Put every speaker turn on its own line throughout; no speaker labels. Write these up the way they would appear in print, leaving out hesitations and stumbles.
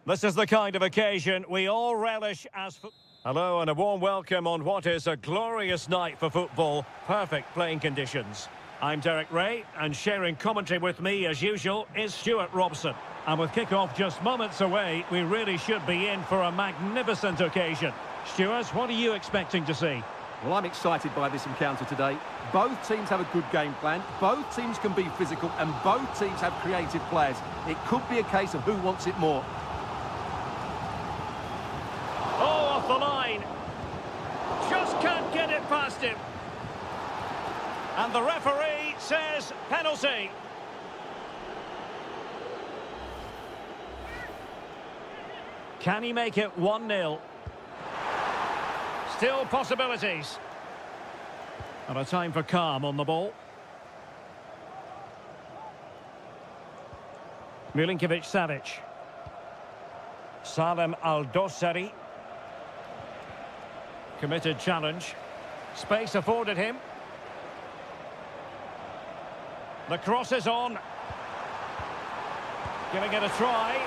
This is the kind of occasion we all relish as... Hello and a warm welcome on what is a glorious night for football. Perfect playing conditions. I'm Derek Ray, and sharing commentary with me, as usual, is Stuart Robson. And with kick-off just moments away, we really should be in for a magnificent occasion. Stuart, what are you expecting to see?
Well, I'm excited by this encounter today. Both teams have a good game plan, both teams can be physical, and both teams have creative players. It could be a case of who wants it more.
Oh, off the line. Just can't get it past him. And the referee says penalty. Can he make it 1-0? Still possibilities. And a time for calm on the ball. Milinkovic-Savic. Salem Al-Dossari. Committed challenge. Space afforded him. The cross is on. Giving it a try.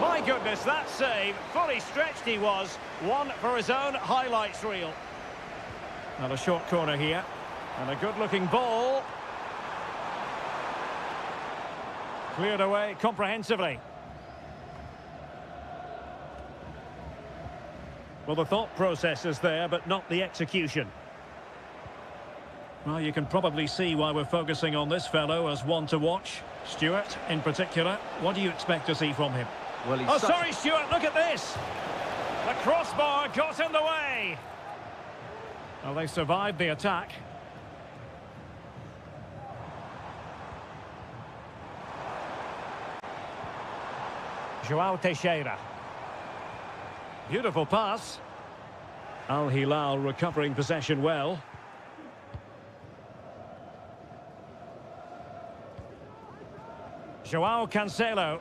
My goodness, that save. Fully stretched he was. One for his own highlights reel. And a short corner here. And a good-looking ball. Cleared away comprehensively. Well, the thought process is there, but not the execution. Well, you can probably see why we're focusing on this fellow as one to watch. Stuart, in particular, what do you expect to see from him?
Well,
Oh, sorry, Stuart, look at this! The crossbar got in the way! Well, they survived the attack. João Teixeira. Beautiful pass. Al Hilal recovering possession well. João Cancelo.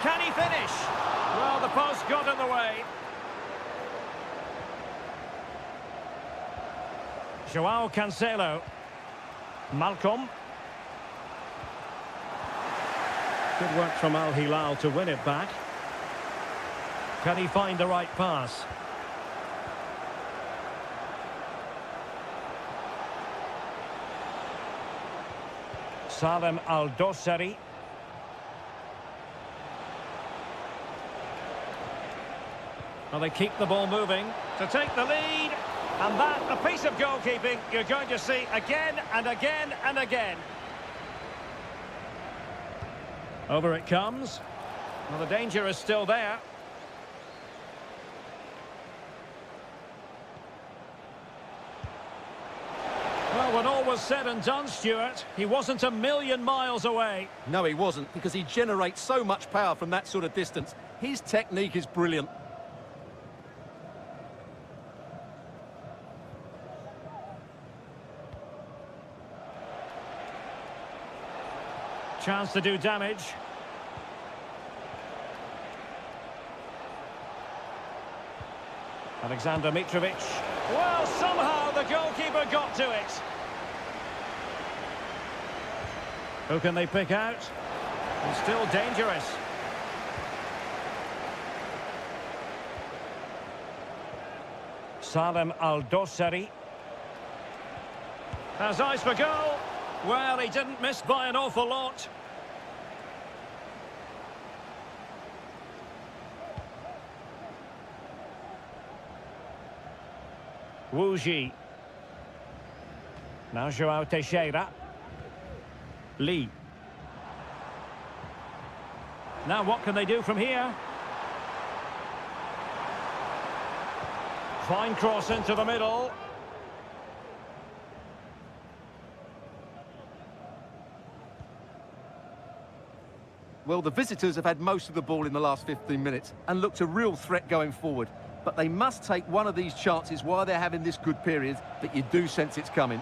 Can he finish? Well, the post got in the way. João Cancelo. Malcolm. Good work from Al Hilal to win it back. Can he find the right pass? Salem Al-Dossari. Well, they keep the ball moving to take the lead. And that, a piece of goalkeeping you're going to see again and again and again. Over it comes. Well, the danger is still there. Well, when all was said and done, Stuart, he wasn't a million miles away.
No, he wasn't, because he generates so much power from that sort of distance. His technique is brilliant.
Chance to do damage. Alexander Mitrovic. Well, somehow the goalkeeper got to it. Who can they pick out? And still dangerous. Salem Al-Dossari. Has eyes for goal. Well, he didn't miss by an awful lot. Wu Ji. Now João Teixeira. Lee. Now what can they do from here? Fine cross into the middle.
Well, the visitors have had most of the ball in the last 15 minutes and looked a real threat going forward. But they must take one of these chances while they're having this good period that you do sense it's coming.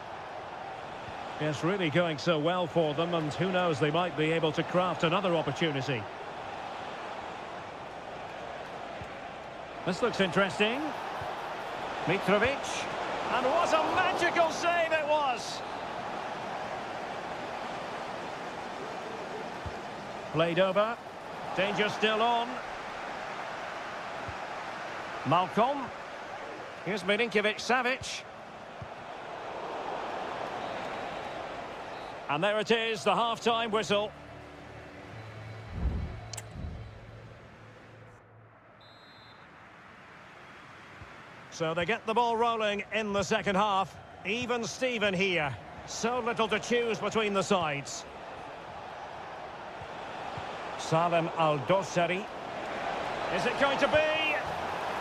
Yes, really going so well for them, and who knows, they might be able to craft another opportunity. This looks interesting. Mitrovic. And what a magical save it was! Played over. Danger still on. Malcolm. Here's Milinkovic-Savic. And there it is, the half-time whistle. So they get the ball rolling in the second half. Even Steven here. So little to choose between the sides. Salem Al-Dossari. Is it going to be?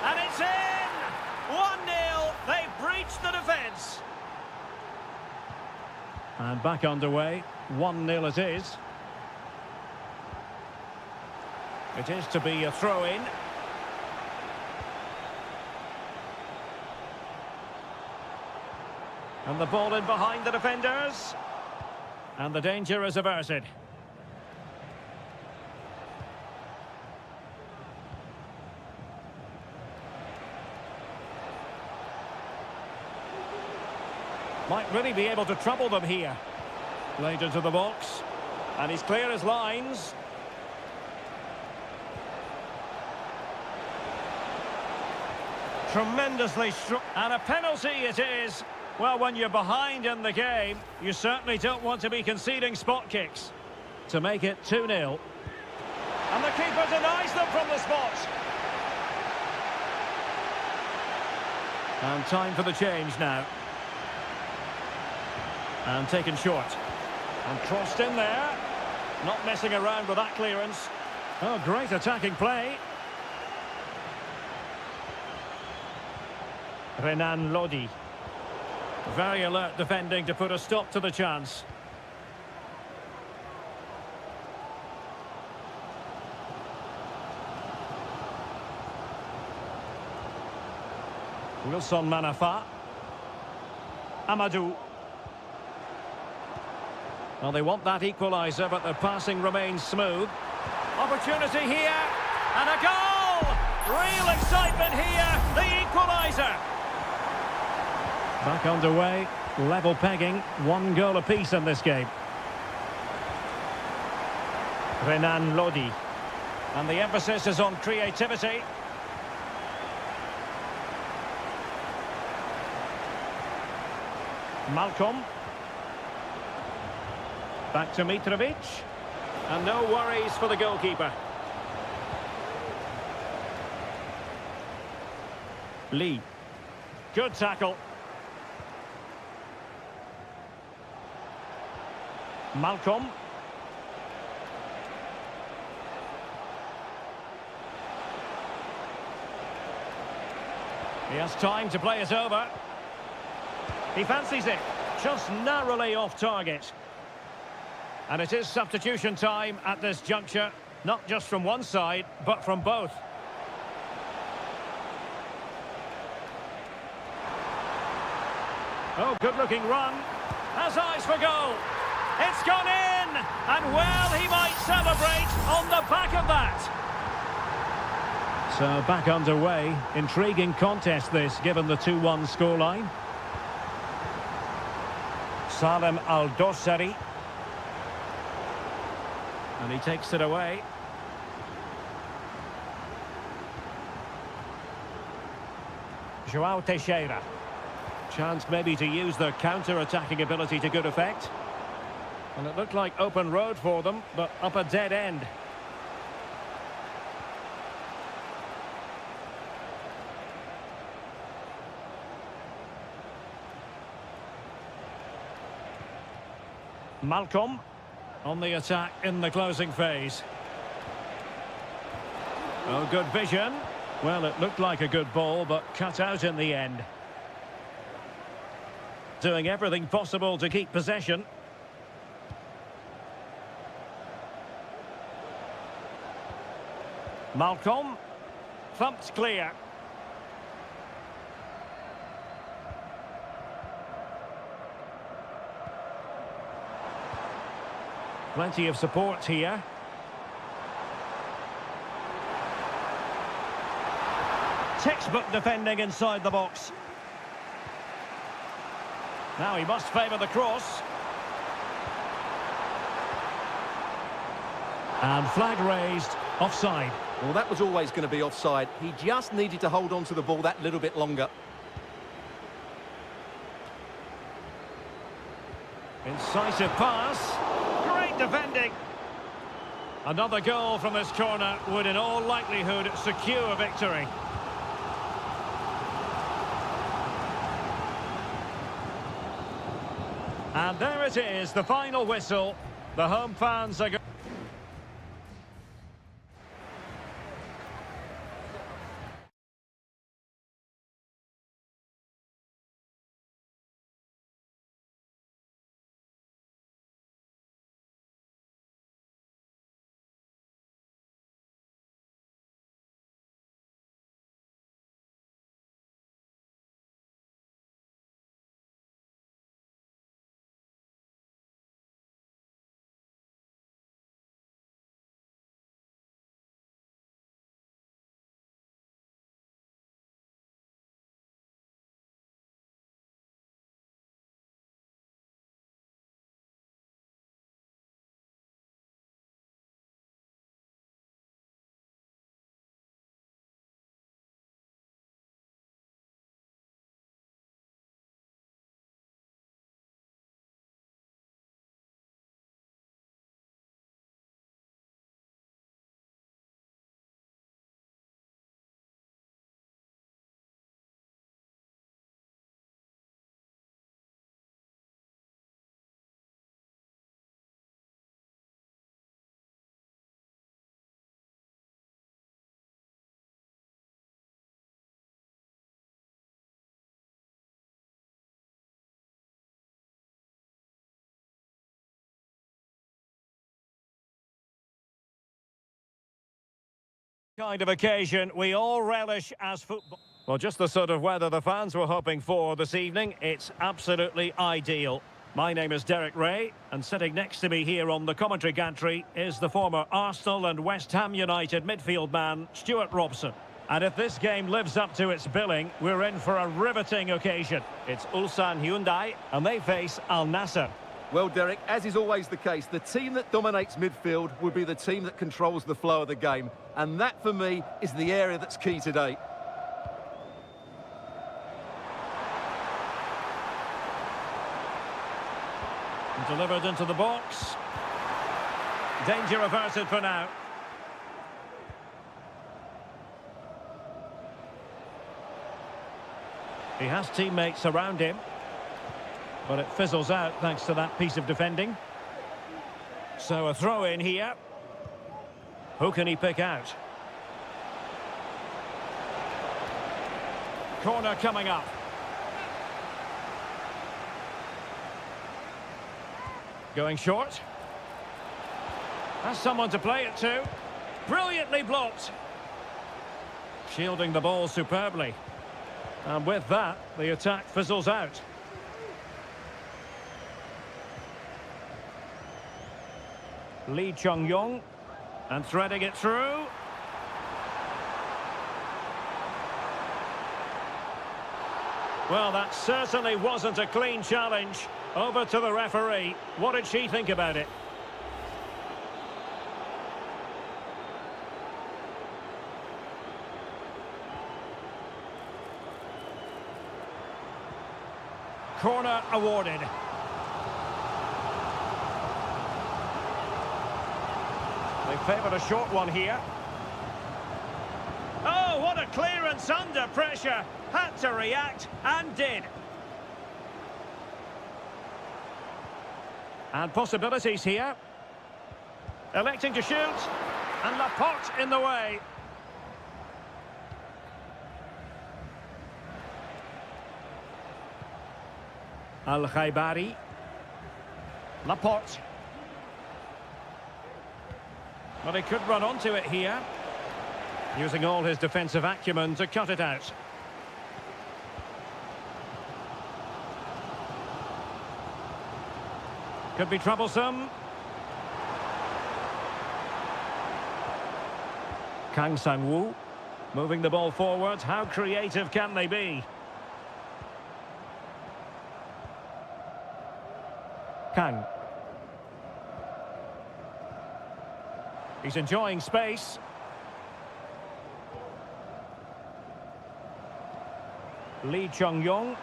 And it's in! 1-0. They've breached the defence. And back underway. 1-0 it is. It is to be a throw-in. And the ball in behind the defenders. And the danger is averted. Might really be able to trouble them here. Played into the box. And he's clear as lines. Tremendously strong. And a penalty it is. Well, when you're behind in the game, you certainly don't want to be conceding spot kicks. To make it 2-0. And the keeper denies them from the spot. And time for the change now. And taken short. And crossed in there. Not messing around with that clearance. Oh, great attacking play. Renan Lodi. Very alert defending to put a stop to the chance. Wilson Manafa. Amadou. Well, they want that equaliser, but the passing remains smooth. Opportunity here, and a goal! Real excitement here, the equaliser. Back underway, level pegging, 1 goal apiece in this game. Renan Lodi. And the emphasis is on creativity. Malcolm. Back to Mitrovic. And no worries for the goalkeeper. Lee. Good tackle. Malcolm. He has time to play it over. He fancies it. Just narrowly off target. And it is substitution time at this juncture. Not just from one side, but from both. Oh, good-looking run. Has eyes for goal. It's gone in! And well, he might celebrate on the back of that. So, back underway. Intriguing contest this, given the 2-1 scoreline. Salem Al-Dossari. And he takes it away. João Teixeira. Chance maybe to use their counter-attacking ability to good effect. And it looked like open road for them, but up a dead end. Malcolm on the attack in the closing phase. Oh, good vision. Well, it looked like a good ball, but cut out in the end. Doing everything possible to keep possession. Malcolm. Thumped clear. Plenty of support here. Textbook defending inside the box. Now he must favour the cross. And flag raised, offside.
Well, that was always going to be offside. He just needed to hold on to the ball that little bit longer.
Incisive pass. Great defending. Another goal from this corner would in all likelihood secure victory. And there it is, the final whistle. The home fans are going. Kind of occasion we all relish as football. Well, just the sort of weather the fans were hoping for this evening. It's absolutely ideal. My name is Derek Ray, and sitting next to me here on the commentary gantry is the former Arsenal and West Ham United midfield man, Stuart Robson. And if this game lives up to its billing, we're in for a riveting occasion. It's Ulsan Hyundai, and they face Al Nassr.
Well, Derek, as is always the case, the team that dominates midfield will be the team that controls the flow of the game. And that, for me, is the area that's key today.
Delivered into the box. Danger averted for now. He has teammates around him, but it fizzles out thanks to that piece of defending. So a throw in here. Who can he pick out? Corner coming up. Going short. Has someone to play it to. Brilliantly blocked. Shielding the ball superbly. And with that, the attack fizzles out. Lee Chung-yong. And threading it through. Well, that certainly wasn't a clean challenge. Over to the referee. What did she think about it? Corner awarded. They favoured a short one here. Oh, what a clearance under pressure. Had to react and did. And possibilities here. Electing to shoot. And Laporte in the way. Al-Khaibari. Laporte. Well, he could run onto it here. Using all his defensive acumen to cut it out. Could be troublesome. Kang Sang-woo. Moving the ball forward. How creative can they be? Kang. He's enjoying space. Lee Chung-yong.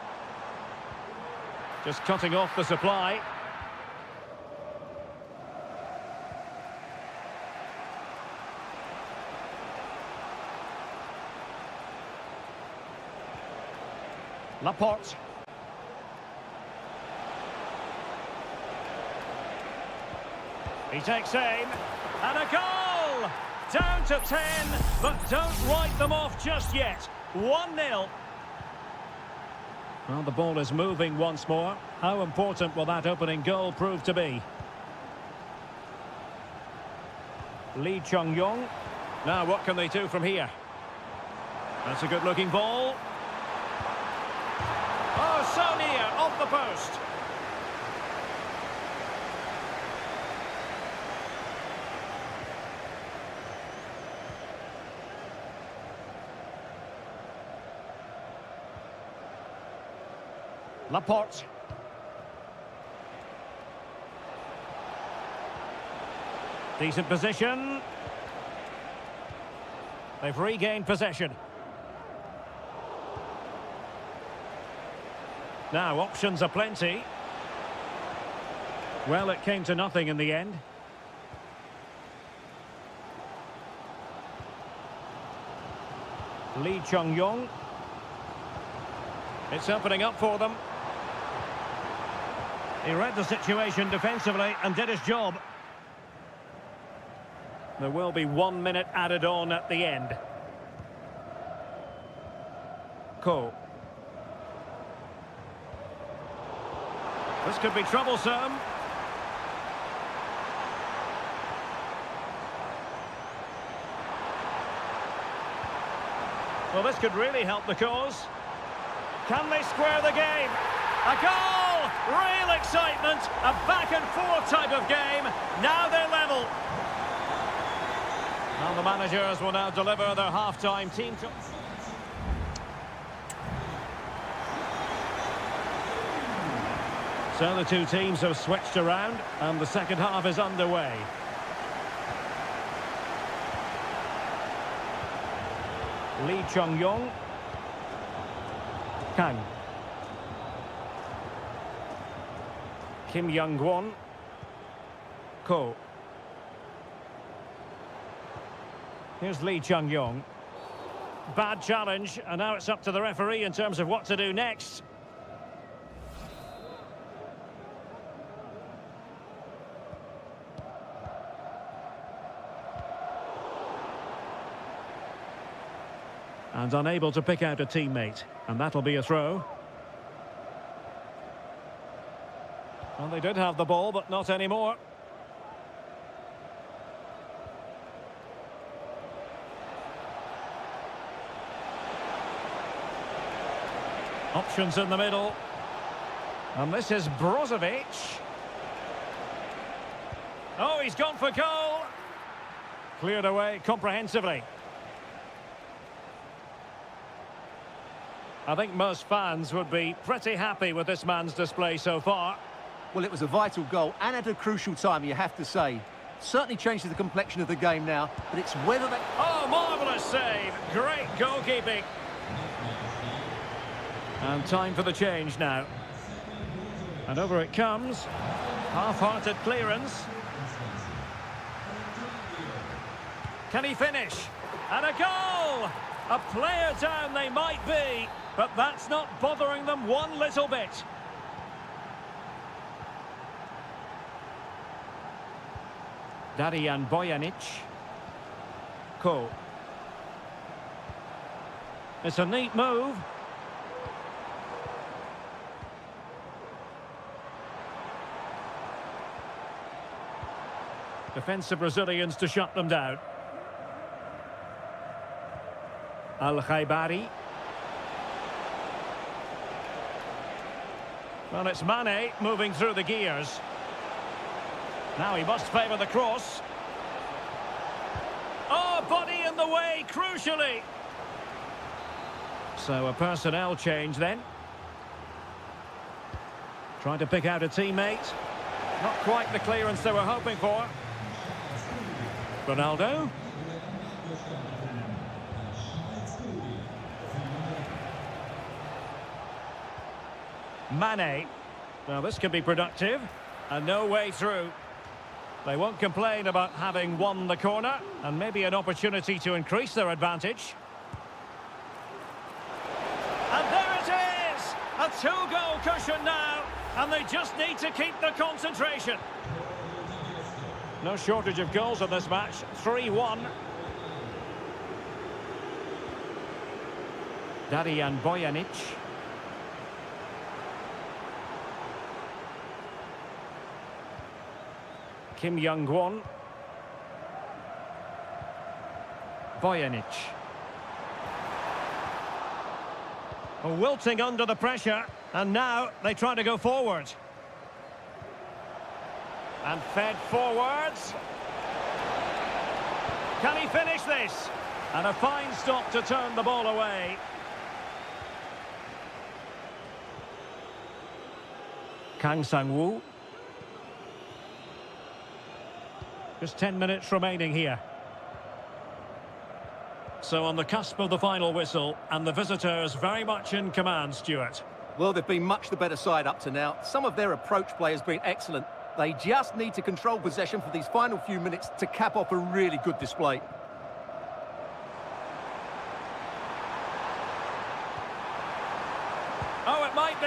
Just cutting off the supply. Laporte. He takes aim. And a goal! Down to 10, but don't write them off just yet. 1-0. Well, the ball is moving once more. How important will that opening goal prove to be? Lee Chung-yong. Now, what can they do from here? That's a good-looking ball. Oh, so near, off the post. Laporte. Decent position. They've regained possession. Now, options are plenty. Well, it came to nothing in the end. Lee Chung-yong. It's opening up for them. He read the situation defensively and did his job. There will be 1 minute added on at the end. Ko. This could be troublesome. Well, this could really help the cause. Can they square the game? A goal! Real excitement! A back-and-forth type of game. Now they're level. And the managers will now deliver their half-time team. So the two teams have switched around, and the second half is underway. Lee Chung-yong. Kang. Kim Young-won. Ko. Here's Lee Chung-yong. Bad challenge, and now it's up to the referee in terms of what to do next. And unable to pick out a teammate, and that'll be a throw. Well, they did have the ball, but not anymore. Options in the middle. And this is Brozovic. Oh, he's gone for goal. Cleared away comprehensively. I think most fans would be pretty happy with this man's display so far.
Well, it was a vital goal and at a crucial time, you have to say. Certainly changes the complexion of the game now, but it's whether they...
Oh, marvellous save. Great goalkeeping. And time for the change now. And over it comes. Half-hearted clearance. Can he finish? And a goal! A player down they might be, but that's not bothering them one little bit. Darian Bojanic. Ko. It's a neat move. Defensive Brazilians to shut them down. Al-Khaibari. Well, it's Mane moving through the gears. Now he must favour the cross. Oh, body in the way, crucially. So a personnel change then. Trying to pick out a teammate. Not quite the clearance they were hoping for. Ronaldo. Mane. Well, this could be productive. And no way through. They won't complain about having won the corner. And maybe an opportunity to increase their advantage. And there it is! A two-goal cushion now. And they just need to keep the concentration. No shortage of goals in this match. 3-1. Darijan Bojanic. Kim Young-won. Bojanic. Wilting under the pressure, and now they try to go forward. And fed forwards. Can he finish this? And a fine stop to turn the ball away. Kang Sang-woo. Just 10 minutes remaining here. So on the cusp of the final whistle, and the visitors very much in command, Stuart.
Well, they've been much the better side up to now. Some of their approach play has been excellent. They just need to control possession for these final few minutes to cap off a really good display.
Oh, it might be.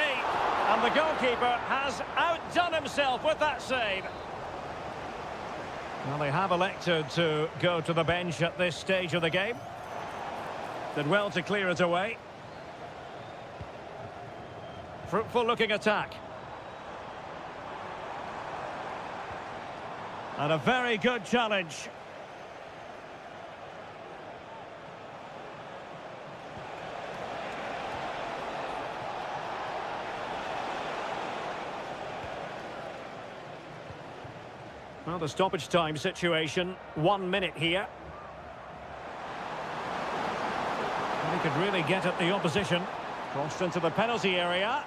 And the goalkeeper has outdone himself with that save. Well, they have elected to go to the bench at this stage of the game. Did well to clear it away. Fruitful looking attack. And a very good challenge. Well, the stoppage time situation, 1 minute here. And he could really get at the opposition. Crossed into the penalty area.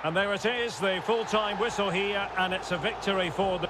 And there it is, the full-time whistle here, and it's a victory for the...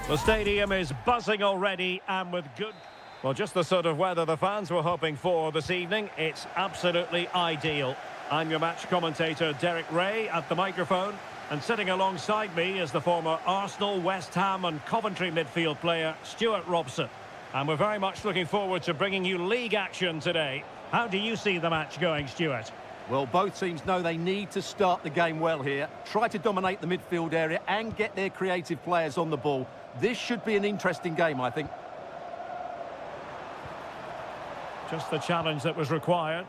The stadium is buzzing already, and with good... Well, just the sort of weather the fans were hoping for this evening. It's absolutely ideal. I'm your match commentator, Derek Ray, at the microphone. And sitting alongside me is the former Arsenal, West Ham and Coventry midfield player, Stuart Robson. And we're very much looking forward to bringing you league action today. How do you see the match going, Stuart?
Well, both teams know they need to start the game well here. Try to dominate the midfield area and get their creative players on the ball. This should be an interesting game, I think.
Just the challenge that was required.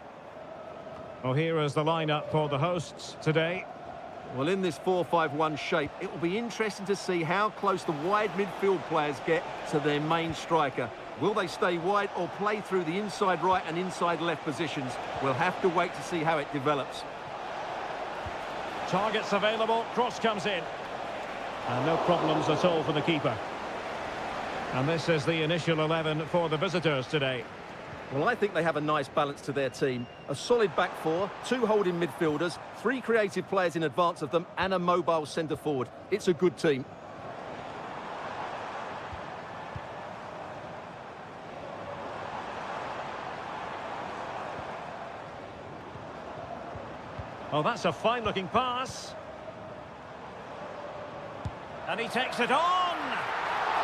Well, here is the lineup for the hosts today.
Well, in this 4-5-1 shape, it will be interesting to see how close the wide midfield players get to their main striker. Will they stay wide or play through the inside right and inside left positions? We'll have to wait to see how it develops.
Targets available, cross comes in. And no problems at all for the keeper. And this is the initial 11 for the visitors today.
Well, I think they have a nice balance to their team. A solid back four, two holding midfielders, three creative players in advance of them, and a mobile centre-forward. It's a good team.
Oh, that's a fine-looking pass. And he takes it on!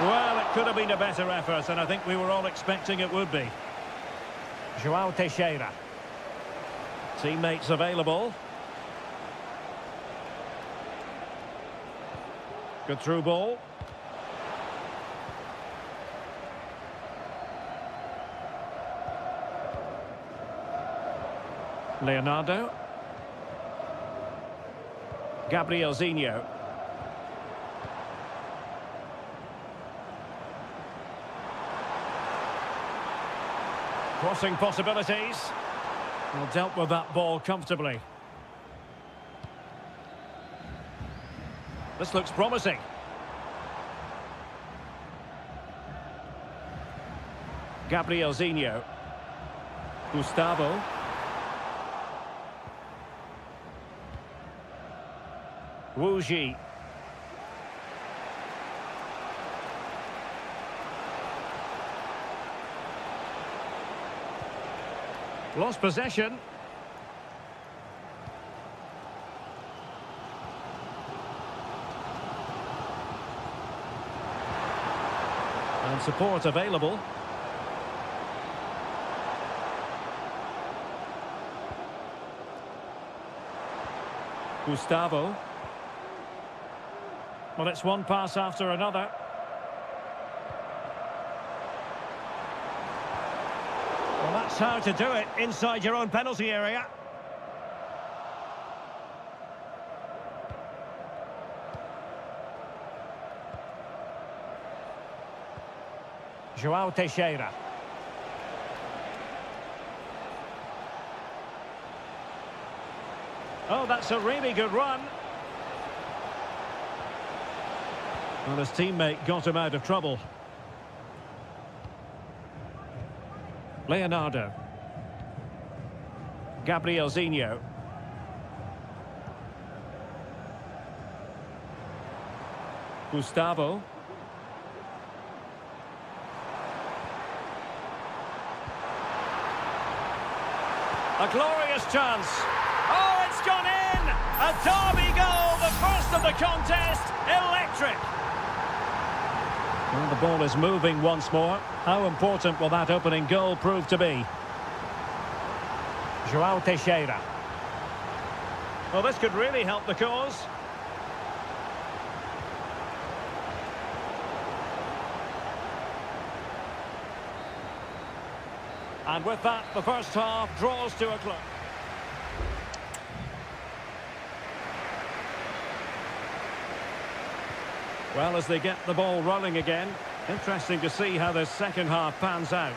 Well, it could have been a better effort, and I think we were all expecting it would be. João Teixeira. Teammates available. Good through ball. Leonardo. Gabrielzinho. Crossing possibilities. Well, dealt with that ball comfortably. This looks promising. Gabrielzinho. Gustavo. Wu Ji. Lost possession. And support available. Gustavo. Well, it's one pass after another. Well, that's how to do it inside your own penalty area. João Teixeira. Oh, that's a really good run. Well, his teammate got him out of trouble. Leonardo. Gabrielzinho. Gustavo. A glorious chance. Oh, it's gone in! A derby goal, the first of the contest. Electric. Well, the ball is moving once more. How important will that opening goal prove to be? João Teixeira. Well, this could really help the cause. And with that, the first half draws to a close. Well, as they get the ball rolling again, interesting to see how this second half pans out.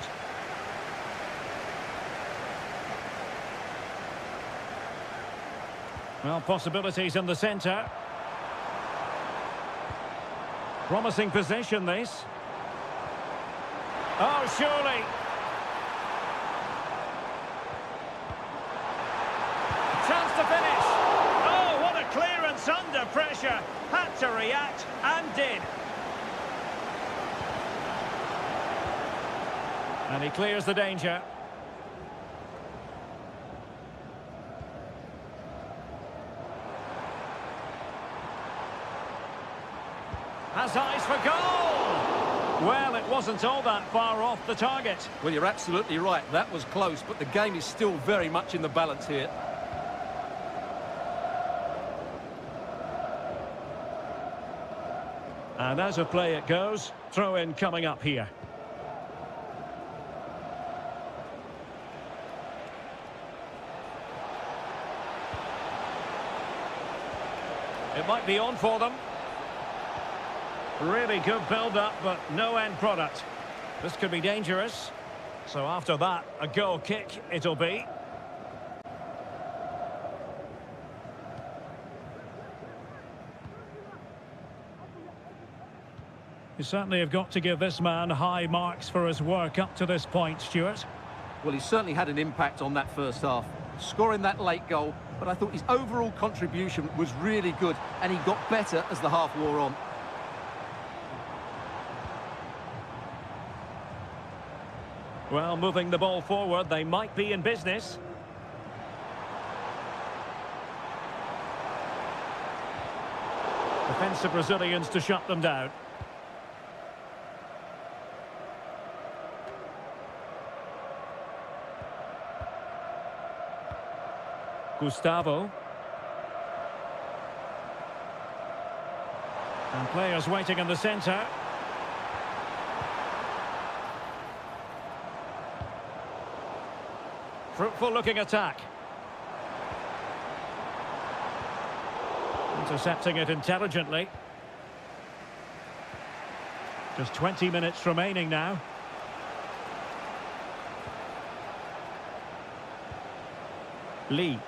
Well, possibilities in the centre. Promising possession, this. Oh, surely. Chance to finish. Oh, what a clearance under pressure. Had to react and did. And he clears the danger. Has eyes for goal! Well, it wasn't all that far off the target.
Well, you're absolutely right. That was close, but the game is still very much in the balance here.
And as a play it goes, throw-in coming up here. It might be on for them. Really good build-up, but no end product. This could be dangerous. So after that, a goal kick it'll be. You certainly have got to give this man high marks for his work up to this point, Stuart.
Well, he certainly had an impact on that first half, scoring that late goal, but I thought his overall contribution was really good, and he got better as the half wore on.
Well, moving the ball forward, they might be in business. Defensive Brazilians to shut them down. Gustavo. And players waiting in the centre. Fruitful looking attack. Intercepting it intelligently. Just 20 minutes remaining now. Lee.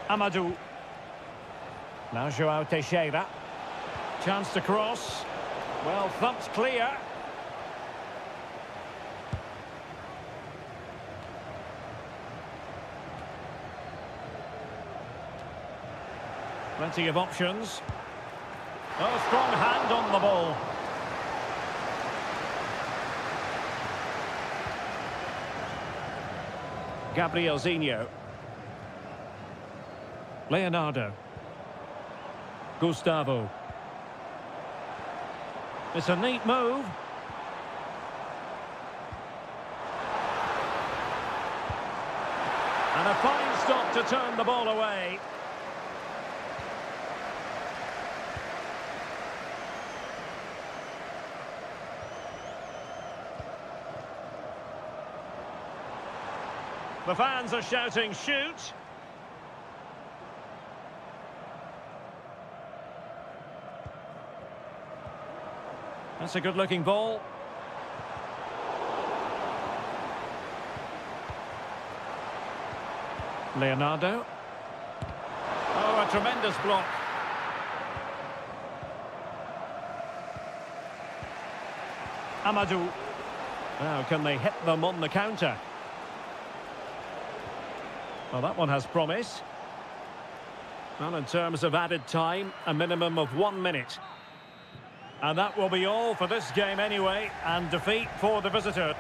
Amadou. Now João Teixeira. Chance to cross. Well, thumped clear. Plenty of options. Oh, strong hand on the ball. Gabrielzinho. Leonardo. Gustavo. It's a neat move. And a fine stop to turn the ball away. The fans are shouting, shoot! That's a good-looking ball. Leonardo. Oh, a tremendous block. Amadou. Now, can they hit them on the counter? Well, that one has promise. Well, in terms of added time, a minimum of 1 minute. And that will be all for this game anyway, and defeat for the visitor.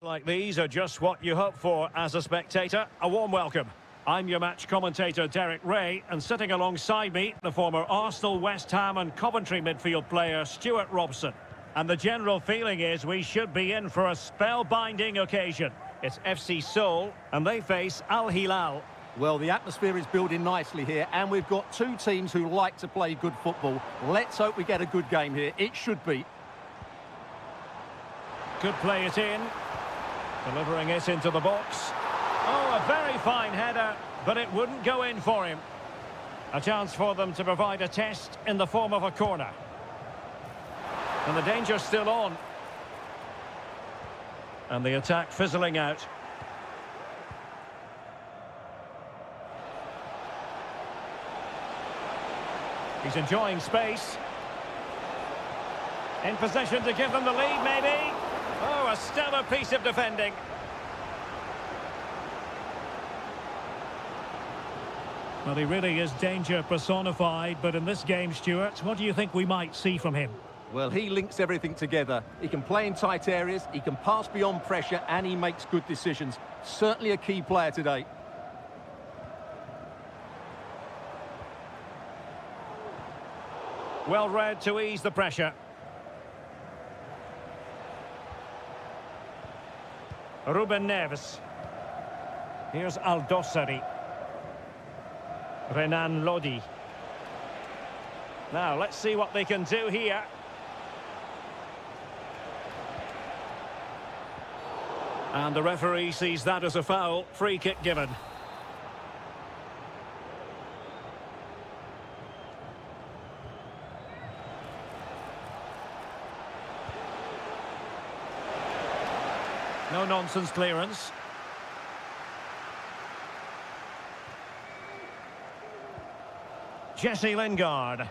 Like these are just what you hope for as a spectator. A warm welcome. I'm your match commentator Derek Ray, and sitting alongside me, the former Arsenal, West Ham and Coventry midfield player Stuart Robson. And the general feeling is we should be in for a spellbinding occasion. It's FC Seoul, and they face Al Hilal.
Well, the atmosphere is building nicely here, and we've got two teams who like to play good football. Let's hope we get a good game here. It should be.
Could play it in. Delivering it into the box. Oh, a very fine header, but it wouldn't go in for him. A chance for them to provide a test in the form of a corner. And the danger's still on. And the attack fizzling out. He's enjoying space. In position to give them the lead, maybe. Oh, a stellar piece of defending. Well, he really is danger personified, but in this game, Stuart, what do you think we might see from him?
Well, he links everything together. He can play in tight areas, he can pass beyond pressure, and he makes good decisions. Certainly a key player today.
Well read to ease the pressure. Ruben Neves. Here's Aldosari. Renan Lodi. Now, let's see what they can do here. And the referee sees that as a foul. Free kick given. No-nonsense clearance. Jesse Lingard.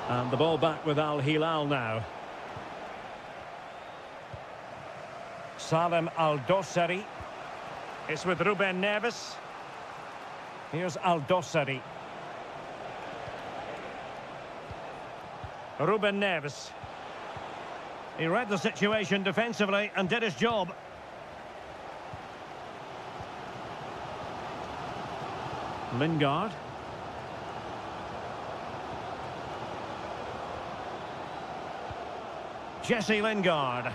And the ball back with Al Hilal now. Salem Aldosari. It's with Ruben Neves. Here's Aldosari. Ruben Neves. He read the situation defensively and did his job. Lingard. Jesse Lingard.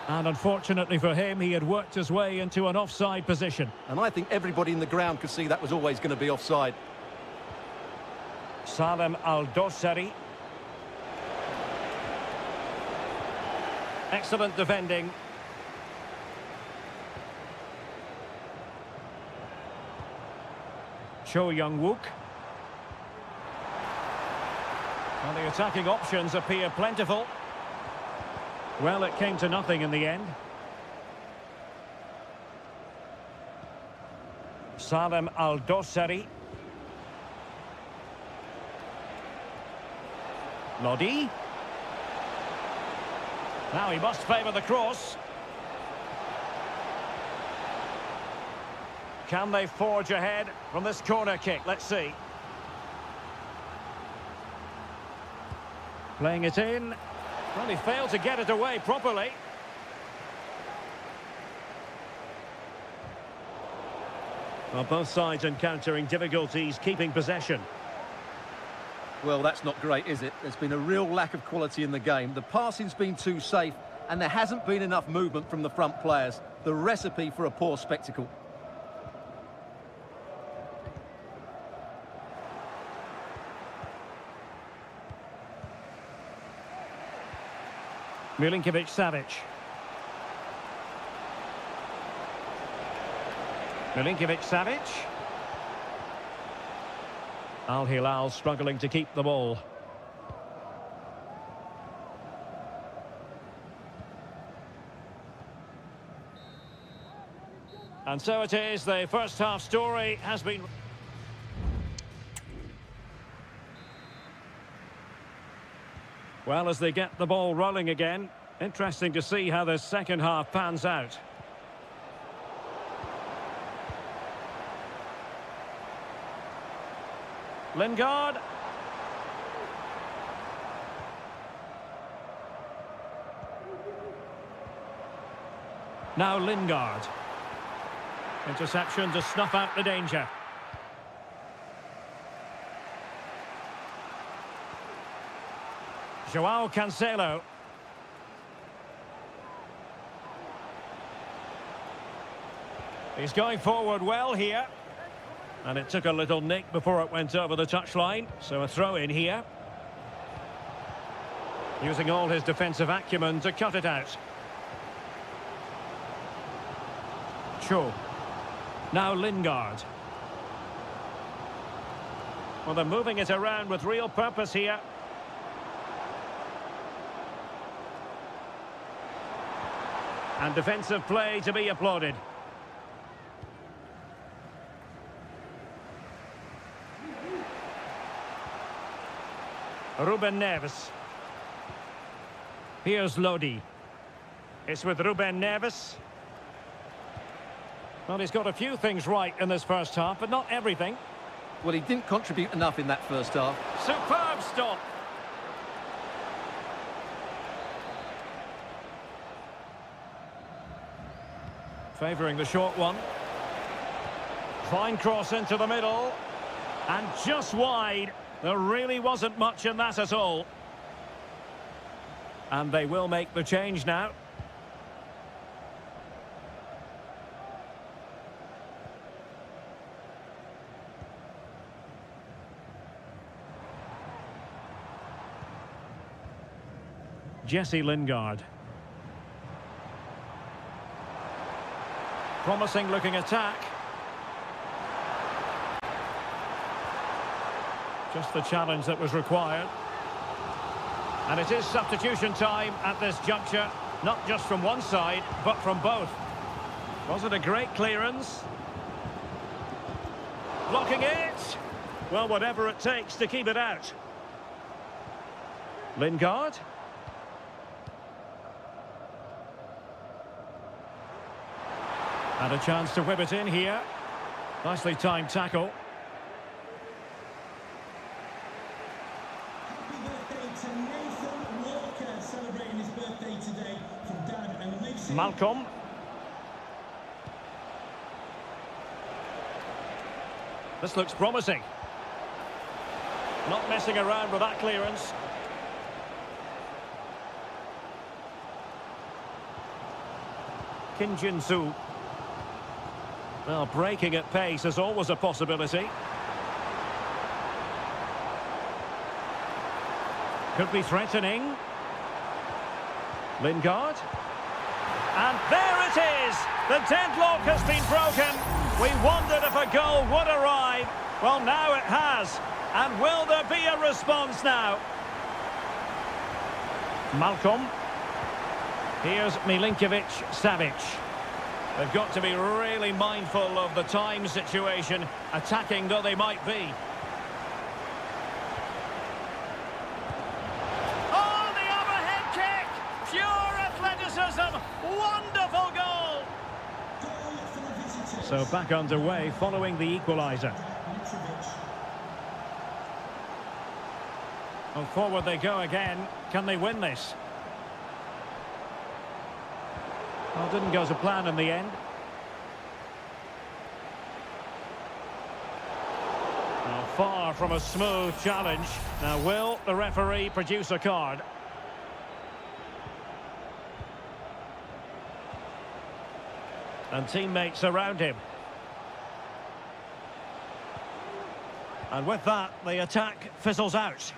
And unfortunately for him, he had worked his way into an offside position.
And I think everybody in the ground could see that was always going to be offside.
Salem Aldosari. Excellent defending. Cho Young-wook. Well, the attacking options appear plentiful. Well, it came to nothing in the end. Salem Aldosari. Lodi. Now he must favour the cross. Can they forge ahead from this corner kick? Let's see. Playing it in. Well, he failed to get it away properly. Well, both sides encountering difficulties keeping possession.
Well, that's not great, is it? There's been a real lack of quality in the game. The passing's been too safe, and there hasn't been enough movement from the front players. The recipe for a poor spectacle.
Milinkovic-Savic. Milinkovic-Savic. Al Hilal struggling to keep the ball. And so it is, the first half story has been... Well, as they get the ball rolling again, interesting to see how the second half pans out. Lingard. Now Lingard. Interception to snuff out the danger. Joao Cancelo. He's going forward well here. And it took a little nick before it went over the touchline. So a throw in here. Using all his defensive acumen to cut it out. Cho. Now Lingard. Well, they're moving it around with real purpose here. And defensive play to be applauded. Ruben Neves. Here's Lodi. It's with Ruben Neves. Well, he's got a few things right in this first half, but not everything.
Well, he didn't contribute enough in that first half.
Superb stop. Favouring the short one. Fine cross into the middle. And just wide. There really wasn't much in that at all. And they will make the change now. Jesse Lingard. Promising looking attack. Just the challenge that was required. And it is substitution time at this juncture. Not just from one side, but from both. Was it a great clearance? Blocking it. Well, whatever it takes to keep it out. Lingard. And a chance to whip it in here. Nicely timed tackle.
Happy birthday to Nathan Walker, celebrating his birthday today from Dad and Lucy.
Malcolm. This looks promising. Not messing around with that clearance. Kim Jin-soo. Well, breaking at pace is always a possibility. Could be threatening. Lingard. And there it is! The deadlock has been broken. We wondered if a goal would arrive. Well, now it has. And will there be a response now? Malcolm. Here's Milinkovic-Savic. They've got to be really mindful of the time situation, attacking though they might be. Oh, the overhead kick! Pure athleticism! Wonderful goal! So back underway following the equaliser. Well, forward they go again. Can they win this? Well, didn't go to plan in the end. Now, far from a smooth challenge. Now, will the referee produce a card? And teammates around him. And with that, the attack fizzles out.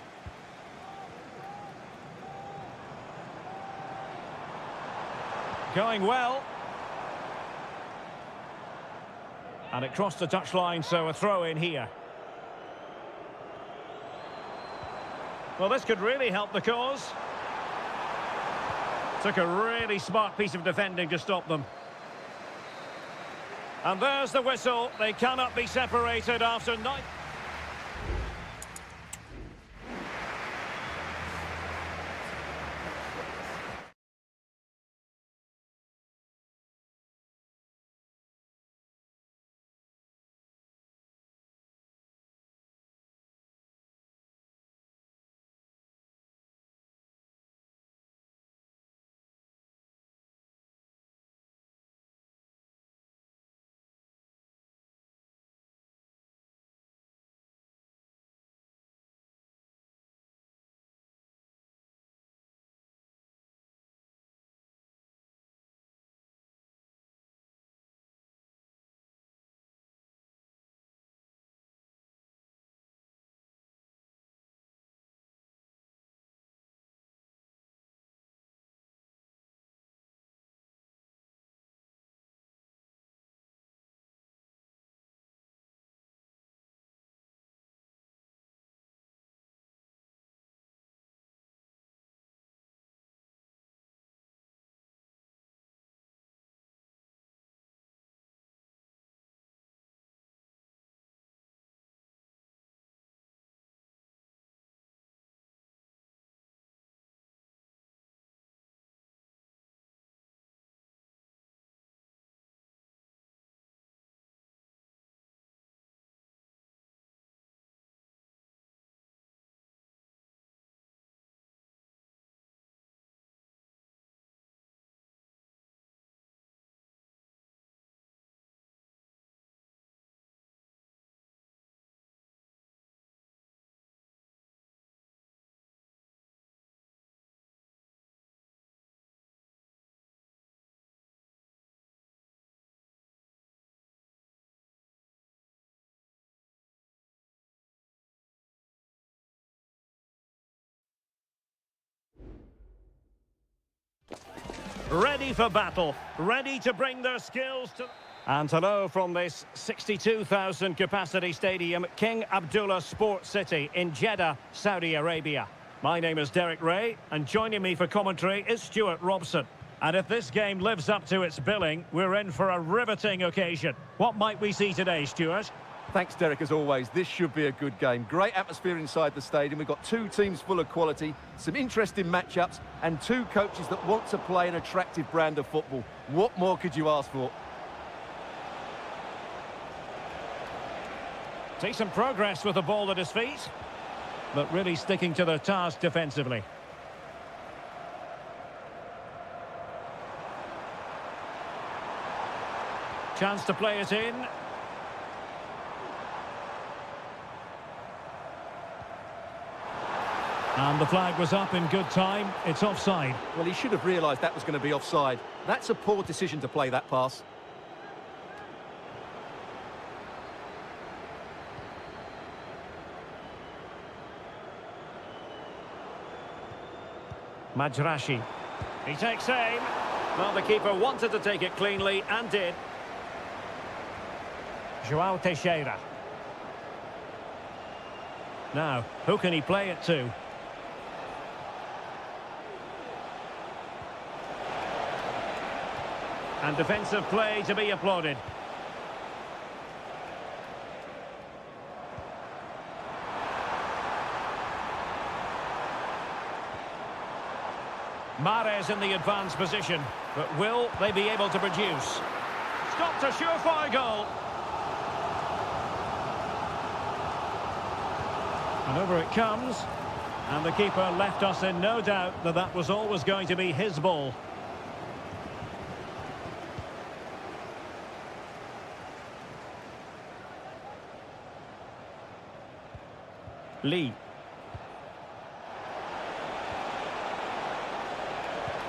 Going well. And it crossed the touchline, so a throw in here. Well, this could really help the cause. Took a really smart piece of defending to stop them. And there's the whistle. They cannot be separated after 9. ready for battle, ready to bring their skills to... And hello from this 62,000 capacity stadium, King Abdullah Sports City in Jeddah, Saudi Arabia. My name is Derek Ray, and joining me for commentary is Stuart Robson. And if this game lives up to its billing, we're in for a riveting occasion. What might we see today, Stuart?
Thanks, Derek, as always. This should be a good game. Great atmosphere inside the stadium. We've got two teams full of quality, some interesting matchups, and two coaches that want to play an attractive brand of football. What more could you ask for?
Decent progress with the ball at his feet, but really sticking to their task defensively. Chance to play it in. And the flag was up in good time. It's offside.
Well, he should have realised that was going to be offside. That's a poor decision to play that pass.
Majrashi. He takes aim. Well, the keeper wanted to take it cleanly and did. João Teixeira. Now, who can he play it to? And defensive play to be applauded. Mahrez in the advanced position, but will they be able to produce? Stopped a surefire goal. And over it comes. And the keeper left us in no doubt that that was always going to be his ball. Lee.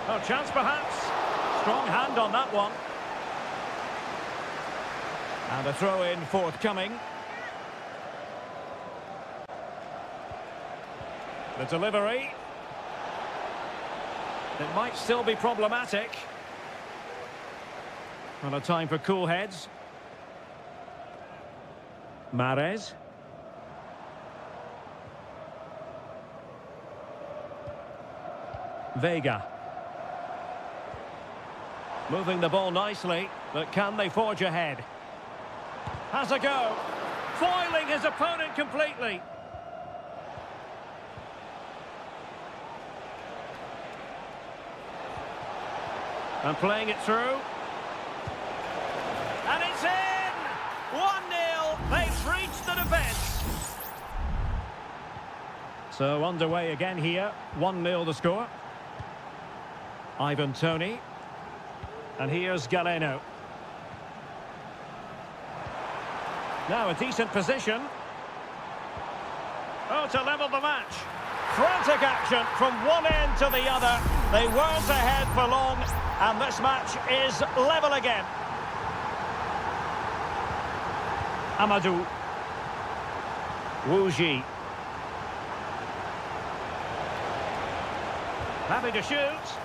Oh, chance perhaps. Strong hand on that one. And a throw-in forthcoming. The delivery. It might still be problematic. Well, a time for cool heads. Mahrez. Vega. Moving the ball nicely, but can they forge ahead? Has a go. Foiling his opponent completely. And playing it through. And it's in! 1-0. They've breached the defence. So underway again here. 1-0 the score. Ivan Toney. And here's Galeno. Now a decent position. Oh, to level the match. Frantic action from one end to the other. They weren't ahead for long, and this match is level again. Amadou. Wuji. Happy to shoot.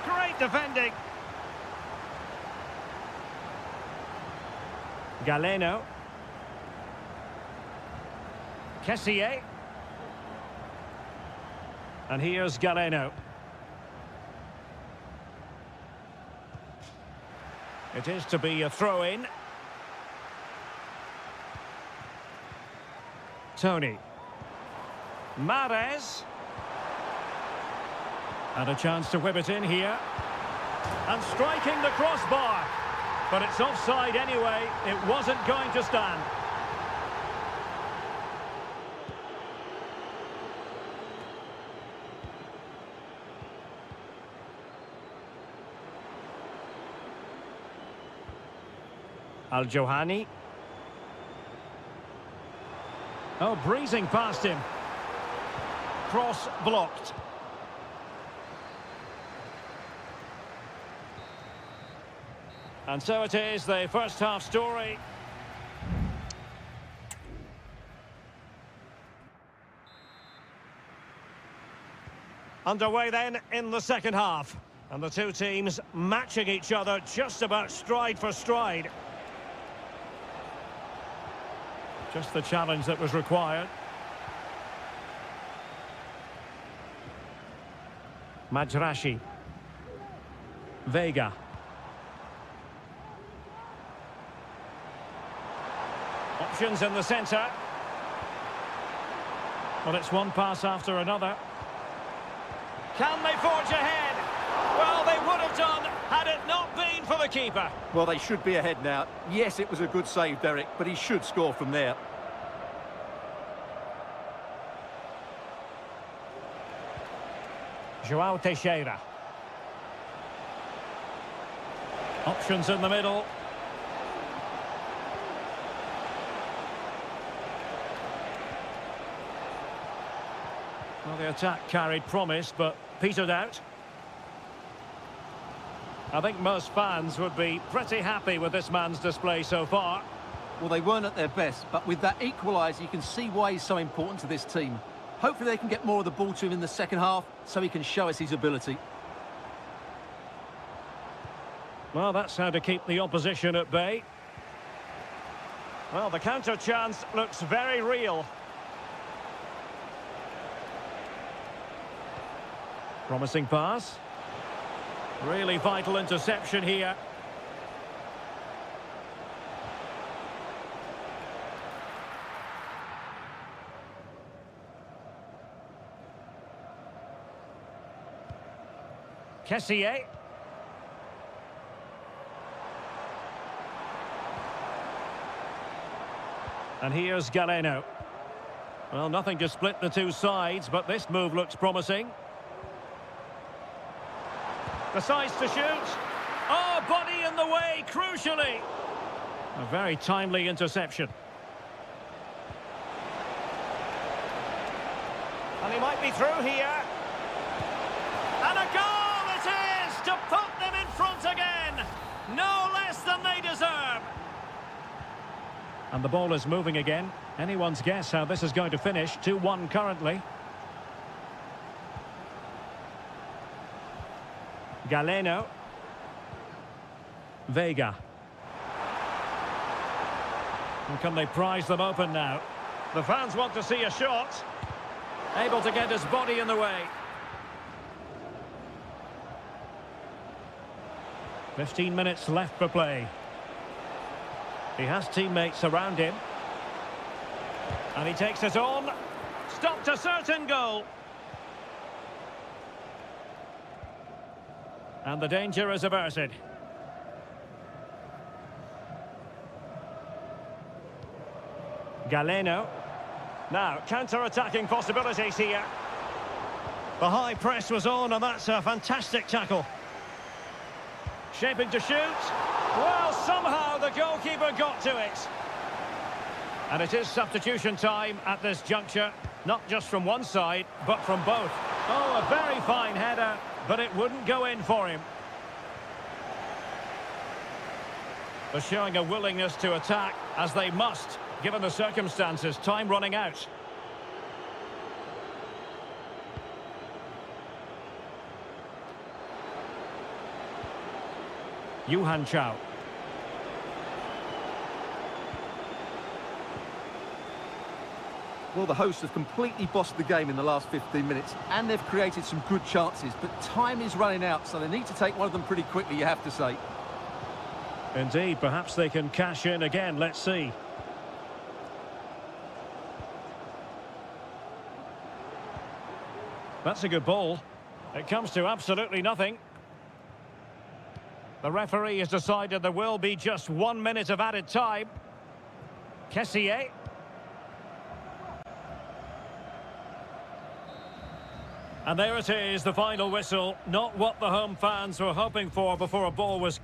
Great defending. Galeno. Kessié. And here's Galeno. It is to be a throw-in. Toney. Mahrez. And a chance to whip it in here. And striking the crossbar. But it's offside anyway. It wasn't going to stand. Al-Johani. Oh, breezing past him. Cross blocked. And so it is, the first half story. Underway then in the second half. And the two teams matching each other just about stride for stride. Just the challenge that was required. Majrashi. Vega. Options in the centre. Well, it's one pass after another. Can they forge ahead? Well, they would have done had it not been for the keeper.
Well, they should be ahead now. Yes, it was a good save, Derek, but he should score from there.
João Teixeira. Options in the middle. Well, the attack carried promise, but petered out. I think most fans would be pretty happy with this man's display so far.
Well, they weren't at their best, but with that equaliser, you can see why he's so important to this team. Hopefully they can get more of the ball to him in the second half, so he can show us his ability.
Well, that's how to keep the opposition at bay. Well, the counter chance looks very real. Promising pass. Really vital interception here. Kessié. And here's Galeno. Well, nothing to split the two sides, but this move looks promising. Decides to shoot. Oh, body in the way, crucially. A very timely interception. And he might be through here. And a goal it is to put them in front again. No less than they deserve. And the ball is moving again. Anyone's guess how this is going to finish. 2-1 currently. Galeno. Vega. And can they prise them open now? The fans want to see a shot. Able to get his body in the way. 15 minutes left for play. He has teammates around him. And he takes it on. Stopped a certain goal. And the danger is averted. Galeno. Now, counter-attacking possibilities here. The high press was on, and that's a fantastic tackle. Shaping to shoot. Well, somehow the goalkeeper got to it. And it is substitution time at this juncture. Not just from one side, but from both. Oh, a very fine header, but it wouldn't go in for him. They're showing a willingness to attack, as they must, given the circumstances. Time running out. Yuhan Chao.
Well, the hosts have completely bossed the game in the last 15 minutes, and they've created some good chances, but time is running out, so they need to take one of them pretty quickly, you have to say.
Indeed, perhaps they can cash in again. Let's see. That's a good ball. It comes to absolutely nothing. The referee has decided there will be just 1 minute of added time. Kessié. And there it is, the final whistle. Not what the home fans were hoping for before a ball was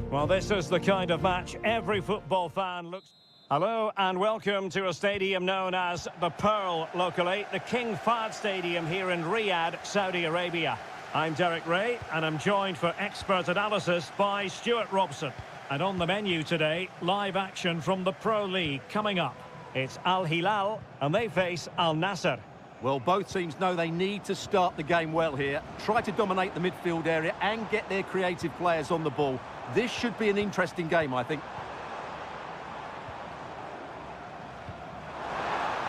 Well, this is the kind of match every football fan looks... Hello and welcome to a stadium known as the Pearl locally, the King Fahd Stadium here in Riyadh, Saudi Arabia. I'm Derek Ray and I'm joined for expert analysis by Stuart Robson. And on the menu today, live action from the Pro League coming up. It's Al Hilal and they face Al Nassr.
Well, both teams know they need to start the game well here. Try to dominate the midfield area and get their creative players on the ball. This should be an interesting game, I think.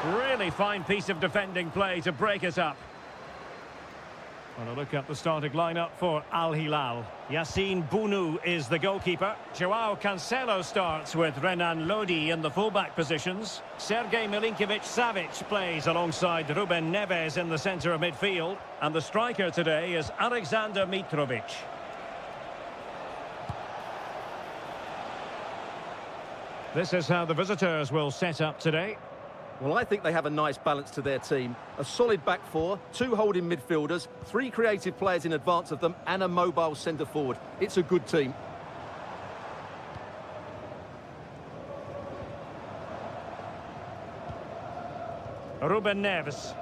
Really fine piece of defending play to break it up. Well, a look at the starting lineup for Al Hilal. Yassine Bounou is the goalkeeper. Joao Cancelo starts with Renan Lodi in the fullback positions. Sergej Milinkovic-Savic plays alongside Ruben Neves in the centre of midfield. And the striker today is Alexander Mitrovic. This is how the visitors will set up today.
Well, I think they have a nice balance to their team. A solid back four, two holding midfielders, three creative players in advance of them, and a mobile centre-forward. It's a good team.
Ruben Neves.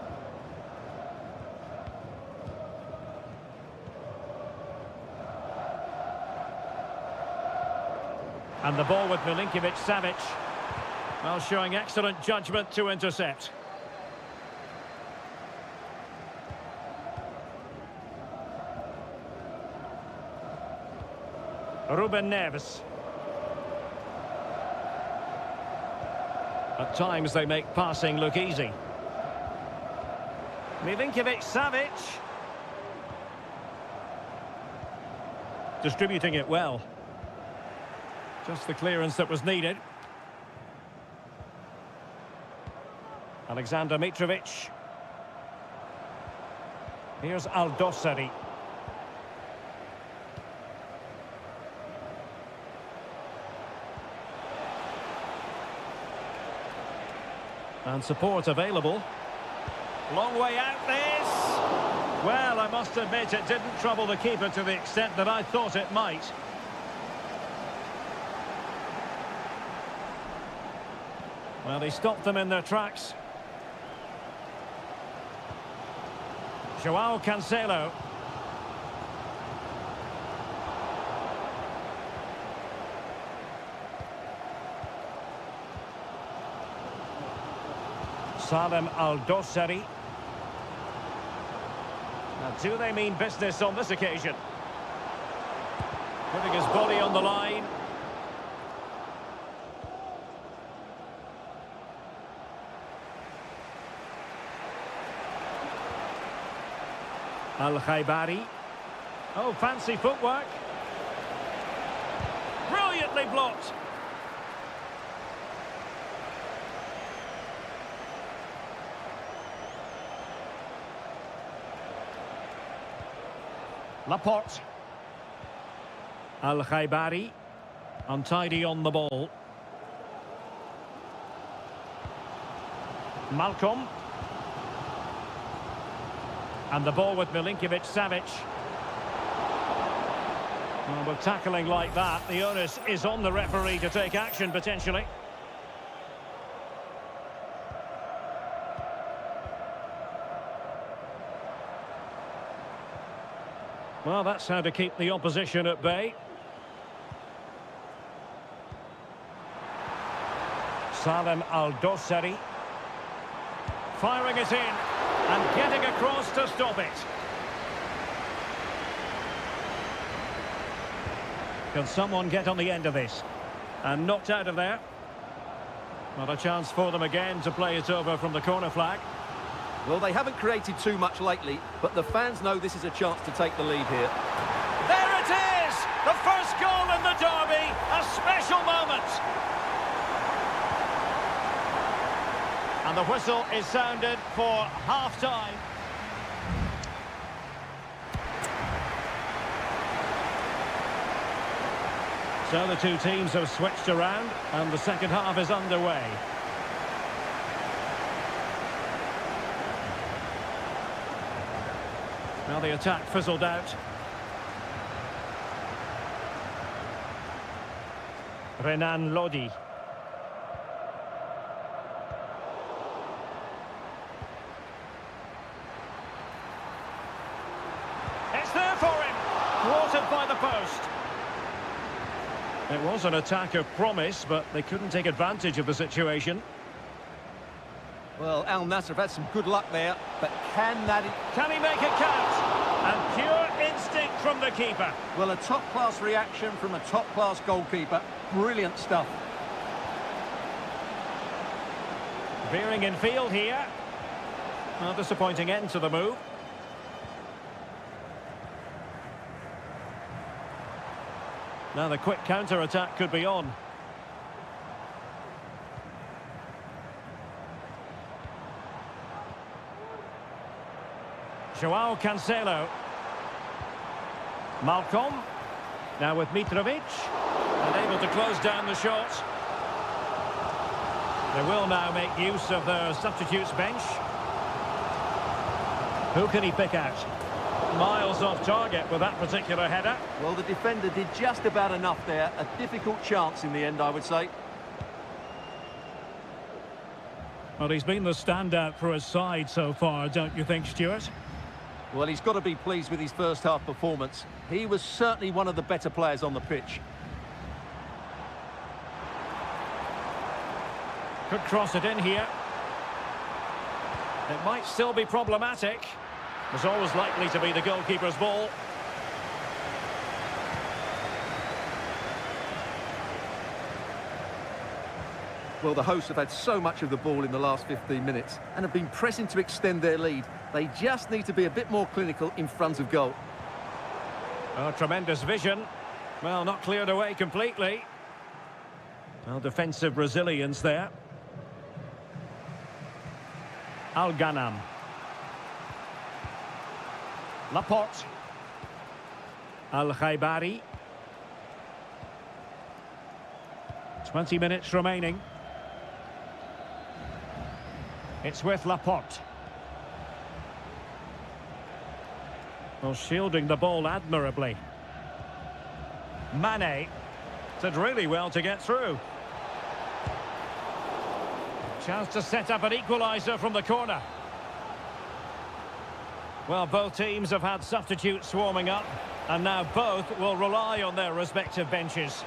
And the ball with Milinkovic-Savic. Well, showing excellent judgment to intercept. Ruben Neves. At times they make passing look easy. Milinkovic-Savic. Distributing it well. Just the clearance that was needed. Alexander Mitrovic. Here's Al-Dossari. And support available. Long way out this. Well, I must admit it didn't trouble the keeper to the extent that I thought it might. Well, he stopped them in their tracks. Joao Cancelo. Salem Al-Dossari. Now, do they mean business on this occasion? Putting his body on the line. Al-Khaibari. Oh, fancy footwork. Brilliantly blocked. Laporte. Al-Khaibari. Untidy on the ball. Malcolm. And the ball with Milinkovic-Savic. Well, with tackling like that, the onus is on the referee to take action, potentially. Well, that's how to keep the opposition at bay. Salem Al-Dossari. Firing it in. And getting across to stop it. Can someone get on the end of this? And knocked out of there. Not a chance for them again to play it over from the corner flag.
Well, they haven't created too much lately, but the fans know this is a chance to take the lead here.
There it is! The first goal in the derby. A special moment. And the whistle is sounded for half-time. So the two teams have switched around and the second half is underway. Now the attack fizzled out. Renan Lodi. It's there for him. Thwarted by the post. It was an attack of promise, but they couldn't take advantage of the situation.
Well, Al Nassr have had some good luck there, but can
he make it count? And pure instinct from the keeper.
Well, a top-class reaction from a top-class goalkeeper. Brilliant stuff.
Veering in field here. A disappointing end to the move. Now the quick counter-attack could be on. Joao Cancelo. Malcolm. Now with Mitrovic. And able to close down the shot. They will now make use of their substitutes bench. Who can he pick out? Miles off target with that particular header.
Well, the defender did just about enough there. A difficult chance in the end, I would say.
Well, he's been the standout for his side so far, don't you think, Stuart?
Well, he's got to be pleased with his first-half performance. He was certainly one of the better players on the pitch.
Could cross it in here. It might still be problematic. It's always likely to be the goalkeeper's ball.
Well, the hosts have had so much of the ball in the last 15 minutes and have been pressing to extend their lead. They just need to be a bit more clinical in front of goal.
Oh, tremendous vision. Well, not cleared away completely. Well, defensive resilience there. Al-Ghanam. Laporte. Al-Khaibari. 20 minutes remaining. It's with Laporte. Well, shielding the ball admirably. Mane did really well to get through. Chance to set up an equaliser from the corner. Well, both teams have had substitutes swarming up, and now both will rely on their respective benches.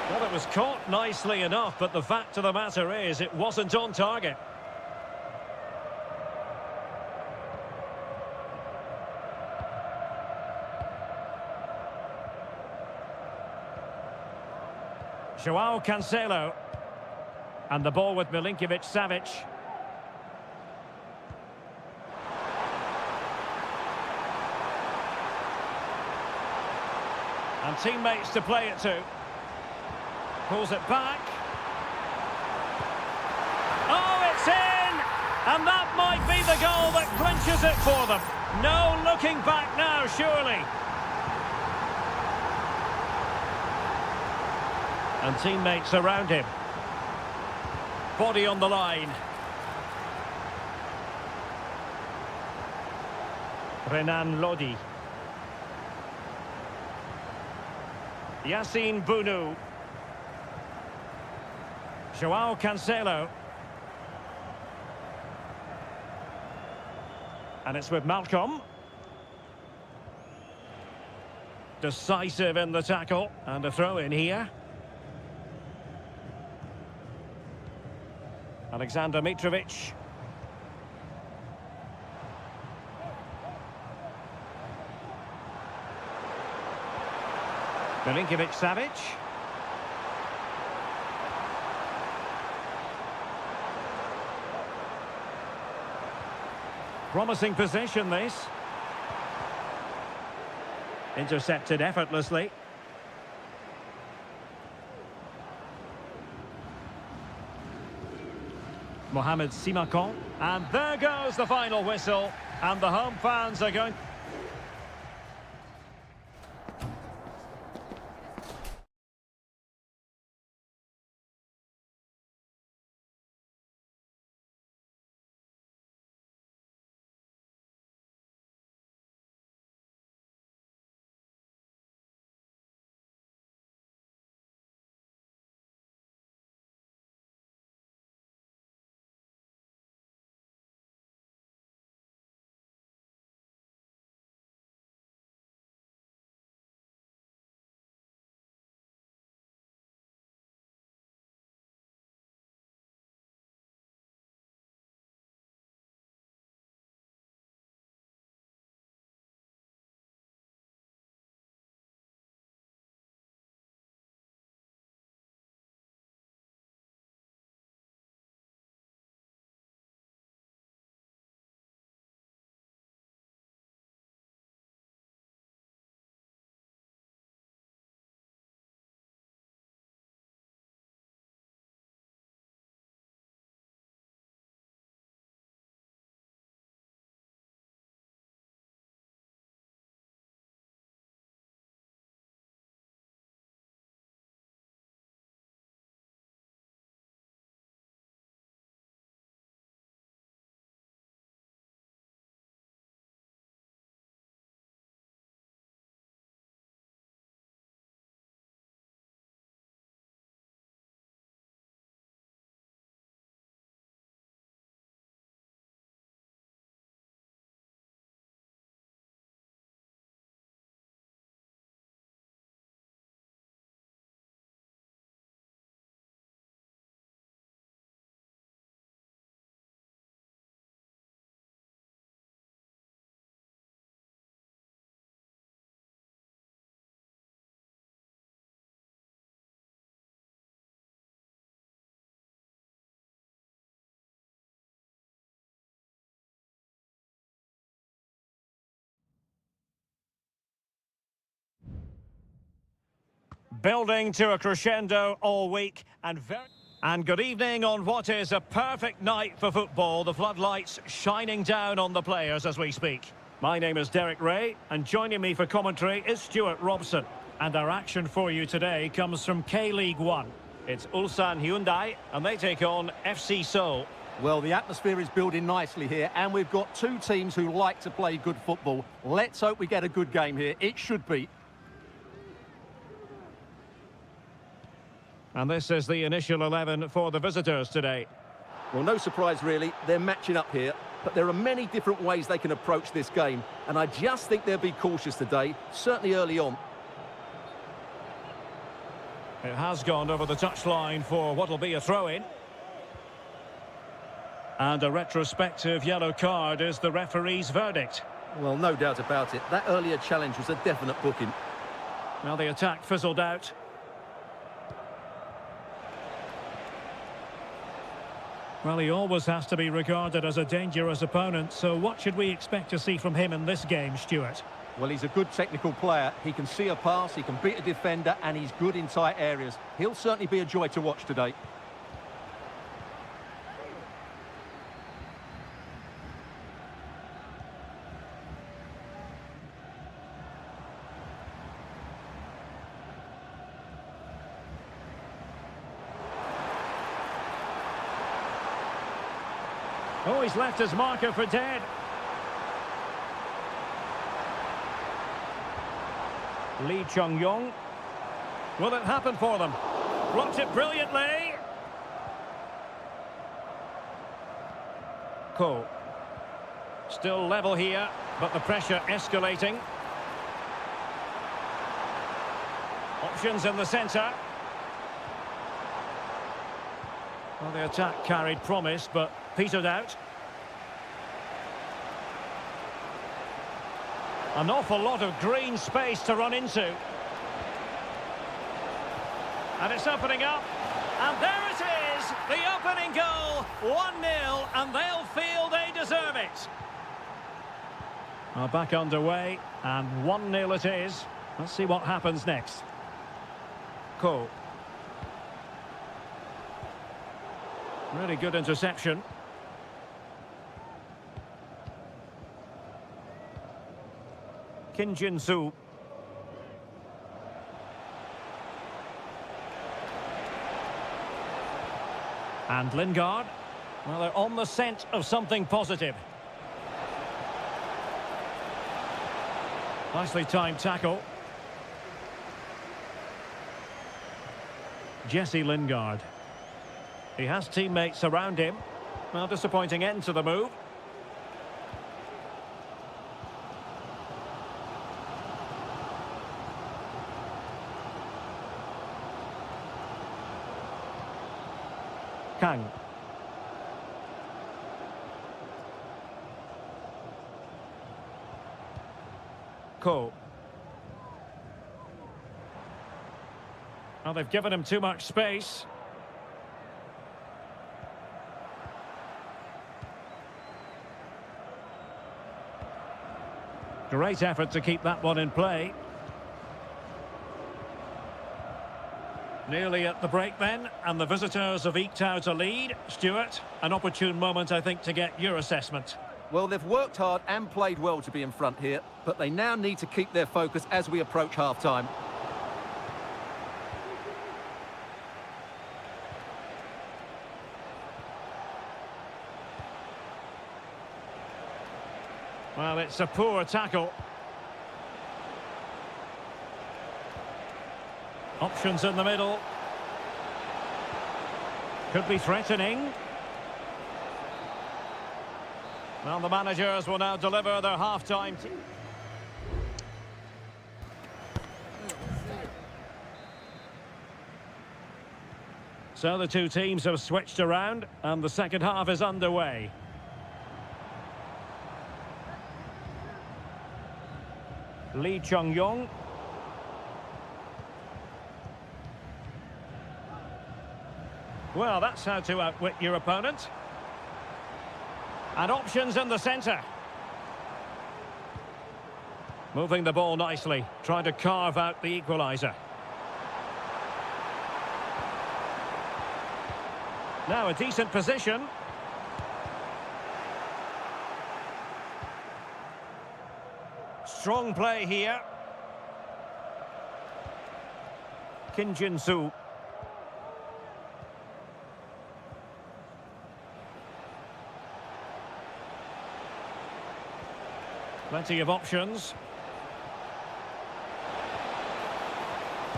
Well, it was caught nicely enough, but the fact of the matter is it wasn't on target. Joao Cancelo. And the ball with Milinkovic-Savic. And teammates to play it to. Pulls it back. Oh, it's in! And that might be the goal that clinches it for them. No looking back now, surely. And teammates around him. Body on the line. Renan Lodi. Yassine Bounou. Joao Cancelo. And it's with Malcolm. Decisive in the tackle. And a throw in here. Alexander Mitrovic. Milinkovic-Savic. Promising possession, this. Intercepted effortlessly. Mohamed Simakan. And there goes the final whistle. And the home fans are going... Building to a crescendo all week and good evening on what is a perfect night for football. The floodlights shining down on the players as we speak. My name is Derek Ray, and joining me for commentary is Stuart Robson. And our action for you today comes from K-League 1. It's Ulsan Hyundai, and they take on FC Seoul.
Well, the atmosphere is building nicely here, and we've got two teams who like to play good football. Let's hope we get a good game here. It should be.
And this is the initial 11 for the visitors today.
Well, no surprise, really. They're matching up here, but there are many different ways they can approach this game, and I just think they'll be cautious today, certainly early on.
It has gone over the touchline for what will be a throw-in. And a retrospective yellow card is the referee's verdict.
Well, no doubt about it. That earlier challenge was a definite booking.
Well, the attack fizzled out. Well, he always has to be regarded as a dangerous opponent, so what should we expect to see from him in this game, Stuart?
Well, he's a good technical player. He can see a pass, he can beat a defender, and he's good in tight areas. He'll certainly be a joy to watch today.
Oh, he's left his marker for dead. Lee Chung-yong. Will it happen for them? Blocked it brilliantly. Ko. Still level here, but the pressure escalating. Options in the centre. Well, the attack carried promise, but petered out. An awful lot of green space to run into. And it's opening up. And there it is! The opening goal! 1-0, and they'll feel they deserve it. Well, back underway, and 1-0 it is. Let's see what happens next. Ko. Really good interception. Kim Jin-soo. And Lingard. Well, they're on the scent of something positive. Nicely timed tackle. Jesse Lingard. He has teammates around him. Well, disappointing end to the move. Kang. Ko. Well, they've given him too much space. Great effort to keep that one in play. Nearly at the break then, and the visitors have eked out a lead. Stuart, an opportune moment, I think, to get your assessment.
Well, they've worked hard and played well to be in front here, but they now need to keep their focus as we approach half-time.
Well, it's a poor tackle. Options in the middle. Could be threatening. Well, the managers will now deliver their half-time. So the two teams have switched around, and the second half is underway. Lee Chung-yong. Well, that's how to outwit your opponent. And options in the centre. Moving the ball nicely, trying to carve out the equaliser. Now a decent position. Strong play here. Kim Jin-soo. Plenty of options.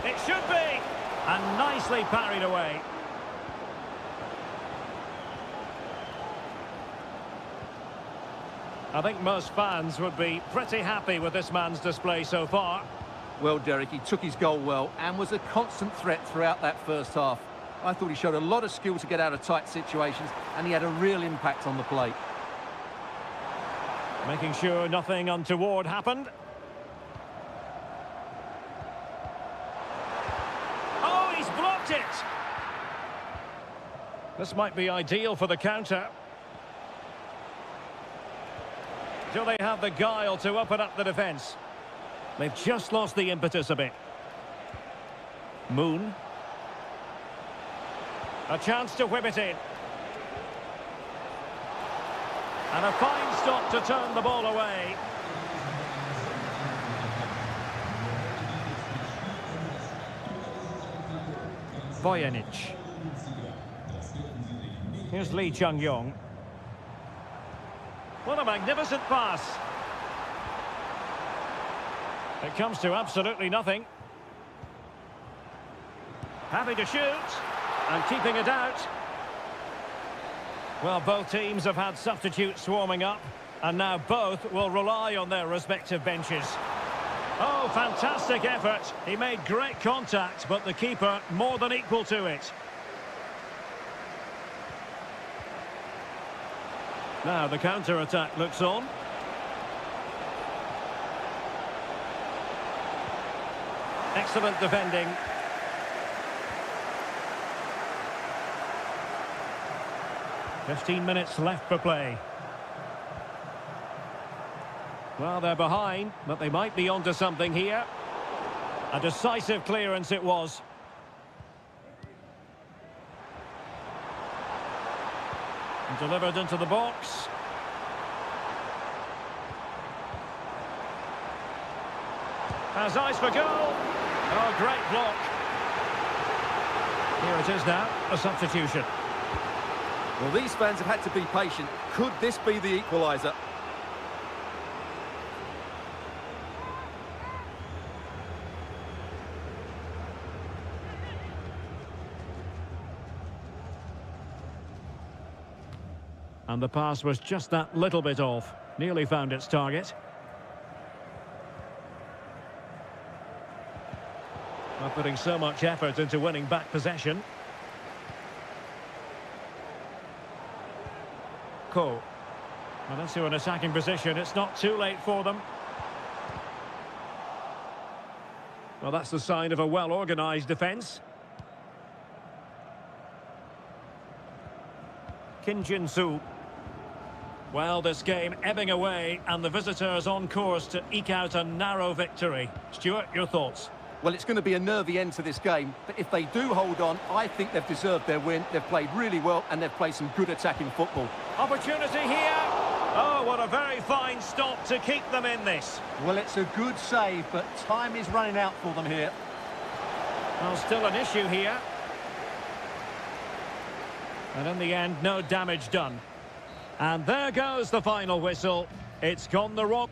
It should be! And nicely parried away. I think most fans would be pretty happy with this man's display so far.
Well, Derek, he took his goal well and was a constant threat throughout that first half. I thought he showed a lot of skill to get out of tight situations, and he had a real impact on the plate.
Making sure nothing untoward happened. Oh, he's blocked it! This might be ideal for the counter. Do they have the guile to open up the defence? They've just lost the impetus a bit. Moon. A chance to whip it in. And a fine stop to turn the ball away. Voynich. Here's Lee Chung-yong. What a magnificent pass. It comes to absolutely nothing. Happy to shoot. And keeping it out. Well, both teams have had substitutes swarming up. And now both will rely on their respective benches. Oh, fantastic effort. He made great contact, but the keeper more than equal to it. Now the counter-attack looks on. Excellent defending. .15 minutes left for play. Well, they're behind, but they might be onto something here. A decisive clearance it was. And delivered into the box. Has eyes for goal. Oh, great block. Here it is now, a substitution.
Well, these fans have had to be patient. Could this be the equaliser?
And the pass was just that little bit off. Nearly found its target. Not putting so much effort into winning back possession. Ko. Well, into an attacking position. It's not too late for them. Well, that's the sign of a well-organised defence. Kim Jin-soo. Well, this game ebbing away, and the visitors on course to eke out a narrow victory. Stuart, your thoughts?
Well, it's going to be a nervy end to this game, but if they do hold on, I think they've deserved their win. They've played really well, and they've played some good attacking football.
Opportunity here. Oh, what a very fine stop to keep them in this.
Well, it's a good save, but time is running out for them here.
Well, still an issue here. And in the end, no damage done. And there goes the final whistle. It's gone the wrong...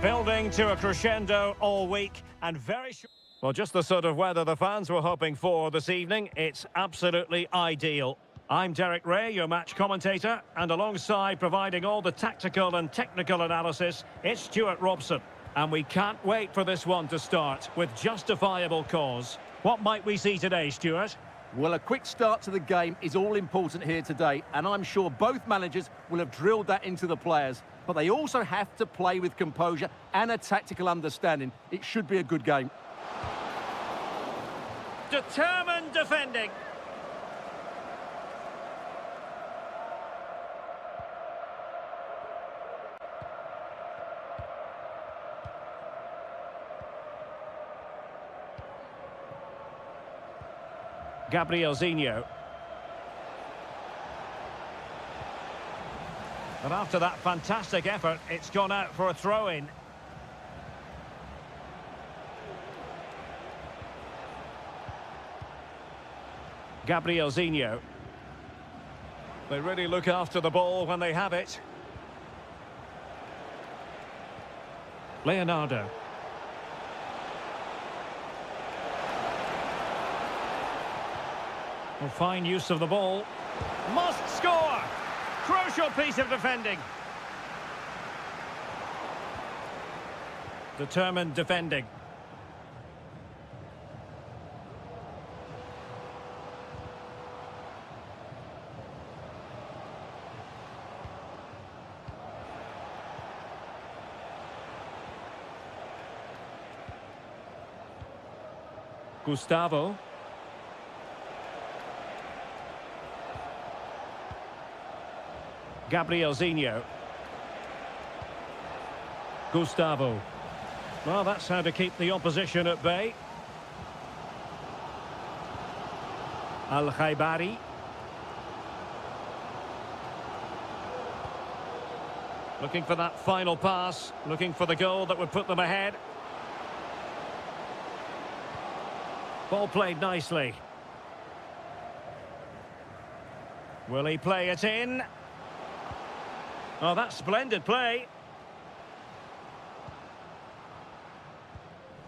Building to a crescendo all week and very short. Well, just the sort of weather the fans were hoping for this evening. It's absolutely ideal. I'm Derek Ray, your match commentator, and alongside providing all the tactical and technical analysis, it's Stuart Robson. And we can't wait for this one to start with justifiable cause. What might we see today, Stuart?
Well, a quick start to the game is all important here today, and I'm sure both managers will have drilled that into the players. But they also have to play with composure and a tactical understanding. It should be a good game.
Determined defending. Gabrielzinho. And after that fantastic effort, it's gone out for a throw-in. Gabrielzinho. They really look after the ball when they have it. Leonardo. Well, fine use of the ball. Must score! Crucial piece of defending. Determined defending. Gustavo. Gabrielzinho. Gustavo. Well, that's how to keep the opposition at bay. Al-Khaibari. Looking for that final pass, looking for the goal that would put them ahead. Ball played nicely. Will he play it in? Oh, that's splendid play.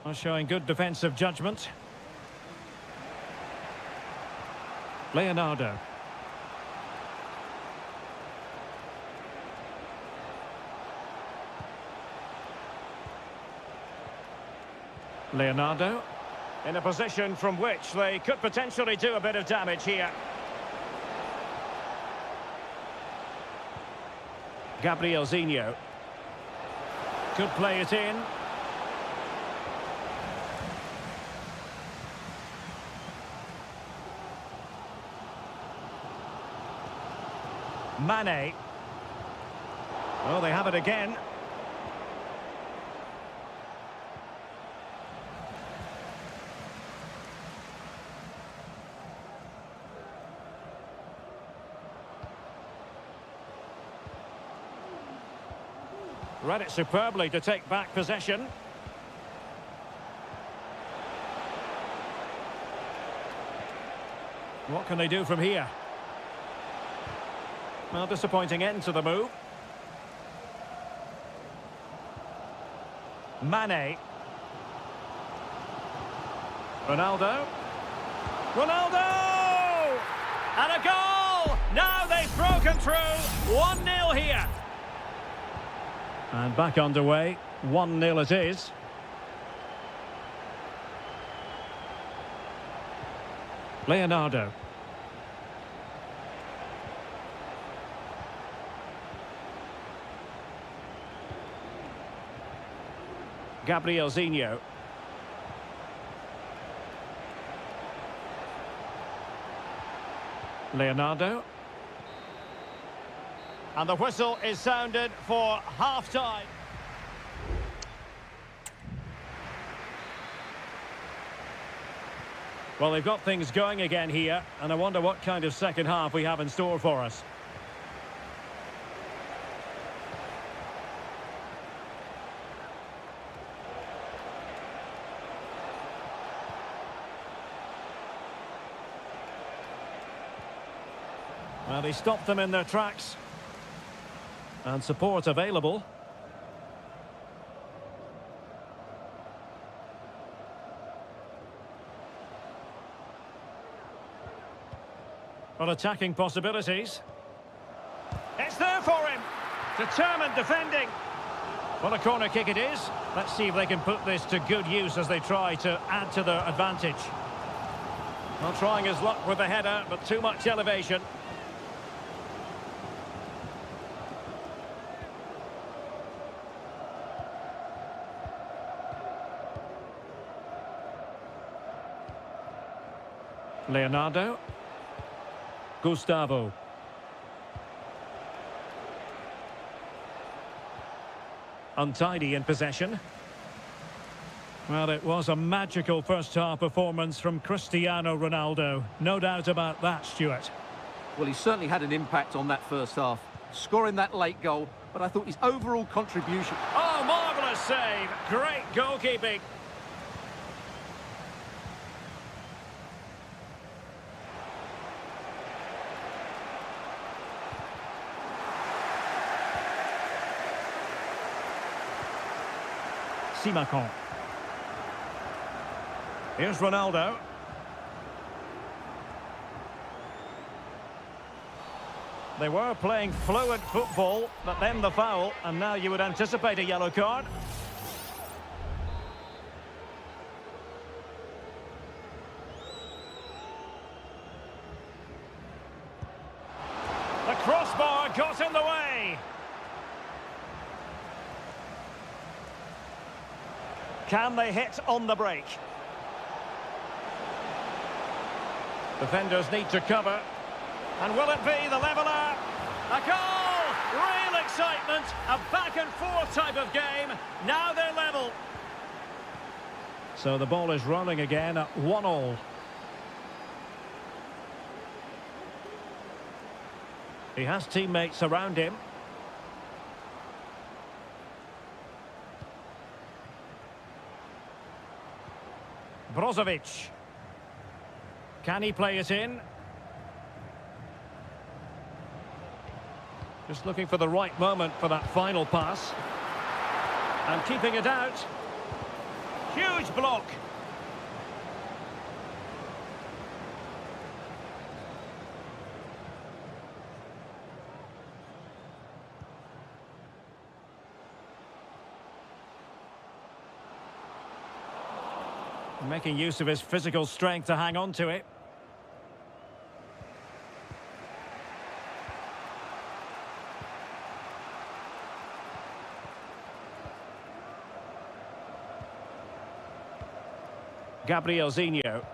Well, showing good defensive judgment. Leonardo. Leonardo. In a position from which they could potentially do a bit of damage here. Gabrielzinho. Could play it in. Mane. Oh, they have it again. Read it superbly to take back possession. What can they do from here? Well, disappointing end to the move. Mane. Ronaldo. Ronaldo! And a goal! Now they've broken through. 1-0 here. And back underway. 1-0 it is. Leonardo. Gabrielzinho. Leonardo. And the whistle is sounded for half-time. Well, they've got things going again here, and I wonder what kind of second half we have in store for us. Well, he stopped them in their tracks. And support available. Well, attacking possibilities. It's there for him. Determined defending. Well, a corner kick it is. Let's see if they can put this to good use as they try to add to their advantage. Not trying his luck with the header, but too much elevation. Leonardo. Gustavo. Untidy in possession. Well, it was a magical first-half performance from Cristiano Ronaldo. No doubt about that, Stuart.
Well, he certainly had an impact on that first half, scoring that late goal, but I thought his overall contribution...
Oh, marvellous save. Great goalkeeping. Simakon. Here's Ronaldo. They were playing fluent football, but then the foul, and now you would anticipate a yellow card. The crossbar got in the way. Can they hit on the break? Defenders need to cover. And will it be the leveller? A goal! Real excitement. A back-and-forth type of game. Now they're level. So the ball is rolling again at 1-1. He has teammates around him. Brozovic. Can he play it in? Just looking for the right moment for that final pass. And keeping it out. Huge block. Making use of his physical strength to hang on to it. Gabrielzinho.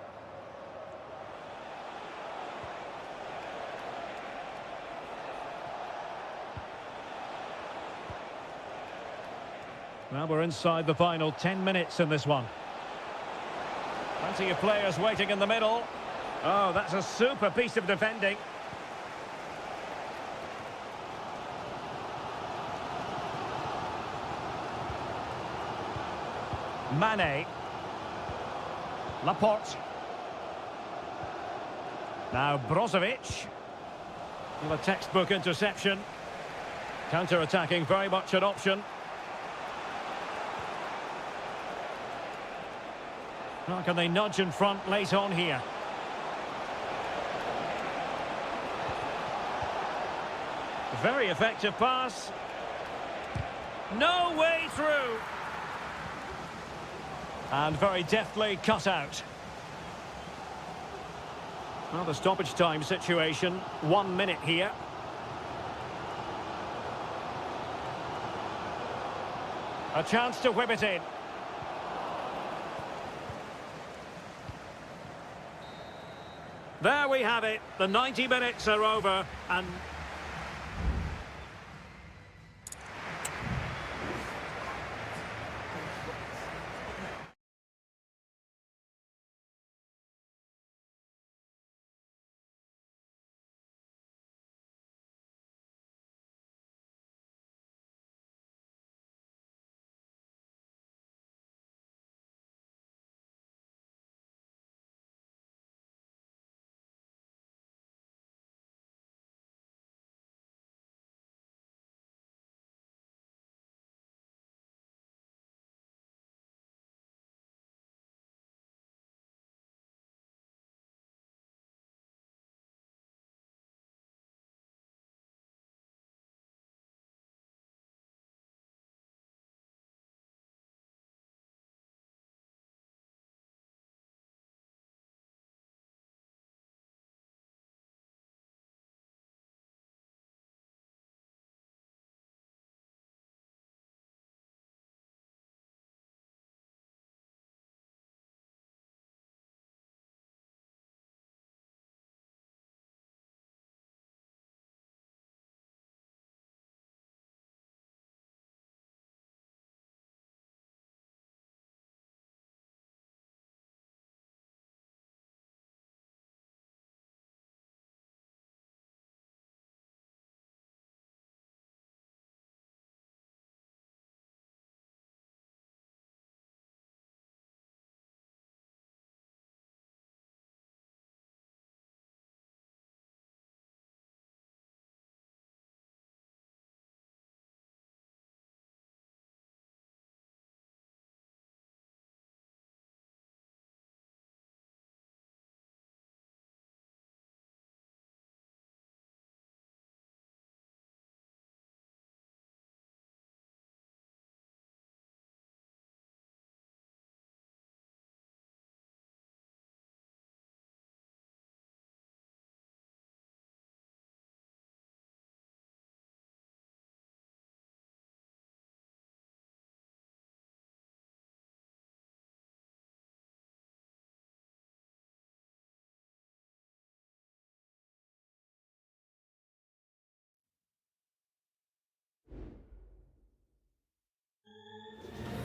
Well, we're inside the final 10 minutes in this one. Plenty of players waiting in the middle. Oh, that's a super piece of defending. Mane. Laporte. Now Brozovic. Well, a textbook interception. Counter-attacking, very much an option. How can they nudge in front late on here? Very effective pass. No way through. And very deftly cut out. Well, the stoppage time situation, 1 minute here. A chance to whip it in. There we have it. The 90 minutes are over and...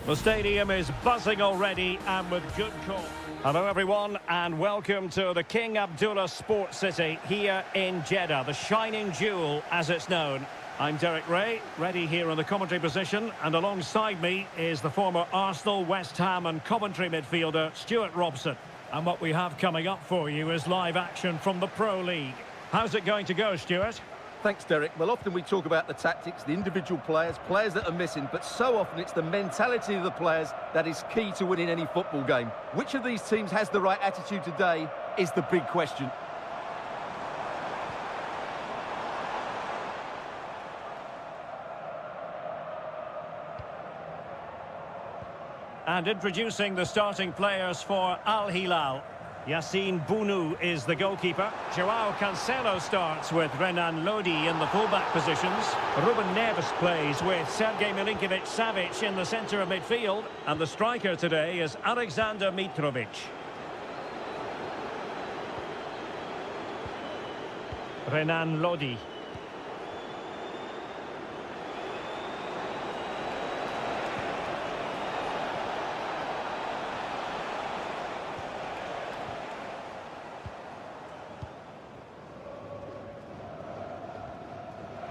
The stadium is buzzing already and with good cause. Hello everyone and welcome to the King Abdullah Sports City here in Jeddah, the shining jewel as it's known. I'm Derek Ray, ready here in the commentary position, and alongside me is the former Arsenal, West Ham and Coventry midfielder Stuart Robson. And what we have coming up for you is live action from the Pro League. How's it going to go, Stuart?
Thanks, Derek. Well, often we talk about the tactics, the individual players that are missing, but so often it's the mentality of the players that is key to winning any football game. Which of these teams has the right attitude today is the big question.
And introducing the starting players for Al Hilal. Yassine Bounou is the goalkeeper. Joao Cancelo starts with Renan Lodi in the fullback positions. Ruben Neves plays with Sergej Milinkovic-Savic in the centre of midfield. And the striker today is Alexander Mitrovic. Renan Lodi.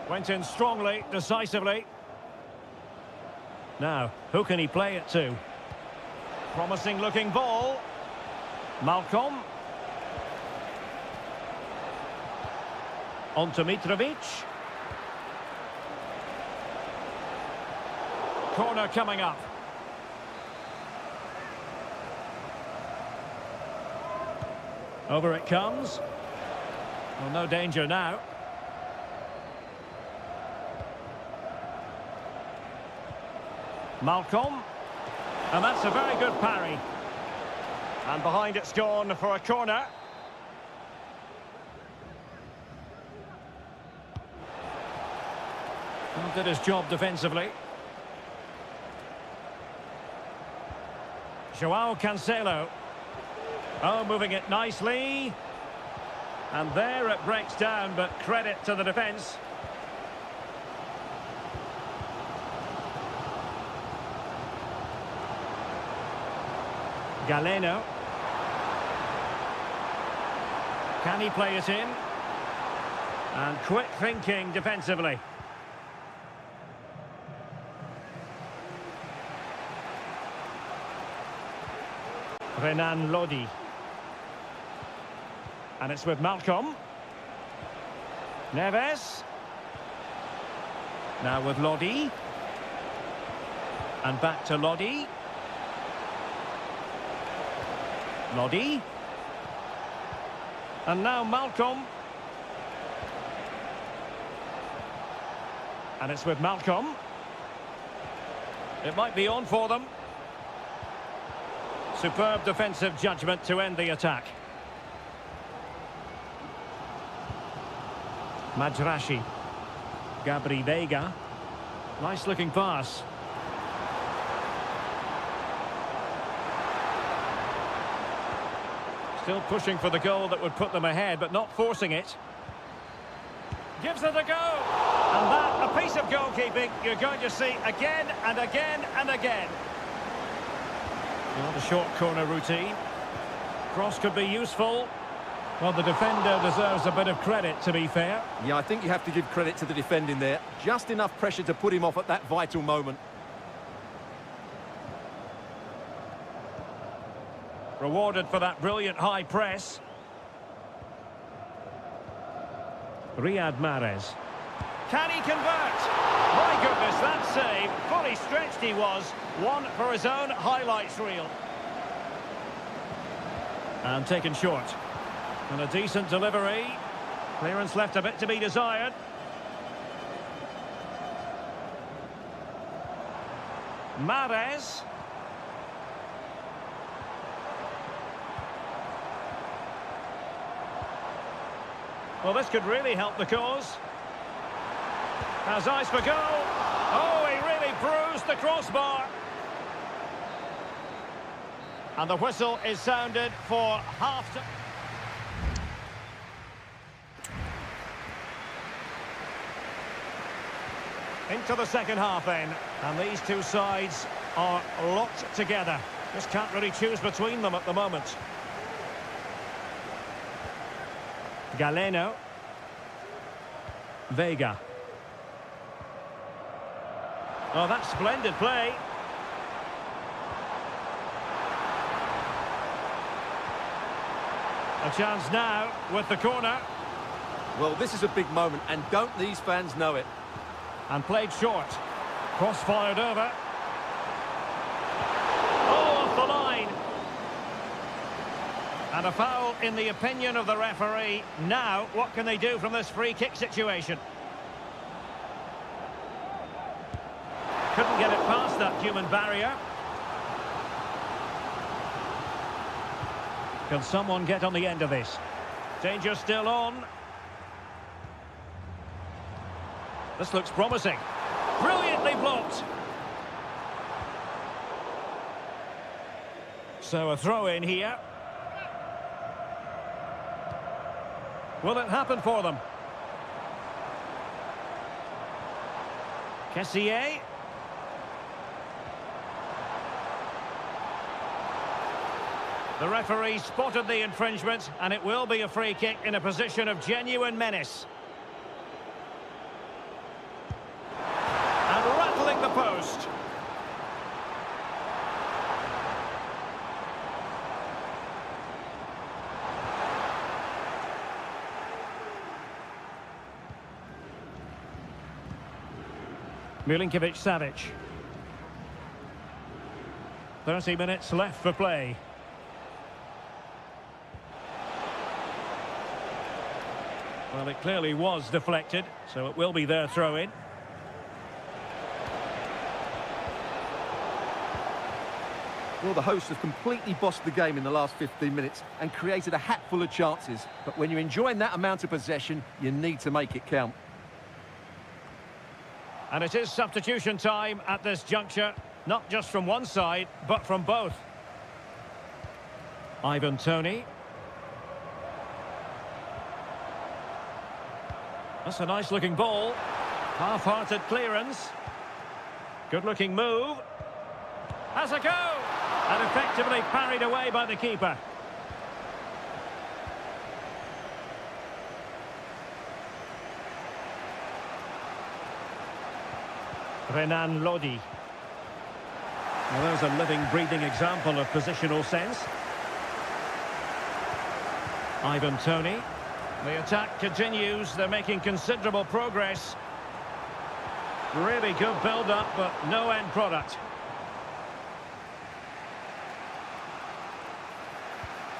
Went in strongly, decisively. Now, who can he play it to? Promising looking ball. Malcolm. On to Mitrovic. Corner coming up. Over it comes. Well, no danger now. Malcolm, and that's a very good parry. And behind it's gone for a corner. Well, did his job defensively. Joao Cancelo. Oh, moving it nicely. And there it breaks down, but credit to the defence. Galeno. Can he play it in? And quick thinking defensively. Renan Lodi. And it's with Malcolm. Neves. Now with Lodi. And back to Lodi. Lodi. And now Malcolm. And it's with Malcolm. It might be on for them. Superb defensive judgment to end the attack. Madrashi. Gabri Veiga. Nice looking pass. Still pushing for the goal that would put them ahead, but not forcing it. Gives it a go. And that, a piece of goalkeeping you're going to see again and again and again. Well, the short corner routine. Cross could be useful. Well, the defender deserves a bit of credit, to be fair.
Yeah, I think you have to give credit to the defending there. Just enough pressure to put him off at that vital moment.
Rewarded for that brilliant high press. Riyad Mahrez. Can he convert? My goodness, that save. Fully stretched he was. One for his own highlights reel. And taken short. And a decent delivery. Clearance left a bit to be desired. Mahrez. Well, this could really help the cause. Has eyes for goal. Oh, he really bruised the crossbar. And the whistle is sounded for half-time. Into the second half then. And these two sides are locked together. Just can't really choose between them at the moment. Galeno. Vega. Oh, that's splendid play. A chance now with the corner.
Well, this is a big moment, and don't these fans know it?
And played short. Cross fired over. Oh, off the line. And a foul in the opinion of the referee. Now, what can they do from this free kick situation? Couldn't get it past that human barrier. Can someone get on the end of this? Danger still on. This looks promising. Brilliantly blocked. So a throw in here. Will it happen for them? Kessié. The referee spotted the infringement, and it will be a free kick in a position of genuine menace. And rattling the post. Milinkovic-Savic. 30 minutes left for play. Well, it clearly was deflected, so it will be their throw-in.
Well, the hosts have completely bossed the game in the last 15 minutes and created a hatful of chances. But when you're enjoying that amount of possession, you need to make it count.
And it is substitution time at this juncture, not just from one side, but from both. Ivan Toney. That's a nice-looking ball. Half-hearted clearance. Good-looking move. Has a go! And effectively parried away by the keeper. Renan Lodi. Well, there's a living, breathing example of positional sense. Ivan Toney. The attack continues. They're making considerable progress. Really good build-up, but no end product.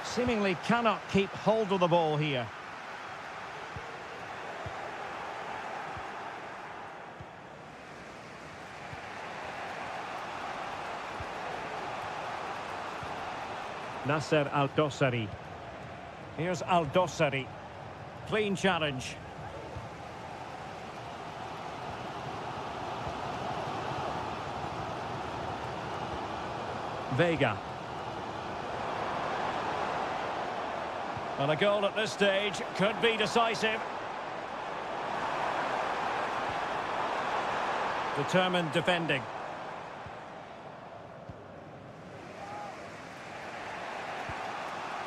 Seemingly cannot keep hold of the ball here. Nasser Al-Dossari. Here's Al-Dossari. Clean challenge. Vega. And a goal at this stage could be decisive. Determined defending.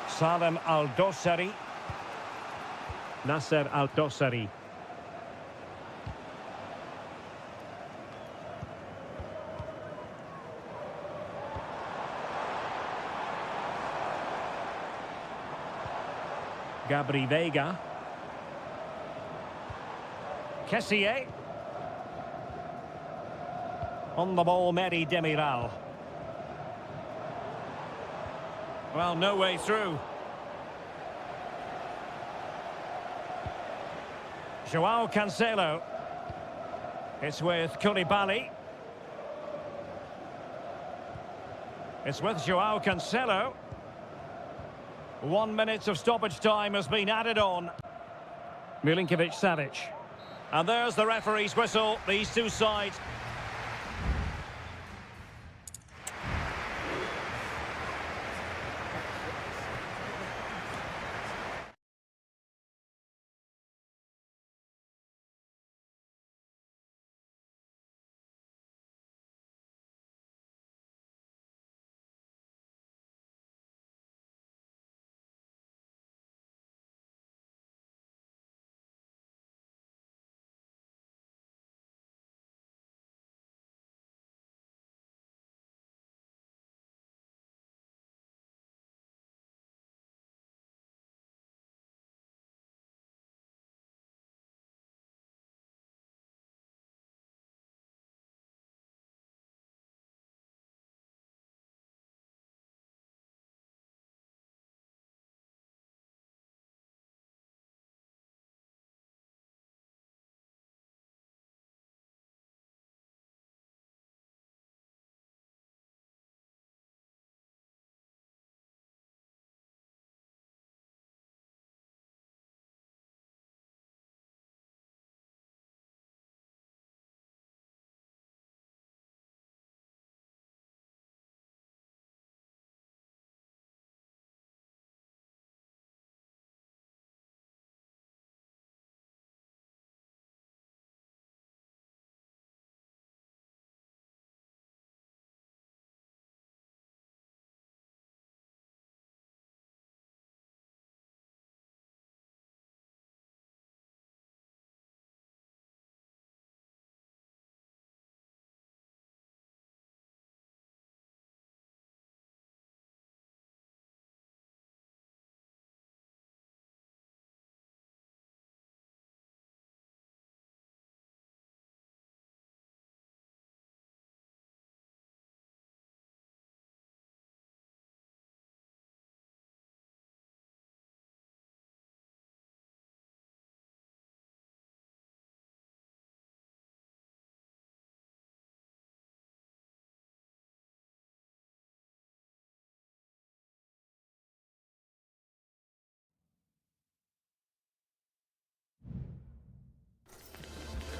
Salem Al-Dossari. Nasser Al-Dossari. Gabri Vega. Kessié. On the ball, Meri Demiral. Well, no way through. Joao Cancelo. It's with Koulibaly. It's with Joao Cancelo. 1 minute of stoppage time has been added on. Milinkovic-Savic. And there's the referee's whistle. These two sides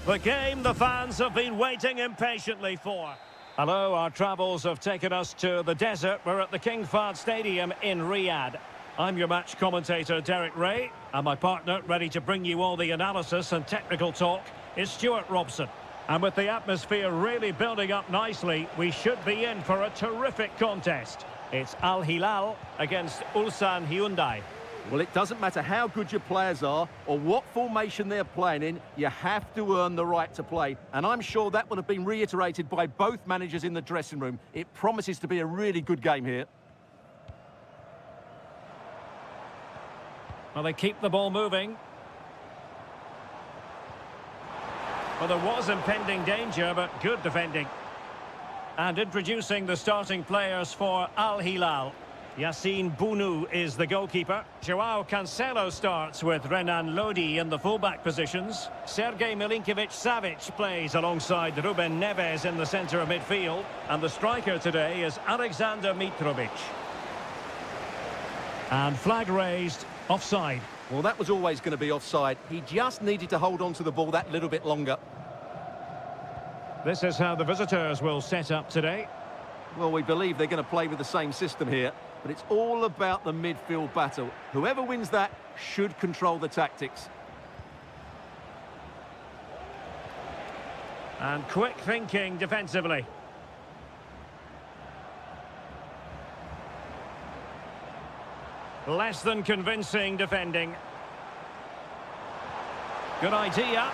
The game the fans have been waiting impatiently for. Hello, our travels have taken us to the desert. We're at the King Fahd Stadium in Riyadh. I'm your match commentator, Derek Ray, and my partner, ready to bring you all the analysis and technical talk, is Stuart Robson. And with the atmosphere really building up nicely, we should be in for a terrific contest. It's Al Hilal against Ulsan Hyundai.
Well, it doesn't matter how good your players are or what formation they're playing in, you have to earn the right to play. And I'm sure that would have been reiterated by both managers in the dressing room. It promises to be a really good game here.
Well, they keep the ball moving. Well, there was impending danger, but good defending. And introducing the starting players for Al Hilal. Yassine Bounou is the goalkeeper. Joao Cancelo starts with Renan Lodi in the fullback positions. Sergej Milinkovic-Savic plays alongside Ruben Neves in the centre of midfield. And the striker today is Alexander Mitrovic. And flag raised, offside.
Well, that was always going to be offside. He just needed to hold on to the ball that little bit longer.
This is how the visitors will set up today.
Well, we believe they're going to play with the same system here, but it's all about the midfield battle. Whoever wins that should control the tactics.
And quick thinking defensively. Less than convincing defending. Good idea.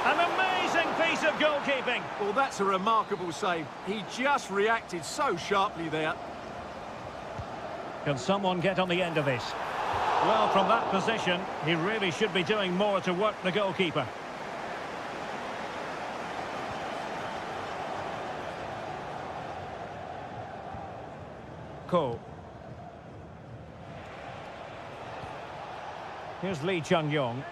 An amazing piece of goalkeeping.
Well, that's a remarkable save. He just reacted so sharply there.
Can someone get on the end of this? Well, from that position, he really should be doing more to work the goalkeeper. Ko. Here's Lee Chung-yong.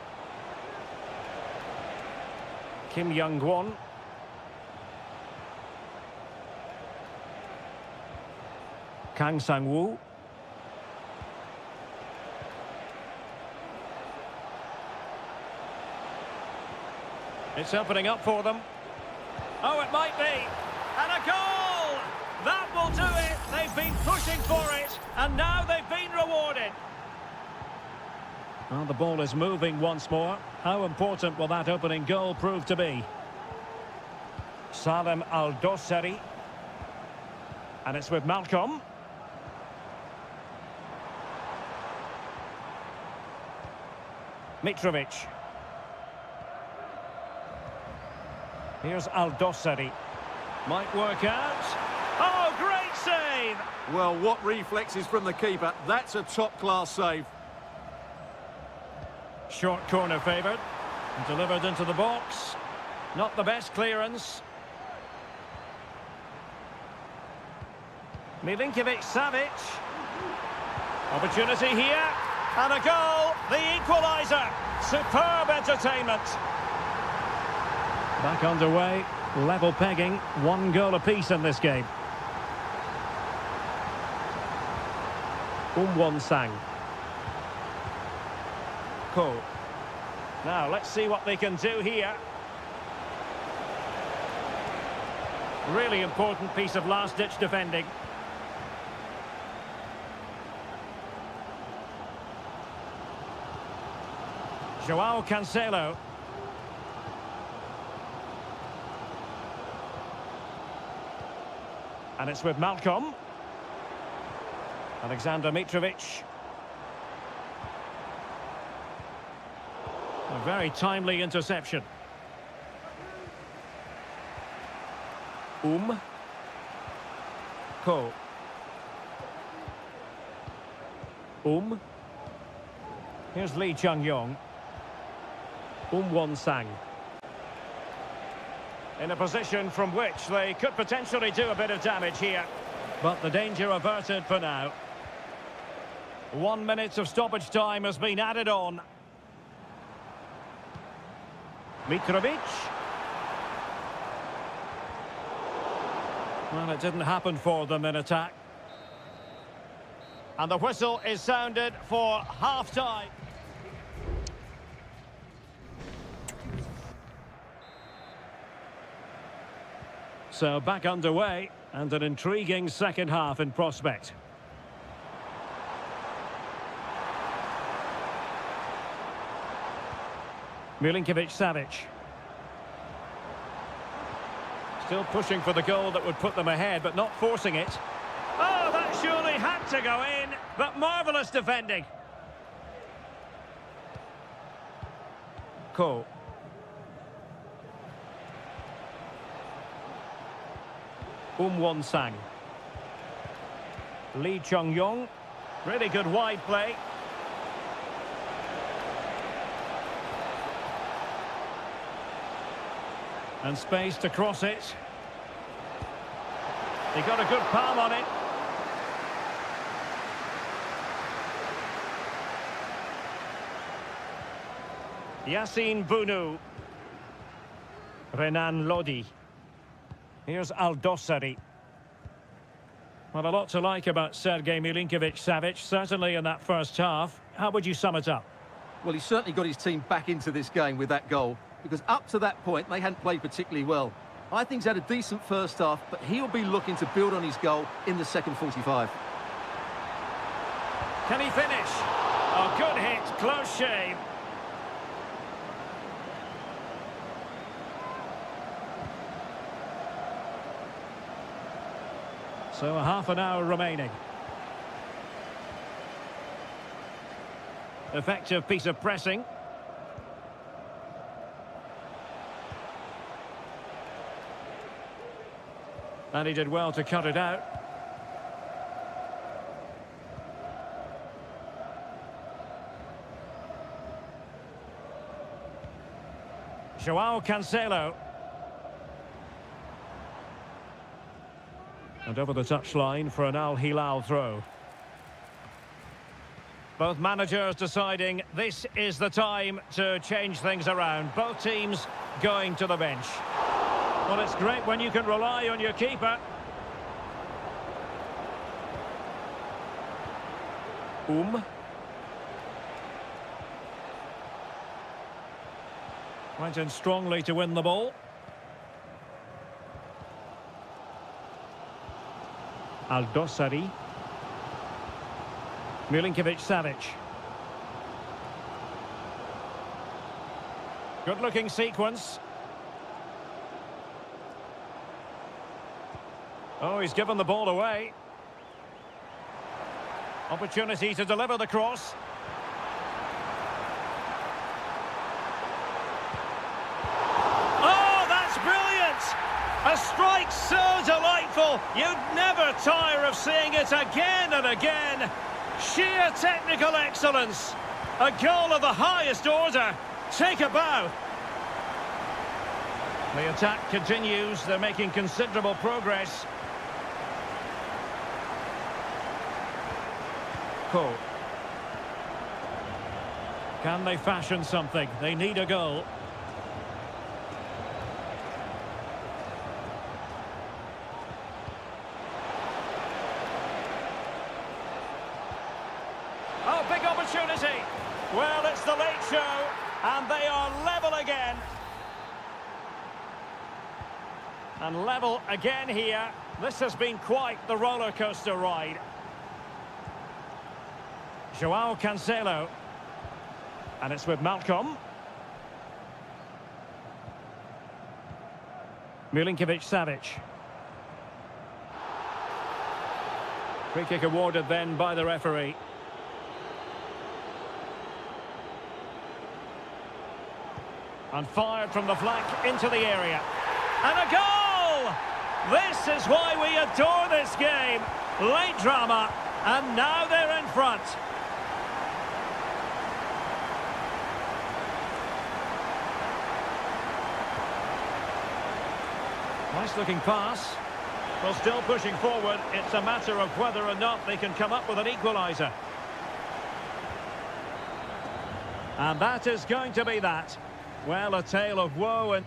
Kim Young-gwon. Kang Sang-woo. It's opening up for them. Oh, it might be. And a goal! That will do it. They've been pushing for it, and now they've been rewarded. Well, the ball is moving once more. How important will that opening goal prove to be? Salem Al-Dossari. And it's with Malcolm. Mitrovic. Here's Al-Dossari. Might work out. Oh, great save!
Well, what reflexes from the keeper. That's a top-class save.
Short corner favoured. Delivered into the box. Not the best clearance. Milinkovic-Savic. Opportunity here. And a goal. The equaliser. Superb entertainment. Back underway. Level pegging. 1 goal apiece in this game. Won-sang. Ko. Now, let's see what they can do here. Really important piece of last-ditch defending. Joao Cancelo. And it's with Malcolm. Alexander Mitrovic. A very timely interception. Ko. Here's Lee Chung-yong. Won-sang. In a position from which they could potentially do a bit of damage here. But the danger averted for now. 1 minute of stoppage time has been added on. Mitrovic. Well, it didn't happen for them in attack. And the whistle is sounded for half-time. So back underway and an intriguing second half in prospect. Milinkovic-Savic. Still pushing for the goal that would put them ahead, but not forcing it. Oh, that surely had to go in, but marvellous defending. Ko. Won-sang. Lee Chung-yong. Really good wide play. And space to cross it. He got a good palm on it. Yassine Bounou. Renan Lodi. Here's Al-Dossari. Well, a lot to like about Sergei Milinkovic-Savic, certainly in that first half. How would you sum it up?
Well, he certainly got his team back into this game with that goal, because up to that point, they hadn't played particularly well. I think he's had a decent first half, but he'll be looking to build on his goal in the second 45.
Can he finish? Oh, good hit, close shave. So a half an hour remaining. Effective piece of pressing. And he did well to cut it out. Joao Cancelo. And over the touchline for an Al Hilal throw. Both managers deciding this is the time to change things around. Both teams going to the bench. Well, it's great when you can rely on your keeper. Went in strongly to win the ball. Al-Dossari. Milinkovic-Savic. Good-looking sequence. Oh, he's given the ball away. Opportunity to deliver the cross. Oh, that's brilliant! A strike so delightful, you'd never tire of seeing it again and again. Sheer technical excellence. A goal of the highest order. Take a bow. The attack continues. They're making considerable progress. Ko. Can they fashion something? They need a goal. Oh, big opportunity. Well, it's the late show, and they are level again. And level again here. This has been quite the roller coaster ride. Joao Cancelo. And it's with Malcolm. Milinkovic-Savic. Free kick awarded then by the referee. And fired from the flank into the area. And a goal! This is why we adore this game. Late drama, and now they're in front. Nice looking pass. Well, still pushing forward. It's a matter of whether or not they can come up with an equaliser. And that is going to be that. Well, a tale of woe and...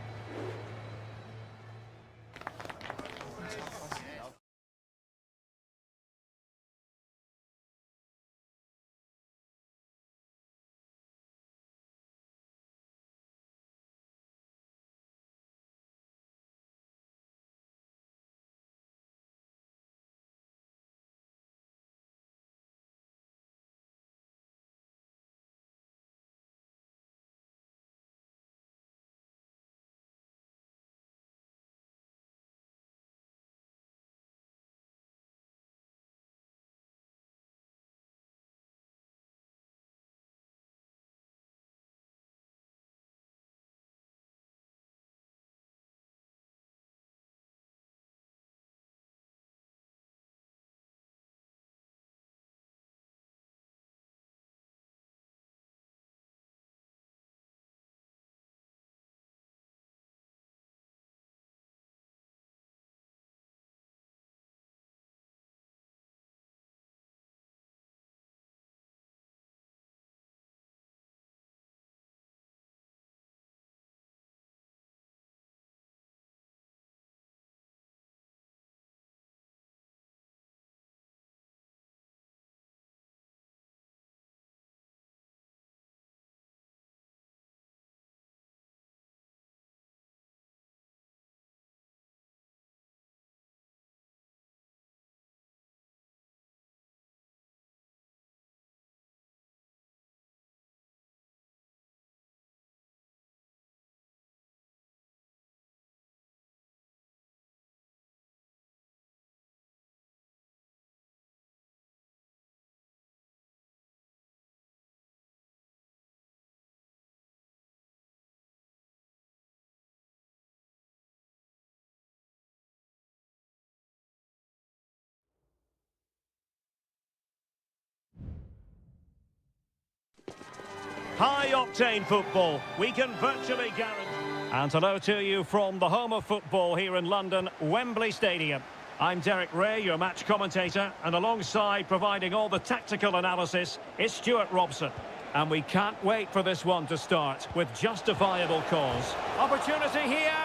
High-octane football, we can virtually guarantee. And hello to you from the home of football here in London, Wembley Stadium. I'm Derek Ray, your match commentator, and alongside providing all the tactical analysis is Stuart Robson. And we can't wait for this one to start with justifiable cause. Opportunity here.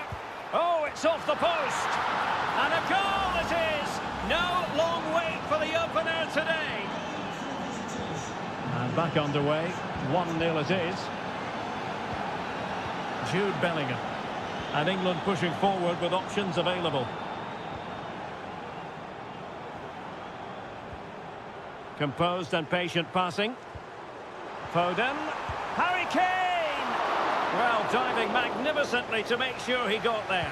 Oh, it's off the post. And a goal it is. No long wait for the opener today. And back underway. 1-0 it is. Jude Bellingham. And England pushing forward with options available. Composed and patient passing. Foden. Harry Kane! Well, diving magnificently to make sure he got there.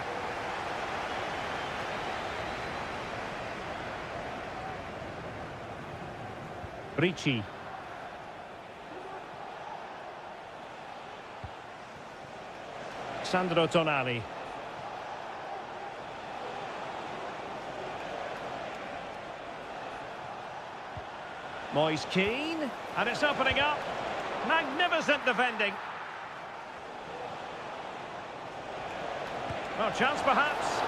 Ricci. Sandro Tonali. Moise Keane. And it's opening up. Magnificent defending. Well, chance perhaps.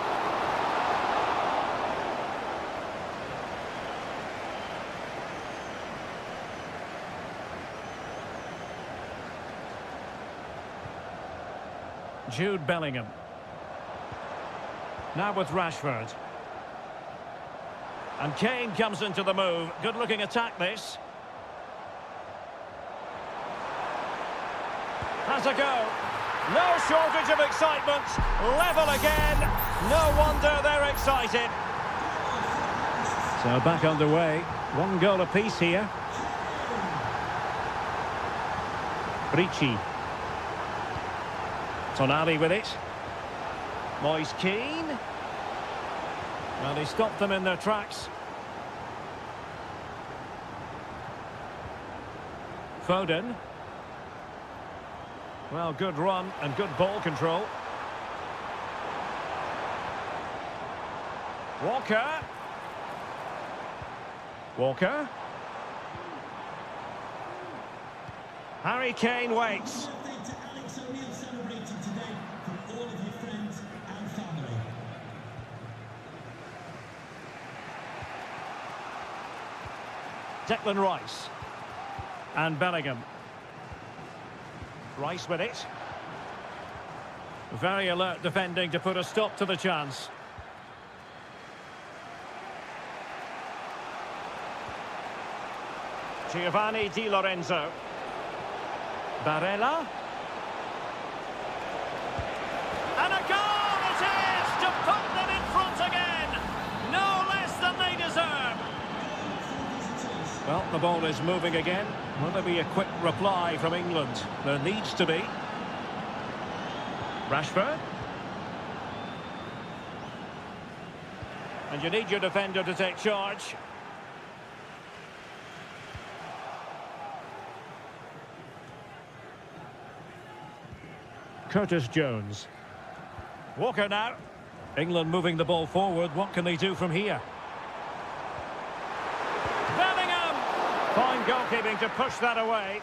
Jude Bellingham. Now with Rashford. And Kane comes into the move. Good-looking attack, this. Has a go. No shortage of excitement. Level again. No wonder they're excited. So back underway. 1 goal apiece here. Ricci. Tonali with it. Moise Keane. Well, he stopped them in their tracks. Foden. Well, good run and good ball control. Walker. Harry Kane waits. Declan Rice. And Bellingham. Rice with it. Very alert defending to put a stop to the chance. Giovanni Di Lorenzo. Barella. And a goal it is to put them in front again. No less than they deserve. Well, the ball is moving again. Will there be a quick reply from England? There needs to be. Rashford. And you need your defender to take charge. Curtis Jones. Walker now. England moving the ball forward. What can they do from here? Bellingham! Fine goalkeeping to push that away.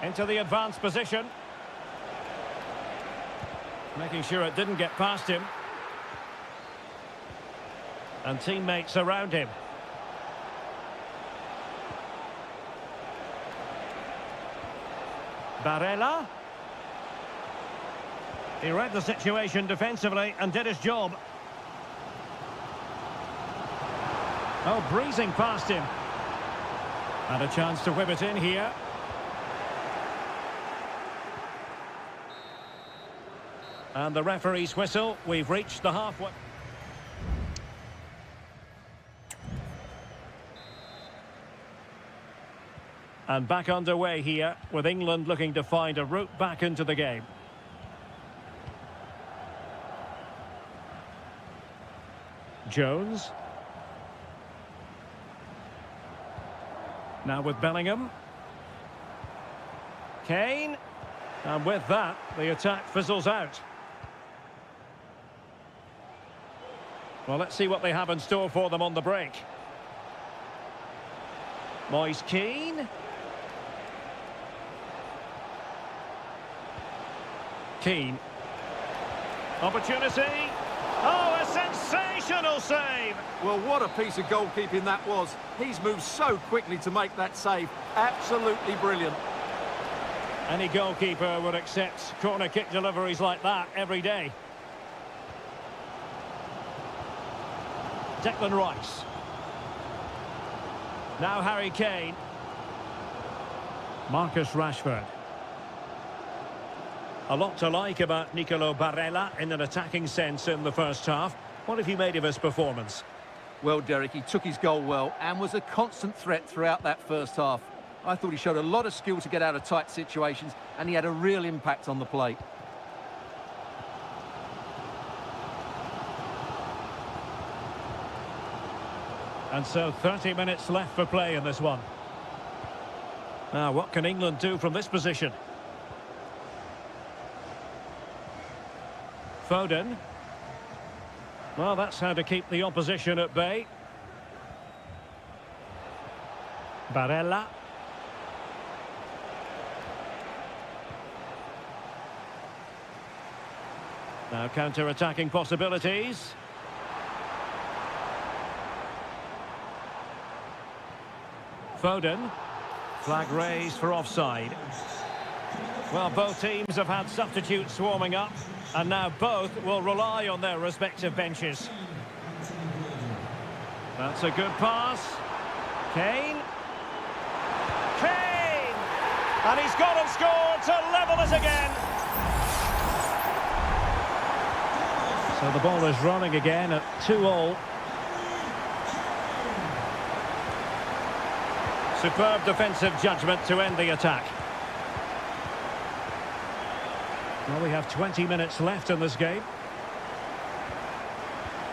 Into the advanced position. Making sure it didn't get past him. And teammates around him. Barella. He read the situation defensively and did his job. Oh, breezing past him. And a chance to whip it in here. And the referee's whistle. We've reached the halfway. And back underway here, with England looking to find a route back into the game. Jones. Now with Bellingham. Kane. And with that, the attack fizzles out. Well, let's see what they have in store for them on the break. Moise Keane. Keane. Opportunity. Oh, a sensational save!
Well, what a piece of goalkeeping that was. He's moved so quickly to make that save. Absolutely brilliant.
Any goalkeeper would accept corner kick deliveries like that every day. Declan Rice. Now Harry Kane. Marcus Rashford. A lot to like about Nicolo Barella in an attacking sense in the first half. What have you made of his performance?
Well, Derek, he took his goal well and was a constant threat throughout that first half. I thought he showed a lot of skill to get out of tight situations, and he had a real impact on the plate.
And so 30 minutes left for play in this one. Now, what can England do from this position? Foden. Well, that's how to keep the opposition at bay. Barella. Now counter-attacking possibilities. Foden. Flag raised for offside. Well, both teams have had substitutes warming up, and now both will rely on their respective benches. That's a good pass. Kane. Kane! And he's gone and scored to level us again. So the ball is running again at 2-2. Superb defensive judgment to end the attack. Well, we have 20 minutes left in this game.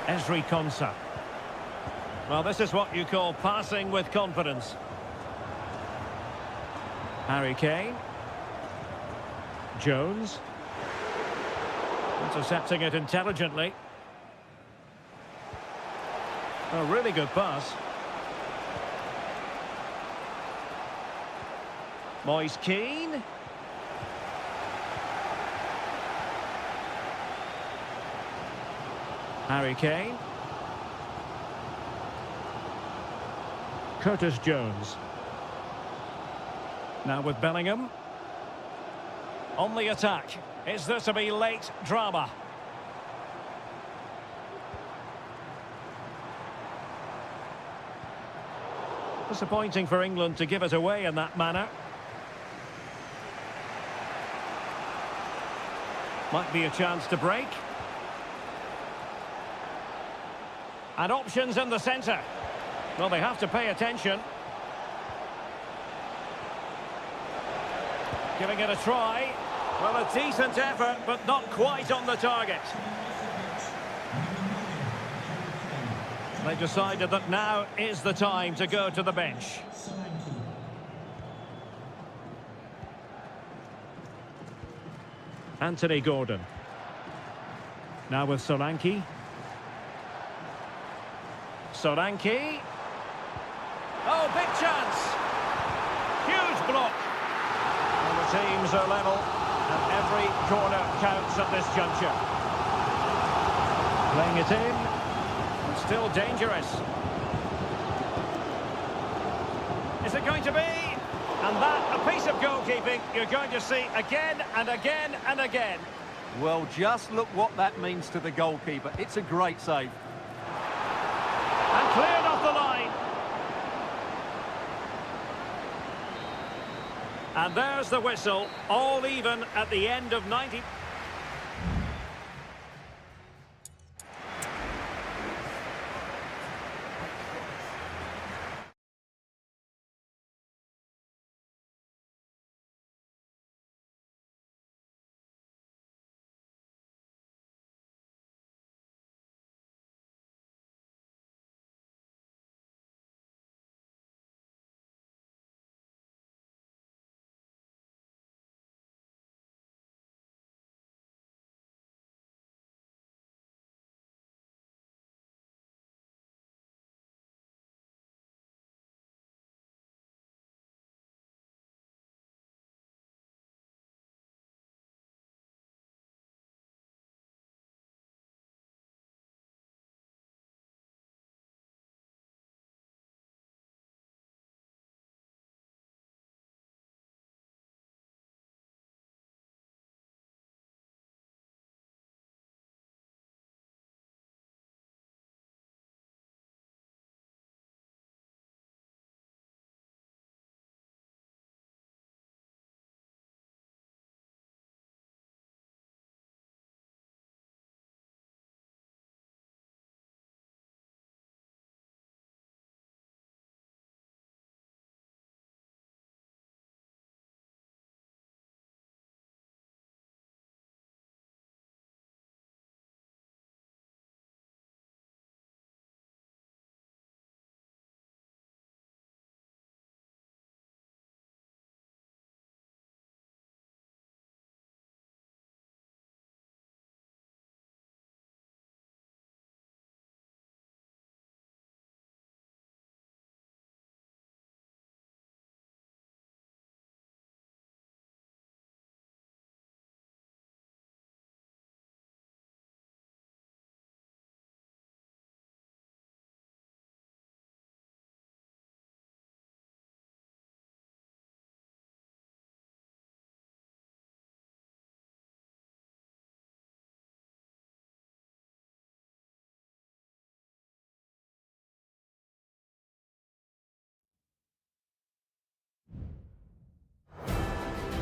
Ezri Konsa. Well, this is what you call passing with confidence. Harry Kane. Jones. Intercepting it intelligently. A really good pass. Moise Keane. Harry Kane. Curtis Jones. Now with Bellingham. On the attack. Is there to be late drama? Disappointing for England to give it away in that manner. Might be a chance to break. And options in the centre. Well, they have to pay attention. Giving it a try. Well, a decent effort, but not quite on the target. They decided that now is the time to go to the bench. Anthony Gordon. Now with Solanke. Solanke. Oh, big chance. Huge block. And the teams are level, and every corner counts at this juncture. Playing it in. And still dangerous. Is it going to be? And that, a piece of goalkeeping you're going to see again and again and again.
Well, just look what that means to the goalkeeper. It's a great save.
And cleared off the line. And there's the whistle, all even at the end of 90.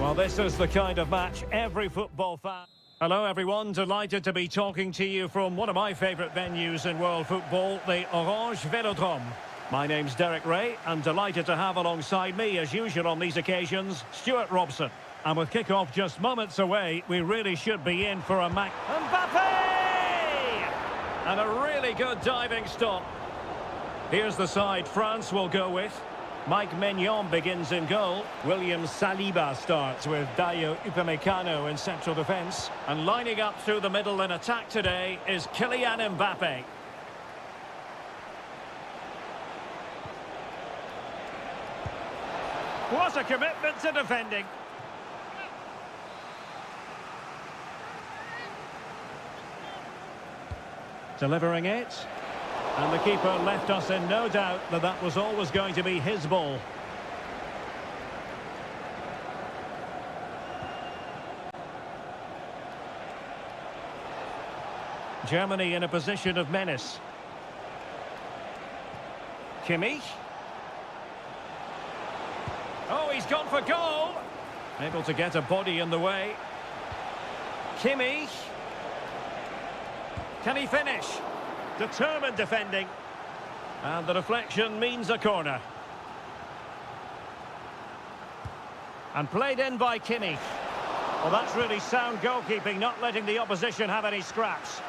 Well, this is the kind of match every football fan... Hello, everyone. Delighted to be talking to you from one of my favourite venues in world football, the Orange Velodrome. My name's Derek Ray, and delighted to have alongside me, as usual on these occasions, Stuart Robson. And with kick-off just moments away, we really should be in for a Mbappe! And a really good diving stop. Here's the side France will go with. Mike Maignan begins in goal. William Saliba starts with Dayo Upamecano in central defence. And lining up through the middle in attack today is Kylian Mbappe. What a commitment to defending. Delivering it. And the keeper left us in no doubt that that was always going to be his ball. Germany in a position of menace. Kimmich. Oh, he's gone for goal. Able to get a body in the way. Kimmich. Can he finish? Determined defending. And the deflection means a corner. And played in by Kimmich. Well, that's really sound goalkeeping, not letting the opposition have any scraps.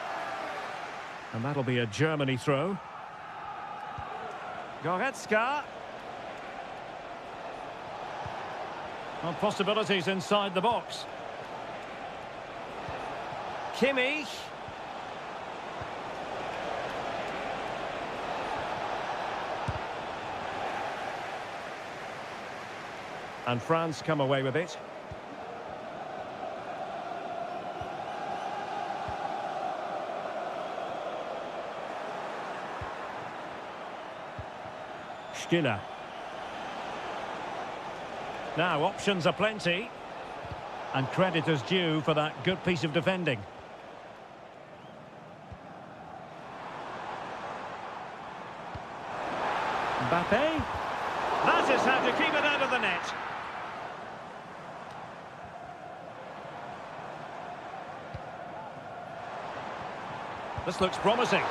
And that'll be a Germany throw. Goretzka. Well, possibilities inside the box. Kimmich. And France come away with it. Stiller. Now, options are plenty. And credit is due for that good piece of defending. Mbappe. That is how to keep it out of the net. This looks promising.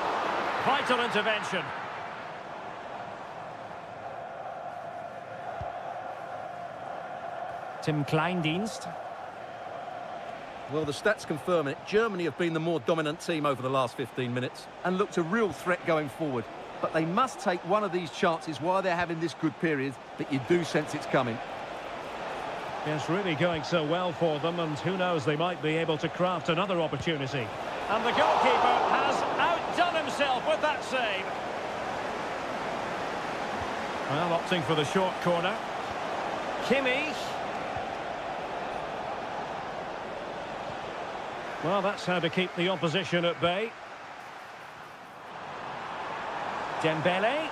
Vital intervention. Tim Kleindienst.
Well, the stats confirm it. Germany have been the more dominant team over the last 15 minutes and looked a real threat going forward. But they must take one of these chances while they're having this good period that you do sense it's coming.
It's really going so well for them, and who knows, they might be able to craft another opportunity. And the goalkeeper has outdone himself with that save. Well, opting for the short corner. Kimmich. Well, that's how to keep the opposition at bay. Dembele.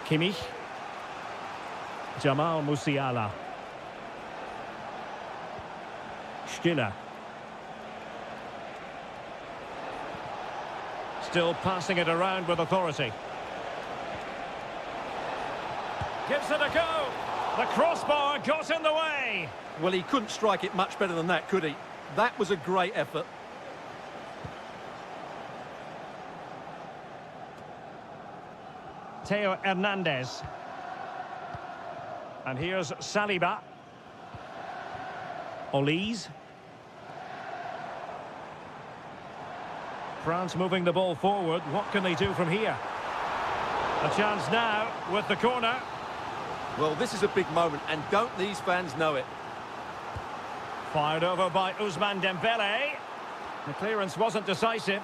Kimmich. Jamal Musiala. Stiller. Still passing it around with authority. Gives it a go. The crossbar got in the way.
Well, he couldn't strike it much better than that, could he? That was a great effort.
Theo Hernandez. And here's Saliba. Olise. France moving the ball forward. What can they do from here? A chance now with the corner.
Well, this is a big moment, and don't these fans know it?
Fired over by Ousmane Dembele. The clearance wasn't decisive.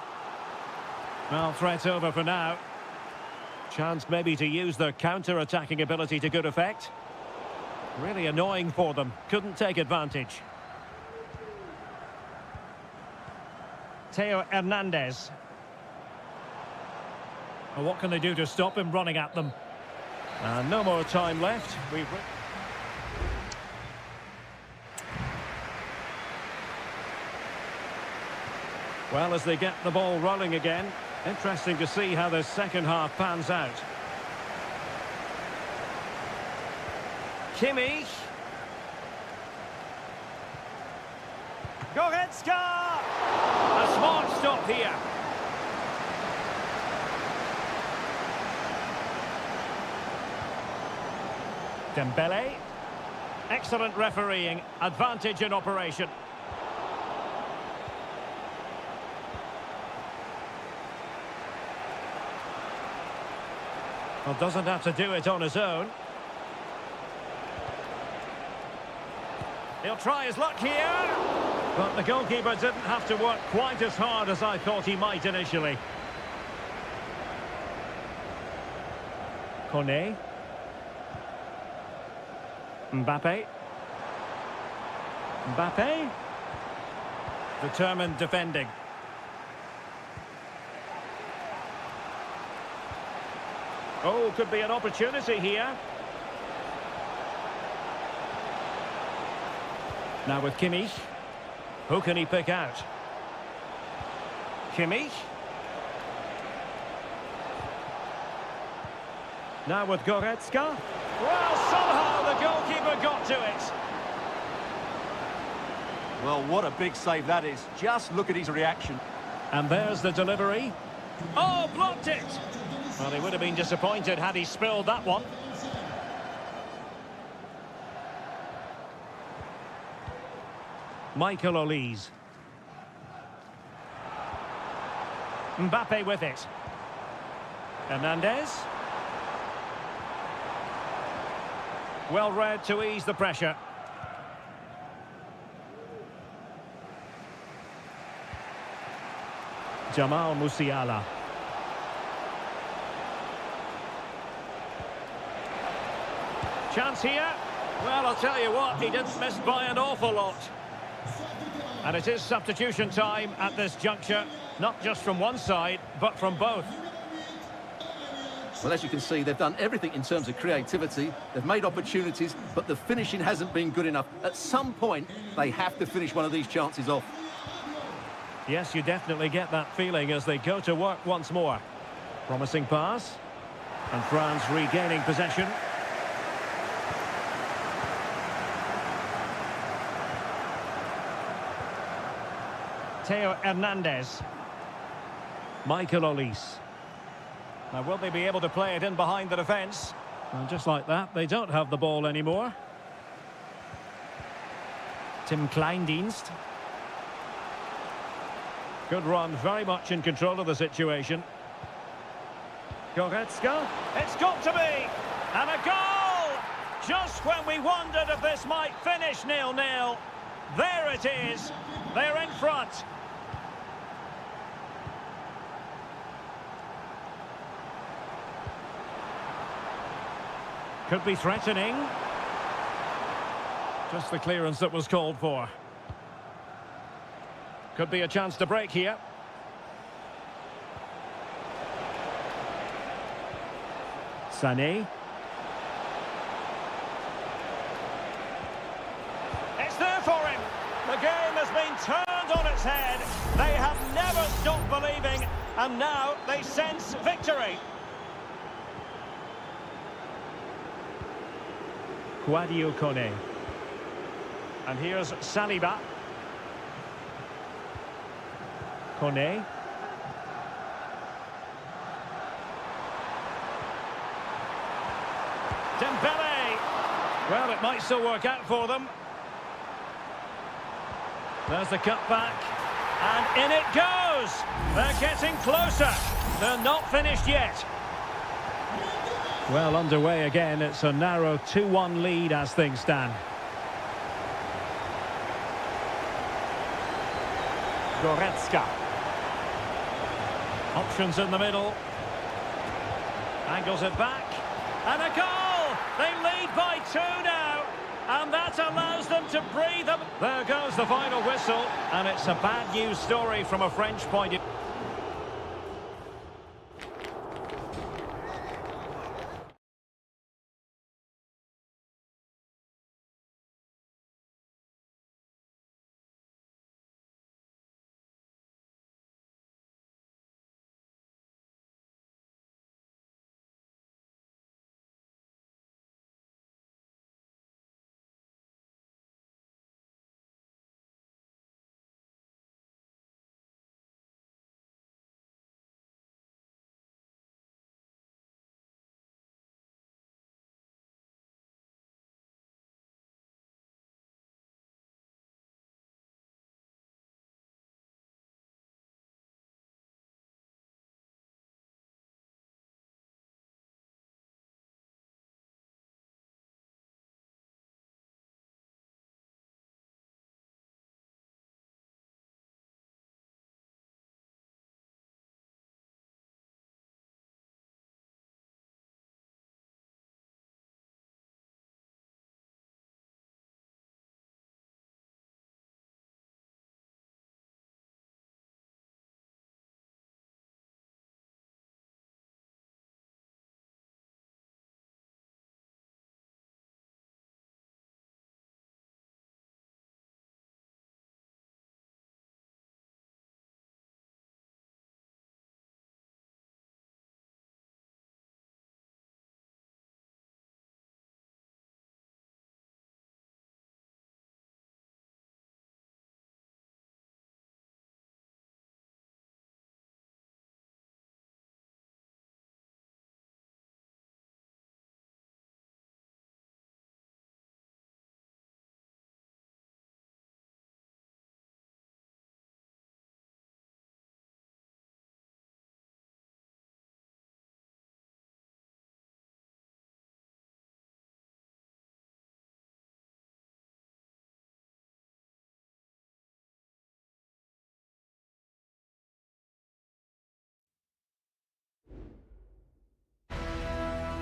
Well, threat over for now. Chance maybe to use their counter-attacking ability to good effect. Really annoying for them. Couldn't take advantage. Theo Hernandez. Well, what can they do to stop him running at them? No more time left. Well, as they get the ball rolling again, interesting to see how the second half pans out. Kimmich. Goretzka! A smart stop here. Dembele. Excellent refereeing. Advantage in operation. Well, doesn't have to do it on his own. He'll try his luck here. But the goalkeeper didn't have to work quite as hard as I thought he might initially. Kone. Mbappe. Mbappe. Determined defending. Oh, could be an opportunity here. Now with Kimmich. Who can he pick out? Kimmich. Now with Goretzka. Well, somehow the goalkeeper got to it.
Well, what a big save that is. Just look at his reaction.
And there's the delivery. Oh, blocked it! Well, he would have been disappointed had he spilled that one. Michael Olise. Mbappe with it. Hernandez. Well read to ease the pressure. Jamal Musiala. Chance here. Well, I'll tell you what, he didn't miss by an awful lot. And it is substitution time at this juncture, not just from one side, but from both.
Well, as you can see, they've done everything in terms of creativity. They've made opportunities, but the finishing hasn't been good enough. At some point, they have to finish one of these chances off.
Yes, you definitely get that feeling as they go to work once more. Promising pass. And France regaining possession. Theo Hernandez. Michael Olise. Now, will they be able to play it in behind the defence? And just like that, they don't have the ball anymore. Tim Kleindienst. Good run, very much in control of the situation. Goretzka. It's got to be! And a goal! Just when we wondered if this might finish 0-0. There it is. They're in front. Could be threatening. Just the clearance that was called for. Could be a chance to break here. Sané. It's there for him. The game has been turned on its head. They have never stopped believing, and now they sense victory. Guadio Kone. And here's Saliba. Kone. Dembele. Well, it might still work out for them. There's the cutback. And in it goes. They're getting closer. They're not finished yet. Well, underway again. It's a narrow 2-1 lead as things stand. Goretzka. Options in the middle. Angles it back. And a goal! They lead by 2 now. And that allows them to breathe. There goes the final whistle. And it's a bad news story from a French point of view.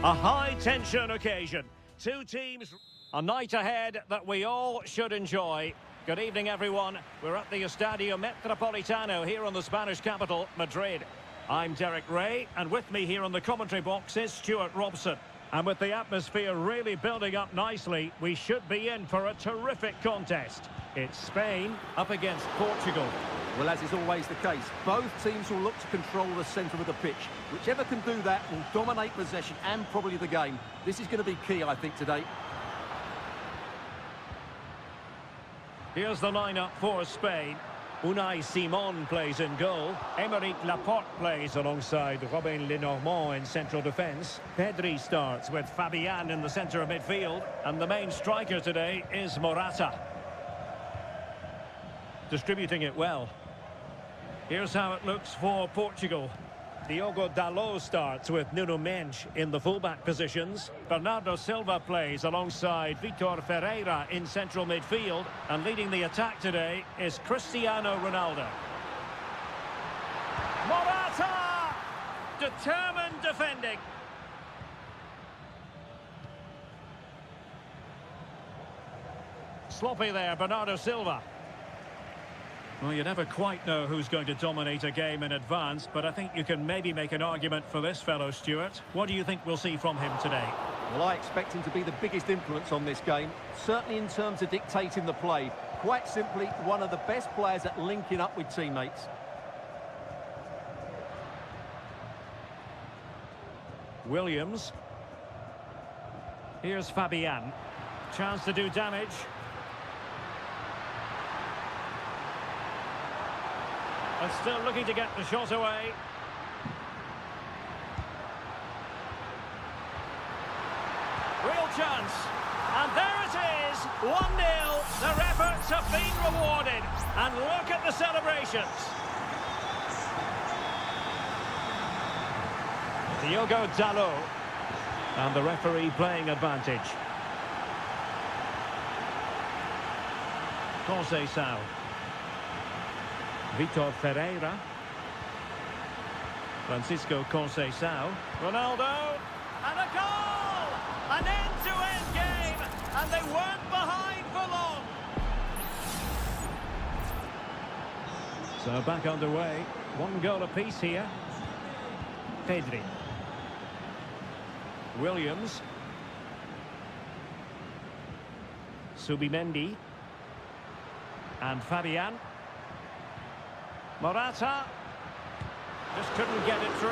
A high-tension occasion. Two teams, a night ahead that we all should enjoy. Good evening, everyone. We're at the Estadio Metropolitano here in the Spanish capital, Madrid. I'm Derek Ray, and with me here on the commentary box is Stuart Robson. And with the atmosphere really building up nicely, we should be in for a terrific contest. It's Spain up against Portugal.
Well, as is always the case, both teams will look to control the centre of the pitch. Whichever can do that will dominate possession and probably the game. This is going to be key, I think, today.
Here's the lineup for Spain. Unai Simon plays in goal. Aymeric Laporte plays alongside Robin Lenormand in central defence. Pedri starts with Fabian in the centre of midfield. And the main striker today is Morata. Distributing it well. Here's how it looks for Portugal. Diogo Dalot starts with Nuno Mendes in the fullback positions. Bernardo Silva plays alongside Vitor Ferreira in central midfield. And leading the attack today is Cristiano Ronaldo. Morata! Determined defending. Sloppy there, Bernardo Silva. Well, you never quite know who's going to dominate a game in advance, but I think you can maybe make an argument for this fellow, Stuart. What do you think we'll see from him today?
Well, I expect him to be the biggest influence on this game, certainly in terms of dictating the play. Quite simply, one of the best players at linking up with teammates.
Williams. Here's Fabian. Chance to do damage. And still looking to get the shot away. Real chance. And there it is, 1-0. Their efforts have been rewarded. And look at the celebrations. Diogo Dalot. And the referee playing advantage. Conceição. Vitor Ferreira. Francisco Conceição. Ronaldo. And a goal! An end-to-end game. And they weren't behind for long. So back underway. One goal apiece here. Pedri. Williams. Subimendi. And Fabian. Morata just couldn't get it through.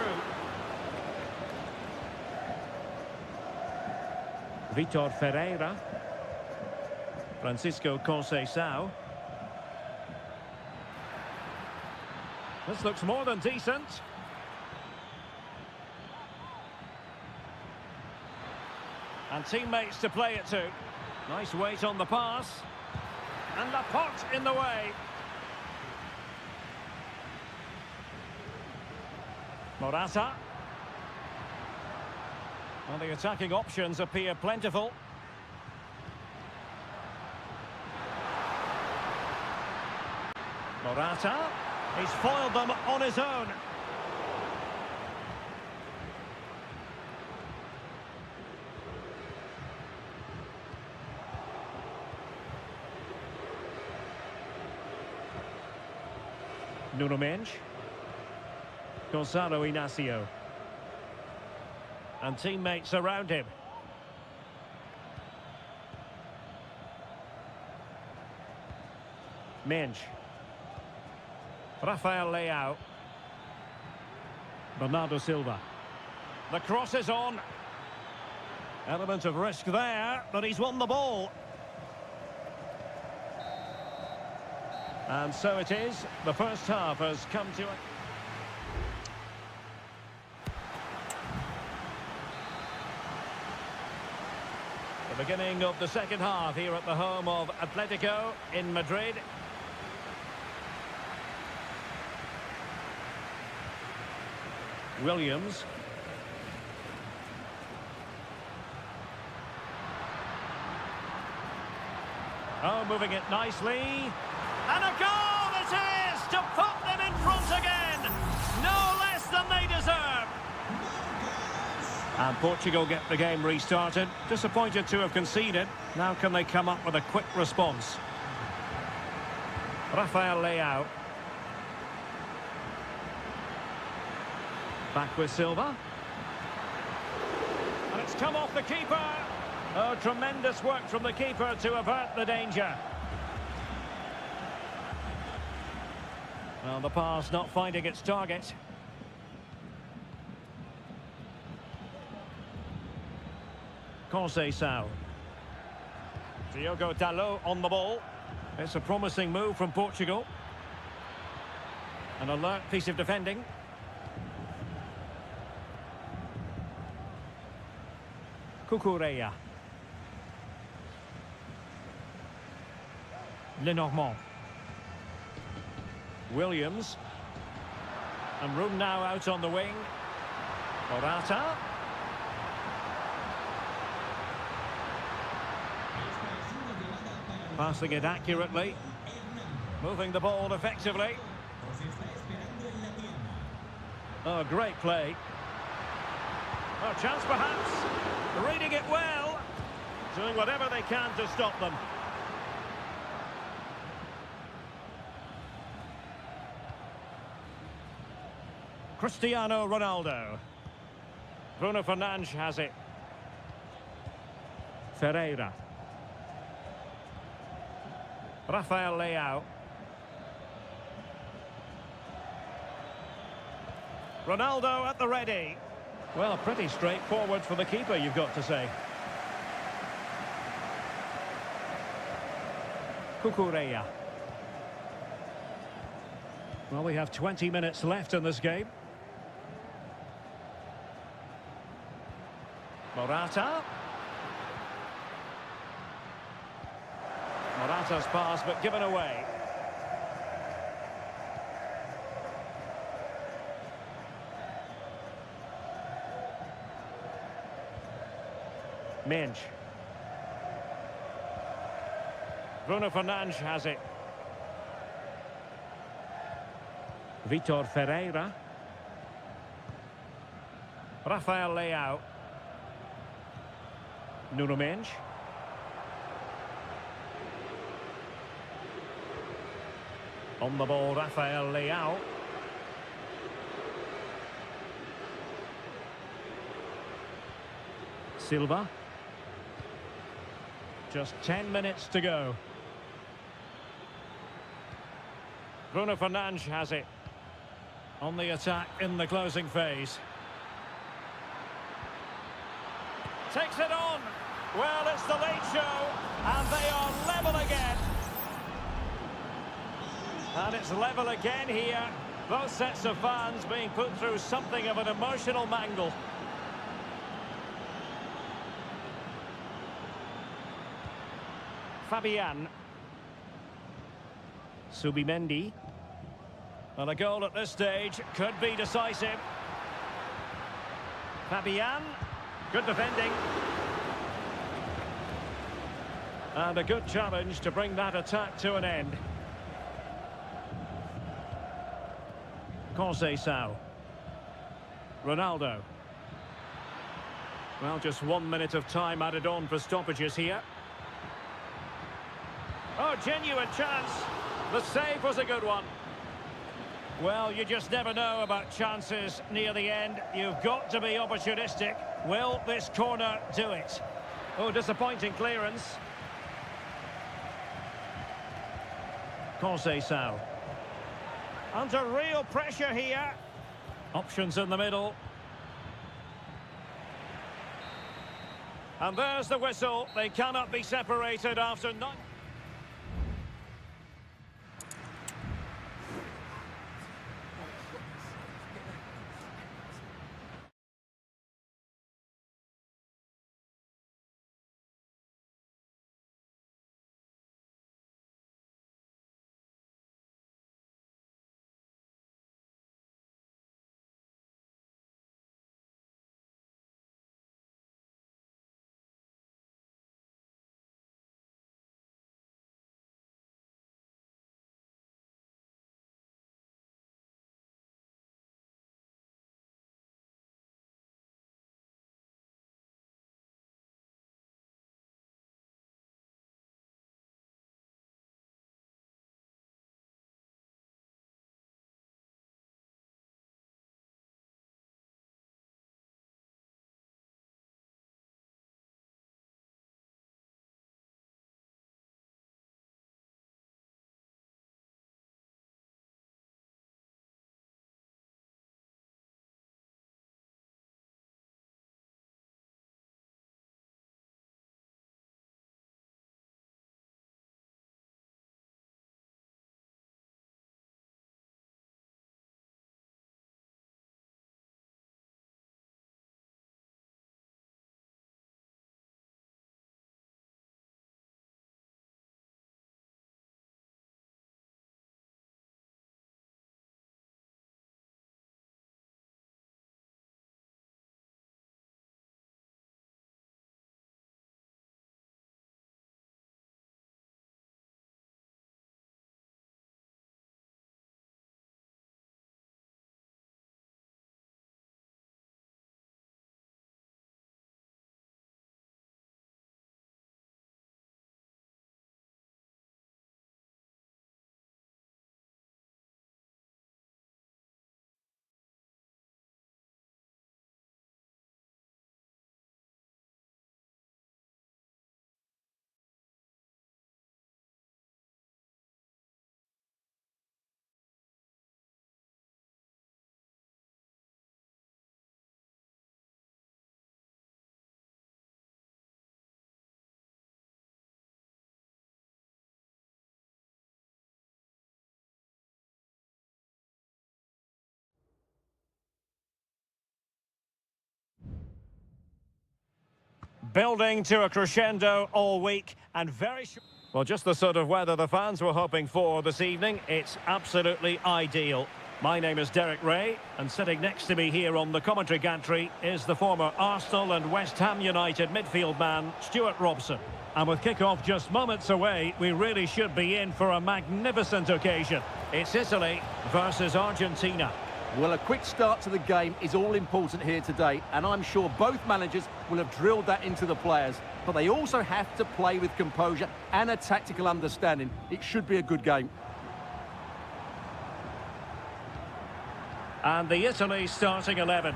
Vitor Ferreira. Francisco Conceição. This looks more than decent. And teammates to play it to. Nice weight on the pass. And Laporte in the way. Morata. Well, the attacking options appear plentiful. Morata. He's foiled them on his own. Nuno Mendes. Gonzalo Inacio. And teammates around him. Mendes. Rafael Leao. Bernardo Silva. The cross is on. Element of risk there, but he's won the ball. And so it is. The first half has come to it. The beginning of the second half here at the home of Atletico in Madrid. Williams. Oh, moving it nicely. And a goal it is to put them in front again. No less than they deserve. And Portugal get the game restarted. Disappointed to have conceded. Now can they come up with a quick response? Rafael Leao. Back with Silva. And it's come off the keeper. Oh, tremendous work from the keeper to avert the danger. Well, the pass not finding its target. Conceição. Diogo Dalot on the ball. It's a promising move from Portugal. An alert piece of defending. Cucurella. Lenormand. Williams. And room now out on the wing. Morata. Passing it accurately. Moving the ball effectively. Oh, great play. Oh, chance perhaps. Reading it well. Doing whatever they can to stop them. Cristiano Ronaldo. Bruno Fernandes has it. Ferreira. Rafael Leao. Ronaldo at the ready. Well, pretty straightforward for the keeper, you've got to say. Cucurella. Well, we have 20 minutes left in this game. Morata. Morata's pass, but given away. Mensch. Bruno Fernandes has it. Vitor Ferreira. Rafael Leao. Nuno Mensch. On the ball, Rafael Leao. Silva. Just 10 minutes to go. Bruno Fernandes has it. On the attack in the closing phase. Takes it on. Well, it's the late show, and they are level again. And it's level again here. Both sets of fans being put through something of an emotional mangle. Fabian. Subimendi. Well, a goal at this stage could be decisive. Fabian. Good defending. And a good challenge to bring that attack to an end. Conceição. Ronaldo. Well, just 1 minute of time added on for stoppages here. Oh, genuine chance. The save was a good one. Well, you just never know about chances near the end. You've got to be opportunistic. Will this corner do it? Oh, disappointing clearance. Conceição. Under real pressure here. Options in the middle. And there's the whistle. They cannot be separated after 9. Building to a crescendo all week and well, just the sort of weather the fans were hoping for this evening. It's absolutely ideal. My name is Derek Ray, and sitting next to me here on the commentary gantry is the former Arsenal and West Ham United midfield man, Stuart Robson. And with kick-off just moments away, we really should be in for a magnificent occasion. It's Italy versus Argentina.
Well, a quick start to the game is all important here today, and I'm sure both managers will have drilled that into the players. But they also have to play with composure and a tactical understanding. It should be a good game.
And the Italy starting 11.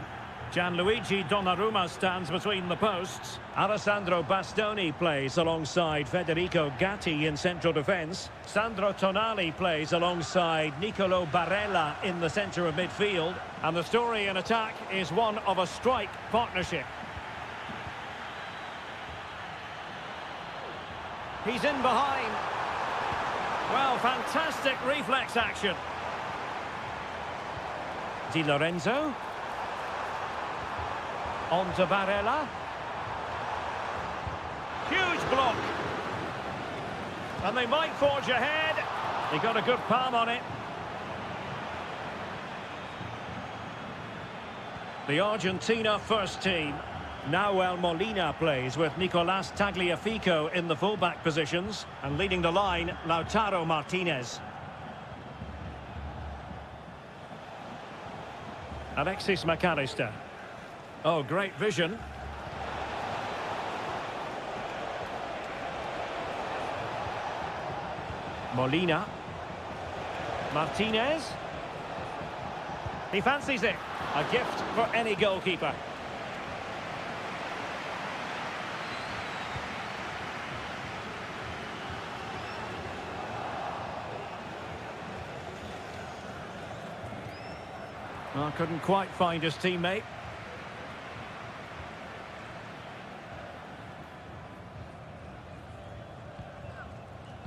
Gianluigi Donnarumma stands between the posts. Alessandro Bastoni plays alongside Federico Gatti in central defence. Sandro Tonali plays alongside Nicolo Barella in the centre of midfield. And the story in attack is one of a strike partnership. He's in behind. Well, fantastic reflex action. Di Lorenzo. On to Barella. Huge block. And they might forge ahead. He got a good palm on it. The Argentina first team. Nahuel Molina plays with Nicolás Tagliafico in the fullback positions. And leading the line, Lautaro Martinez. Alexis McAllister. Oh, great vision. Molina. Martinez. He fancies it. A gift for any goalkeeper. Well, couldn't quite find his teammate.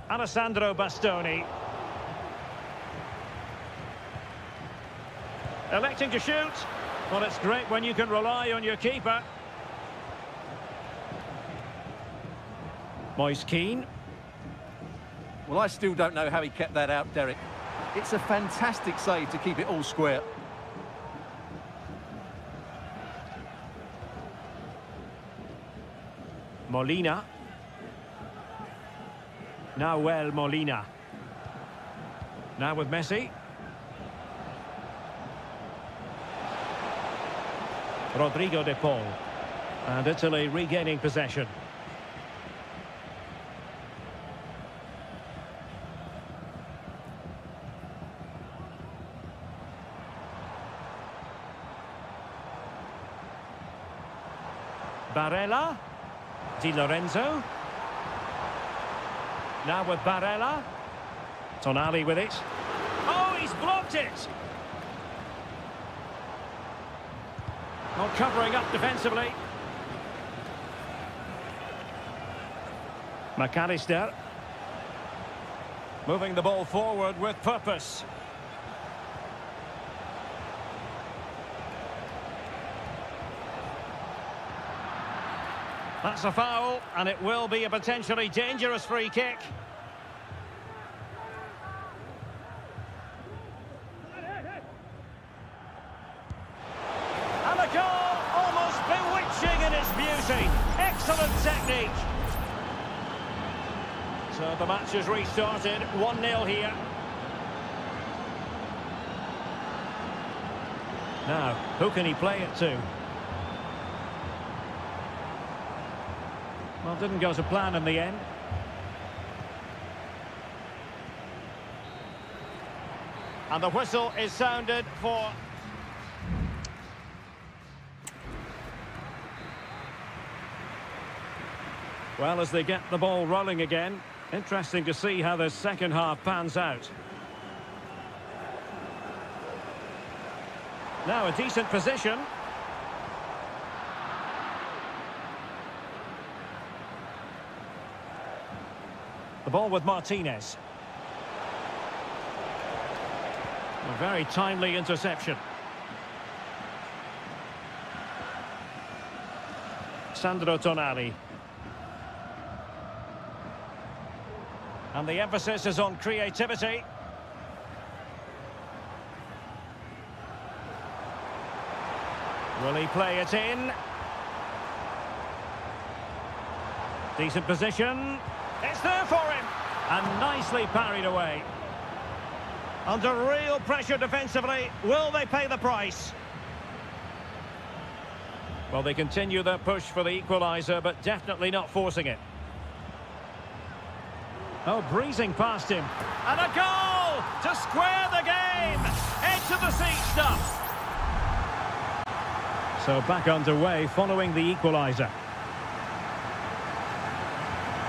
Alessandro Bastoni. Electing to shoot. Well, it's great when you can rely on your keeper. Moise Keane.
Well, I still don't know how he kept that out, Derek. It's a fantastic save to keep it all square.
Molina. Nahuel Molina. Now with Messi. Rodrigo de Paul. And Italy regaining possession. Barella. Di Lorenzo. Now with Barella. Tonali with it. Oh, he's blocked it! Not covering up defensively. McAllister. Moving the ball forward with purpose. That's a foul, and it will be a potentially dangerous free kick. And a goal, almost bewitching in its beauty. Excellent technique. So the match has restarted, 1-0 here. Now, who can he play it to? Well, didn't go to plan in the end. And the whistle is sounded for... Well, as they get the ball rolling again, interesting to see how the second half pans out. Now a decent position. The ball with Martinez. A very timely interception. Sandro Tonali. And the emphasis is on creativity. Will he play it in? Decent position. It's there for him. And nicely parried away. Under real pressure defensively. Will they pay the price? Well, they continue their push for the equaliser, but definitely not forcing it. Oh, breezing past him. And a goal to square the game. Edge of the seat stuff. So back underway following the equaliser.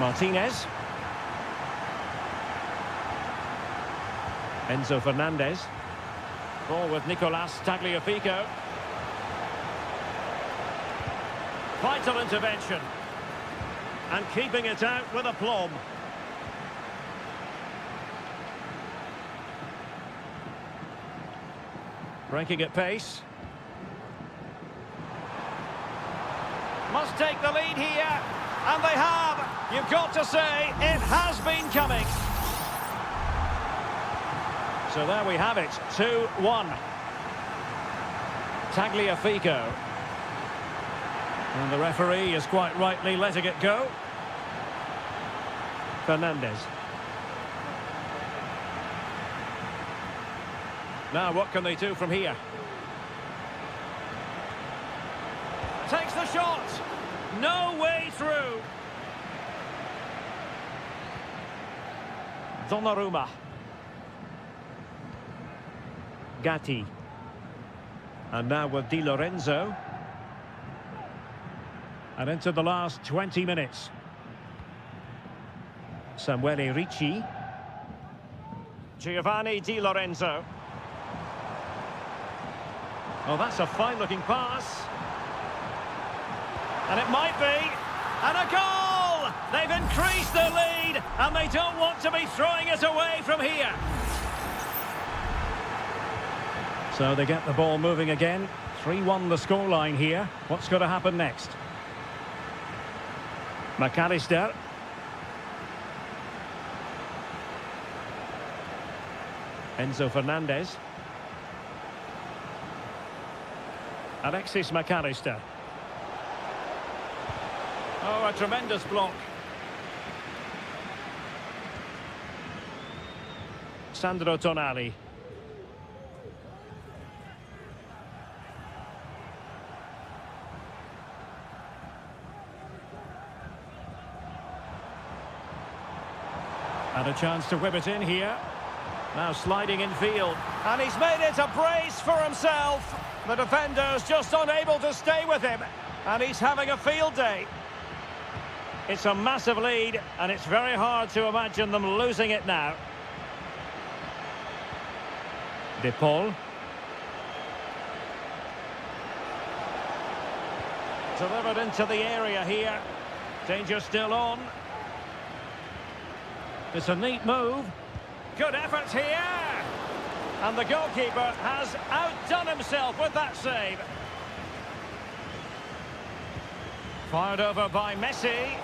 Martinez. Enzo Fernandez. Ball with Nicolas Tagliafico. Vital intervention. And keeping it out with aplomb. Breaking at pace. Must take the lead here. And they have. You've got to say, it has been coming. So there we have it, 2-1. Tagliafico. And the referee is quite rightly letting it go. Fernandez. Now what can they do from here? Takes the shot. No way through. Donnarumma. Gatti. And now with Di Lorenzo. And into the last 20 minutes. Samuele Ricci. Giovanni Di Lorenzo. Oh, that's a fine-looking pass. And it might be. And a goal! They've increased their lead, and they don't want to be throwing it away from here. So they get the ball moving again. 3-1 the scoreline here. What's going to happen next? McAllister. Enzo Fernandez. Alexis McAllister. Oh, a tremendous block. Sandro Tonali. And a chance to whip it in here. Now sliding in field. And he's made it a brace for himself. The defender's just unable to stay with him. And he's having a field day. It's a massive lead, and it's very hard to imagine them losing it now. De Paul. Delivered into the area here. Danger still on. It's a neat move. Good effort here. And the goalkeeper has outdone himself with that save. Fired over by Messi.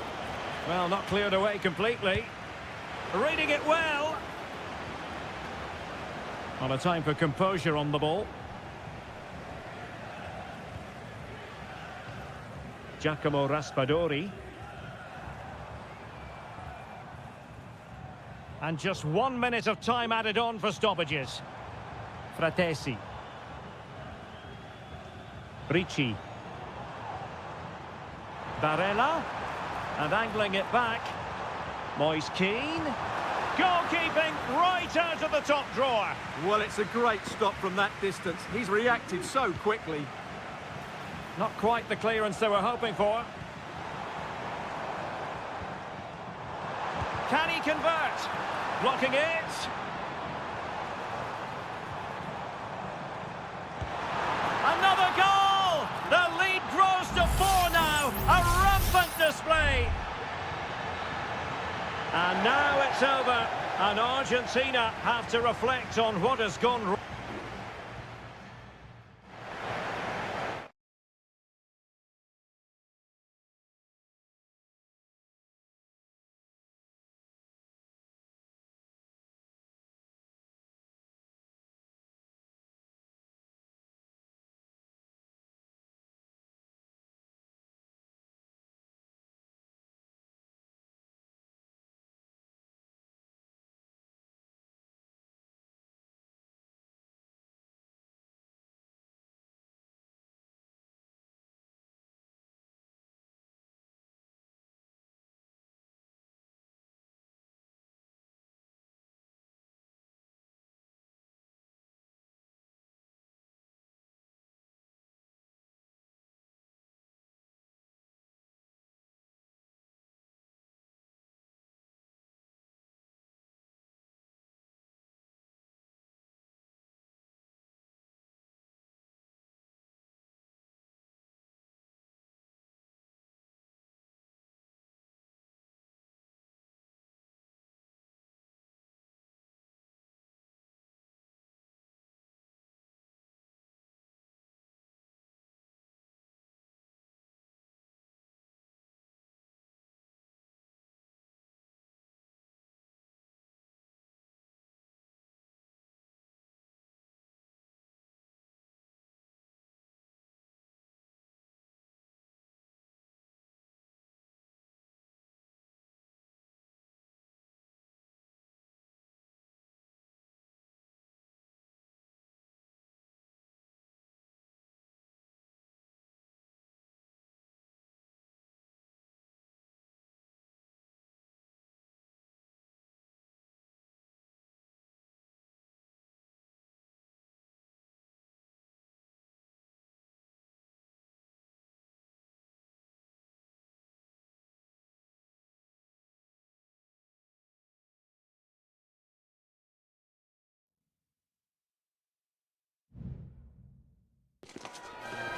Well, not cleared away completely. Reading it well. On a time for composure on the ball. Giacomo Raspadori. And just 1 minute of time added on for stoppages. Fratesi. Ricci. Barella. And angling it back. Moise Keane. Goalkeeping right out of the top drawer.
Well, it's a great stop from that distance. He's reacted so quickly.
Not quite the clearance they were hoping for. Can he convert? Blocking it. Another goal! The lead grows to 4 now. A rampant display. And now it's over. And Argentina have to reflect on what has gone wrong.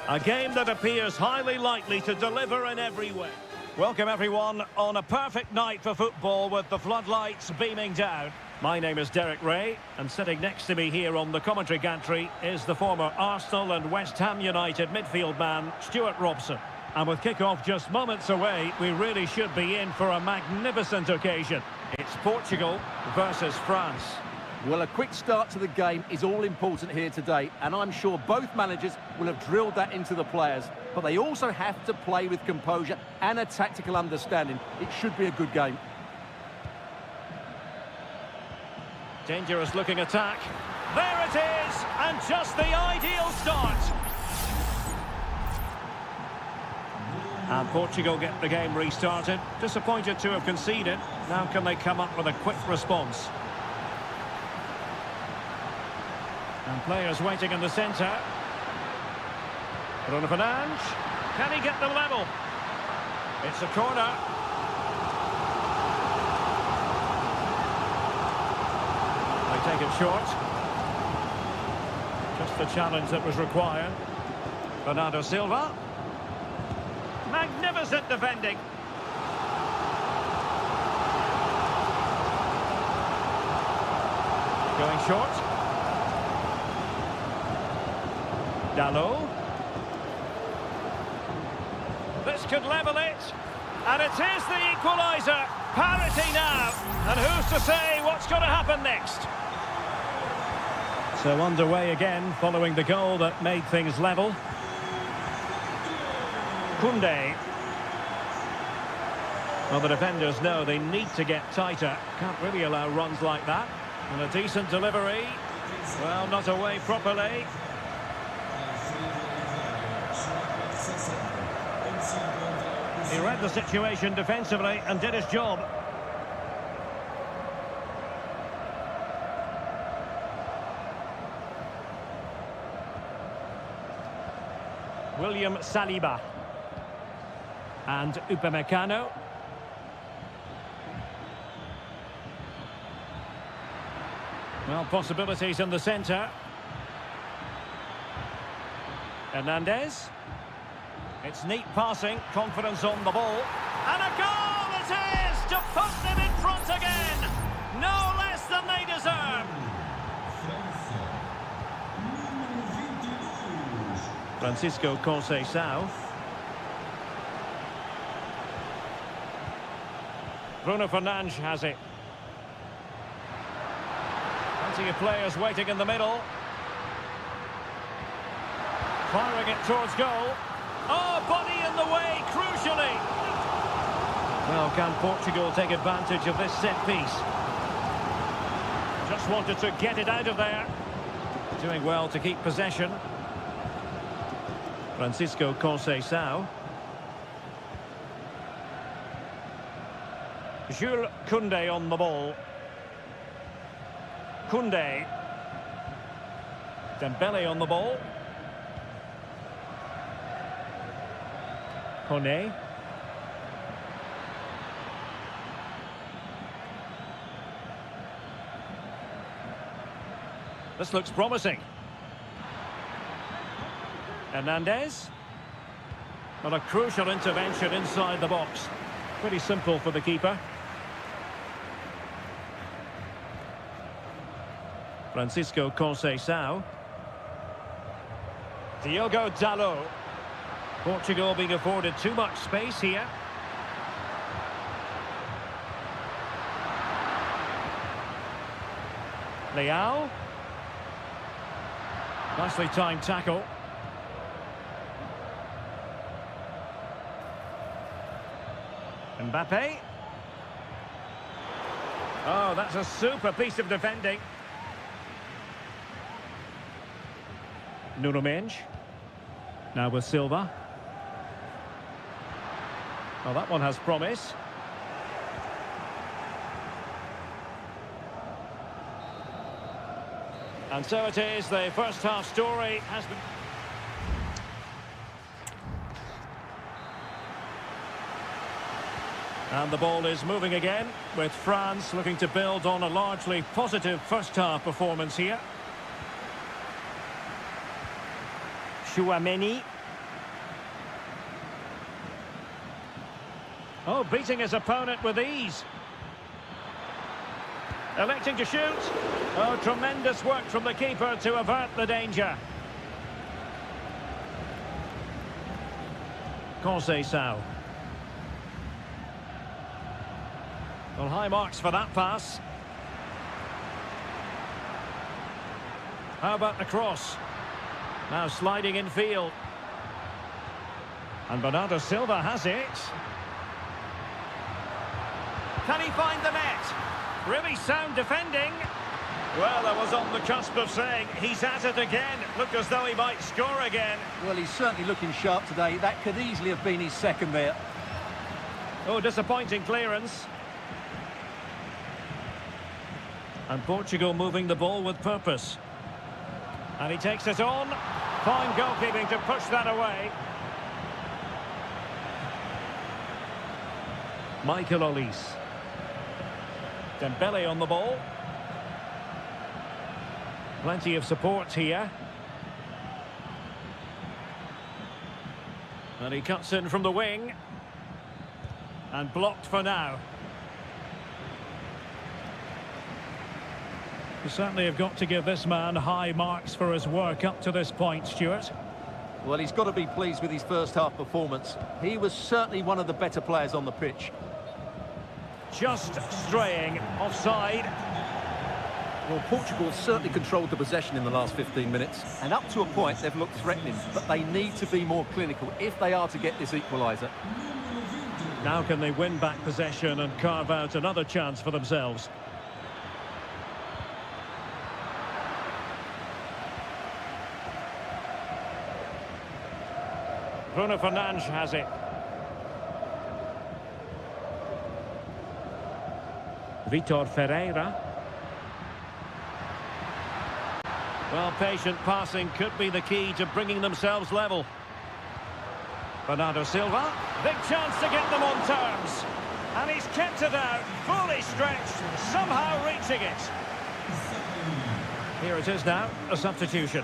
A game that appears highly likely to deliver in every way. Welcome everyone on a perfect night for football with the floodlights beaming down. My name is Derek Ray, and sitting next to me here on the commentary gantry is the former Arsenal and West Ham United midfield man, Stuart Robson. And with kick-off just moments away, we really should be in for a magnificent occasion. It's Portugal versus France.
Well, a quick start to the game is all important here today, and I'm sure both managers will have drilled that into the players. But they also have to play with composure and a tactical understanding. It should be a good game.
Dangerous looking attack. There it is, and just the ideal start. And Portugal get the game restarted. Disappointed to have conceded. Now can they come up with a quick response? And players waiting in the centre. Bruno Fernandes. Can he get the level? It's a corner. They take it short. Just the challenge that was required. Bernardo Silva. Magnificent defending. Going short. Dalot. This could level it. And it is the equaliser. Parity now. And who's to say what's going to happen next? So underway again following the goal that made things level. Koundé. Well, the defenders know they need to get tighter. Can't really allow runs like that. And a decent delivery. Well, not away properly. He read the situation defensively and did his job. William Saliba. And Upamecano. Well, possibilities in the centre. Hernandez. It's neat passing, confidence on the ball. And a goal it is to put them in front again. No less than they deserve. Francisco Conceição. Bruno Fernandes has it. Plenty of players waiting in the middle. Firing it towards goal. Oh, body in the way, crucially. Well, can Portugal take advantage of this set piece? Just wanted to get it out of there. Doing well to keep possession. Francisco Conceição. Jules Koundé on the ball. Koundé. Dembele on the ball. Kone. This looks promising. Hernandez. Well, a crucial intervention inside the box. Pretty simple for the keeper. Francisco Conceição. Diogo Dalot. Portugal being afforded too much space here. Leao. Nicely timed tackle. Mbappe. Oh, that's a super piece of defending. Nuno Mendes. Now with Silva. Well, that one has promise. And so it is, the first half story has been... And the ball is moving again, with France looking to build on a largely positive first half performance here. Chouameni. Oh, beating his opponent with ease. Electing to shoot. Oh, tremendous work from the keeper to avert the danger. Conceição. Well, high marks for that pass. How about the cross? Now sliding in field. And Bernardo Silva has it. Can he find the net? Really sound defending. Well, I was on the cusp of saying he's at it again. Looked as though he might score again.
Well, he's certainly looking sharp today. That could easily have been his second there.
Oh, disappointing clearance. And Portugal moving the ball with purpose. And he takes it on. Fine goalkeeping to push that away. Michael Olise. Dembele on the ball. Plenty of support here. And he cuts in from the wing. And blocked for now. You certainly have got to give this man high marks for his work up to this point, Stuart.
Well, he's got to be pleased with his first half performance. He was certainly one of the better players on the pitch.
Just straying offside.
Well, Portugal certainly controlled the possession in the last 15 minutes. And up to a point, they've looked threatening. But they need to be more clinical if they are to get this equaliser.
Now can they win back possession and carve out another chance for themselves? Bruno Fernandes has it. Vitor Ferreira. Well, patient passing could be the key to bringing themselves level. Bernardo Silva. Big chance to get them on terms. And he's kept it out, fully stretched, somehow reaching it. Here it is now, a substitution.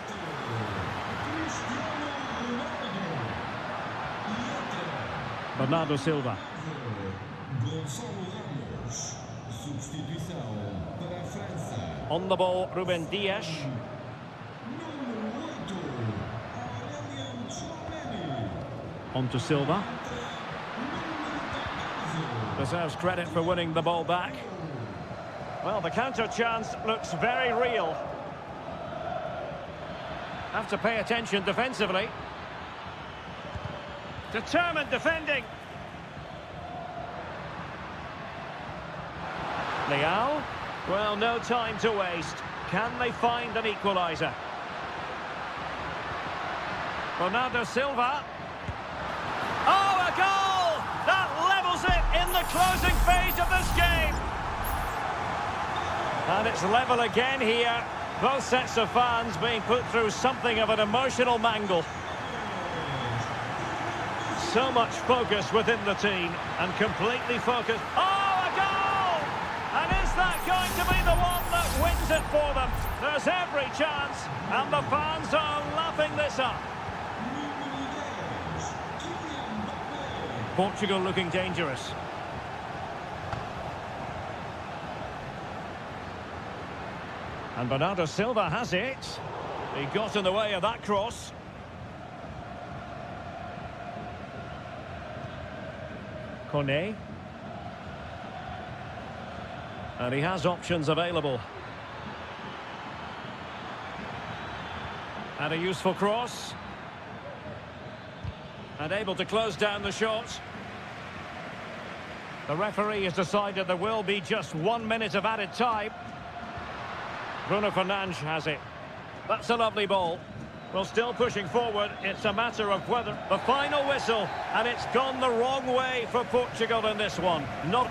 Bernardo Silva. On the ball, Ruben Dias. On to Silva. Deserves credit for winning the ball back. Well, the counter chance looks very real. Have to pay attention defensively. Determined defending. Leao. Well, no time to waste. Can they find an equaliser? Bernardo Silva. Oh, a goal! That levels it in the closing phase of this game. And it's level again here. Both sets of fans being put through something of an emotional mangle. So much focus within the team and completely focused. Oh, a goal! And is that going to be the one that wins it for them? There's every chance, and the fans are lapping this up. Portugal looking dangerous. And Bernardo Silva has it. He got in the way of that cross. Kone. And he has options available. And a useful cross. And able to close down the shot. The referee has decided there will be just 1 minute of added time. Bruno Fernandes has it. That's a lovely ball. Well, still pushing forward. It's a matter of whether the final whistle, and it's gone the wrong way for Portugal in this one. Not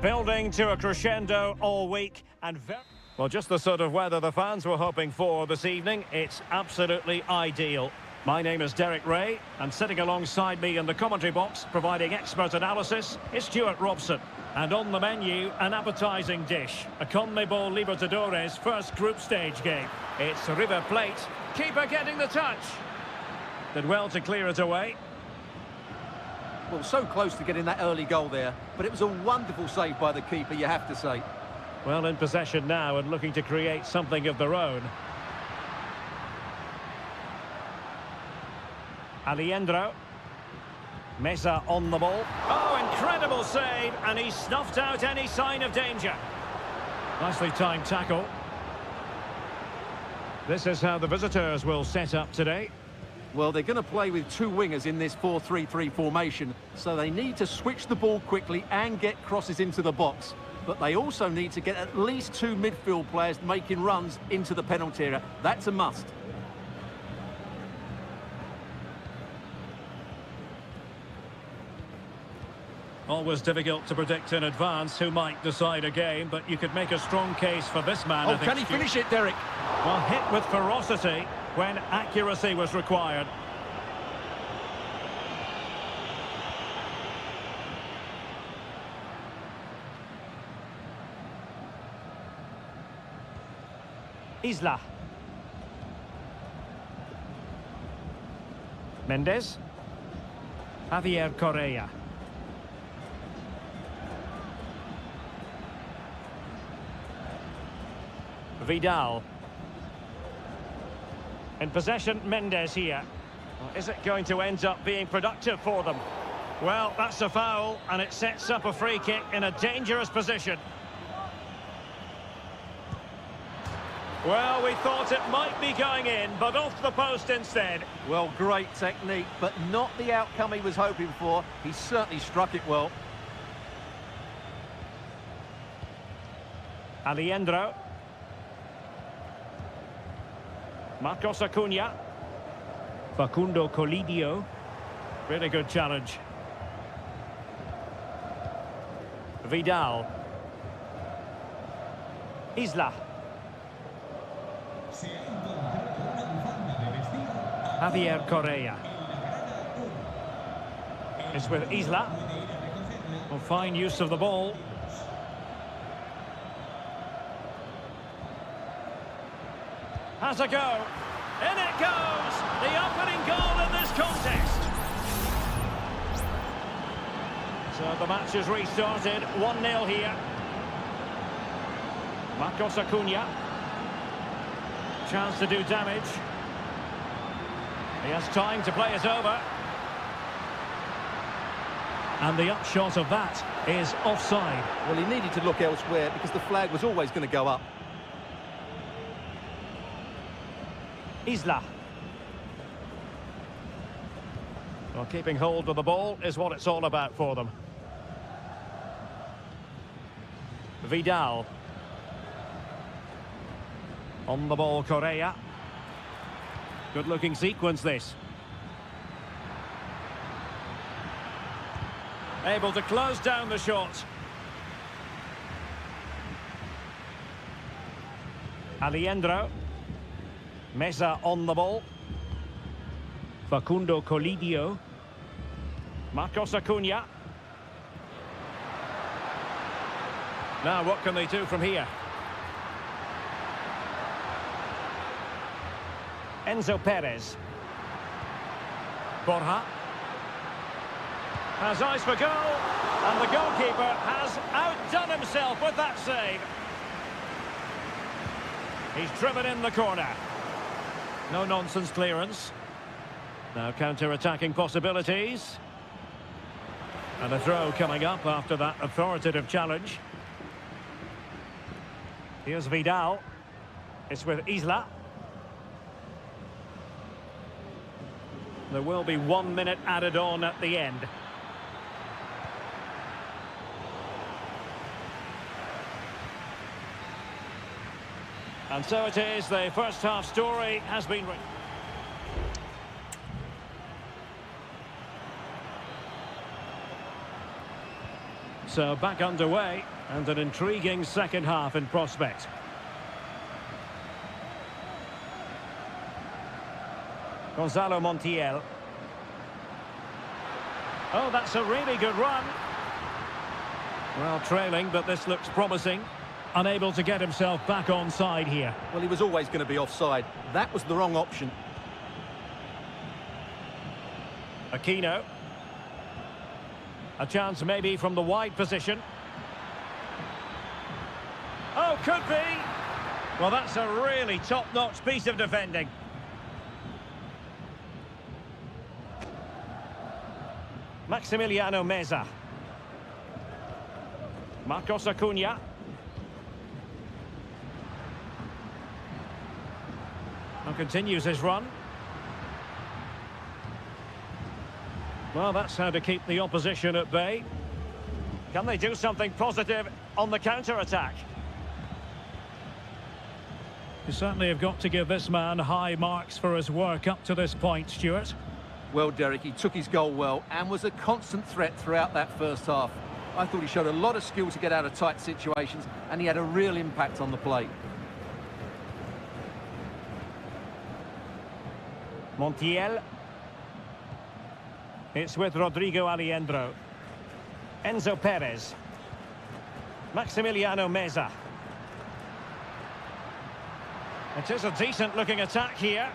Building to a crescendo all week and well, just the sort of weather the fans were hoping for this evening. It's absolutely ideal. My name is Derek Ray, and sitting alongside me in the commentary box, providing expert analysis, is Stuart Robson. And on the menu, an appetising dish, a CONMEBOL Libertadores first group stage game. It's River Plate, keeper getting the touch. Did well to clear it away.
Well, so close to getting that early goal there, but it was a wonderful save by the keeper, you have to say.
Well, in possession now and looking to create something of their own. Aliendro. Mesa on the ball. Oh, incredible save, and he snuffed out any sign of danger. Nicely timed tackle. This is how the visitors will set up today.
Well, they're going to play with two wingers in this 4-3-3 formation, so they need to switch the ball quickly and get crosses into the box. But they also need to get at least two midfield players making runs into the penalty area. That's a must.
Always difficult to predict in advance who might decide a game, but you could make a strong case for this man.
Oh, can he finish it, Derek?
Well, hit with ferocity when accuracy was required. Isla. Mendes. Javier Correa. Vidal. In possession, Mendes here. Well, is it going to end up being productive for them? Well, that's a foul, and it sets up a free kick in a dangerous position. Well, we thought it might be going in, but off the post instead.
Well, great technique, but not the outcome he was hoping for. He certainly struck it well.
Aliendro. Marcos Acuna. Facundo Colidio. Really good challenge. Vidal. Isla. Javier Correa. It's with Isla. Well, fine use of the ball. Has a go. In it goes! The opening goal in this contest. So the match is restarted. 1-0 here. Marcos Acuna. Chance to do damage. He has time to play it over. And the upshot of that is offside.
Well, he needed to look elsewhere because the flag was always going to go up. Isla.
Well, keeping hold of the ball is what it's all about for them. Vidal. On the ball, Correa. Good-looking sequence, this. Able to close down the shot. Aliendro. Mesa on the ball. Facundo Colidio. Marcos Acuna. Now, what can they do from here? Enzo Perez. Borja. Has eyes for goal. And the goalkeeper has outdone himself with that save. He's driven in the corner. No-nonsense clearance. Now counter-attacking possibilities. And a throw coming up after that authoritative challenge. Here's Vidal. It's with Isla. There will be 1 minute added on at the end. And so it is, the first half story has been written. So back underway. And an intriguing second half in prospect. Gonzalo Montiel. Oh, that's a really good run. Well, trailing, but this looks promising. Unable to get himself back on side here.
Well, he was always going to be offside. That was the wrong option.
Aquino. A chance maybe from the wide position. Oh, could be. Well, that's a really top-notch piece of defending. Maximiliano Meza. Marcos Acuna. And continues his run. Well, that's how to keep the opposition at bay. Can they do something positive on the counter-attack? You certainly have got to give this man high marks for his work up to this point, Stuart.
Well, Derek, he took his goal well and was a constant threat throughout that first half. I thought he showed a lot of skill to get out of tight situations, and he had a real impact on the play.
Montiel. It's with Rodrigo Aliendro. Enzo Perez. Maximiliano Meza. It is a decent-looking attack here.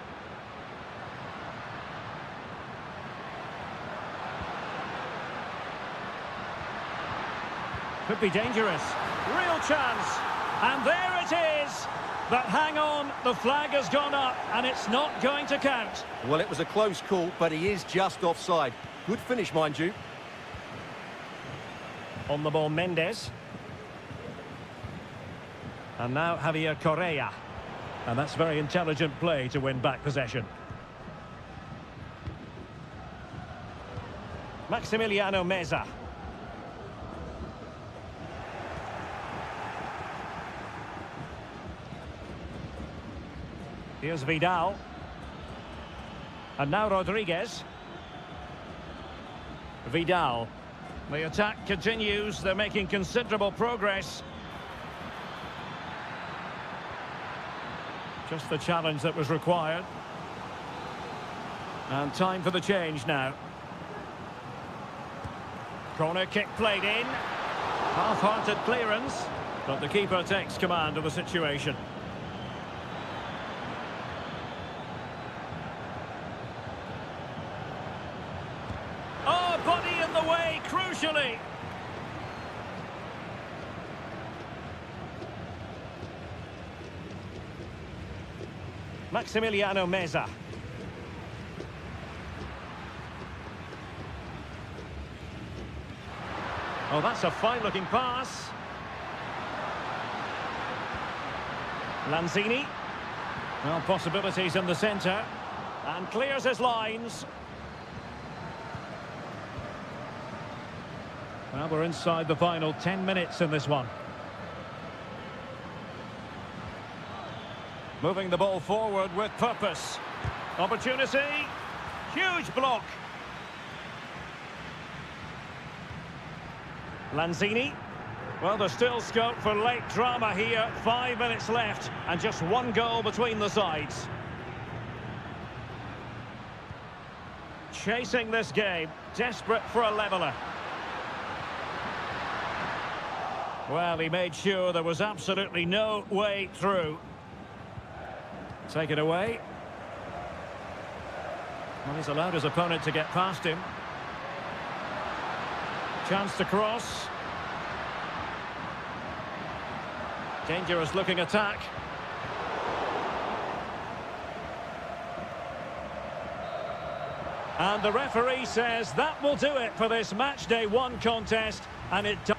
Could be dangerous. Real chance. And there it is. But hang on, the flag has gone up and it's not going to count.
Well, it was a close call, but he is just offside. Good finish, mind you.
On the ball, Mendes. And now Javier Correa. And that's very intelligent play to win back possession. Maximiliano Meza. Here's Vidal. And now Rodriguez. Vidal. The attack continues. They're making considerable progress. Just the challenge that was required. And time for the change now. Corner kick played in. Half-hearted clearance. But the keeper takes command of the situation. Oh, body in the way, crucially. Maximiliano Meza. Oh, that's a fine-looking pass. Lanzini. Well, possibilities in the centre. And clears his lines. Well, we're inside the final 10 minutes in this one. Moving the ball forward with purpose. Opportunity. Huge block. Lanzini. Well, there's still scope for late drama here. 5 minutes left and just one goal between the sides. Chasing this game. Desperate for a leveller. Well, he made sure there was absolutely no way through. Take it away. Well, he's allowed his opponent to get past him. Chance to cross. Dangerous looking attack. And the referee says that will do it for this match day 1 contest, and it does.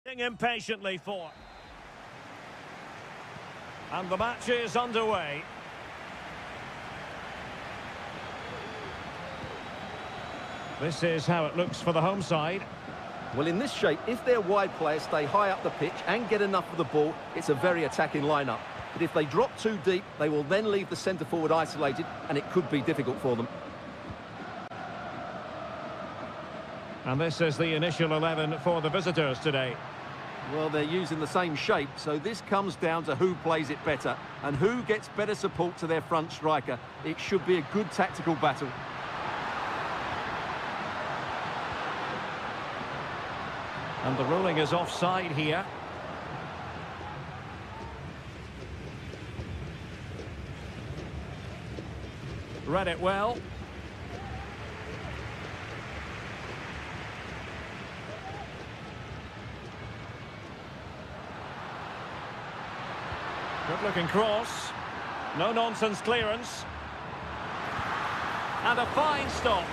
Impatiently for. And the match is underway. This is how it looks for the home side.
Well, in this shape, if their wide players stay high up the pitch and get enough of the ball, it's a very attacking lineup. But if they drop too deep, they will then leave the centre forward isolated, and it could be difficult for them.
And this is the initial 11 for the visitors today.
Well, they're using the same shape, so this comes down to who plays it better and who gets better support to their front striker. It should be a good tactical battle.
And the ruling is offside here. Read it well. Good-looking cross. No-nonsense clearance. And a fine stop.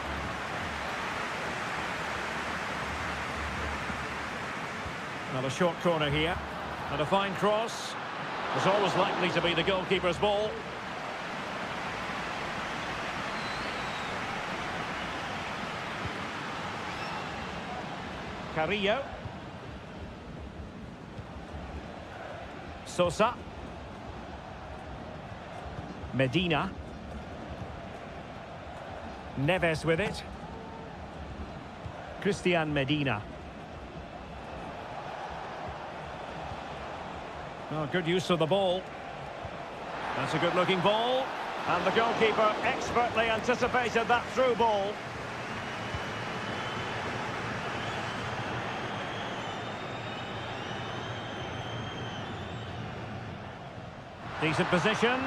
Another short corner here. And a fine cross. It's always likely to be the goalkeeper's ball. Carrillo. Sosa. Medina. Neves with it. Christian Medina. Oh, good use of the ball. That's a good-looking ball. And the goalkeeper expertly anticipated that through ball. Decent position.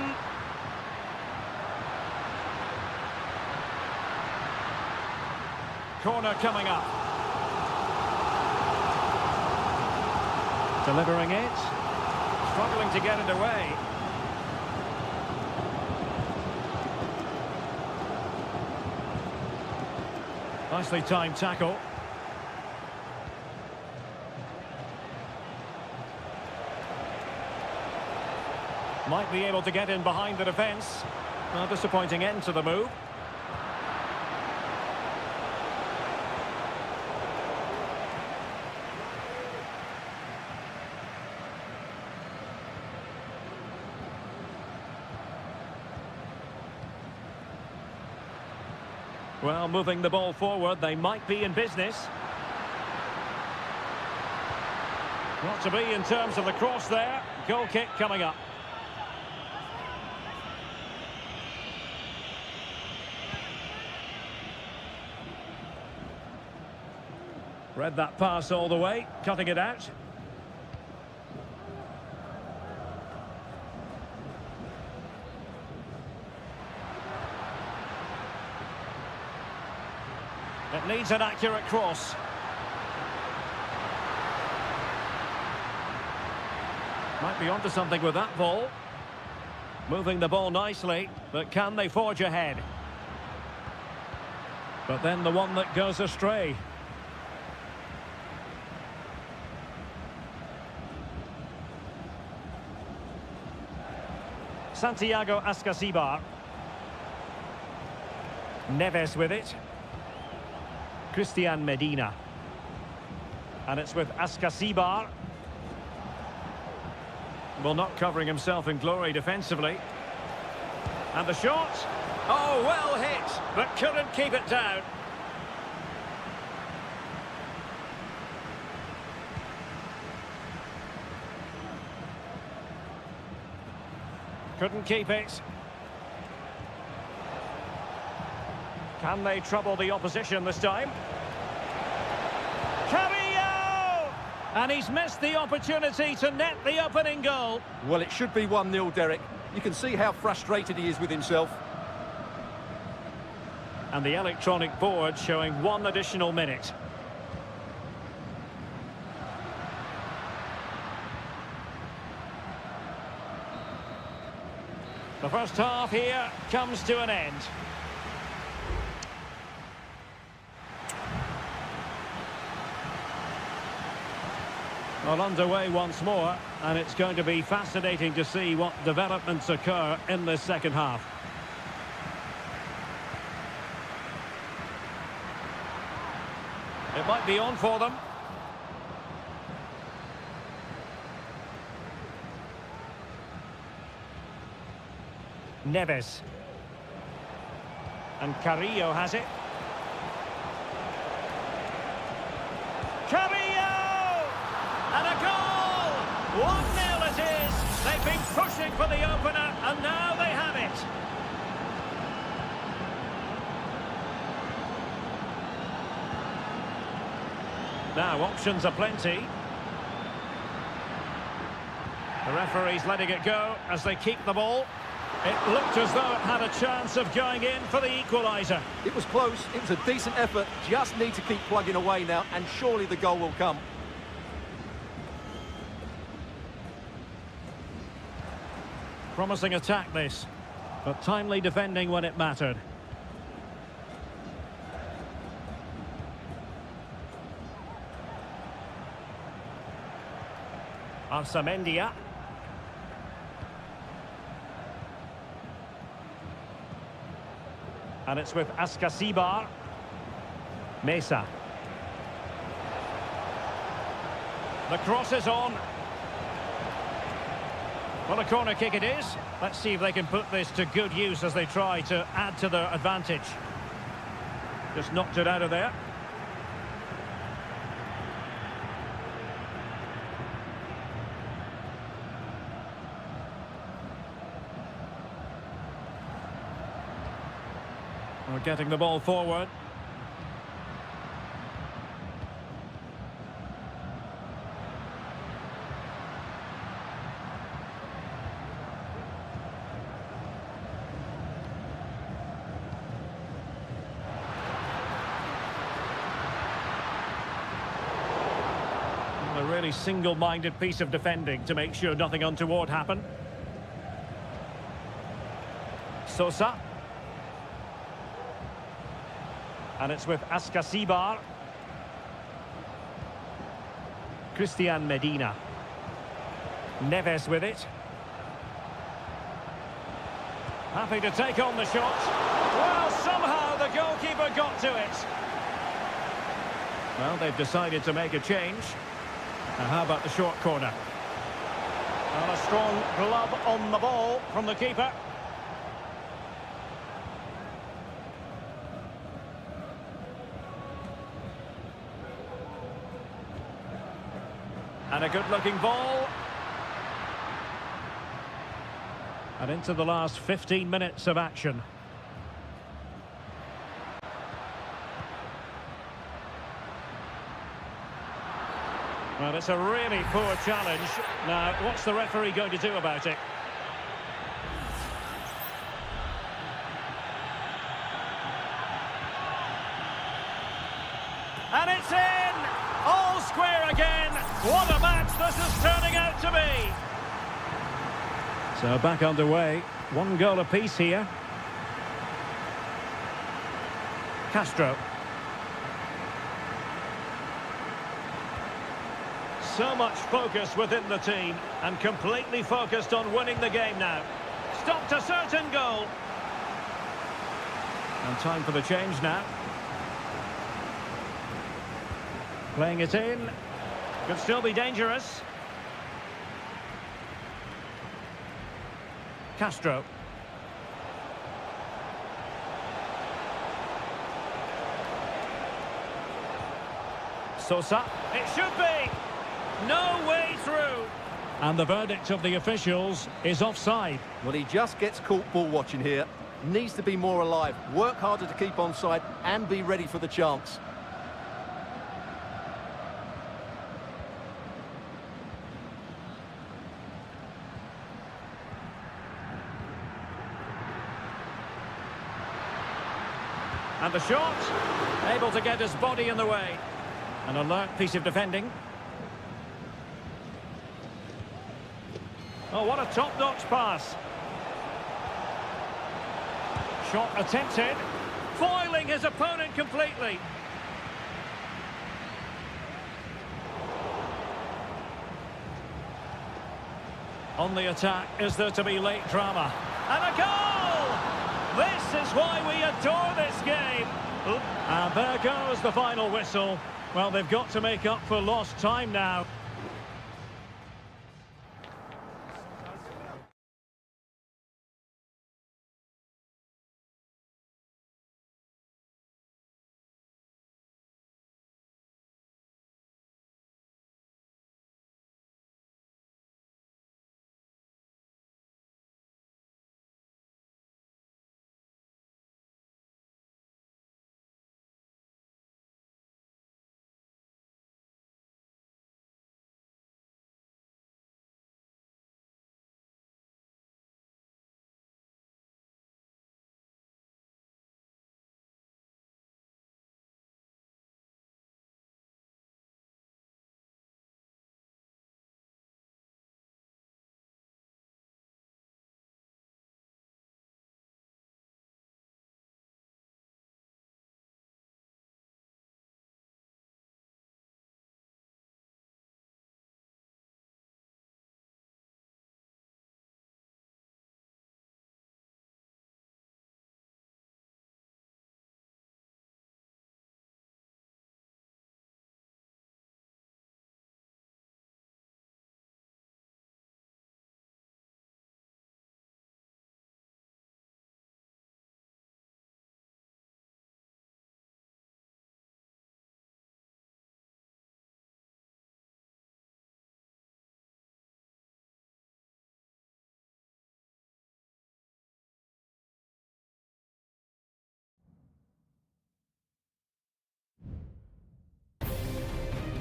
Corner coming up. Delivering it. Struggling to get it away. Nicely timed tackle. Might be able to get in behind the defence. A disappointing end to the move. Well, moving the ball forward, they might be in business. Not to be in terms of the cross there. Goal kick coming up. Read that pass all the way, cutting it out. It needs an accurate cross. Might be onto something with that ball. Moving the ball nicely, but can they forge ahead? But then the one that goes astray. Santiago Ascasibar. Neves with it. Christian Medina. And it's with Ascasibar. Well, not covering himself in glory defensively. And the shot. Oh, well hit, but couldn't keep it down. Couldn't keep it. Can they trouble the opposition this time? Carrillo! And he's missed the opportunity to net the opening goal.
Well, it should be 1-0, Derek. You can see how frustrated he is with himself.
And the electronic board showing 1 additional minute. The first half here comes to an end. Well, underway once more, and it's going to be fascinating to see what developments occur in this second half. It might be on for them. Neves. And Carrillo has it. Carrillo! And a goal! 1-0 it is. They've been pushing for the opener, and now they have it. Now, options are plenty. The referee's letting it go as they keep the ball. It looked as though it had a chance of going in for the equaliser.
It was close, it was a decent effort, just need to keep plugging away now, and surely the goal will come.
Promising attack this, but timely defending when it mattered. Arsamendia. And it's with Askasibar. Mesa. The cross is on. Well, a corner kick it is. Let's see if they can put this to good use as they try to add to their advantage. Just knocked it out of there. We're getting the ball forward. A really single-minded piece of defending to make sure nothing untoward happened. Sosa. And it's with Askasibar. Christian Medina. Neves with it. Happy to take on the shot. Well, somehow the goalkeeper got to it. Well, they've decided to make a change. Now, how about the short corner? Well, a strong glove on the ball from the keeper. And a good-looking ball. And into the last 15 minutes of action. Well, it's a really poor challenge. Now, what's the referee going to do about it? And it's in! All square again! What a match this is turning out to be! So back underway. 1 goal apiece here. Castro. So much focus within the team, and completely focused on winning the game now. Stopped a certain goal. And time for the change now. Playing it in. Could still be dangerous. Castro. Sosa. It should be. No way through. And the verdict of the officials is offside.
Well, he just gets caught ball watching here. Needs to be more alive, work harder to keep onside and be ready for the chance.
And the shot, able to get his body in the way. An alert piece of defending. Oh, what a top-notch pass. Shot attempted, foiling his opponent completely. On the attack, is there to be late drama? And a goal! This is why we adore this game. And there goes the final whistle. Well, they've got to make up for lost time now.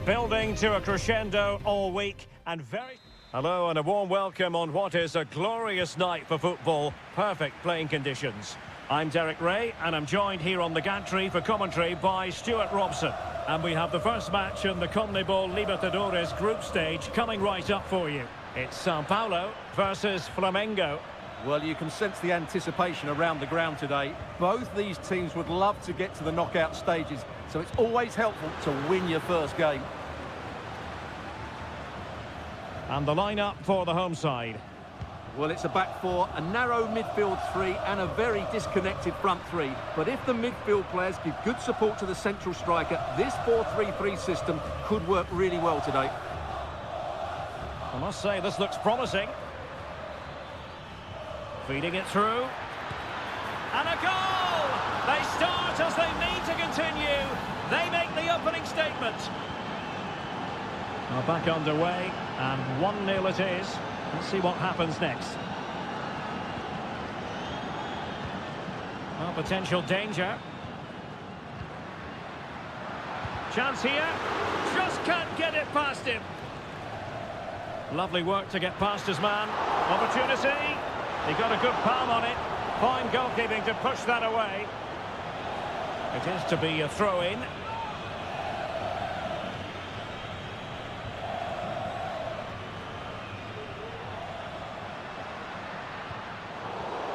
Building to a crescendo all week and very... Hello and a warm welcome on what is a glorious night for football. Perfect playing conditions. I'm Derek Ray and I'm joined here on the gantry for commentary by Stuart Robson. And we have the first match in the CONMEBOL Libertadores group stage coming right up for you. It's Sao Paulo versus Flamengo.
Well, you can sense the anticipation around the ground today. Both these teams would love to get to the knockout stages, so it's always helpful to win your first game.
And the lineup for the home side.
Well, it's a back four, a narrow midfield three and a very disconnected front three. But if the midfield players give good support to the central striker, this 4-3-3 system could work really well today.
I must say, this looks promising. Feeding it through. And a goal! They start as they mean to continue. They make the opening statement. Well, back underway, and 1-0 it is. Let's see what happens next. Well, potential danger. Chance here. Just can't get it past him. Lovely work to get past his man. Opportunity. He got a good palm on it. Fine goalkeeping to push that away. It is to be a throw-in.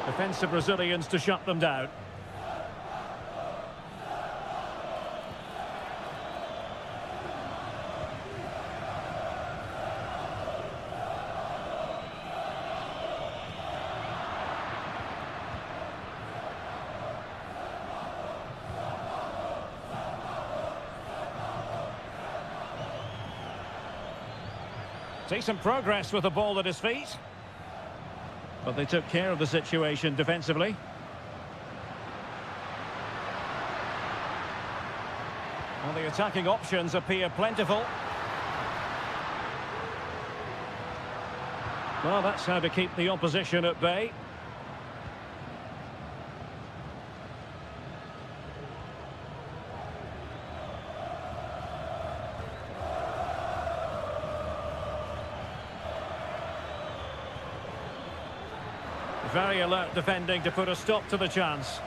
Defensive Brazilians to shut them down. Decent progress with the ball at his feet. But they took care of the situation defensively. Well, the attacking options appear plentiful. Well, that's how to keep the opposition at bay. Very alert defending to put a stop to the chance.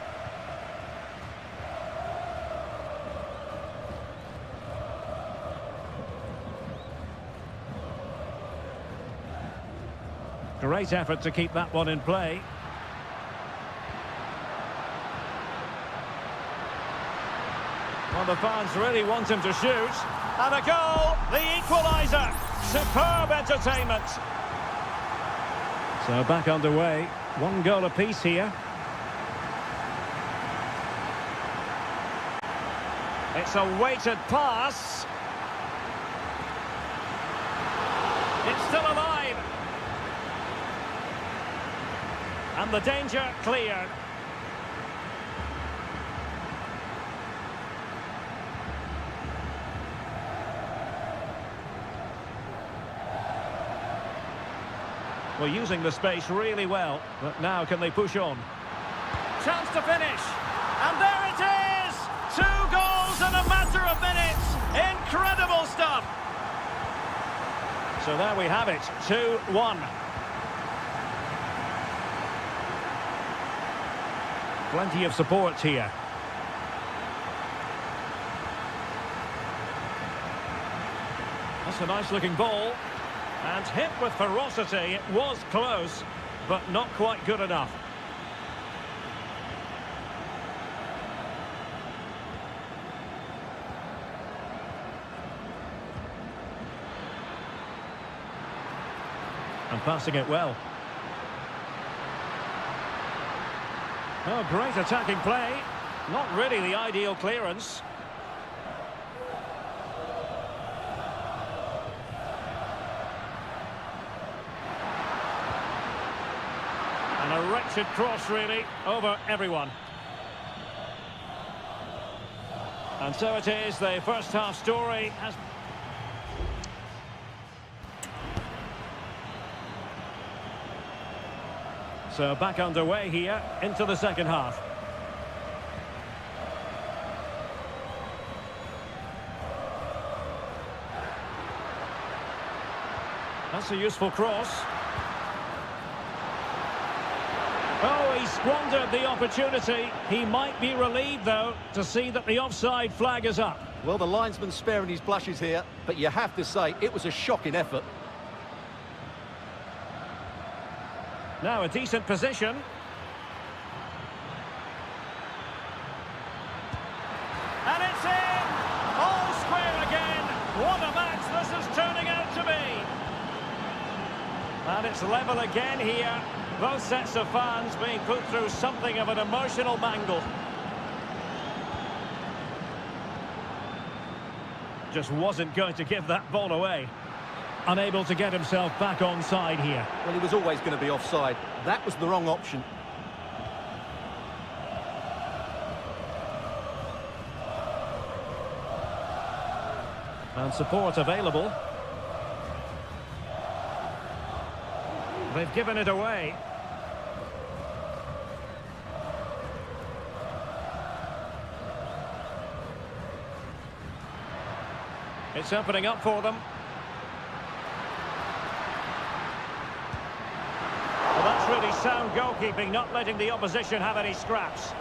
Great effort to keep that one in play. Well, the fans really want him to shoot. And a goal, the equaliser. Superb entertainment. So back underway. One goal apiece here. It's a weighted pass. It's still alive. And the danger cleared. Well, using the space really well, but now can they push on? Chance to finish, and there it is! 2 goals in a matter of minutes! Incredible stuff! So there we have it, 2-1. Plenty of support here. That's a nice-looking ball. And hit with ferocity. It was close, but not quite good enough. And passing it well. Oh, great attacking play. Not really the ideal clearance. A wretched cross, really, over everyone. And so it is, the first half story has... So back underway here, into the second half. That's a useful cross. Oh, he squandered the opportunity. He might be relieved, though, to see that the offside flag is up.
Well, the linesman's sparing his blushes here, but you have to say it was a shocking effort.
Now a decent position. And it's in! All square again. What a match this is turning out to be. And it's level again here. Both sets of fans being put through something of an emotional mangle. Just wasn't going to give that ball away. Unable to get himself back onside here.
Well, he was always going to be offside. That was the wrong option.
And support available. They've given it away. It's opening up for them. Well, that's really sound goalkeeping, not letting the opposition have any scraps.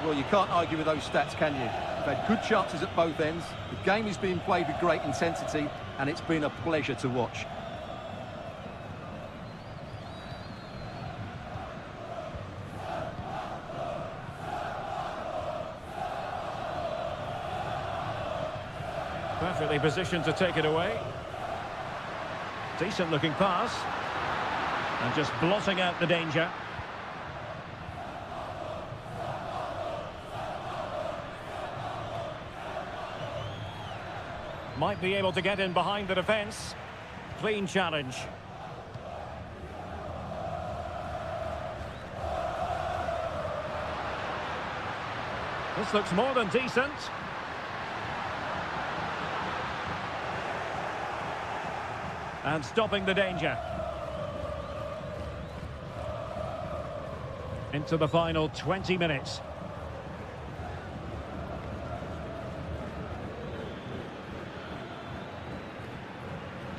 Well, you can't argue with those stats, can you? They've had good chances at both ends. The game is being played with great intensity, and it's been a pleasure to watch.
Perfectly positioned to take it away. Decent looking pass. And just blotting out the danger. Might be able to get in behind the defence. Clean challenge. This looks more than decent. And stopping the danger. Into the final 20 minutes.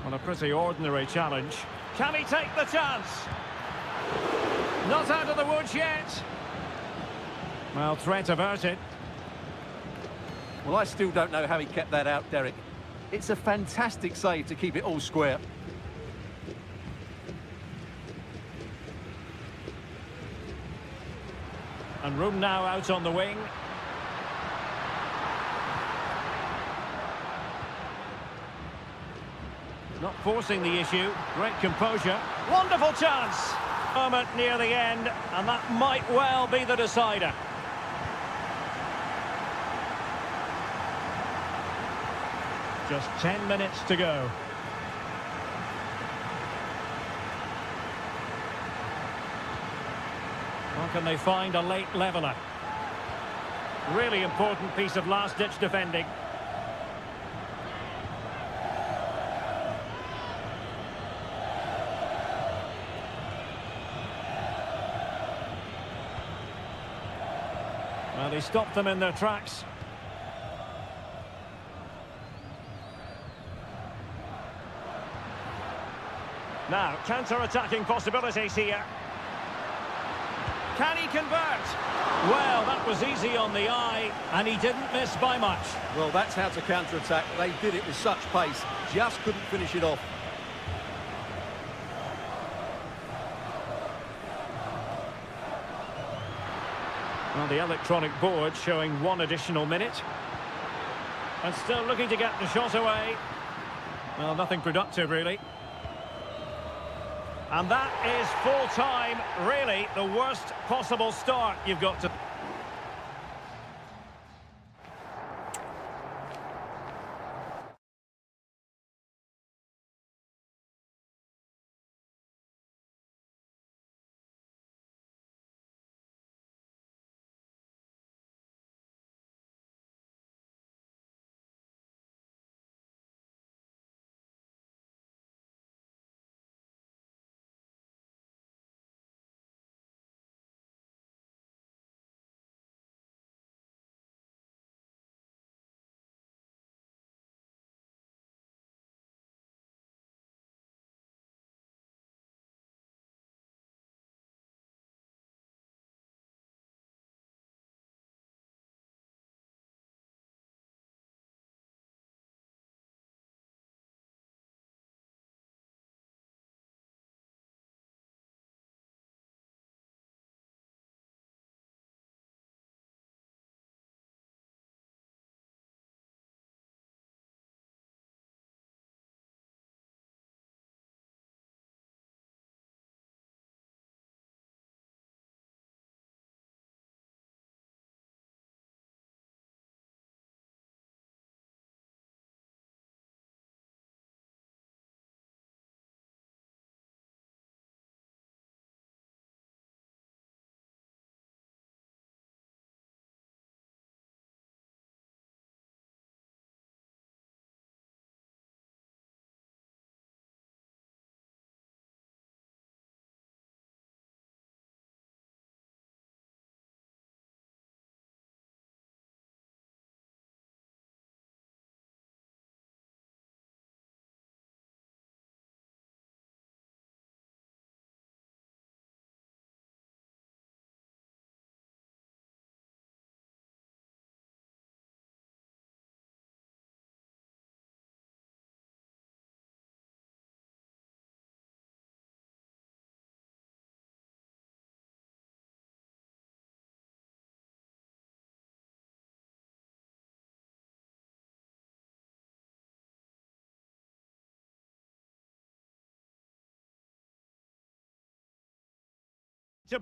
On a pretty ordinary challenge. Can he take the chance? Not out of the woods yet. Well, threat averted.
Well, I still don't know how he kept that out, Derek. It's a fantastic save to keep it all square.
And room now out on the wing. Not forcing the issue. Great composure. Wonderful chance. Moment near the end, and that might well be the decider. Just 10 minutes to go. Or can they find a late leveller? Really important piece of last-ditch defending. Well, he stopped them in their tracks. Now, counter-attacking possibilities here. Can he convert? Well, that was easy on the eye, and he didn't miss by much.
Well, that's how to counter-attack. They did it with such pace, just couldn't finish it off.
Well, the electronic board showing 1 additional minute. And still looking to get the shot away. Well, nothing productive, really. And that is full time. Really, the worst possible start you've got to...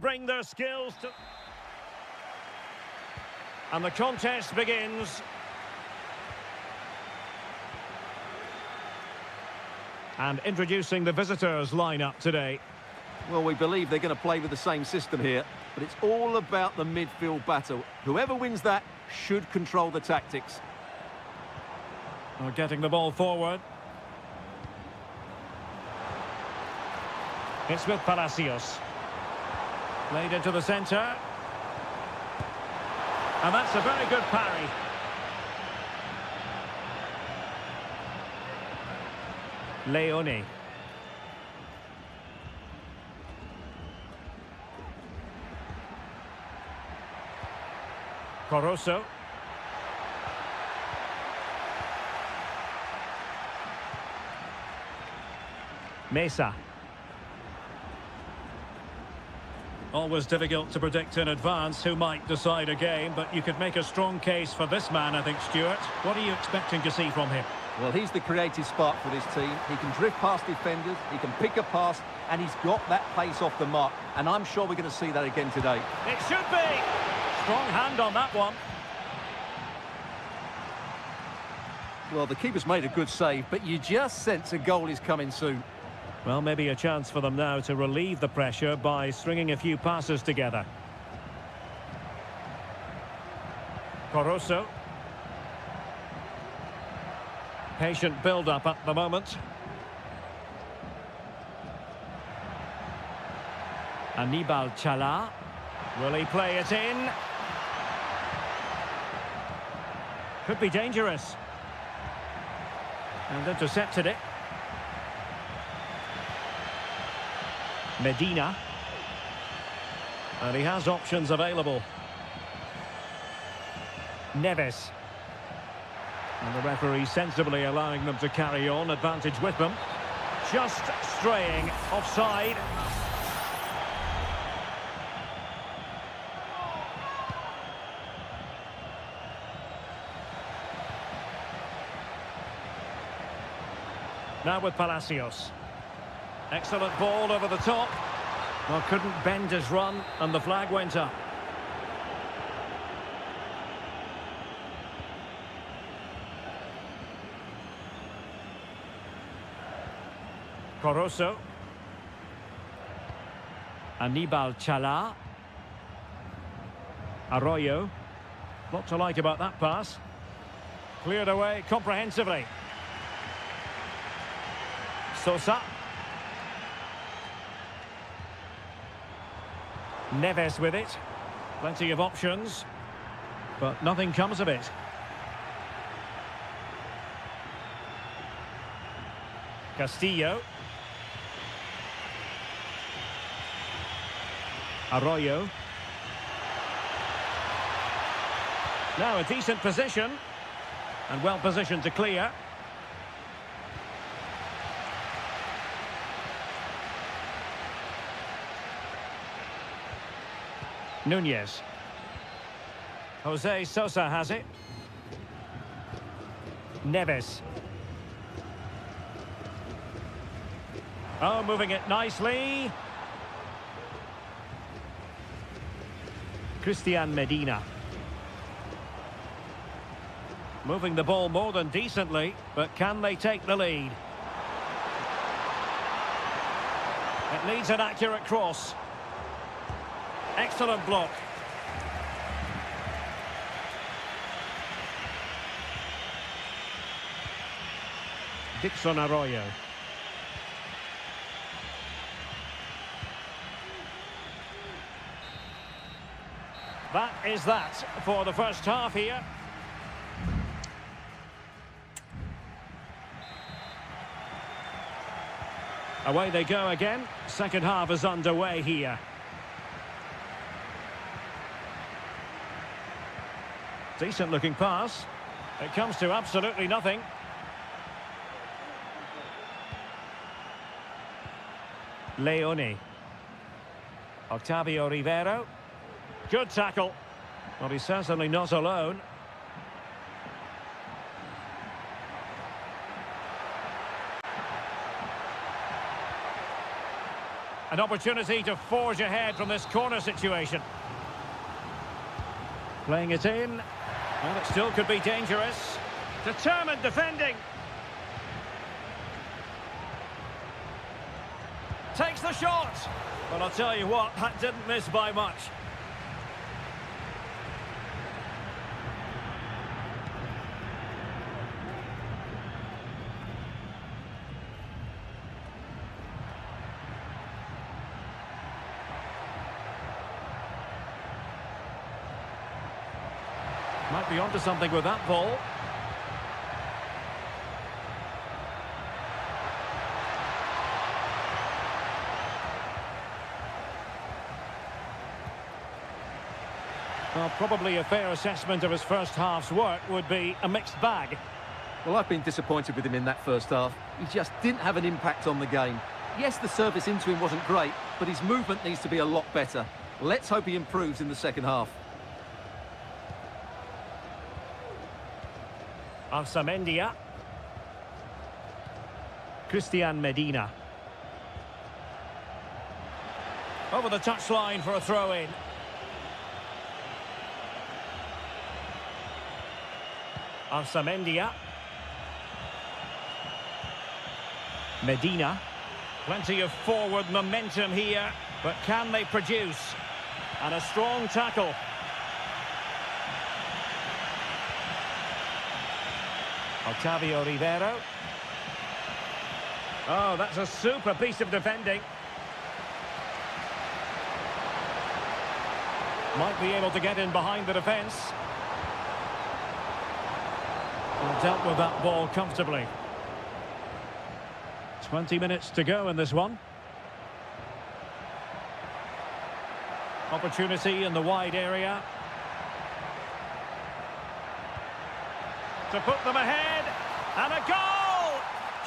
bring their skills to... And the contest begins. And introducing the visitors' lineup today.
Well, we believe they're going to play with the same system here, but it's all about the midfield battle. Whoever wins that should control the tactics.
Well, getting the ball forward. It's with Palacios. Played into the centre. And that's a very good parry. Leone. Corosso. Mesa. Always difficult to predict in advance who might decide a game, but you could make a strong case for this man, I think, Stuart. What are you expecting to see from him?
Well, he's the creative spark for this team. He can drift past defenders, he can pick a pass, and he's got that pace off the mark. And I'm sure we're going to see that again today.
It should be. Strong hand on that one.
Well, the keeper's made a good save, but you just sense a goal is coming soon.
Well, maybe a chance for them now to relieve the pressure by stringing a few passes together. Corosso. Patient build-up at the moment. Anibal Chala. Will he play it in? Could be dangerous. And intercepted it. Medina. And he has options available. Neves. And the referee sensibly allowing them to carry on, advantage with them. Just straying offside. Now with Palacios. Excellent ball over the top. Well, couldn't bend his run, and the flag went up. Corosso. Anibal Chala. Arroyo. Lot to like about that pass. Cleared away comprehensively. Sosa. Neves with it. Plenty of options, but nothing comes of it. Castillo. Arroyo. Now a decent position, and well positioned to clear. Nunez. Jose Sosa has it. Neves. Oh, moving it nicely. Christian Medina. Moving the ball more than decently, but can they take the lead? It needs an accurate cross. Excellent block. Dixon Arroyo. That is that for the first half here. Away they go again. Second half is underway here. Decent looking pass. It comes to absolutely nothing. Leone. Octavio Rivero. Good tackle. Well, he's certainly not alone. An opportunity to forge ahead from this corner situation. Playing it in. Well, it still could be dangerous. Determined defending. Takes the shot. But I'll tell you what, that didn't miss by much. Might be onto something with that ball. Well, probably a fair assessment of his first half's work would be a mixed bag.
Well, I've been disappointed with him in that first half. He just didn't have an impact on the game. Yes, the service into him wasn't great, but his movement needs to be a lot better. Let's hope he improves in the second half.
Arsamendia. Christian Medina. Over the touchline for a throw-in. Arsamendia. Medina. Plenty of forward momentum here, but can they produce? And a strong tackle. Otavio Rivero. Oh, that's a super piece of defending. Might be able to get in behind the defence. And dealt with that ball comfortably. 20 minutes to go in this one. Opportunity in the wide area. To put them ahead. And a goal!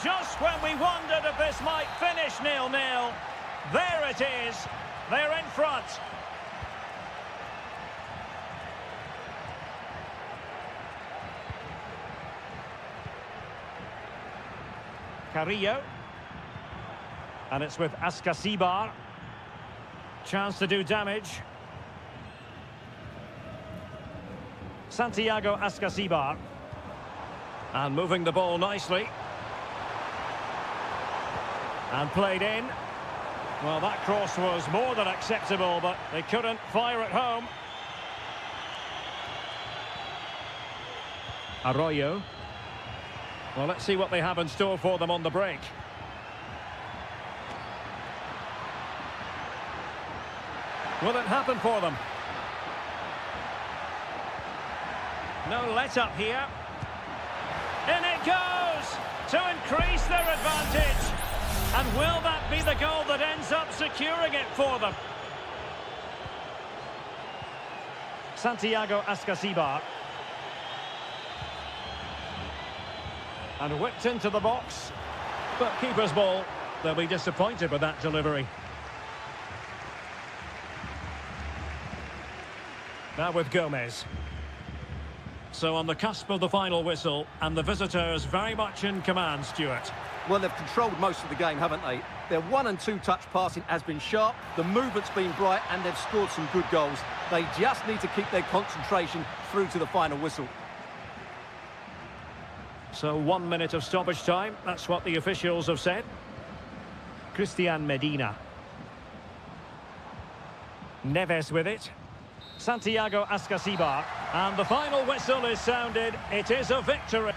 Just when we wondered if this might finish 0-0. There it is. They're in front. Carrillo. And it's with Ascasibar. Chance to do damage. Santiago Ascasibar. And moving the ball nicely. And played in. Well, that cross was more than acceptable, but they couldn't fire it home. Arroyo. Well, let's see what they have in store for them on the break. Will it happen for them? No let-up here. In it goes to increase their advantage. And will that be the goal that ends up securing it for them? Santiago Ascasibar. And whipped into the box. But keeper's ball. They'll be disappointed with that delivery. Now with Gomez. So on the cusp of the final whistle, and the visitors very much in command, Stuart.
Well, they've controlled most of the game, haven't they? Their 1- and 2-touch passing has been sharp, the movement's been bright, and they've scored some good goals. They just need to keep their concentration through to the final whistle.
So 1 minute of stoppage time, that's what the officials have said. Christian Medina. Neves with it. Santiago Ascasibar. And the final whistle is sounded. It is a victory.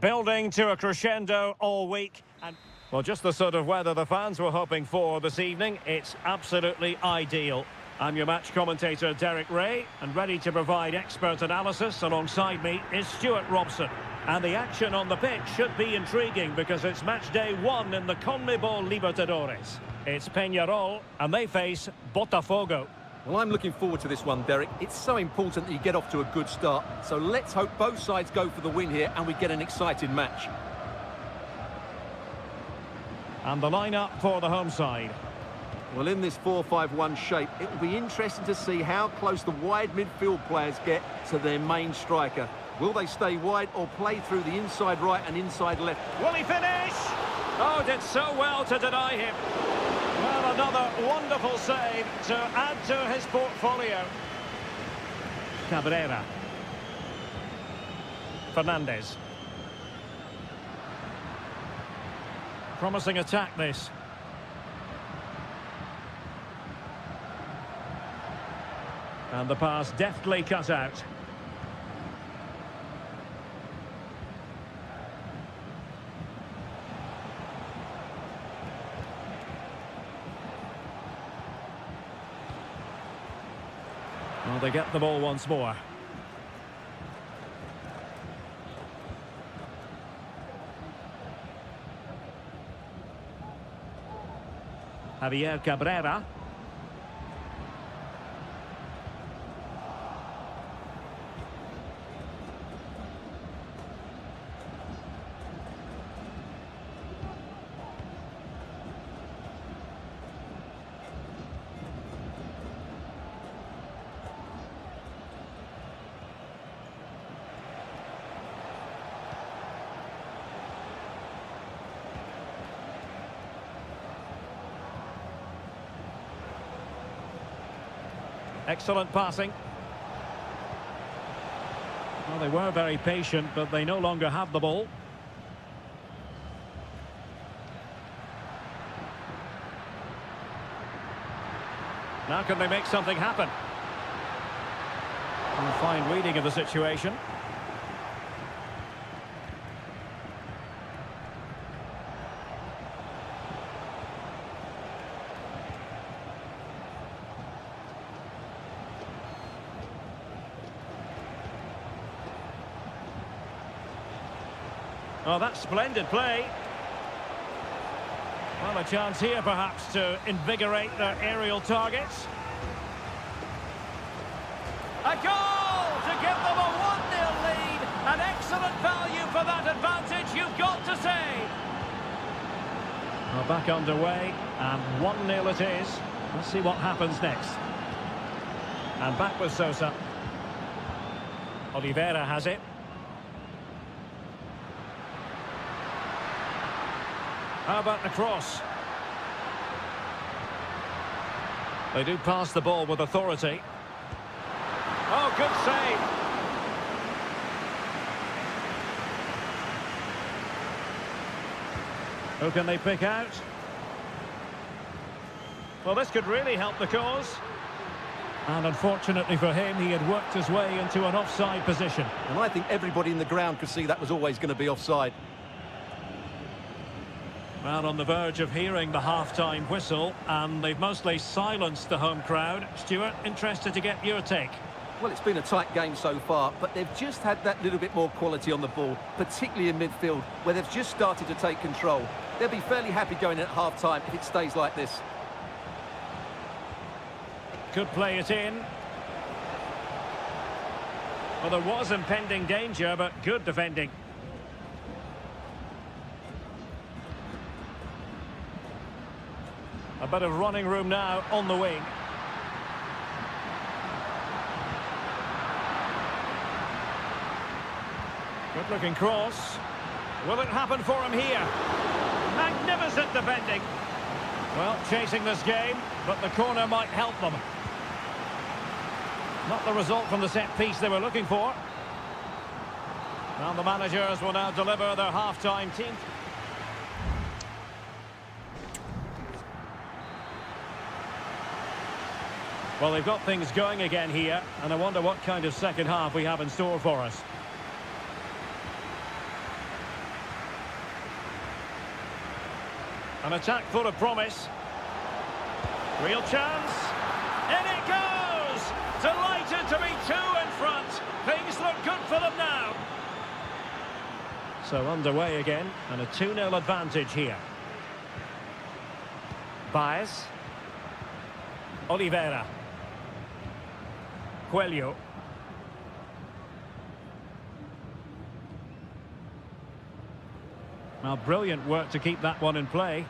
Building to a crescendo all week. And well, just the sort of weather the fans were hoping for this evening. It's absolutely ideal. I'm your match commentator, Derek Ray, and ready to provide expert analysis alongside me is Stuart Robson. And the action on the pitch should be intriguing because it's match day 1 in the CONMEBOL Libertadores. It's Peñarol, and they face Botafogo.
Well, I'm looking forward to this one, Derek. It's so important that you get off to a good start. So let's hope both sides go for the win here and we get an exciting match.
And the lineup for the home side.
Well, in this 4-5-1 shape, it will be interesting to see how close the wide midfield players get to their main striker. Will they stay wide or play through the inside right and inside left?
Will he finish? Oh, did so well to deny him. Well, another wonderful save to add to his portfolio. Cabrera. Fernandez. Promising attack, this. And the pass deftly cut out. Well, they get the ball once more. Javier Cabrera. Excellent passing. Well, they were very patient, but they no longer have the ball. Now can they make something happen? And fine reading of the situation. Oh, that's splendid play. Well, a chance here perhaps to invigorate their aerial targets. A goal to give them a 1-0 lead. An excellent value for that advantage, you've got to say. Well, back underway, and 1-0 it is. Let's see what happens next. And back with Sosa. Oliveira has it. How about the cross? They do pass the ball with authority. Oh, good save. Who can they pick out? Well, this could really help the cause. And unfortunately for him, he had worked his way into an offside position.
And I think everybody in the ground could see that was always going to be offside.
Well, on the verge of hearing the half-time whistle, and they've mostly silenced the home crowd. Stuart, interested to get your take.
Well, it's been a tight game so far, but they've just had that little bit more quality on the ball, particularly in midfield, where they've just started to take control. They'll be fairly happy going in at half-time if it stays like this.
Could play it in. Well, there was impending danger, but good defending. A bit of running room now on the wing. Good-looking cross. Will it happen for him here? Magnificent defending. Well, chasing this game, but the corner might help them. Not the result from the set piece they were looking for. And the managers will now deliver their half-time team. Well, they've got things going again here, and I wonder what kind of second half we have in store for us. An attack full of promise. Real chance. In it goes! Delighted to be two in front. Things look good for them now. So underway again, and a 2-0 advantage here. Baez. Oliveira. Coelho. Well, brilliant work to keep that one in play.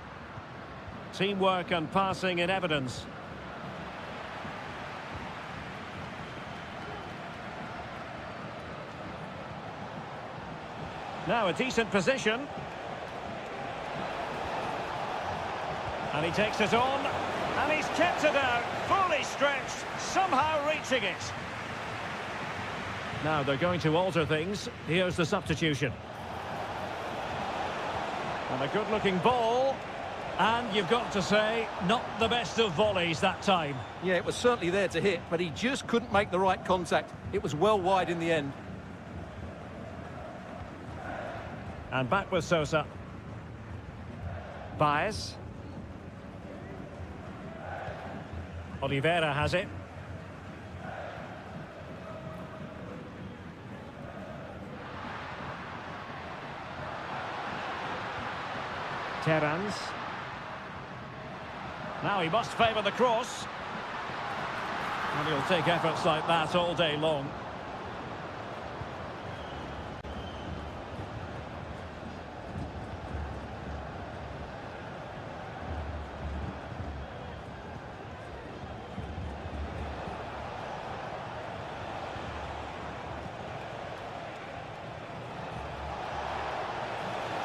Teamwork and passing in evidence. Now a decent position. And he takes it on. And he's kept it out. Fully stretched. Somehow reaching it. Now they're going to alter things. Here's the substitution. And a good-looking ball. And you've got to say, not the best of volleys that time.
Yeah, it was certainly there to hit, but he just couldn't make the right contact. It was well wide in the end.
And back with Sosa. Baez. Oliveira has it. Terrans. Now he must favour the cross. And he'll take efforts like that all day long.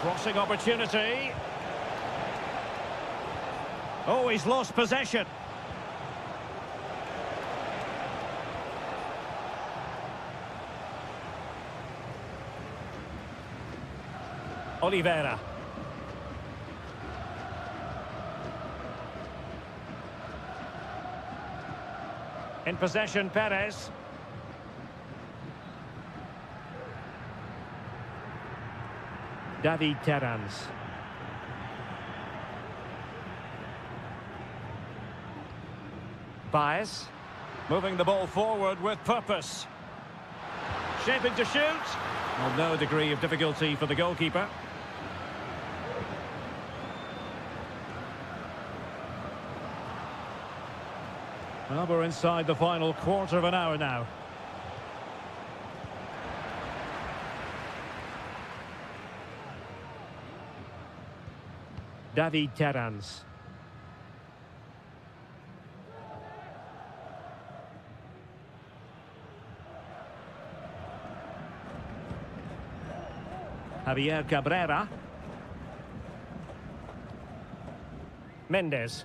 Crossing opportunity. Oh, he's lost possession. Oliveira. In possession, Perez. David Terrans. Baez. Moving the ball forward with purpose. Shaping to shoot. Well, no degree of difficulty for the goalkeeper. Well, we're inside the final quarter of an hour now. David Terrans. Javier Cabrera. Mendes.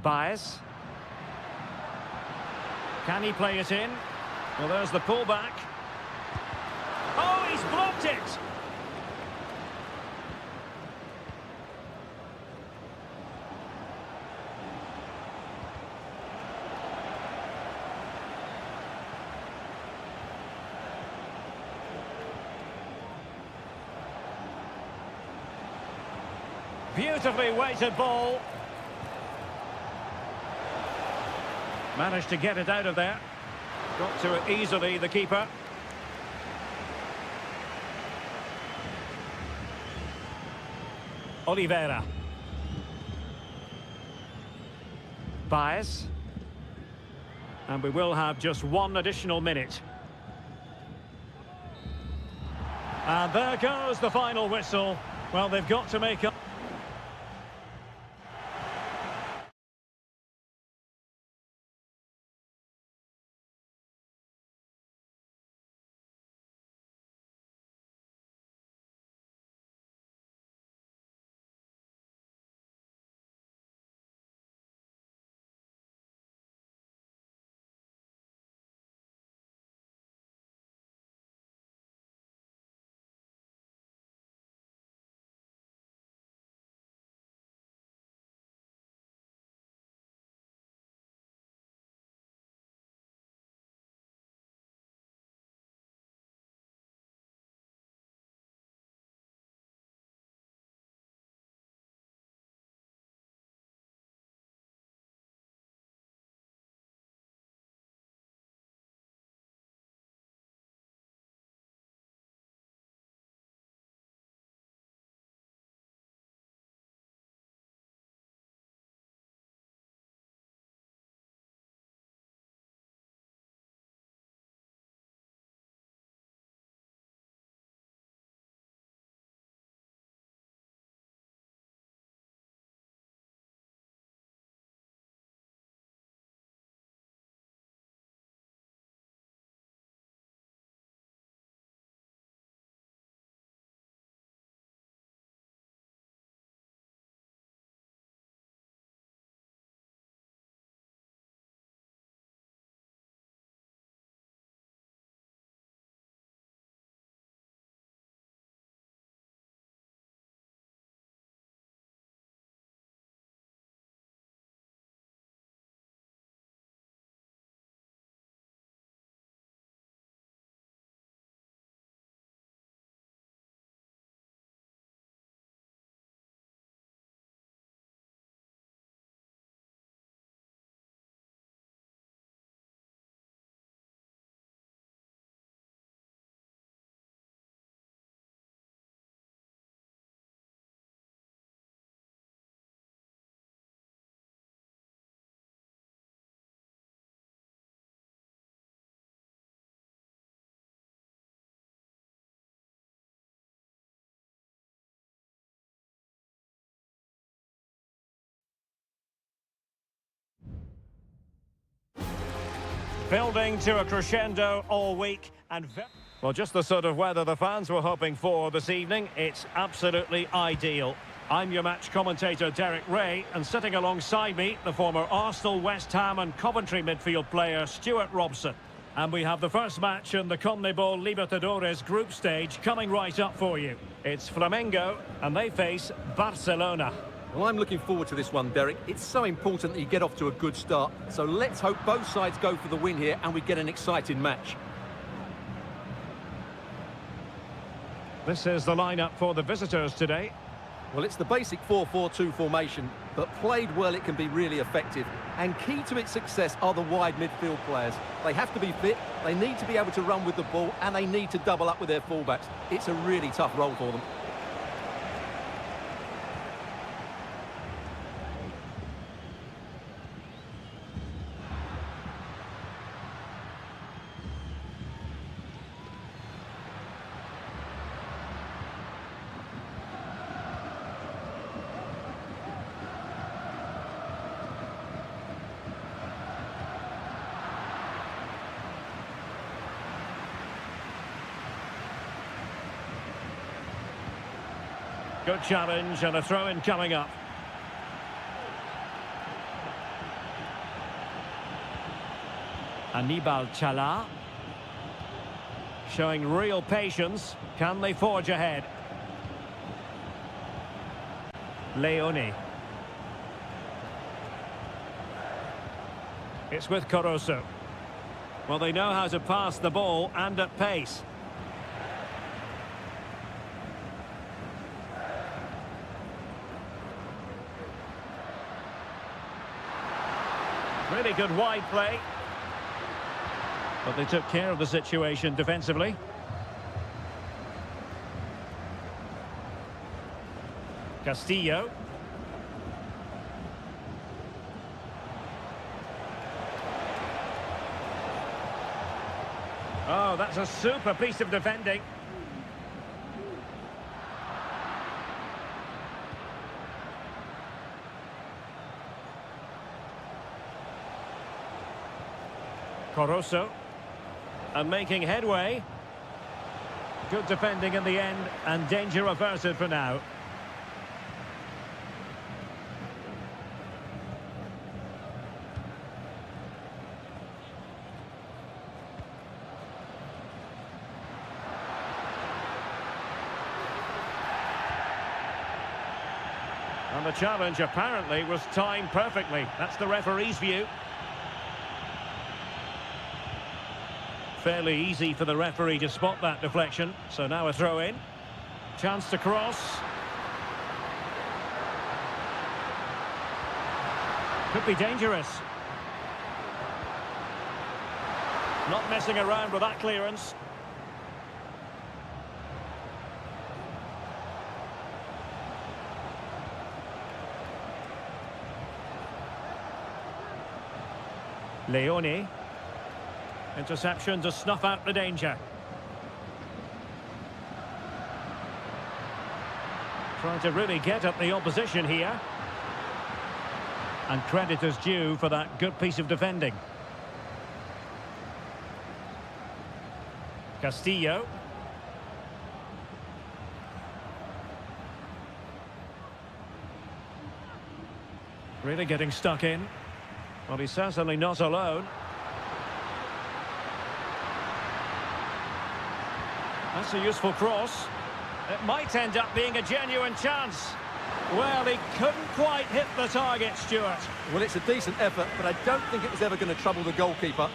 Baez. Can he play it in? Well, there's the pullback. Oh, he's blocked it! Beautifully weighted ball. Managed to get it out of there. Got to it easily, the keeper. Oliveira. Baez. And we will have just one additional minute. And there goes the final whistle. Well, they've got to make up. Building to a crescendo all week and... Well, just the sort of weather the fans were hoping for this evening. It's absolutely ideal. I'm your match commentator, Derek Ray, and sitting alongside me, the former Arsenal, West Ham and Coventry midfield player, Stuart Robson. And we have the first match in the CONMEBOL Libertadores group stage coming right up for you. It's Flamengo, and they face Barcelona.
Well, I'm looking forward to this one, Derek. It's so important that you get off to a good start. So let's hope both sides go for the win here and we get an exciting match.
This is the lineup for the visitors today.
Well, it's the basic 4-4-2 formation, but played well it can be really effective. And key to its success are the wide midfield players. They have to be fit, they need to be able to run with the ball, and they need to double up with their fullbacks. It's a really tough role for them.
Good challenge and a throw-in coming up. Anibal Chala. Showing real patience. Can they forge ahead? Leone. It's with Caruso. Well, they know how to pass the ball and at pace. Really good wide play. But they took care of the situation defensively. Castillo. Oh, that's a super piece of defending. Caruso, and making headway. Good defending in the end, and danger averted for now. And the challenge apparently was timed perfectly. That's the referee's view. Fairly easy for the referee to spot that deflection. So now a throw-in. Chance to cross. Could be dangerous. Not messing around with that clearance. Leone. Interception to snuff out the danger. Trying to really get at the opposition here. And credit is due for that good piece of defending. Castillo. Really getting stuck in. Well, he's certainly not alone. That's a useful cross. It might end up being a genuine chance. Well, he couldn't quite hit the target, Stuart.
Well, it's a decent effort, but I don't think it was ever going to trouble the goalkeeper.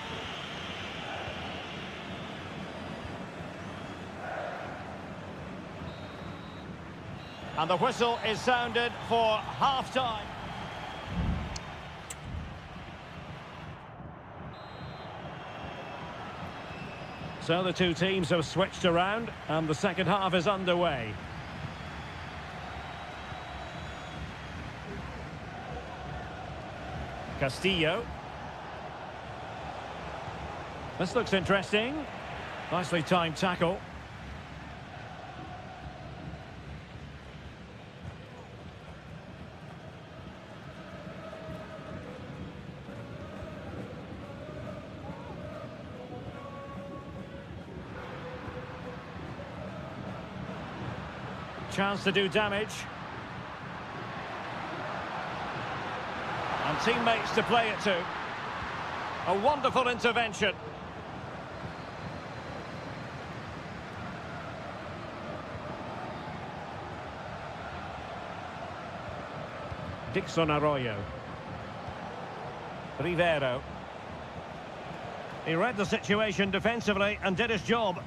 And the whistle is sounded for half-time. So the two teams have switched around and the second half is underway. Castillo. This looks interesting. Nicely timed tackle. chance to do damage. And teammates to play it to. A wonderful intervention. Dixon Arroyo. Rivero. He read the situation defensively and did his job.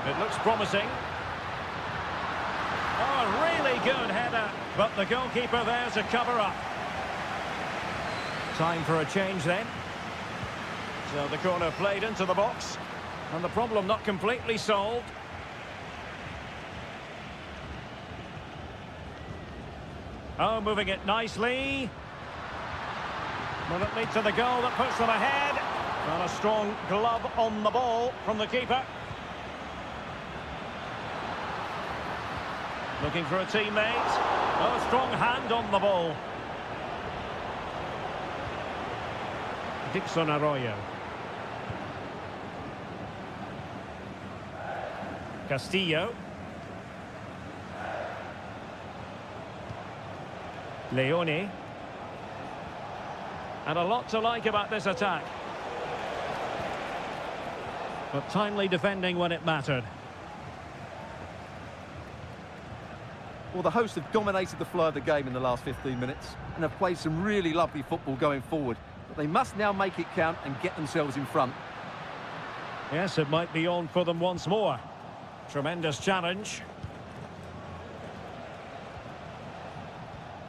It looks promising. Oh, really good header, but the goalkeeper there to cover up. Time for a change then. So the corner played into the box, and the problem not completely solved. Oh, moving it nicely. Will it lead to the goal that puts them ahead? And a strong glove on the ball from the keeper. Looking for a teammate. Oh, strong hand on the ball. Dixon Arroyo. Castillo. Leone. And a lot to like about this attack. But timely defending when it mattered.
Well, the hosts have dominated the flow of the game in the last 15 minutes and have played some really lovely football going forward. But they must now make it count and get themselves in front.
Yes, it might be on for them once more. Tremendous challenge.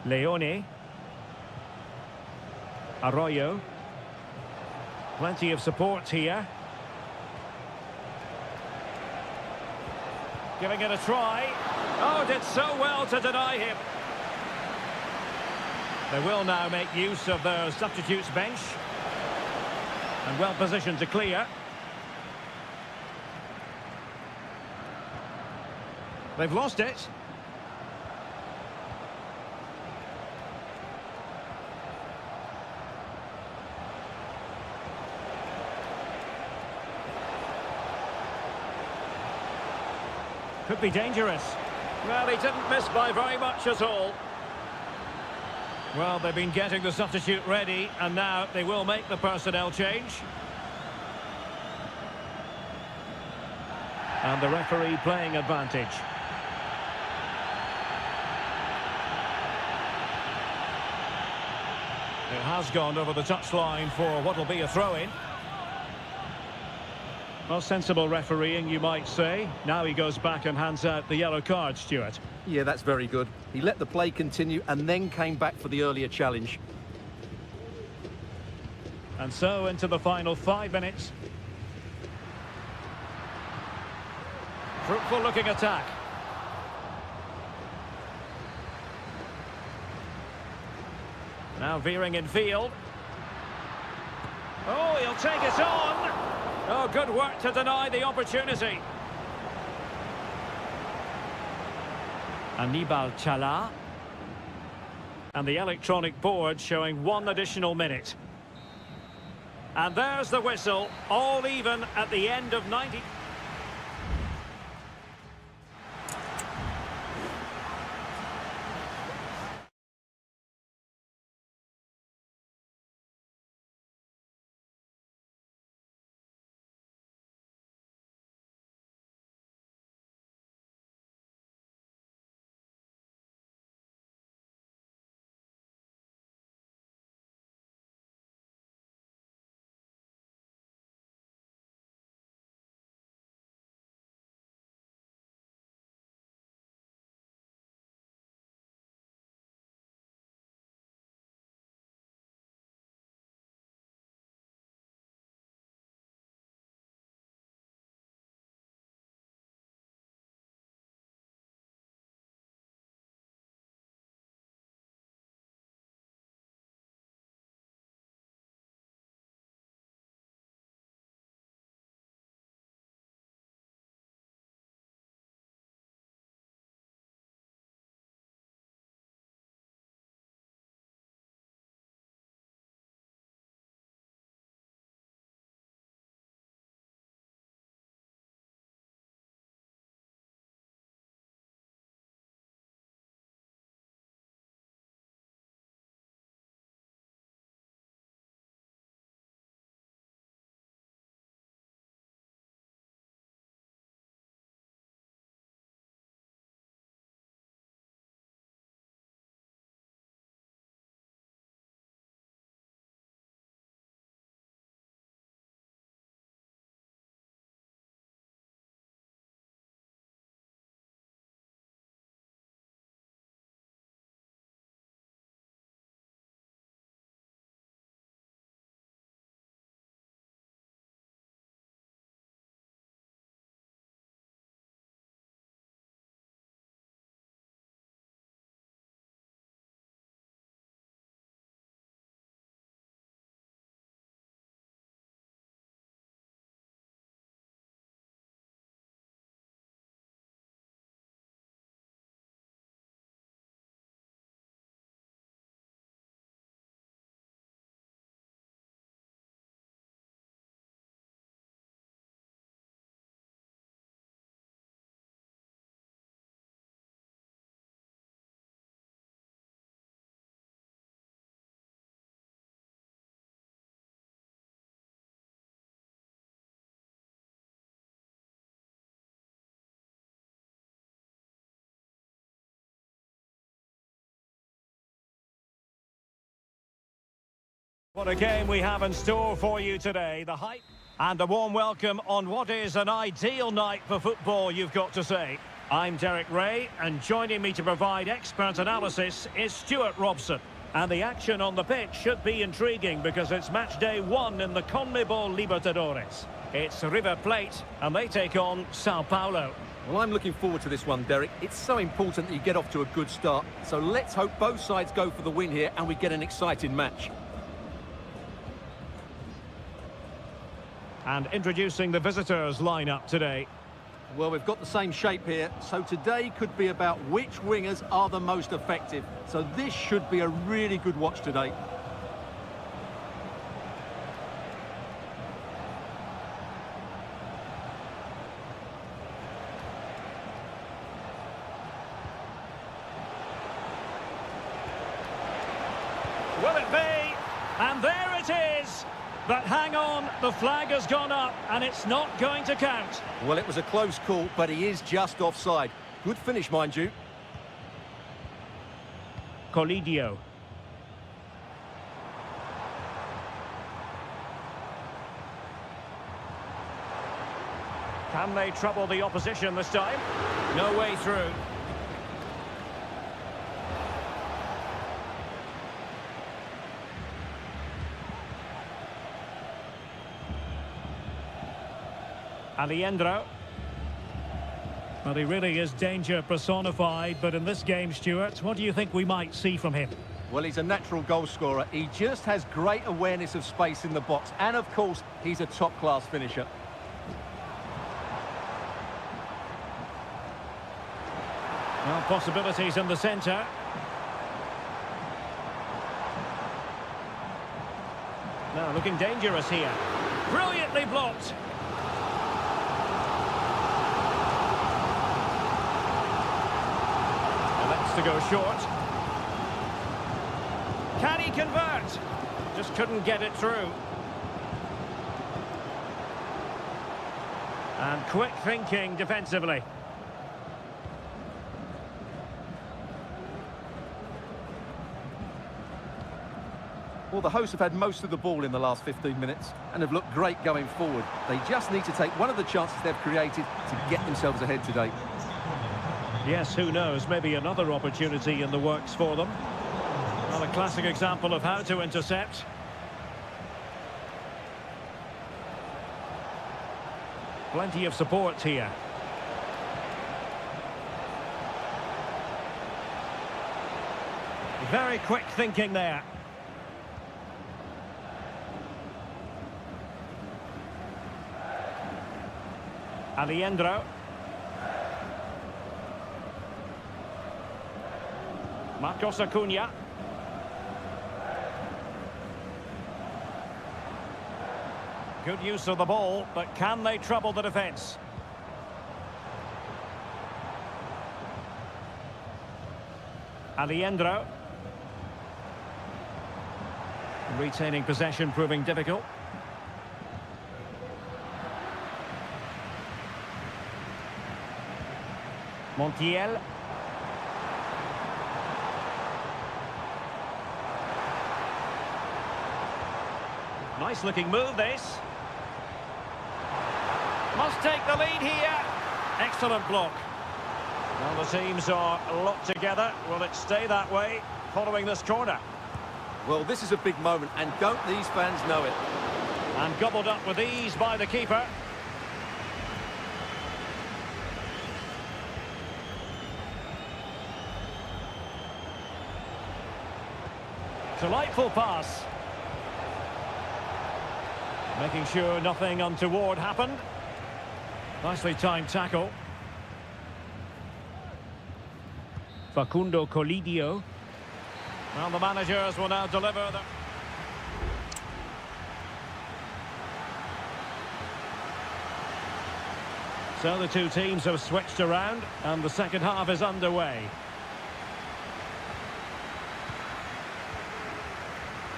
Leone. Arroyo. Plenty of support here. Giving it a try. Oh, did so well to deny him. They will now make use of their substitutes bench. And well positioned to clear. They've lost it. Could be dangerous. Well, he didn't miss by very much at all. Well, they've been getting the substitute ready, and now they will make the personnel change. And the referee playing advantage. It has gone over the touchline for what will be a throw-in. Well, sensible refereeing, you might say. Now he goes back and hands out the yellow card, Stuart.
Yeah, that's very good. He let the play continue and then came back for the earlier challenge.
And so into the final 5 minutes. Fruitful looking attack. Now veering in field. Oh, he'll take it on. Oh, good work to deny the opportunity. Anibal Chala. And the electronic board showing 1 additional minute. And there's the whistle, all even at the end of 90. What a game we have in store for you today. The hype and a warm welcome on what is an ideal night for football, you've got to say. I'm Derek Ray, and joining me to provide expert analysis is Stuart Robson. And the action on the pitch should be intriguing because it's match day 1 in the CONMEBOL Libertadores. It's River Plate, and they take on Sao Paulo.
Well, I'm looking forward to this one, Derek. It's so important that you get off to a good start. So let's hope both sides go for the win here and we get an exciting match.
And introducing the visitors' lineup today.
Well, we've got the same shape here, so today could be about which wingers are the most effective. So this should be a really good watch today.
Will it be? And there it is! But hang on, the flag has gone up and it's not going to count.
Well, it was a close call, but he is just offside. Good finish, mind you.
Colidio. Can they trouble the opposition this time? No way through. Aliendro. Well, he really is danger personified, but in this game, Stuart, what do you think we might see from him?
Well, he's a natural goal scorer. He just has great awareness of space in the box. And, of course, he's a top-class finisher.
Well, possibilities in the centre. Now, looking dangerous here. Brilliantly blocked. To go short. Can he convert? Just couldn't get it through. And quick thinking defensively.
Well, the hosts have had most of the ball in the last 15 minutes and have looked great going forward. They just need to take one of the chances they've created to get themselves ahead today.
Yes, who knows, maybe another opportunity in the works for them. Well, a classic example of how to intercept. Plenty of support here. Very quick thinking there. Aliendro. Marcos Acuna. Good use of the ball, but can they trouble the defence? Aliendro. Retaining possession proving difficult. Montiel. Nice looking move this. Must take the lead here. Excellent block. Well, the teams are locked together. Will it stay that way following this corner?
Well, this is a big moment, and don't these fans know it?
And gobbled up with ease by the keeper. Delightful pass. Making sure nothing untoward happened. Nicely timed tackle. Facundo Colidio. Well, the managers will now deliver the... So the two teams have switched around and the second half is underway.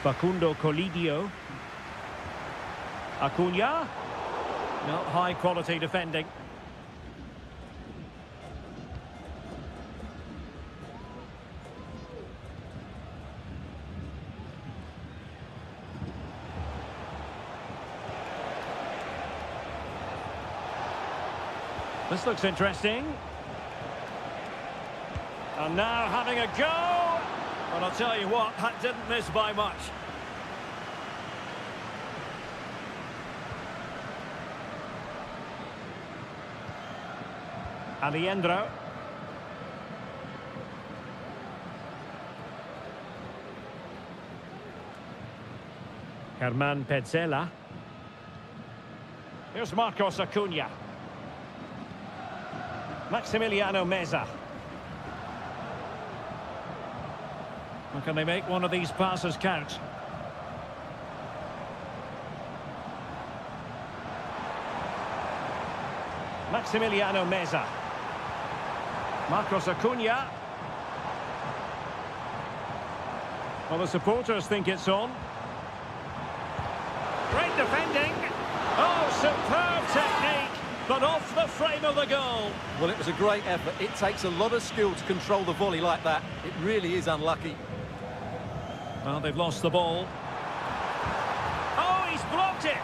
Facundo Colidio. Acuna. No, high quality defending. This looks interesting. And now having a go. But I'll tell you what, that didn't miss by much. Aliendro. Herman Petzela. Here's Marcos Acuna. Maximiliano Meza. Well, can they make one of these passes count? Maximiliano Meza. Marcos Acuna. Well, the supporters think it's on. Great defending. Oh, superb technique, but off the frame of the goal.
Well, it was a great effort. It takes a lot of skill to control the volley like that. It really is unlucky.
Well, they've lost the ball. Oh, he's blocked it.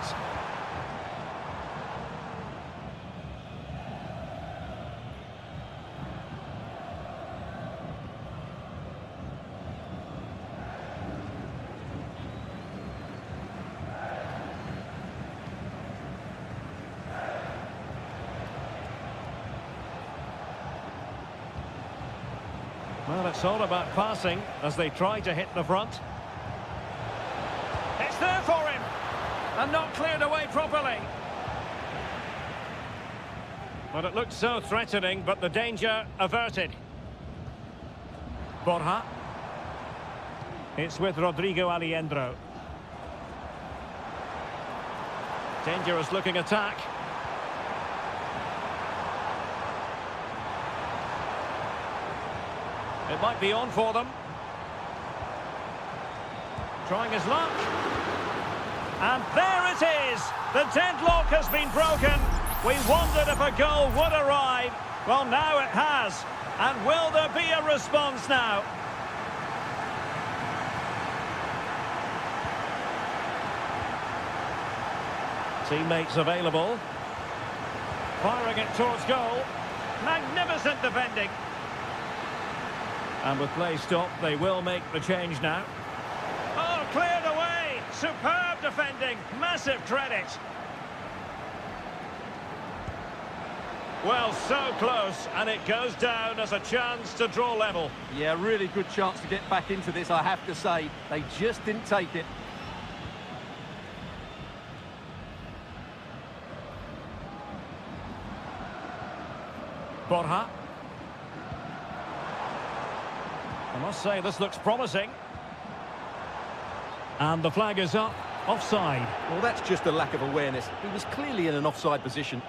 Well, it's all about passing as they try to hit the front. It's there for him, and not cleared away properly. But it looked so threatening, but the danger averted. Borja. It's with Rodrigo Aliendro. Dangerous looking attack. It might be on for them. Trying his luck. And there it is! The deadlock has been broken. We wondered if a goal would arrive. Well, now it has. And will there be a response now? Teammates available. Firing it towards goal. Magnificent defending. And with play stopped, they will make the change now. Oh, cleared away! Superb defending! Massive credit! Well, so close, and it goes down as a chance to draw level.
Yeah, really good chance to get back into this, I have to say. They just didn't take it.
Borja. I must say, this looks promising. And the flag is up. Offside.
Well, that's just a lack of awareness. He was clearly in an offside position.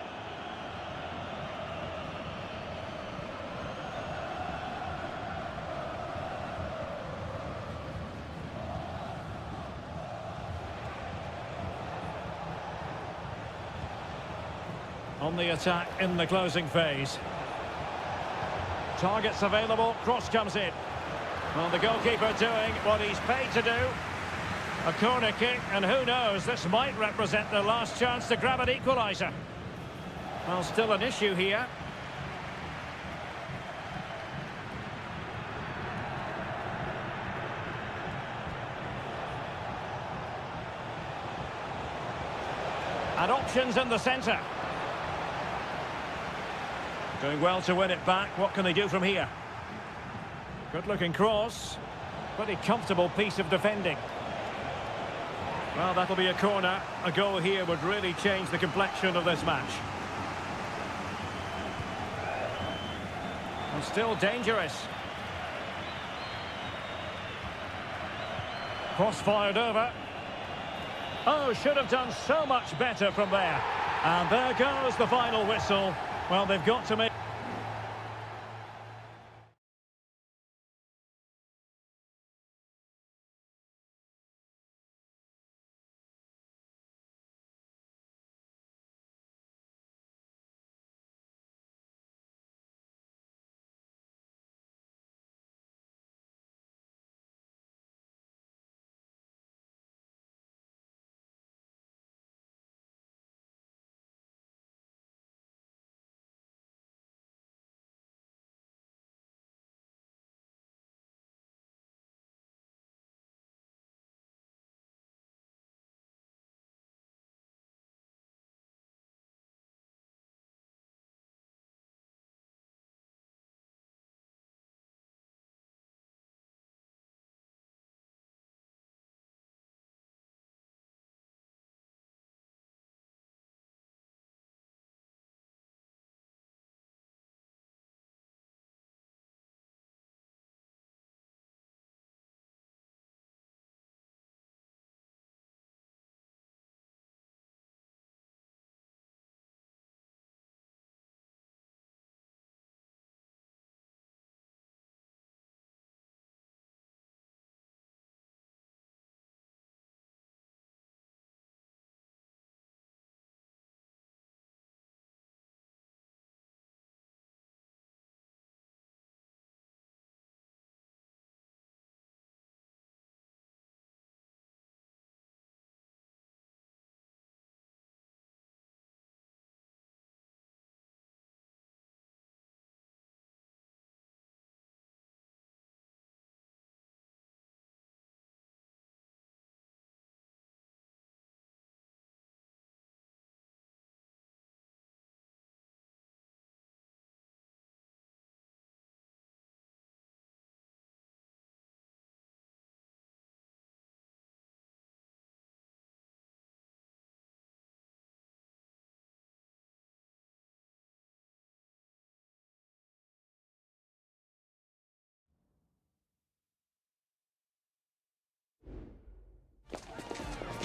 On the attack in the closing phase. Targets available. Cross comes in. Well, the goalkeeper doing what he's paid to do. A corner kick, and who knows, this might represent the last chance to grab an equaliser. Well, still an issue here. And options in the centre. Doing well to win it back. What can they do from here? Good-looking cross. Pretty comfortable piece of defending. Well, that'll be a corner. A goal here would really change the complexion of this match. And still dangerous. Cross fired over. Oh, should have done so much better from there. And there goes the final whistle. Well, they've got to make...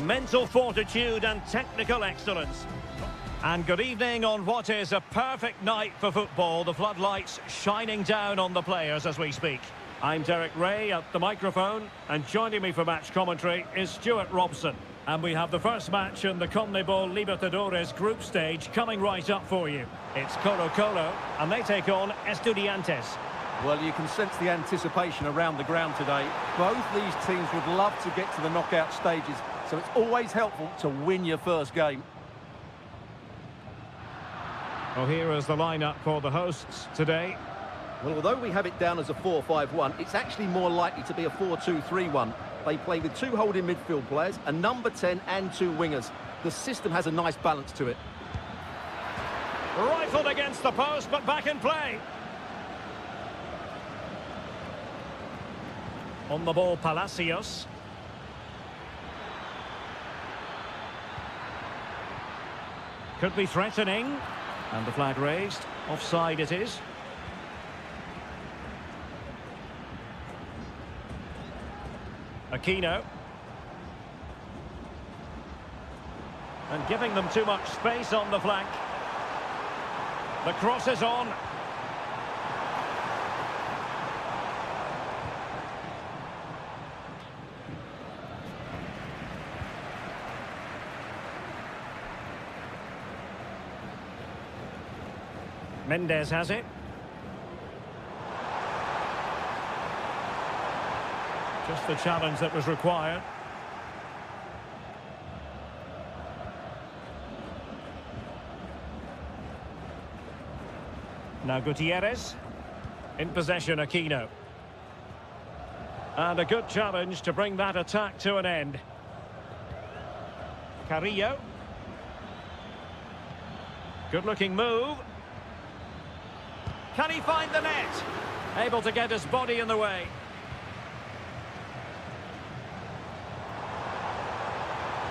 mental fortitude and technical excellence. And good evening on what is a perfect night for football. The floodlights shining down on the players as we speak. I'm Derek Ray at the microphone, and joining me for match commentary is Stuart Robson. And we have the first match in the CONMEBOL Libertadores group stage coming right up for you. It's Colo-Colo, and they take on Estudiantes.
Well, you can sense the anticipation around the ground today. Both these teams would love to get to the knockout stages, so it's always helpful to win your first game.
Well, here is the lineup for the hosts today.
Well, although we have it down as a 4-5-1, it's actually more likely to be a 4-2-3-1. They play with two holding midfield players, a number 10 and two wingers. The system has a nice balance to it.
Rifled against the post, but back in play. On the ball, Palacios. Could be threatening. And the flag raised. Offside it is. Aquino. And giving them too much space on the flank. The cross is on. Mendes has it. Just the challenge that was required. Now Gutierrez. In possession, Aquino. And a good challenge to bring that attack to an end. Carrillo. Good-looking move. Can he find the net? Able to get his body in the way.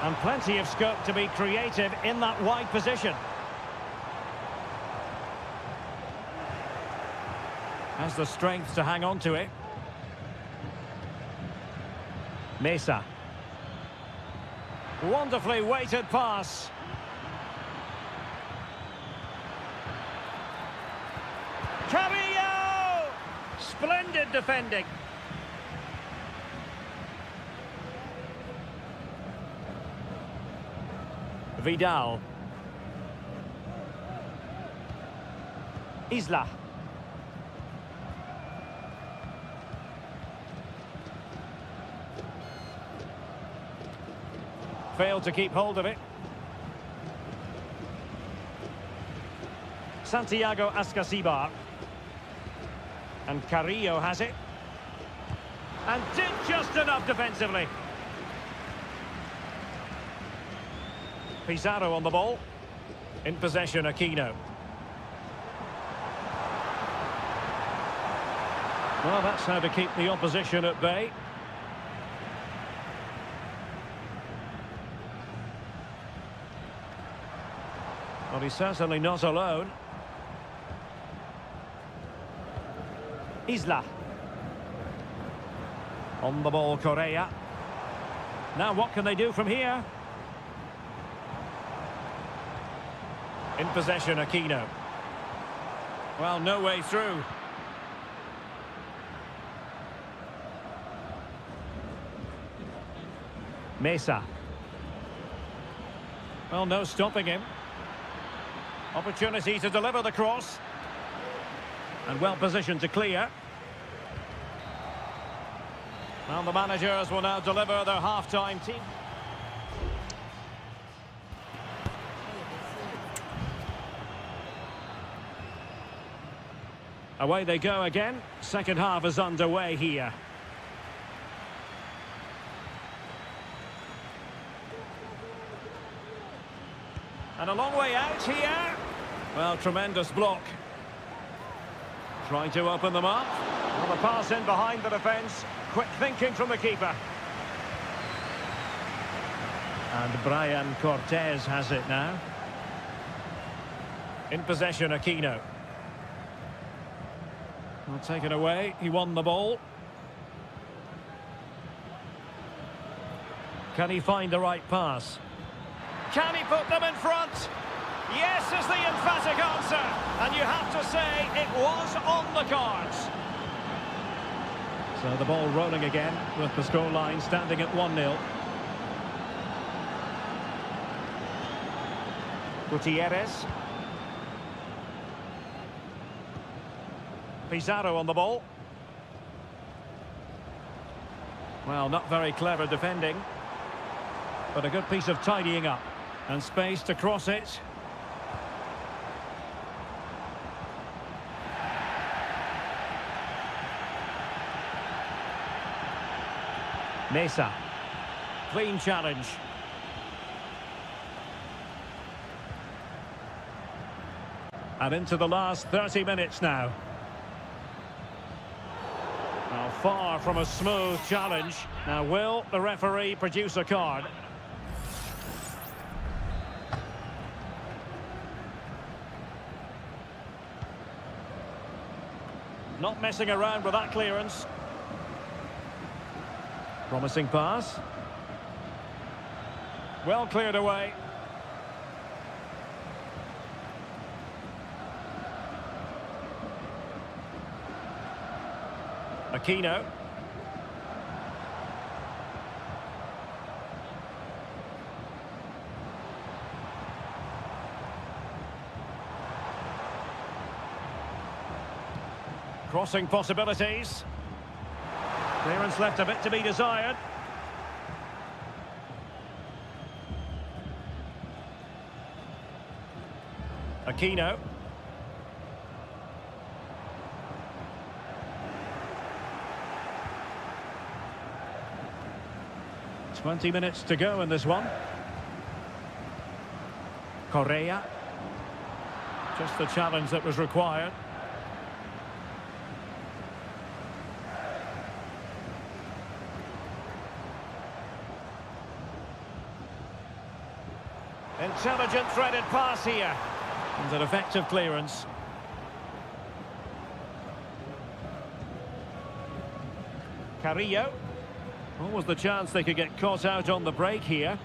And plenty of scope to be creative in that wide position. Has the strength to hang on to it. Mesa. Wonderfully weighted pass. Carrillo! Splendid defending. Vidal. Isla. Failed to keep hold of it. Santiago Ascasibar. And Carrillo has it. And did just enough defensively. Pizarro on the ball. In possession, Aquino. Well, that's how to keep the opposition at bay. Well, he's certainly not alone. Isla. On the ball, Correa. Now what can they do from here? In possession, Aquino. Well, no way through. Mesa. Well, no stopping him. Opportunity to deliver the cross. And well positioned to clear. Well, the managers will now deliver their half-time team. Away they go again. Second half is underway here. And a long way out here. Well, tremendous block. Trying to open them up. Well, the pass in behind the defence. Quick thinking from the keeper. And Brian Cortez has it now. In possession, Aquino. Well, taken away. He won the ball. Can he find the right pass? Can he put them in front? Yes is the emphatic answer. And you have to say it was on the cards. So the ball rolling again with the scoreline standing at 1-0. Gutierrez. Pizarro on the ball. Well, not very clever defending, but a good piece of tidying up. And space to cross it. Mesa. Clean challenge. And into the last 30 minutes now. Now, far from a smooth challenge. Now, will the referee produce a card? Not messing around with that clearance. Promising pass. Well cleared away. Aquino. Crossing possibilities. Clearance left a bit to be desired. Aquino. "20 minutes to go in this one. Correa. Just the challenge that was required. Intelligent threaded pass here. And an effective clearance. Carrillo. What was the chance they could get caught out on the break here?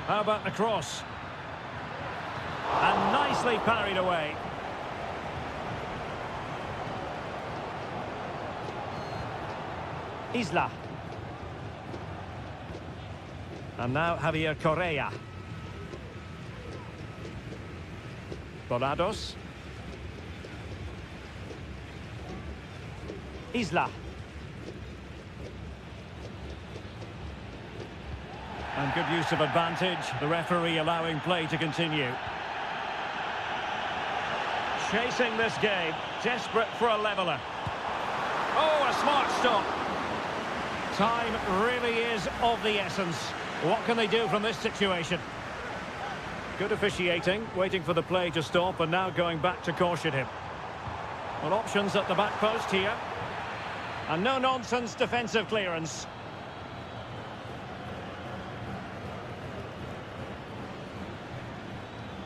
How about the cross? And nicely parried away. Isla. And now Javier Correa. Volados. Isla. And good use of advantage. The referee allowing play to continue. Chasing this game. Desperate for a leveller. Oh, a smart stop. Time really is of the essence. What can they do from this situation? Good officiating, waiting for the play to stop and now going back to caution him. Well, options at the back post here. And no-nonsense defensive clearance.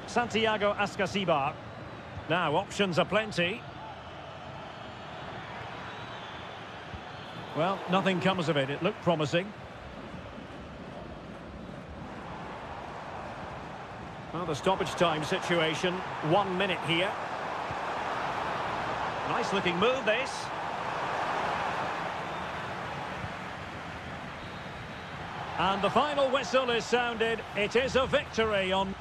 Santiago Ascasibar. Now, options are plenty. Well, nothing comes of it. It looked promising. Well, the stoppage time situation, 1 minute here. Nice looking move, this. And the final whistle is sounded. It is a victory on...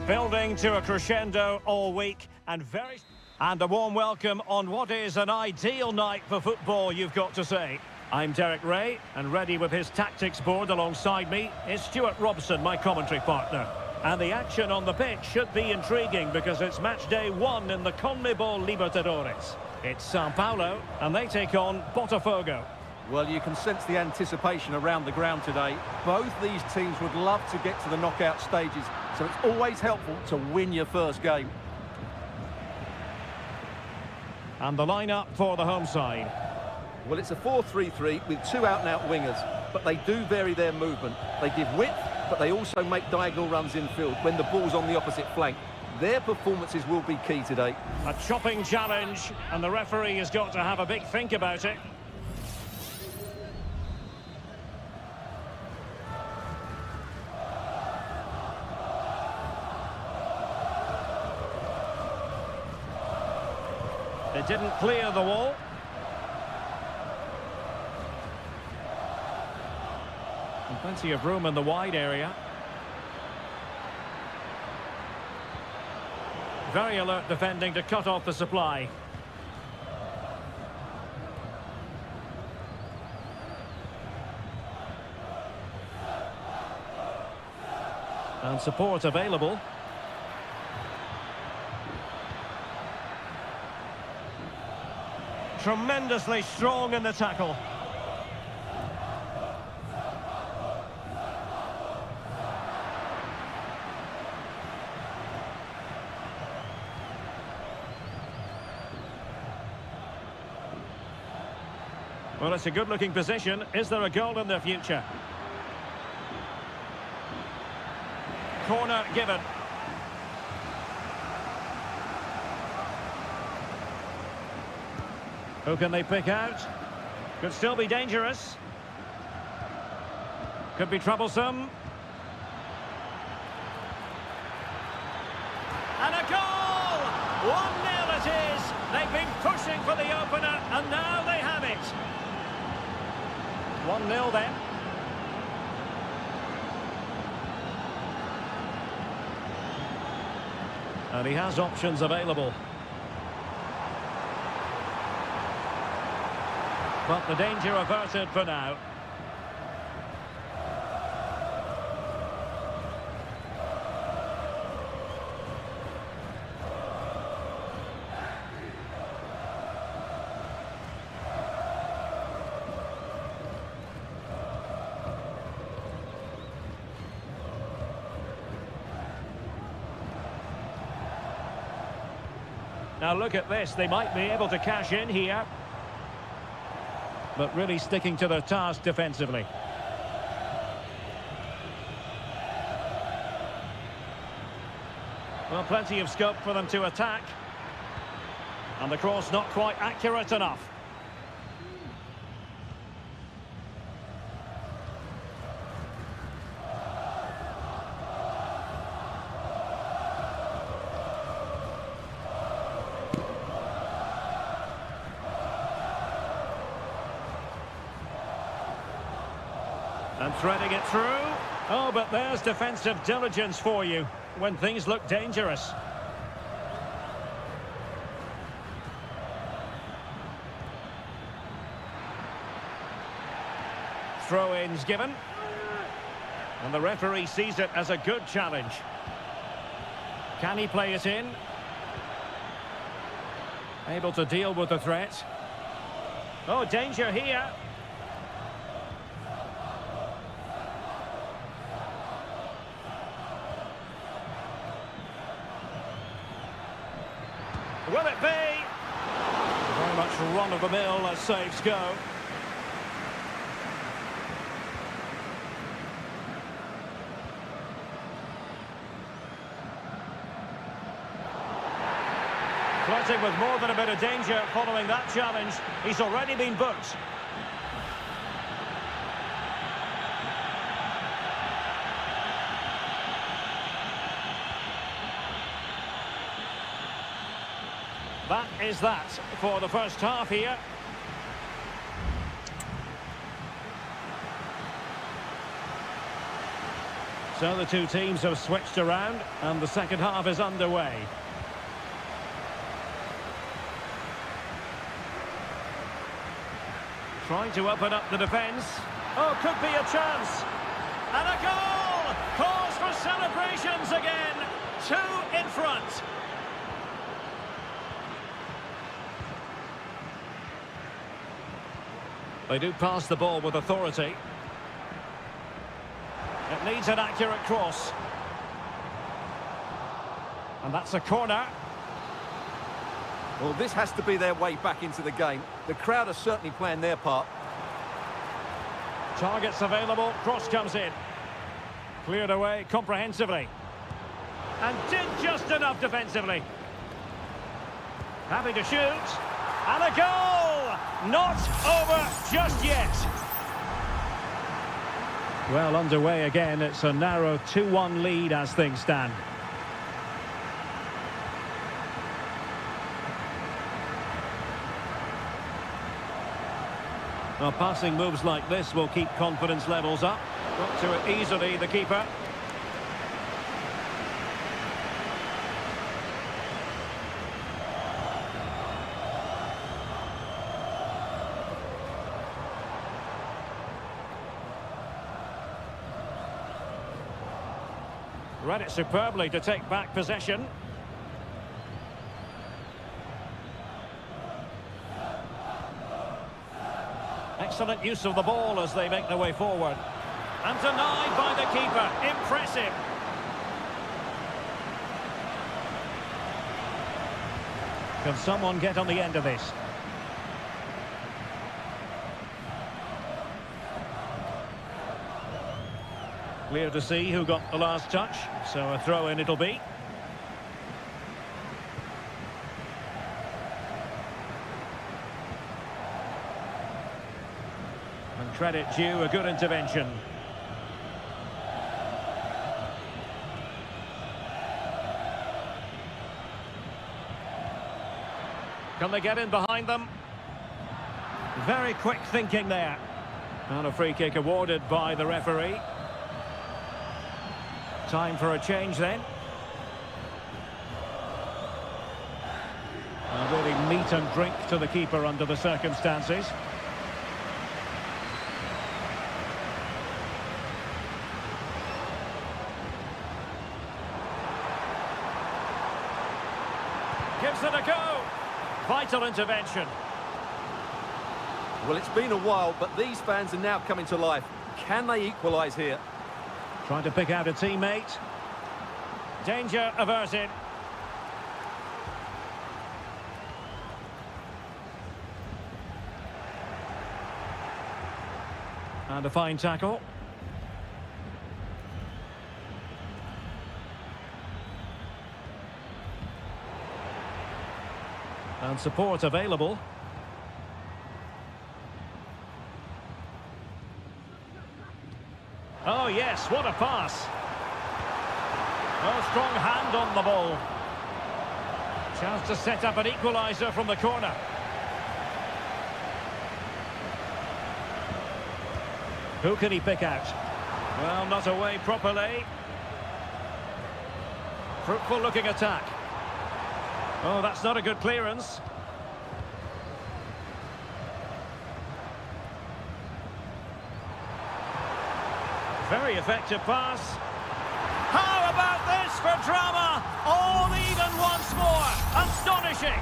Building to a crescendo all week and a warm welcome on what is an ideal night for football, you've got to say. I'm Derek Ray, and ready with his tactics board alongside me is Stuart Robson, my commentary partner. And the action on the pitch should be intriguing because it's match day 1 in the CONMEBOL Libertadores. It's Sao Paulo, and they take on Botafogo.
Well, you can sense the anticipation around the ground today. Both these teams would love to get to the knockout stages, so it's always helpful to win your first game.
And the lineup for the home side.
Well, it's a 4-3-3 with 2 out-and-out wingers, but they do vary their movement. They give width, but they also make diagonal runs infield when the ball's on the opposite flank. Their performances will be key today.
A chopping challenge, and the referee has got to have a big think about it. It didn't clear the wall. And plenty of room in the wide area. Very alert defending to cut off the supply. And support available. Tremendously strong in the tackle. Well, it's a good-looking position. Is there a goal in the future? Corner given. Who can they pick out? Could still be dangerous. Could be troublesome. And a goal! 1-0 it is. They've been pushing for the opener, and now they have it. 1-0 then. And he has options available. But the danger averted for now. Now look at this, they might be able to cash in here. But really sticking to their task defensively. Well, plenty of scope for them to attack. And the cross not quite accurate enough. And threading it through. Oh, but there's defensive diligence for you when things look dangerous. Throw-ins given. And the referee sees it as a good challenge. Can he play it in? Able to deal with the threat. Oh, danger here. Will it be? Very much run-of-the-mill as saves go. Flirting with more than a bit of danger following that challenge. He's already been booked. That is that for the first half here. So the two teams have switched around and the second half is underway. Trying to open up the defence. Oh, could be a chance. And a goal! Cause for celebrations again. 2 in front. They do pass the ball with authority. It needs an accurate cross. And that's a corner.
Well, this has to be their way back into the game. The crowd are certainly playing their part.
Targets available, cross comes in. Cleared away comprehensively. And did just enough defensively. Happy to shoot. And a goal! Not over just yet. Well, underway again. It's a narrow 2-1 lead as things stand. Well, passing moves like this will keep confidence levels up. Got to it easily, the keeper. Read it superbly to take back possession. Excellent use of the ball as they make their way forward. And denied by the keeper. Impressive. Can someone get on the end of this? Clear to see who got the last touch, so a throw-in it'll be. And credit due, a good intervention. Can they get in behind them? Very quick thinking there. And a free kick awarded by the referee. Time for a change then. Really meat and drink to the keeper under the circumstances. Gives it a go. Vital intervention.
Well, it's been a while, but these fans are now coming to life. Can they equalise here?
Trying to pick out a teammate. Danger averted. And a fine tackle. And support available. Oh yes, what a pass. Oh, strong hand on the ball. Chance to set up an equaliser from the corner. Who can he pick out? Well, not away properly. Fruitful looking attack. Oh, that's not a good clearance. Very effective pass. How about this for drama? All even once more. Astonishing.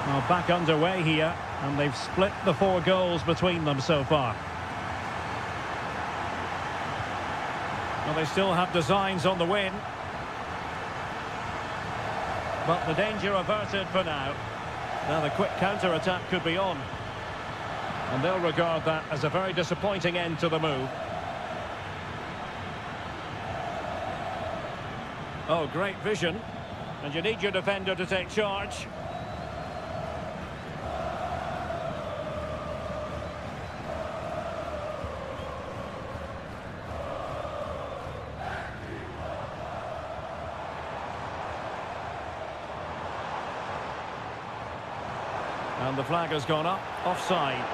Well, back underway here, and they've split the 4 goals between them so far. Well, they still have designs on the win. But the danger averted for now. Now the quick counter-attack could be on. And they'll regard that as a very disappointing end to the move. Oh, great vision. And you need your defender to take charge. And the flag has gone up, offside.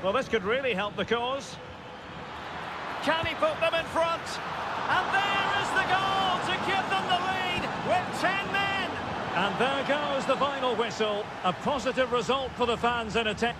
Well, this could really help the cause. Can he put them in front? And there is the goal to give them the lead with 10 men. And there goes the final whistle. A positive result for the fans in attendance.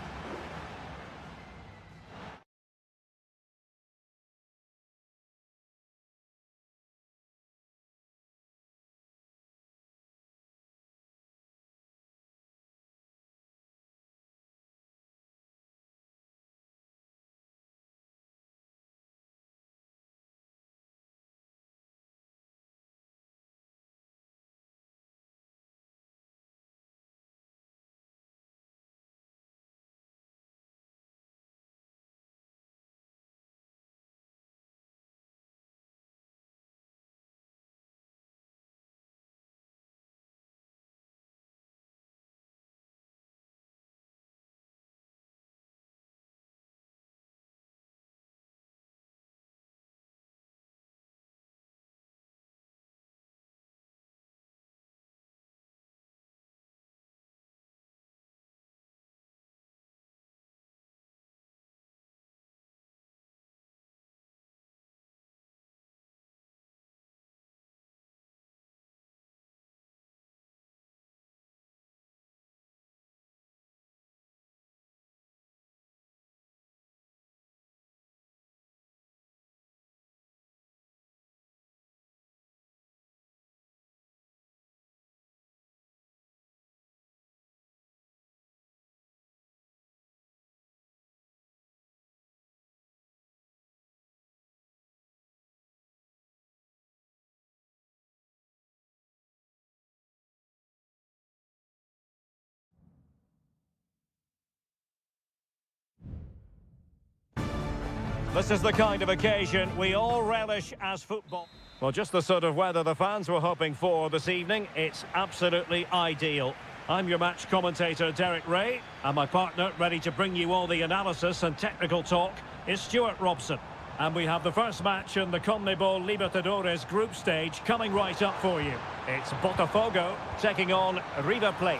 This is the kind of occasion we all relish as football. Well, just the sort of weather the fans were hoping for this evening. It's absolutely ideal. I'm your match commentator, Derek Ray, and my partner, ready to bring you all the analysis and technical talk, is Stuart Robson. And we have the first match in the CONMEBOL Libertadores group stage coming right up for you. It's Botafogo taking on River Plate.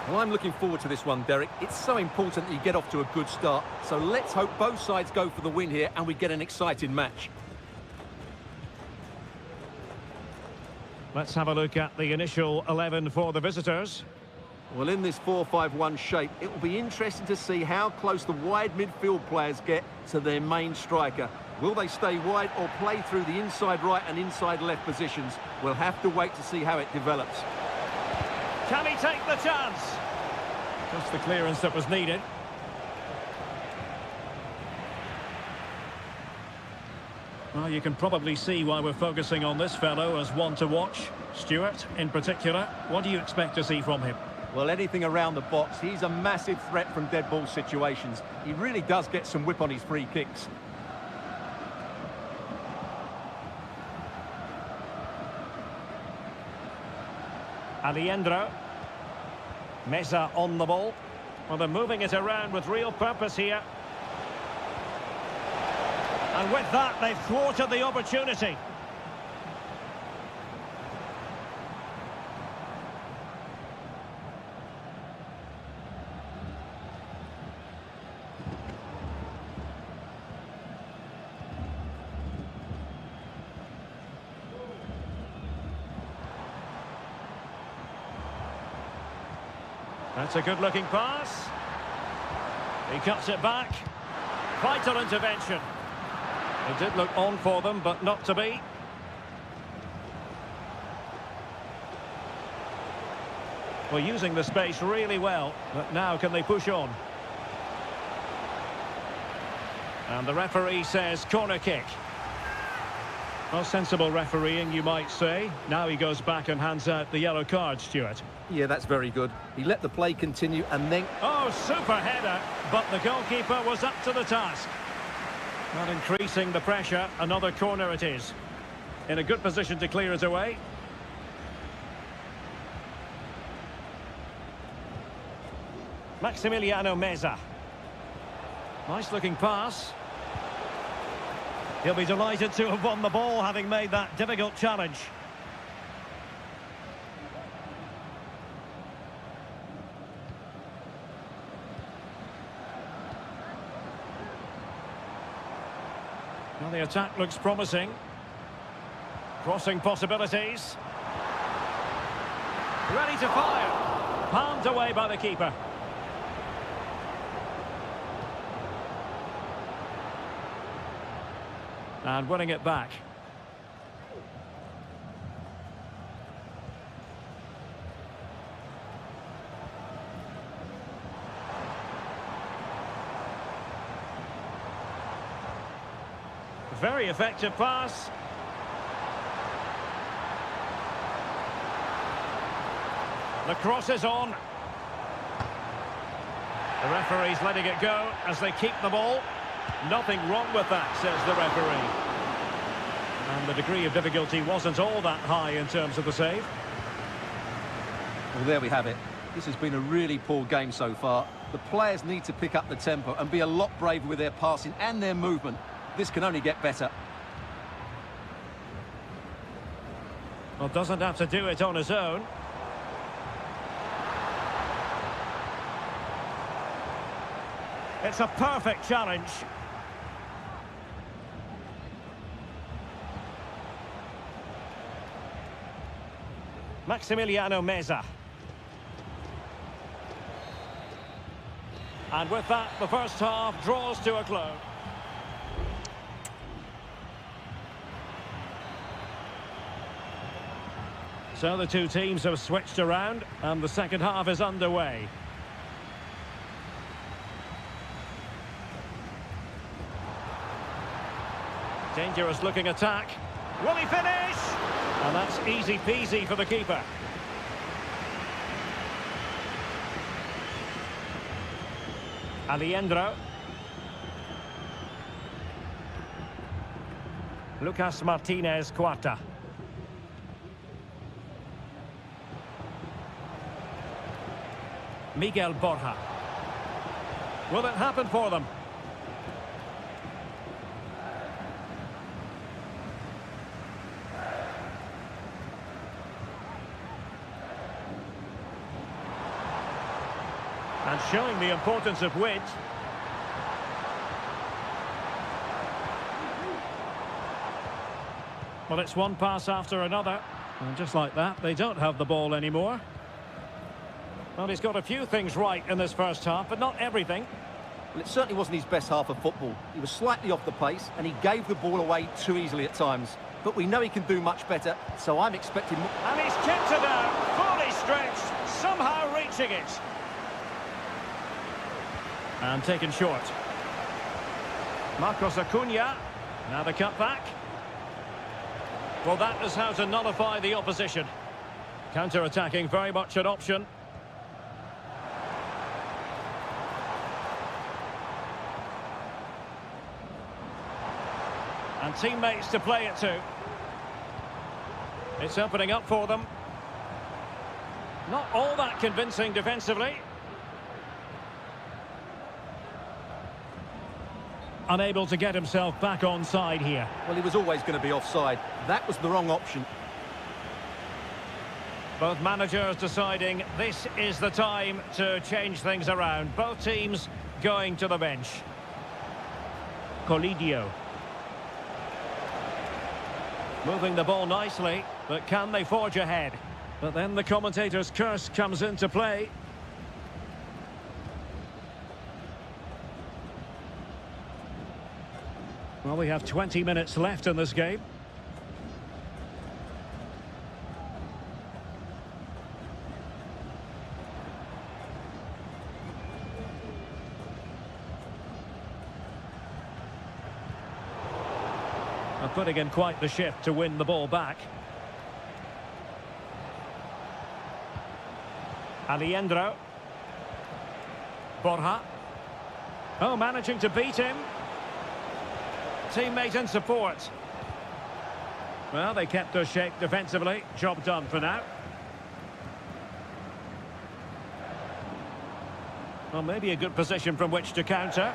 Well, I'm looking forward to this one, Derek. It's so important that you get off to a good start. So let's hope both sides go for the win here and we get an exciting match.
Let's have a look at the initial 11 for the visitors.
Well, in this 4-5-1 shape, it will be interesting to see how close the wide midfield players get to their main striker. Will they stay wide or play through the inside right and inside left positions? We'll have to wait to see how it develops.
Can he take the chance? Just the clearance that was needed. Well, you can probably see why we're focusing on this fellow as one to watch. Stuart, in particular, what do you expect to see from him?
Well, anything around the box. He's a massive threat from dead ball situations. He really does get some whip on his free kicks.
Aliendro. Meza on the ball. Well, they're moving it around with real purpose here. And with that, they've thwarted the opportunity. That's a good-looking pass. He cuts it back. Vital intervention. It did look on for them, but not to be. Well, using the space really well, but now can they push on? And the referee says corner kick. Well, sensible refereeing, you might say. Now he goes back and hands out the yellow card, Stuart.
Yeah, that's very good. He let the play continue and then...
Oh, super header, but the goalkeeper was up to the task. Not increasing the pressure, another corner it is. In a good position to clear it away. Maximiliano Meza. Nice looking pass. He'll be delighted to have won the ball, having made that difficult challenge. The attack looks promising. Crossing possibilities. Ready to fire. Palmed away by the keeper. And winning it back. Very effective pass. The cross is on. The referee's letting it go as they keep the ball. Nothing wrong with that, says the referee. And the degree of difficulty wasn't all that high in terms of the save.
Well, there we have it. This has been a really poor game so far. The players need to pick up the tempo and be a lot braver with their passing and their movement. This can only get better.
Well, doesn't have to do it on his own. It's a perfect challenge. Maximiliano Meza. And with that, the first half draws to a close. So the two teams have switched around, and the second half is underway. Dangerous looking attack. Will he finish? And that's easy peasy for the keeper. Aliendro. Lucas Martinez Quarta. Miguel Borja. Will it happen for them? And showing the importance of width. Well, it's one pass after another. And just like that, they don't have the ball anymore. Well, he's got a few things right in this first half, but not everything.
Well, it certainly wasn't his best half of football. He was slightly off the pace, and he gave the ball away too easily at times. But we know he can do much better, so I'm expecting more.
And he's kept it out, fully stretched, somehow reaching it. And taken short. Marcos Acuna. Now the cut back. Well, that is how to nullify the opposition. Counter-attacking, very much an option. And teammates to play it to. It's opening up for them. Not all that convincing defensively. Unable to get himself back on side here.
Well, he was always going to be offside. That was the wrong option.
Both managers deciding this is the time to change things around. Both teams going to the bench. Colidio. Moving the ball nicely, but can they forge ahead? But then the commentator's curse comes into play. Well, we have 20 minutes left in this game. And putting in quite the shift to win the ball back. Aliendro. Borja. Oh, managing to beat him. Teammate and support. Well, they kept their shape defensively. Job done for now. Well, maybe a good position from which to counter.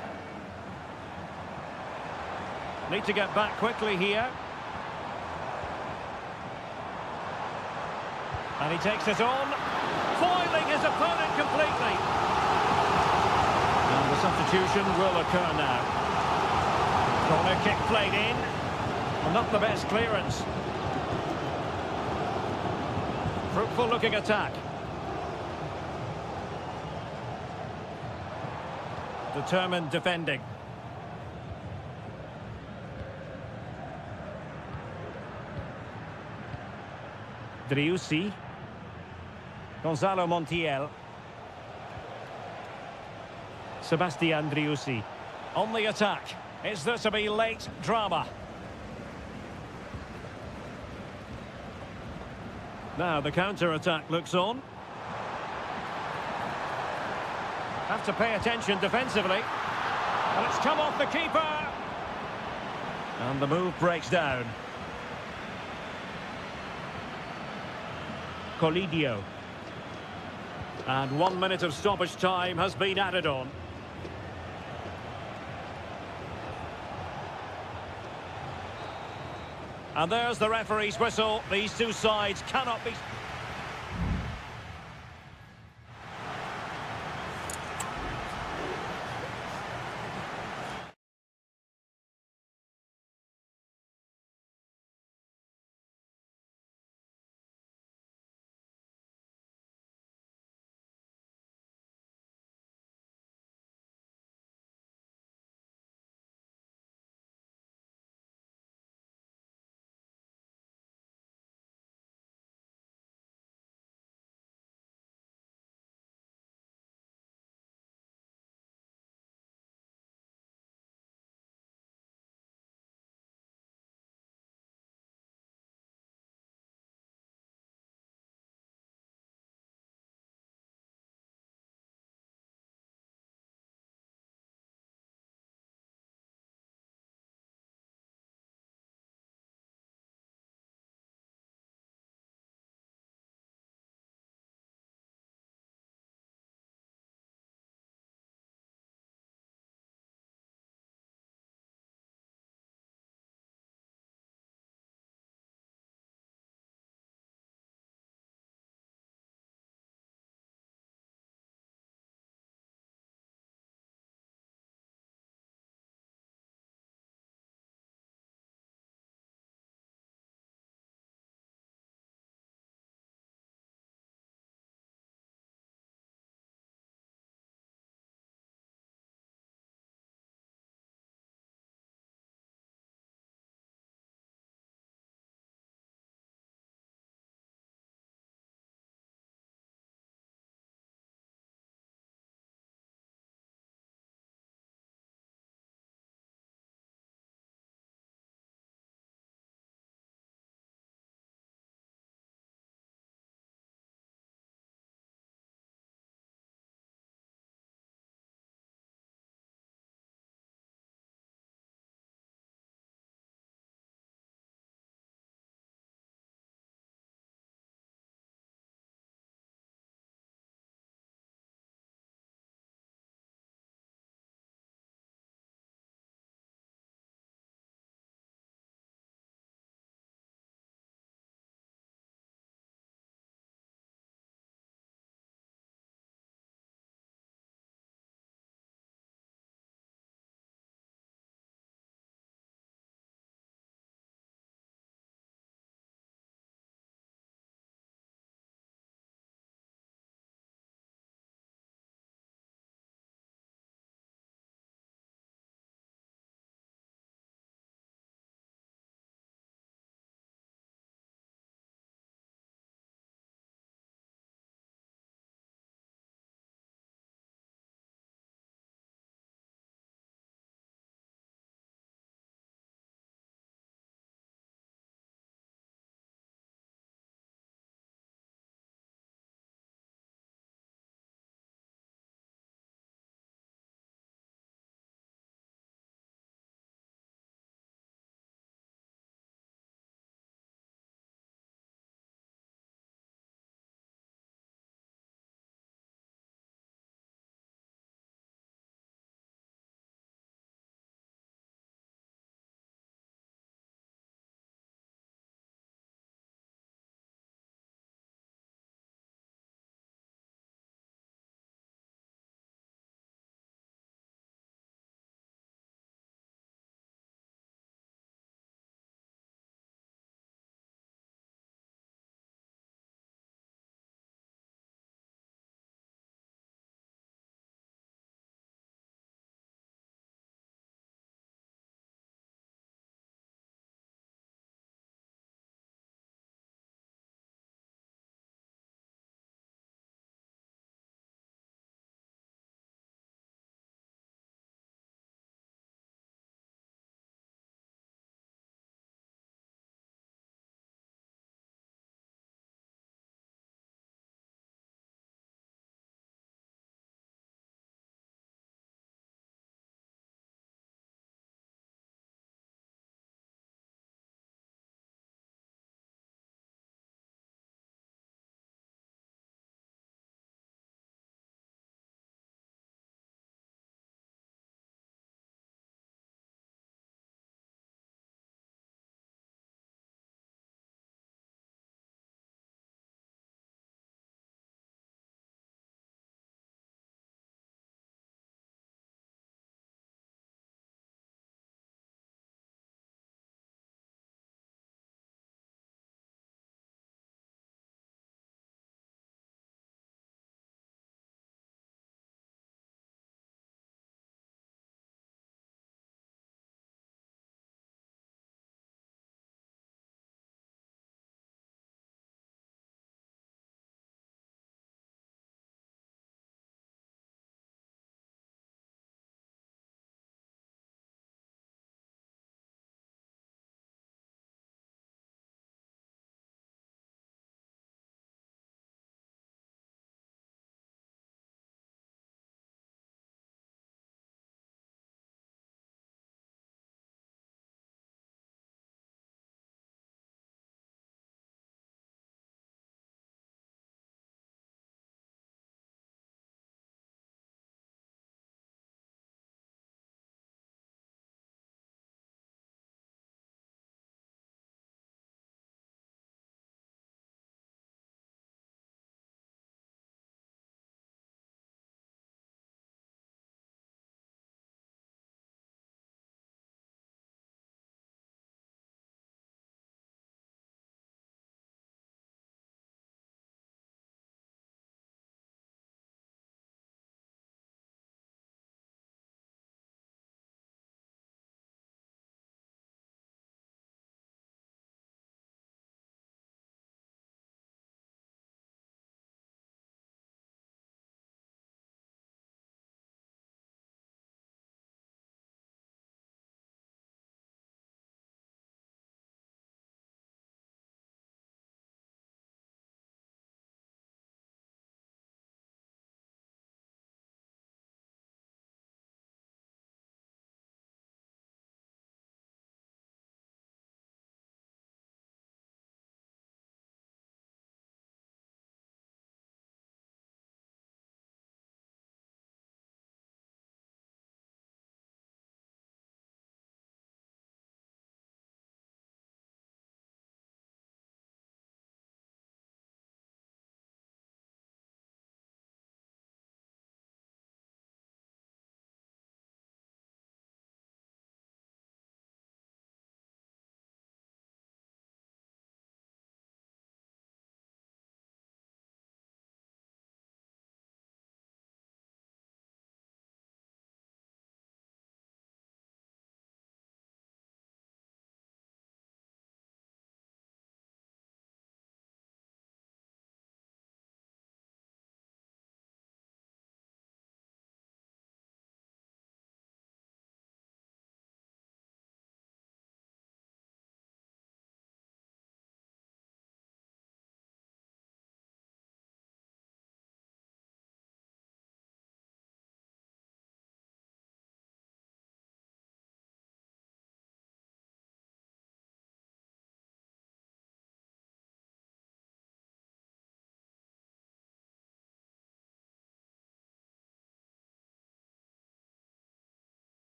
Need to get back quickly here. And he takes it on. Foiling his opponent completely. And the substitution will occur now. Corner kick played in. Well, not the best clearance. Fruitful looking attack. Determined defending. Driussi. Gonzalo Montiel. Sebastian Driussi. On the attack. Is there to be late drama? Now the counter-attack looks on. Have to pay attention defensively. And it's come off the keeper. And the move breaks down. Colidio. And 1 minute of stoppage time has been added on. And there's the referee's whistle. These two sides cannot be...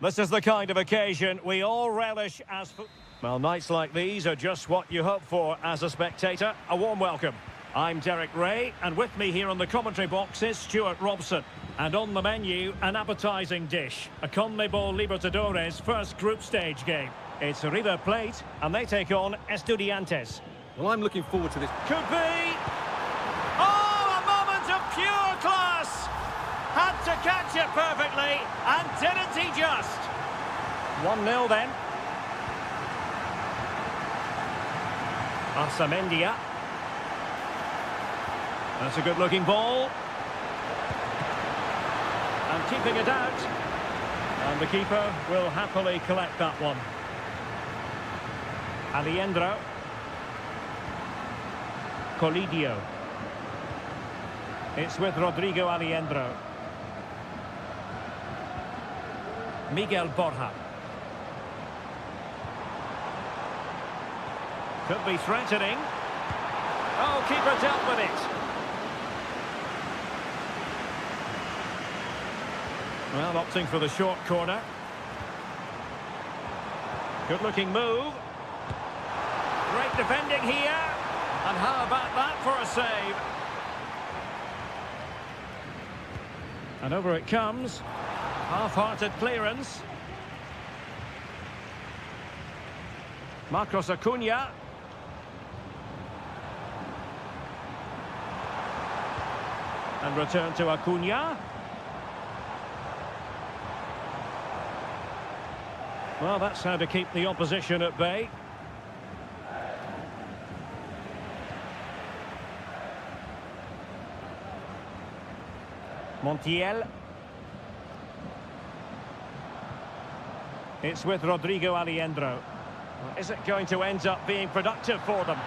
This is the kind of occasion we all relish as... Well, nights like these are just what you hope for as a spectator. A warm welcome. I'm Derek Ray, and with me here on the commentary box is Stuart Robson. And on the menu, an appetising dish. A CONMEBOL Libertadores first group stage game. It's River Plate, and they take on Estudiantes.
Well, I'm looking forward to this.
Could be... Oh, a moment of pure class! Had to catch it perfectly, and didn't he just? 1-0 then. Arsamendia. That's a good-looking ball. And keeping it out. And the keeper will happily collect that one. Aliendro. Colidio. It's with Rodrigo Aliendro. Miguel Borja. Could be threatening. Oh, keeper dealt with it. Well, opting for the short corner. Good-looking move. Great defending here. And how about that for a save? And over it comes. Half-hearted clearance. Marcos Acuna. And return to Acuna. Well, that's how to keep the opposition at bay. Montiel. It's with Rodrigo Aliendro. Is it going to end up being productive for them?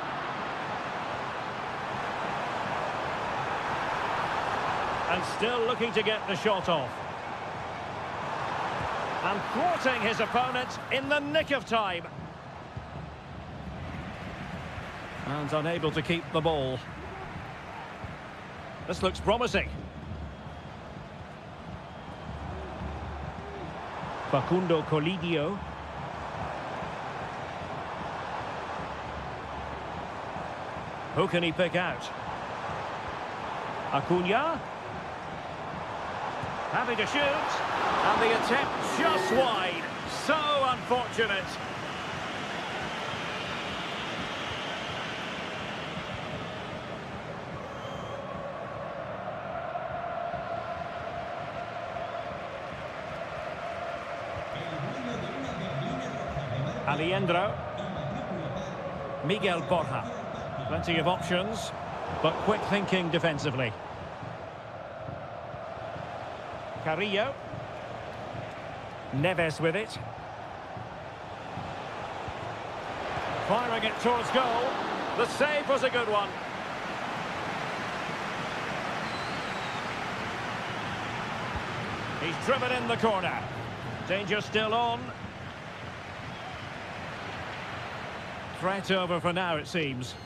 And still looking to get the shot off. And thwarting his opponent in the nick of time. And unable to keep the ball. This looks promising. Facundo Colidio. Who can he pick out? Acuna. Happy to shoot. And the attempt just wide. So unfortunate. Aliendro. Miguel Borja. Plenty of options, but quick thinking defensively. Carrillo. Neves with it. Firing it towards goal. The save was a good one. He's driven in the corner. Danger still on. Threat over for now, it seems.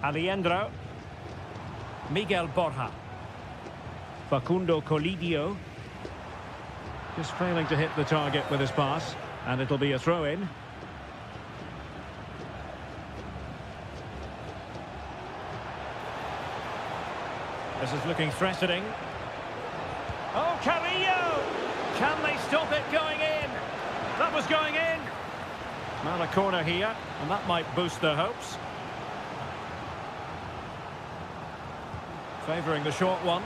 Aliendro. Miguel Borja. Facundo Colidio. Just failing to hit the target with his pass. And it'll be a throw-in. This is looking threatening. Oh, Carrillo! Can they stop it going in? That was going in. Well, a corner here, and that might boost their hopes. Favouring the short one.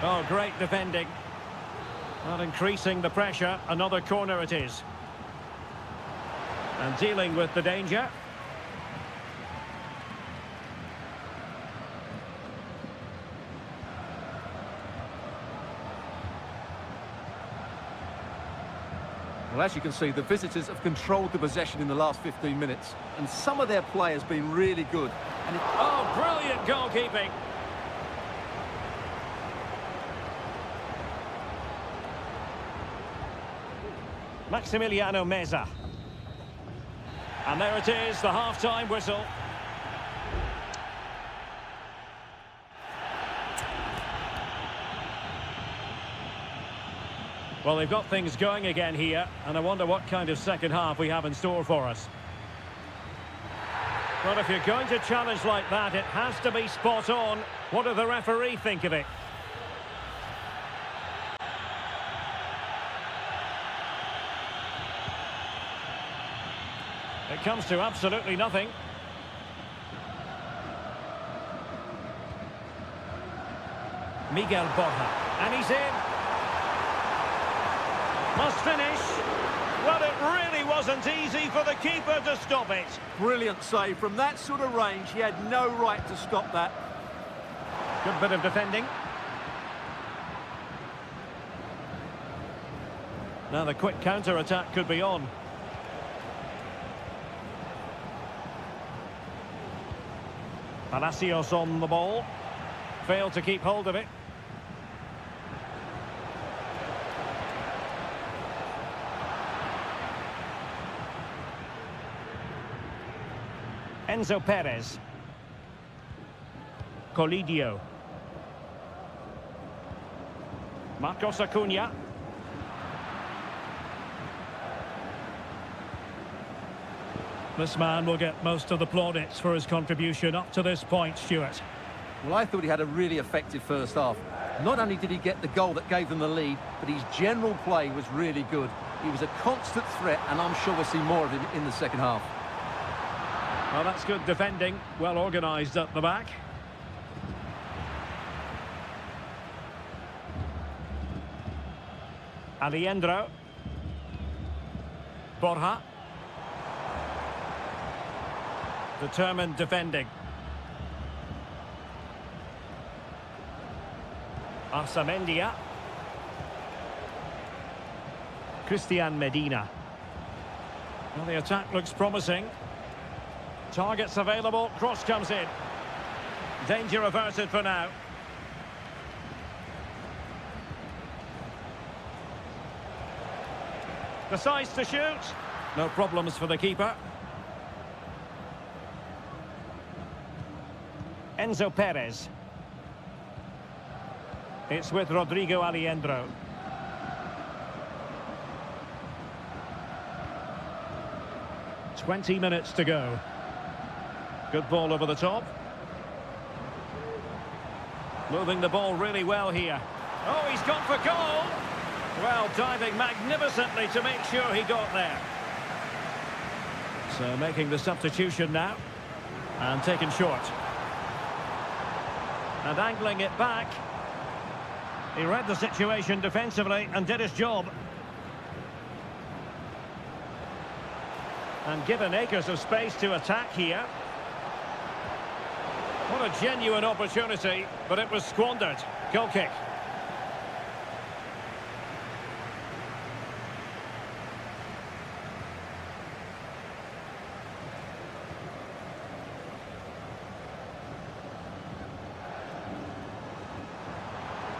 Oh, great defending. Not increasing the pressure. Another corner it is. And dealing with the danger.
Well, as you can see, the visitors have controlled the possession in the last 15 minutes. And some of their play has been really good. And
oh, brilliant goalkeeping. Maximiliano Meza. And there it is, the half-time whistle. Well, they've got things going again here, and I wonder what kind of second half we have in store for us. Well, if you're going to challenge like that, it has to be spot on. What do the referee think of it? It comes to absolutely nothing. Miguel Borja, and he's in. Must finish. Well, it really wasn't easy for the keeper to stop it.
Brilliant save. From that sort of range, he had no right to stop that.
Good bit of defending. Now the quick counter-attack could be on. Palacios on the ball. Failed to keep hold of it. Enzo Perez. Colidio. Marcos Acuna. This man will get most of the plaudits for his contribution up to this point, Stuart.
Well, I thought he had a really effective first half. Not only did he get the goal that gave them the lead, but his general play was really good. He was a constant threat, and I'm sure we'll see more of him in the second half.
Well, that's good defending. Well organised at the back. Alejandro. Borja. Determined defending. Arsamendia. Christian Medina. Well, the attack looks promising. Targets available, cross comes in. Danger averted for now. Decides to shoot. No problems for the keeper. Enzo Perez. It's with Rodrigo Alejandro. "20 minutes to go. Good ball over the top. Moving the ball really well here. Oh, he's gone for goal. Well, diving magnificently to make sure he got there. So making the substitution now. And taken short. And angling it back. He read the situation defensively and did his job. And given acres of space to attack here. What a genuine opportunity, but it was squandered. Goal kick.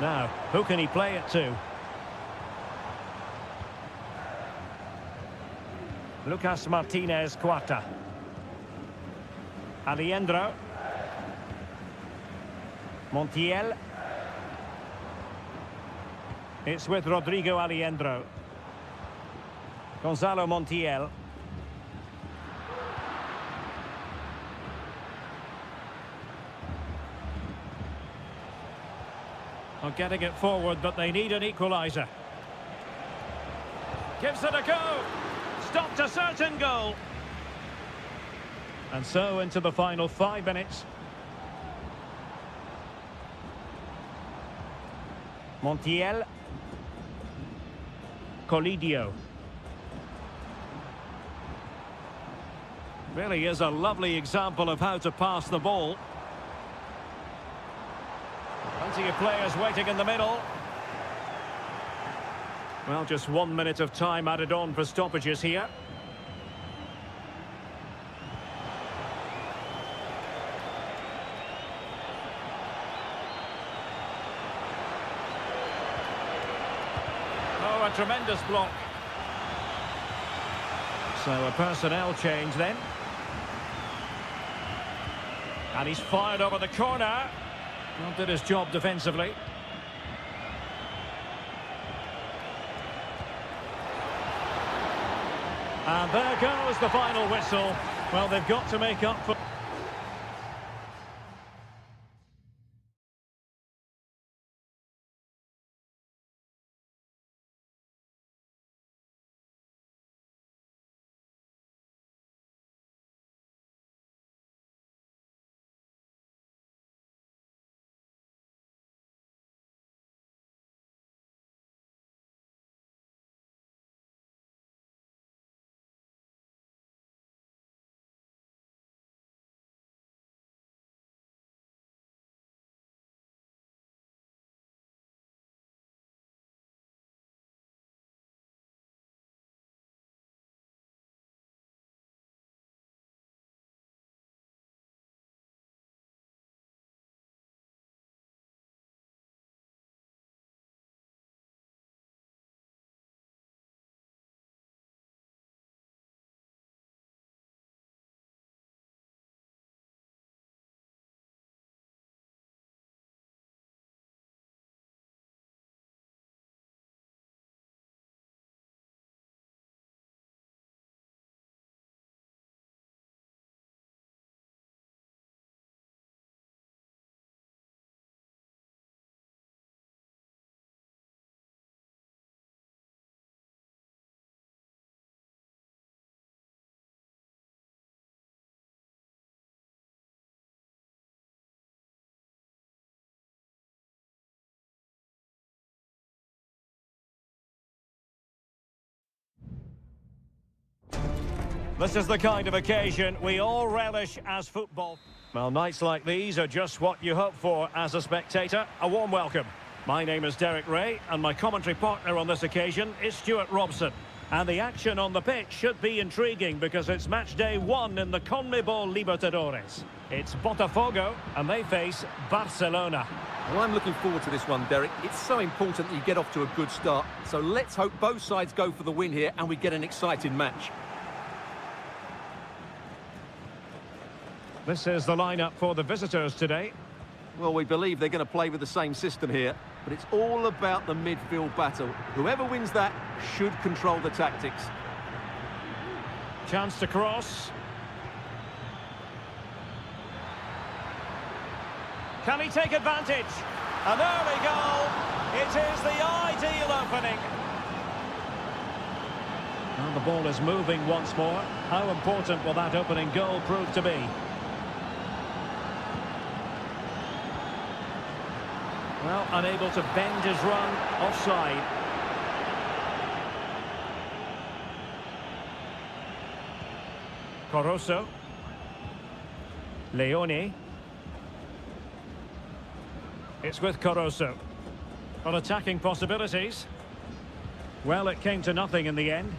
Now, who can he play it to? Lucas Martinez Cuarta. Alejandro. Montiel. It's with Rodrigo Alejandro. Gonzalo Montiel. Well, getting it forward, but they need an equaliser. Gives it a go. Stopped a certain goal. And so into the final 5 minutes. Montiel. Colidio. Really is a lovely example of how to pass the ball. Plenty of players waiting in the middle. Well, just 1 minute of time added on for stoppages here. Oh, a tremendous block. So a personnel change then. And he's fired over the corner. Well, did his job defensively. And there goes the final whistle. Well, they've got to make up for... This is the kind of occasion we all relish as football. Well, nights like these are just what you hope for as a spectator. A warm welcome. My name is Derek Ray, and my commentary partner on this occasion is Stuart Robson. And the action on the pitch should be intriguing because it's match day 1 in the CONMEBOL Libertadores. It's Botafogo, and they face Barcelona.
Well, I'm looking forward to this one, Derek. It's so important that you get off to a good start. So let's hope both sides go for the win here and we get an exciting match.
This is the lineup for the visitors today.
Well, we believe they're going to play with the same system here, but it's all about the midfield battle. Whoever wins that should control the tactics.
Chance to cross. Can he take advantage? An early goal. It is the ideal opening. And the ball is moving once more. How important will that opening goal prove to be? Well, unable to bend his run, offside. Corosso. Leone. It's with Corosso. On attacking possibilities. Well, it came to nothing in the end.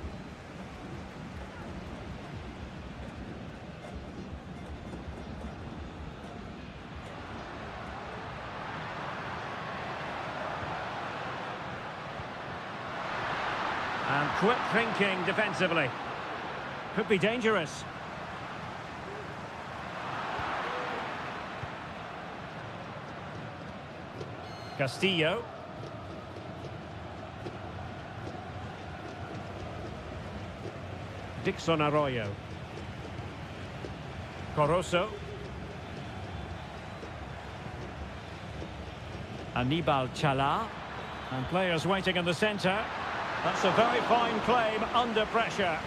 And quick thinking defensively. Could be dangerous. Castillo. Dixon Arroyo. Corosso. Anibal Chala. And players waiting in the centre. That's a very fine claim under pressure.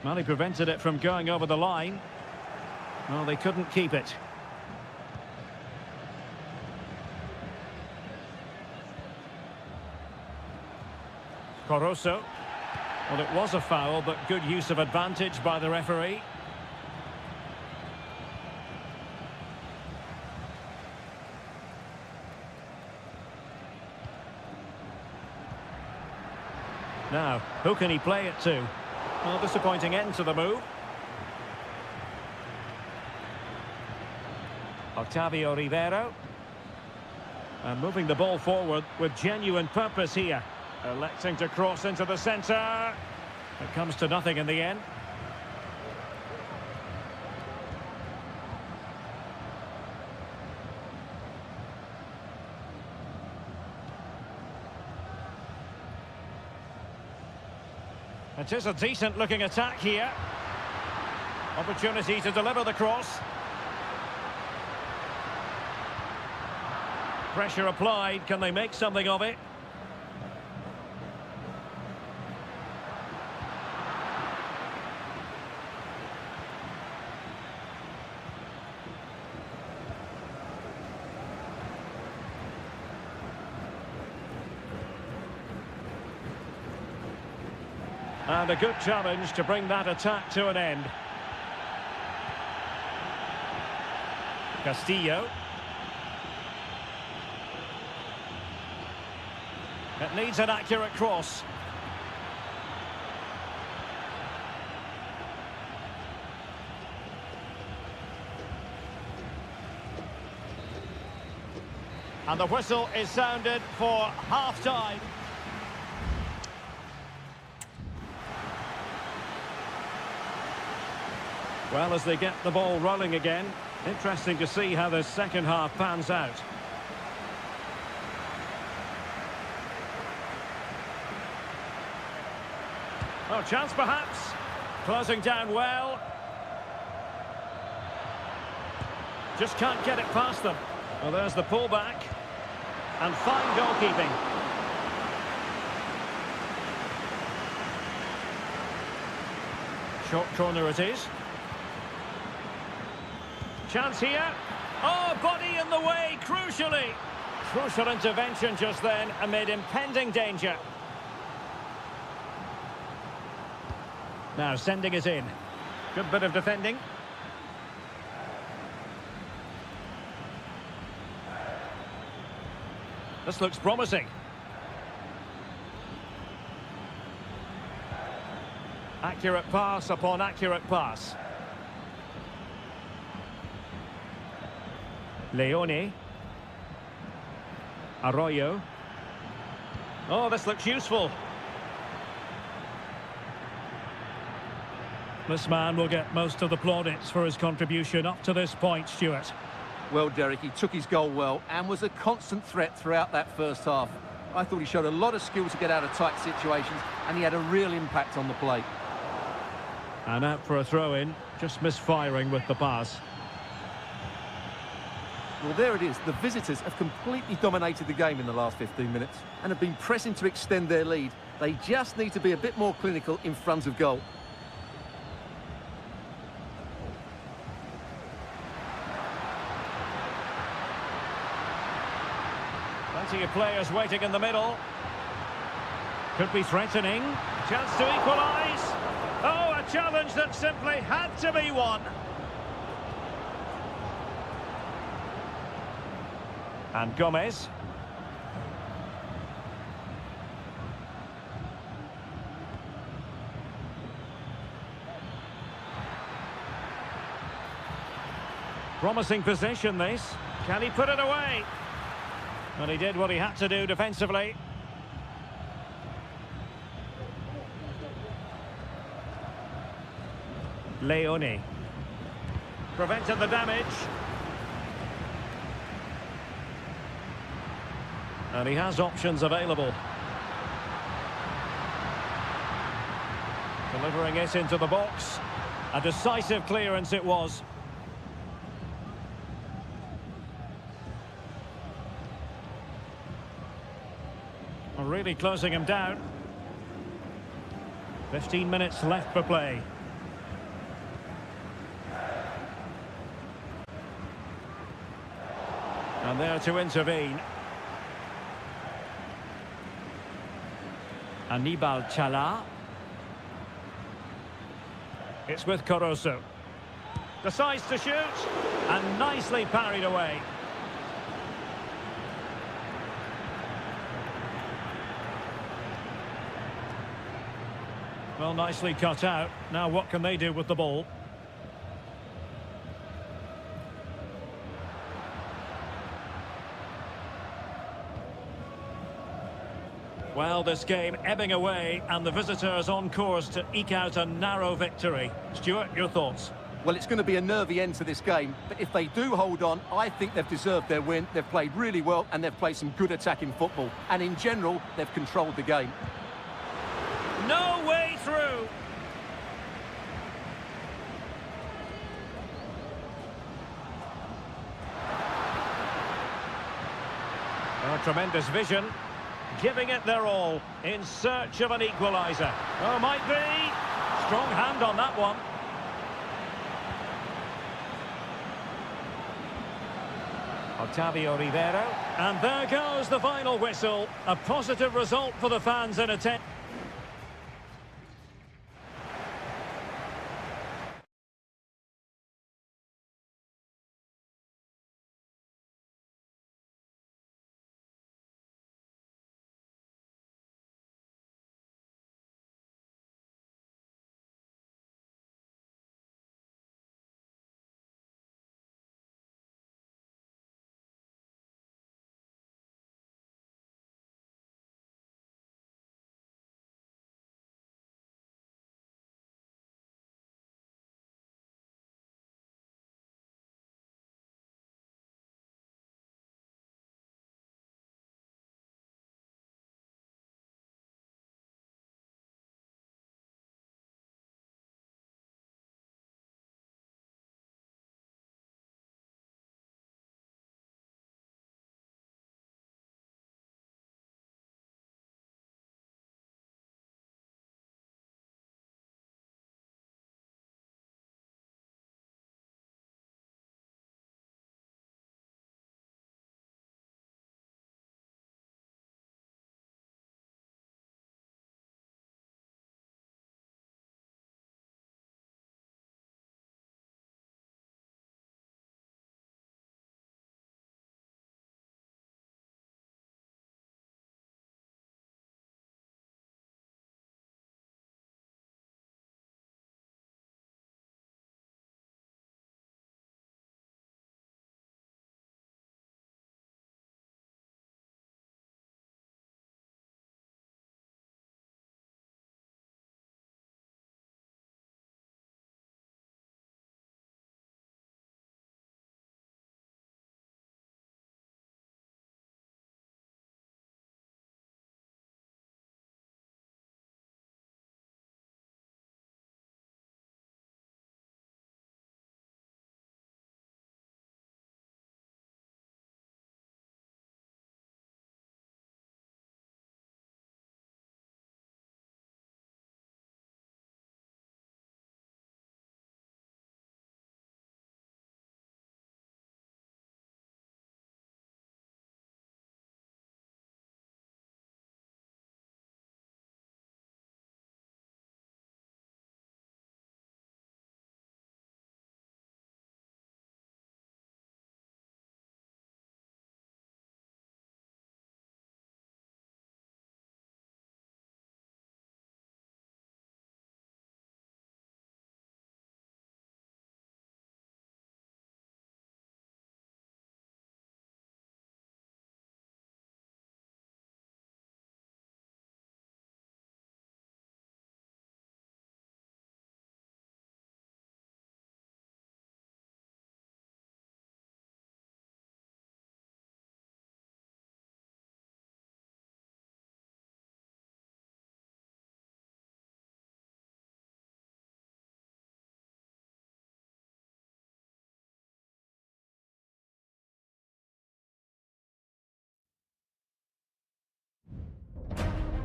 Well, he prevented it from going over the line. Well, they couldn't keep it. Corosso. Well, it was a foul, but good use of advantage by the referee. Now, who can he play it to? Well, disappointing end to the move. Octavio Rivero. And moving the ball forward with genuine purpose here. Electing to cross into the centre. It comes to nothing in the end. It is a decent-looking attack here. Opportunity to deliver the cross. Pressure applied. Can they make something of it? And a good challenge to bring that attack to an end. Castillo. It needs an accurate cross. And the whistle is sounded for half-time. Well, as they get the ball rolling again, interesting to see how the second half pans out. Oh, chance perhaps. Closing down well. Just can't get it past them. Well, there's the pullback. And fine goalkeeping. Short corner it is. Chance here. Oh, body in the way, crucially. Crucial intervention just then amid impending danger. Now sending it in. Good bit of defending. This looks promising. Accurate pass upon accurate pass. Leone. Arroyo. Oh, this looks useful. This man will get most of the plaudits for his contribution up to this point, Stuart.
Well, Derek, he took his goal well and was a constant threat throughout that first half. I thought he showed a lot of skill to get out of tight situations, and he had a real impact on the play.
And out for a throw-in, just misfiring with the pass.
Well, there it is. The visitors have completely dominated the game in the last 15 minutes and have been pressing to extend their lead. They just need to be a bit more clinical in front of goal.
Plenty of players waiting in the middle. Could be threatening. Chance to equalise. Oh, a challenge that simply had to be won. And Gomez. Promising possession this. Can he put it away? And he did what he had to do defensively. Leone. Prevented the damage. And he has options available. Delivering it into the box. A decisive clearance it was. Really closing him down. 15 minutes left for play. And there to intervene. Anibal Chala. It's with Corozo. Decides to shoot. And nicely parried away. Well, nicely cut out. Now what can they do with the ball? Well, this game ebbing away, and the visitors on course to eke out a narrow victory. Stuart, your thoughts?
Well, it's going to be a nervy end to this game, but if they do hold on, I think they've deserved their win. They've played really well, and they've played some good attacking football. And in general, they've controlled the game.
No way through. Oh, tremendous vision. Giving it their all in search of an equaliser. Oh, might be. Strong hand on that one. Octavio Rivero. And there goes the final whistle. A positive result for the fans in attendance.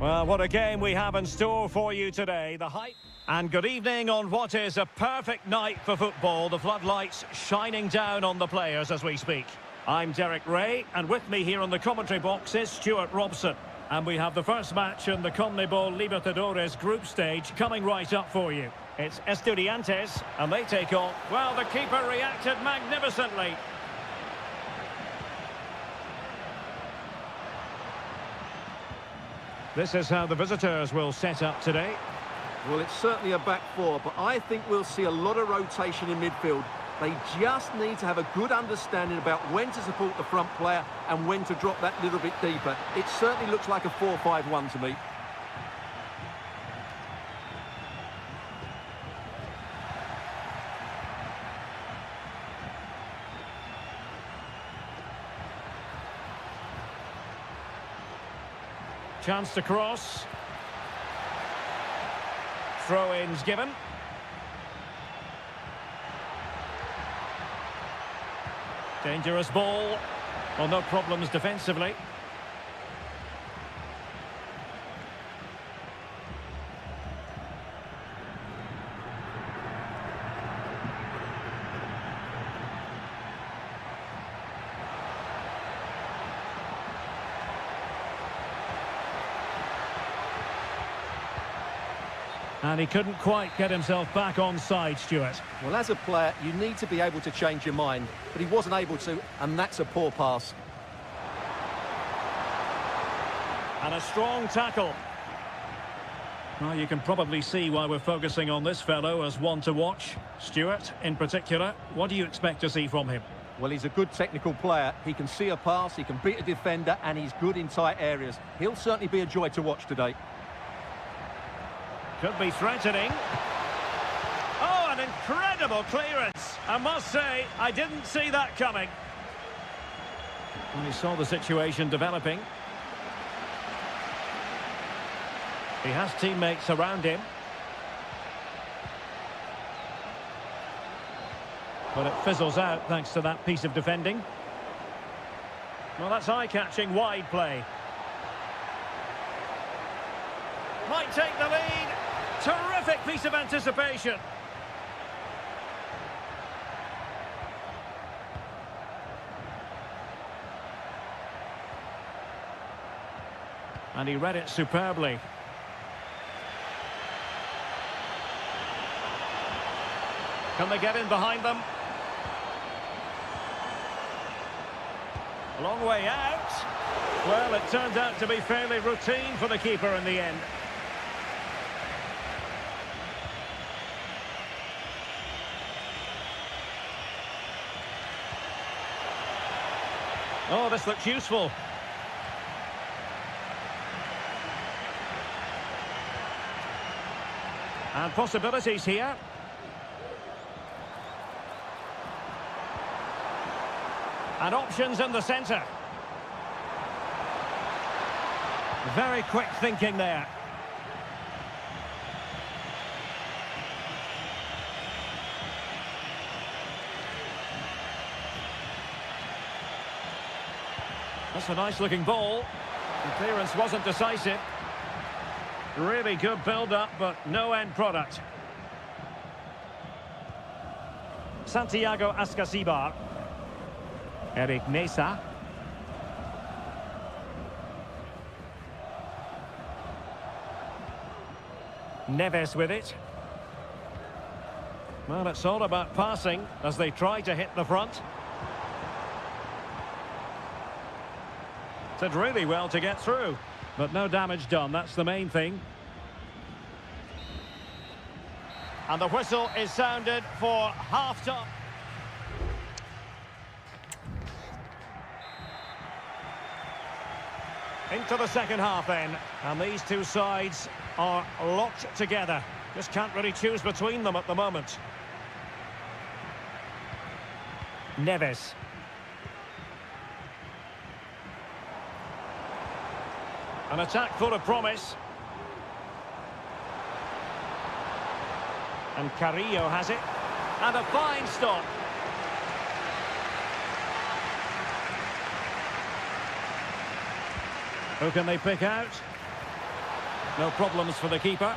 Well, what a game we have in store for you today. The hype. And good evening on what is a perfect night for football. The floodlights shining down on the players as we speak. I'm Derek Ray, and with me here on the commentary box is Stuart Robson. And we have the first match in the CONMEBOL Libertadores group stage coming right up for you. It's Estudiantes, and they take on... Well, the keeper reacted magnificently. This is how the visitors will set up today.
Well, it's certainly a back four, but I think we'll see a lot of rotation in midfield. They just need to have a good understanding about when to support the front player and when to drop that little bit deeper. It certainly looks like a 4-5-1 to me.
Chance to cross. throw-ins given. Dangerous ball. Well, no problems defensively. And he couldn't quite get himself back on side, Stuart.
Well, as a player, you need to be able to change your mind, but he wasn't able to, and that's a poor pass.
And a strong tackle. Well, you can probably see why we're focusing on this fellow as one to watch. Stuart, in particular, what do you expect to see from him?
Well, he's a good technical player. He can see a pass, he can beat a defender, and he's good in tight areas. He'll certainly be a joy to watch today.
Could be threatening. Oh, an incredible clearance. I must say, I didn't see that coming. And he saw the situation developing. He has teammates around him. But it fizzles out thanks to that piece of defending. Well, that's eye-catching wide play. Might take the lead. Terrific piece of anticipation. And he read it superbly. Can they get in behind them? A long way out. Well, it turned out to be fairly routine for the keeper in the end. Oh, this looks useful. And possibilities here. And options in the centre. Very quick thinking there. That's a nice-looking ball. The clearance wasn't decisive. Really good build-up, but no end product. Santiago Ascasibar. Eric Mesa. Neves with it. Well, it's all about passing as they try to hit the front. Did really well to get through, but no damage done. That's the main thing. And the whistle is sounded for half-time. Into the second half then, and these two sides are locked together. Just can't really choose between them at the moment. Neves. An attack full of promise. And Carrillo has it. And a fine stop. Who can they pick out? No problems for the keeper.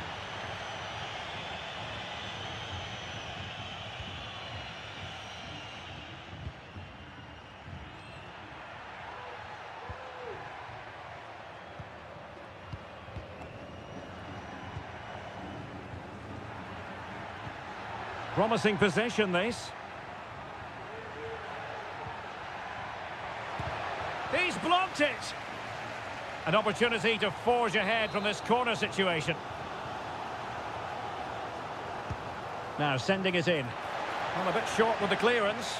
Promising possession, this. He's blocked it. An opportunity to forge ahead from this corner situation. Now sending it in. Well, a bit short with the clearance.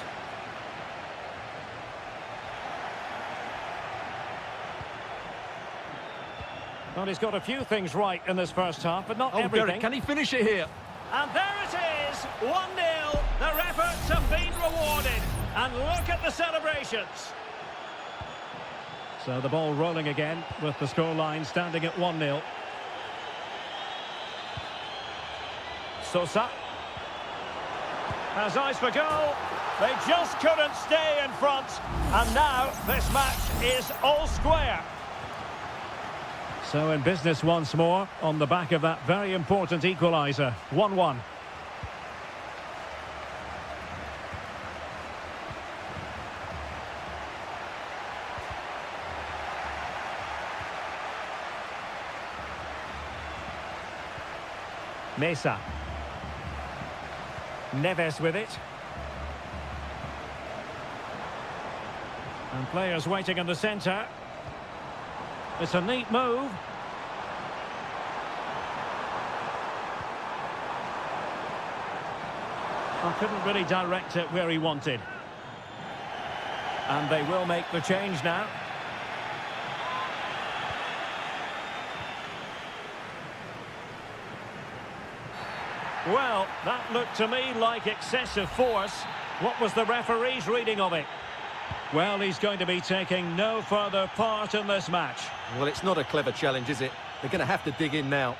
Well, he's got a few things right in this first half, but not everything.
Derek, can he finish it here?
And there it is, 1-0. Their efforts have been rewarded. And look at the celebrations. So the ball rolling again with the scoreline standing at 1-0. Sosa has eyes for goal. They just couldn't stay in front. And now this match is all square. So in business once more on the back of that very important equaliser. 1-1. Mesa. Neves with it. And players waiting in the centre. It's a neat move. I couldn't really direct it where he wanted. And they will make the change now. Well, that looked to me like excessive force. What was the referee's reading of it? Well, he's going to be taking no further part in this match.
Well, it's not a clever challenge, is it? They're going to have to dig in now.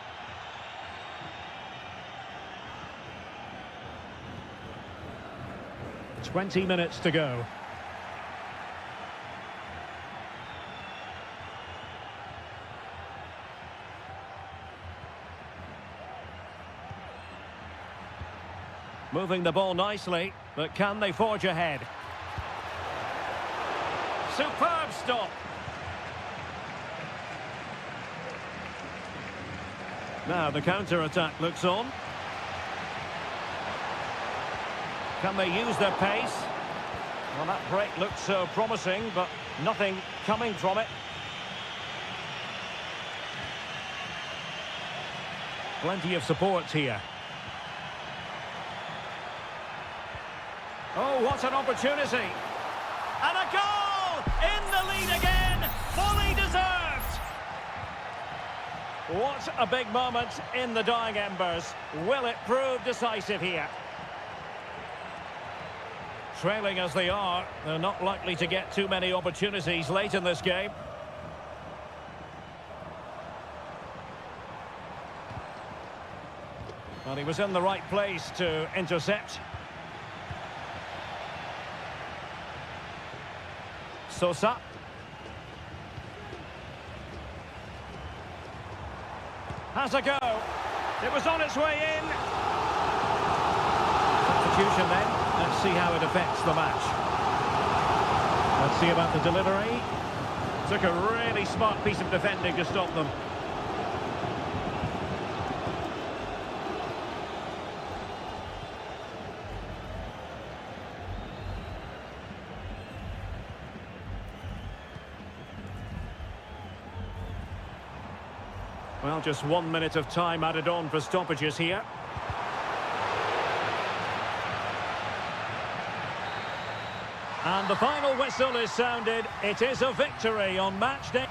"20 minutes to go. Moving the ball nicely, but can they forge ahead? Superb stop. Now the counter-attack looks on. Can they use their pace? Well, that break looked so promising, but nothing coming from it. Plenty of support here. Oh, what an opportunity. And a goal! In the lead again! Fully deserved! What a big moment in the dying embers. Will it prove decisive here? Trailing as they are, they're not likely to get too many opportunities late in this game. Well, he was in the right place to intercept. Sosa. Has a go. It was on its way in. Substitution then. Let's see how it affects the match. Let's see about the delivery. Took a really smart piece of defending to stop them. Well, just 1 minute of time added on for stoppages here. And the final whistle is sounded. It is a victory on match day.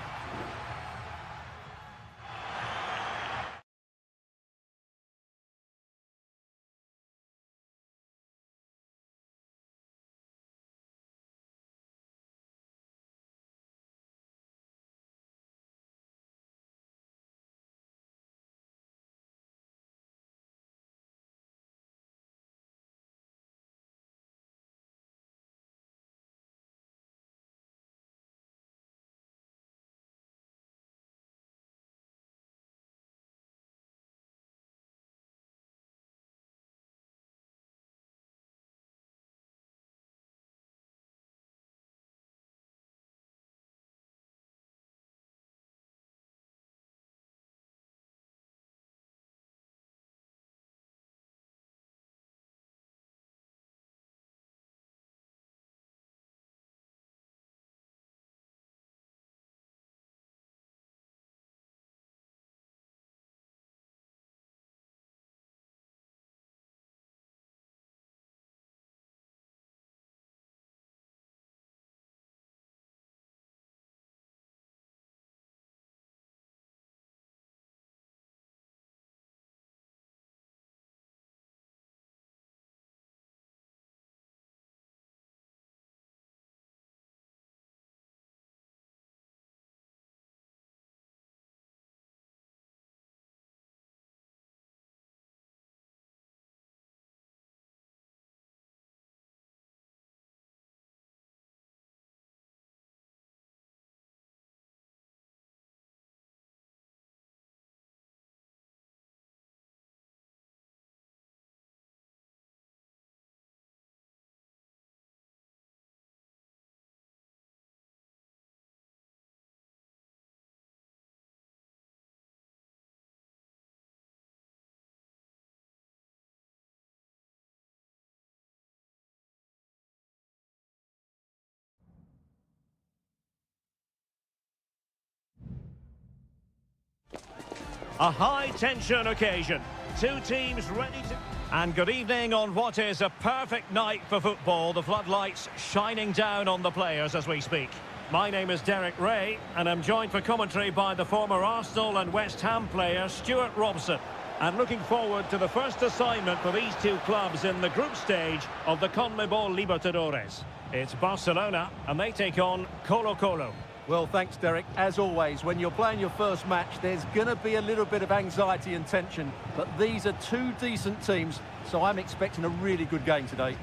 A high-tension occasion. Two teams ready to... And good evening on what is a perfect night for football. The floodlights shining down on the players as we speak. My name is Derek Ray, and I'm joined for commentary by the former Arsenal and West Ham player Stuart Robson. And looking forward to the first assignment for these two clubs in the group stage of the CONMEBOL Libertadores. It's Barcelona, and they take on Colo-Colo.
Well, thanks, Derek. As always, when you're playing your first match, there's going to be a little bit of anxiety and tension. But these are two decent teams, so I'm expecting a really good game today.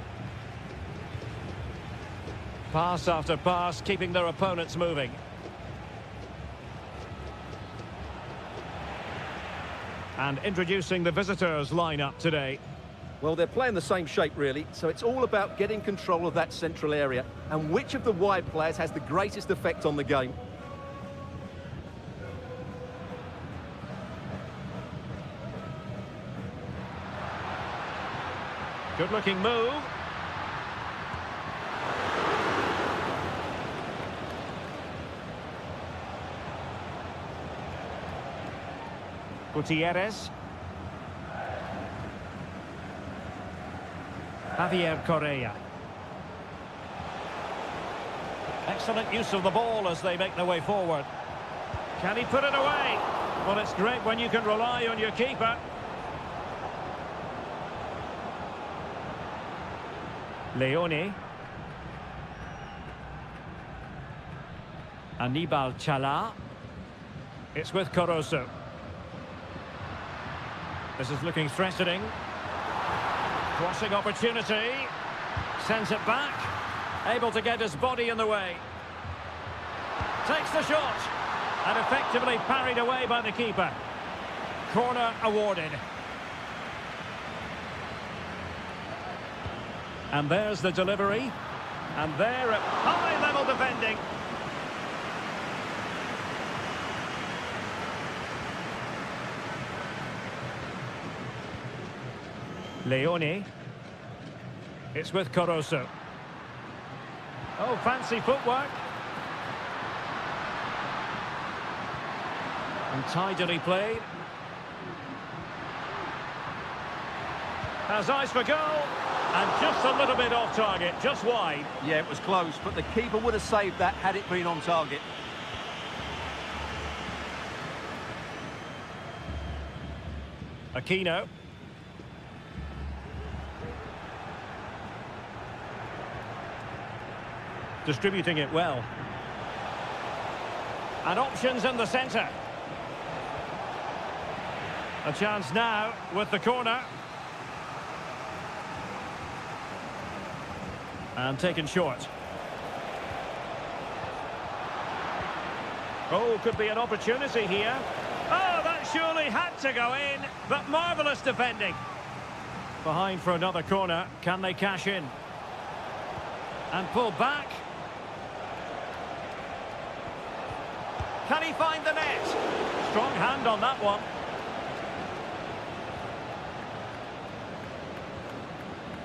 Pass after pass, keeping their opponents moving. And introducing the visitors lineup today.
Well, they're playing the same shape, really, so it's all about getting control of that central area. And which of the wide players has the greatest effect on the game?
Good-looking move. Gutierrez. Javier Correa. Excellent use of the ball as they make their way forward. Can he put it away? Well, it's great when you can rely on your keeper. Leone. Anibal Chala. It's with Caruso. This is looking threatening. Crossing opportunity. Sends it back. Able to get his body in the way. Takes the shot. And effectively parried away by the keeper. Corner awarded. And there's the delivery. And there at high-level defending. Leone. It's with Caruso. Oh, fancy footwork. And tidily played. Has eyes for goal. And just a little bit off target, just wide.
Yeah, it was close, but the keeper would have saved that had it been on target.
Aquino. Distributing it well. And options in the centre. A chance now with the corner. And taken short. Oh, could be an opportunity here. Oh, that surely had to go in, but marvellous defending. Behind for another corner. Can they cash in? And pull back. Can he find the net? Strong hand on that one.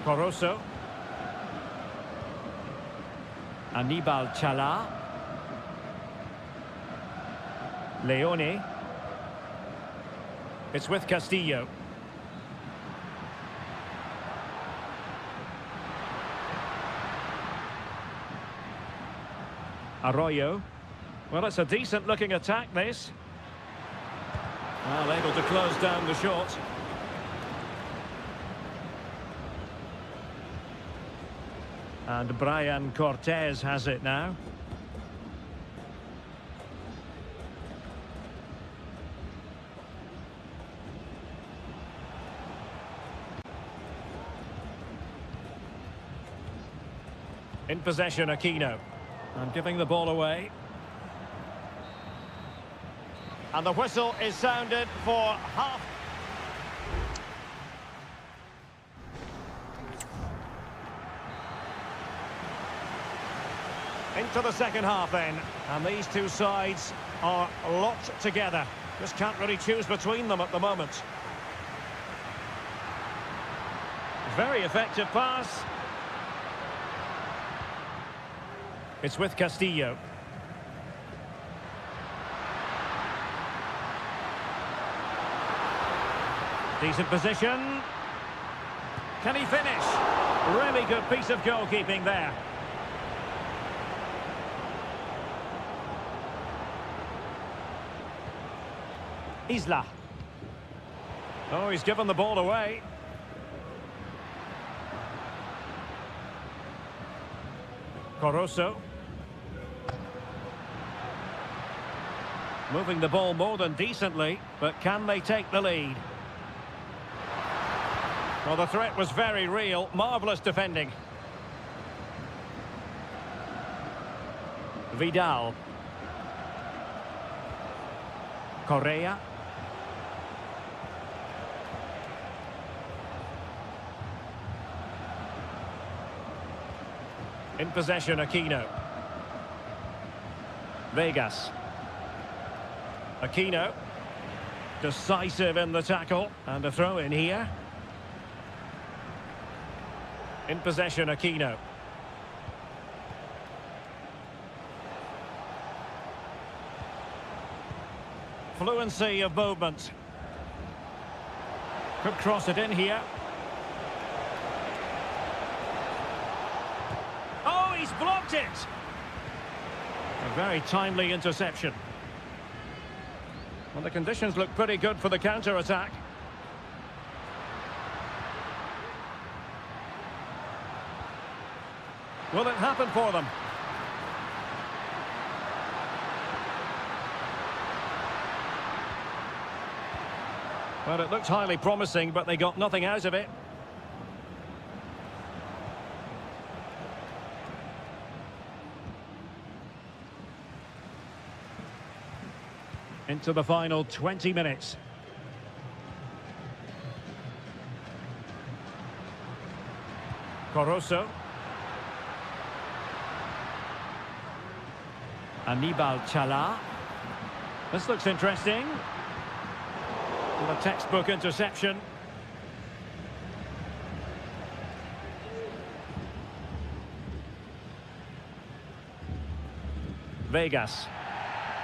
Caruso. Anibal Chala. Leone. It's with Castillo. Arroyo. Well, it's a decent-looking attack, this. Well, able to close down the shot. And Brian Cortez has it now. In possession, Aquino. And giving the ball away. And the whistle is sounded for half. Into the second half then. And these two sides are locked together. Just can't really choose between them at the moment. Very effective pass. It's with Castillo. Decent position. Can he finish? Really good piece of goalkeeping there. Isla. Oh, he's given the ball away. Corosso. Moving the ball more than decently, but can they take the lead? Well, the threat was very real. Marvellous defending. Vidal. Correa. In possession, Aquino. Vegas. Aquino. Decisive in the tackle. And a throw in here. In possession, Aquino. Fluency of movement. Could cross it in here. Oh, he's blocked it! A very timely interception. Well, the conditions look pretty good for the counter-attack. Will it happen for them? Well, it looked highly promising, but they got nothing out of it. Into the final 20 minutes. Corosso. Anibal Chala. This looks interesting. And a textbook interception. Vegas.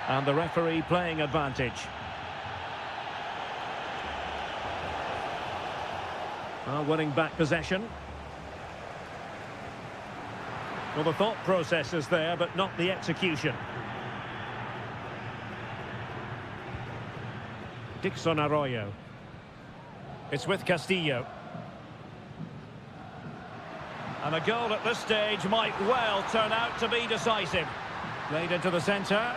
And the referee playing advantage. Well, winning back possession. Well, the thought process is there, but not the execution. Dixon Arroyo. It's with Castillo. And a goal at this stage might well turn out to be decisive. Played into the centre.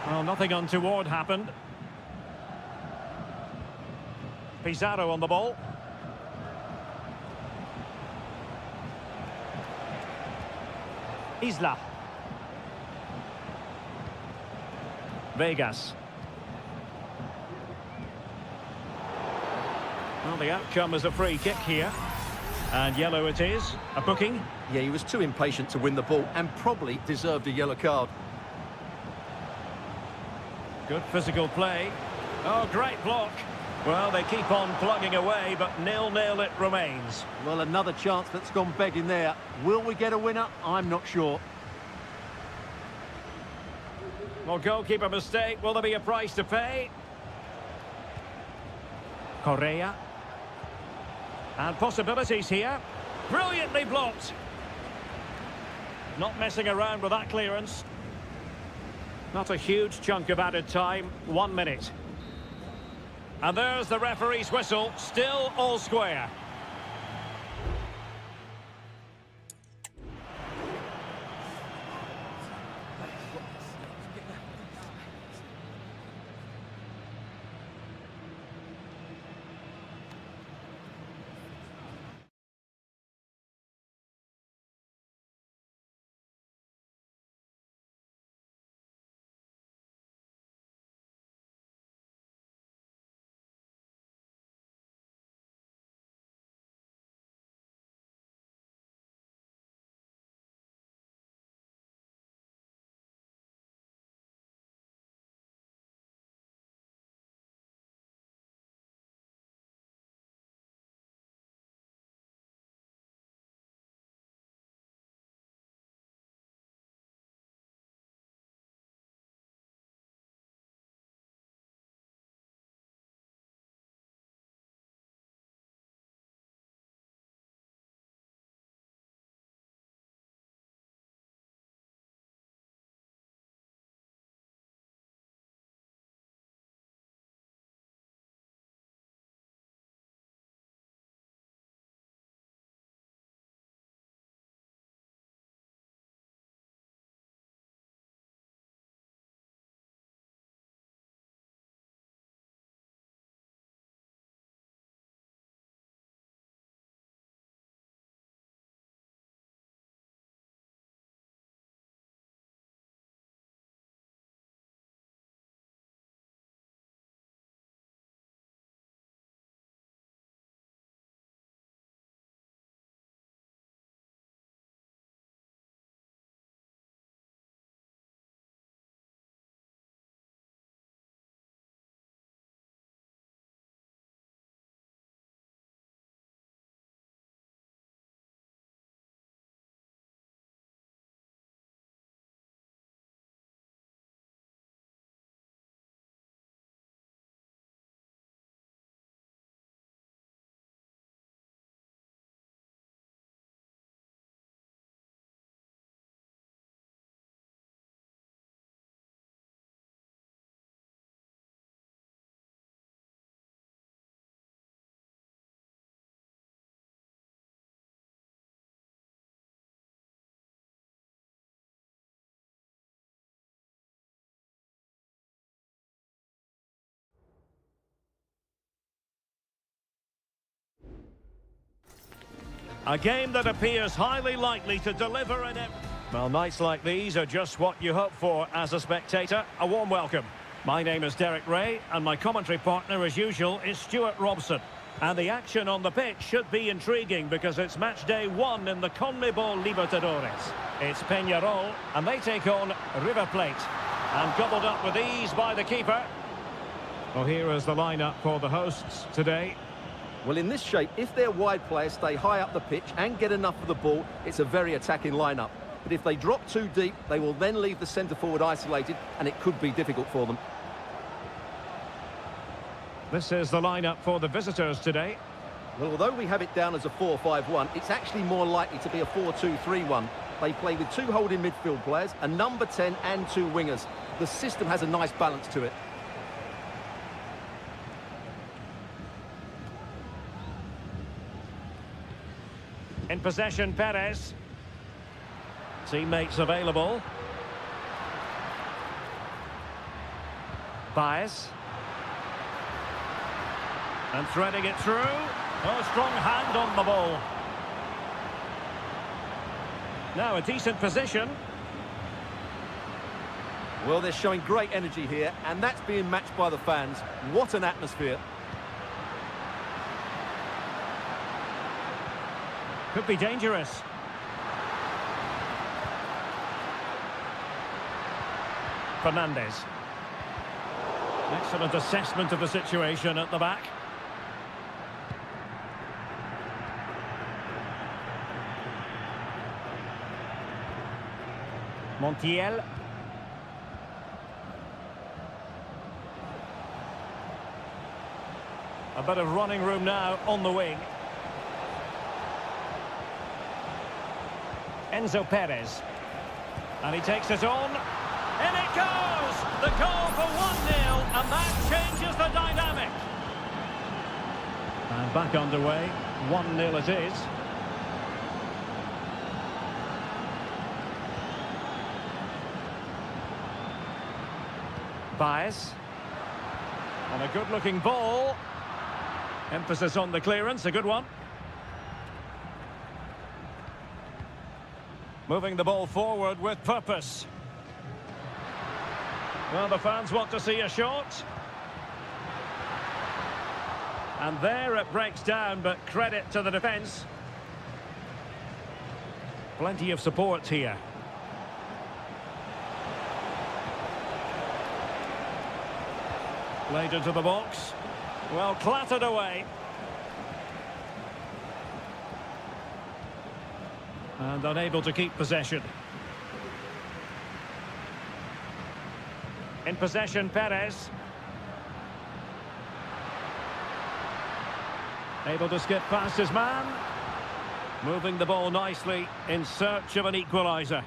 Well, nothing untoward happened. Pizarro on the ball. Isla. Vegas. Well, the outcome is a free kick here. And yellow it is. A booking.
Yeah, he was too impatient to win the ball and probably deserved a yellow card.
Good physical play. Oh, great block. Well, they keep on plugging away, but 0-0 it remains.
Well, another chance that's gone begging there. Will we get a winner? I'm not sure.
Well, goalkeeper mistake. Will there be a price to pay? Correa. And possibilities here. Brilliantly blocked. Not messing around with that clearance. Not a huge chunk of added time. 1 minute. And there's the referee's whistle. Still all square. A game that appears highly likely to deliver an... Well, nights like these are just what you hope for as a spectator. A warm welcome. My name is Derek Ray, and my commentary partner, as usual, is Stuart Robson. And the action on the pitch should be intriguing because it's match day 1 in the CONMEBOL Libertadores. It's Peñarol, and they take on River Plate. And gobbled up with ease by the keeper. Well, here is the lineup for the hosts today.
Well, in this shape, if their wide players stay high up the pitch and get enough of the ball, it's a very attacking lineup. But if they drop too deep, they will then leave the centre-forward isolated, and it could be difficult for them.
This is the lineup for the visitors today.
Well, although we have it down as a 4-5-1, it's actually more likely to be a 4-2-3-1. They play with 2 holding midfield players, a number 10 and 2 wingers. The system has a nice balance to it.
In possession, Perez. Teammates available. Baez. And threading it through. Oh, strong hand on the ball. Now a decent position.
Well, they're showing great energy here, and that's being matched by the fans. What an atmosphere.
Could be dangerous. Fernandez. Excellent assessment of the situation at the back. Montiel. A bit of running room now on the wing. Enzo Perez. And he takes it on. In it goes! The goal for 1-0, and that changes the dynamic. And back underway. 1-0 it is. Baez. And a good-looking ball. Emphasis on the clearance, a good one. Moving the ball forward with purpose. Well, the fans want to see a shot. And there it breaks down, but credit to the defence. Plenty of support here. Played into the box. Well, clattered away. And unable to keep possession. In possession, Perez. Able to skip past his man. Moving the ball nicely in search of an equaliser.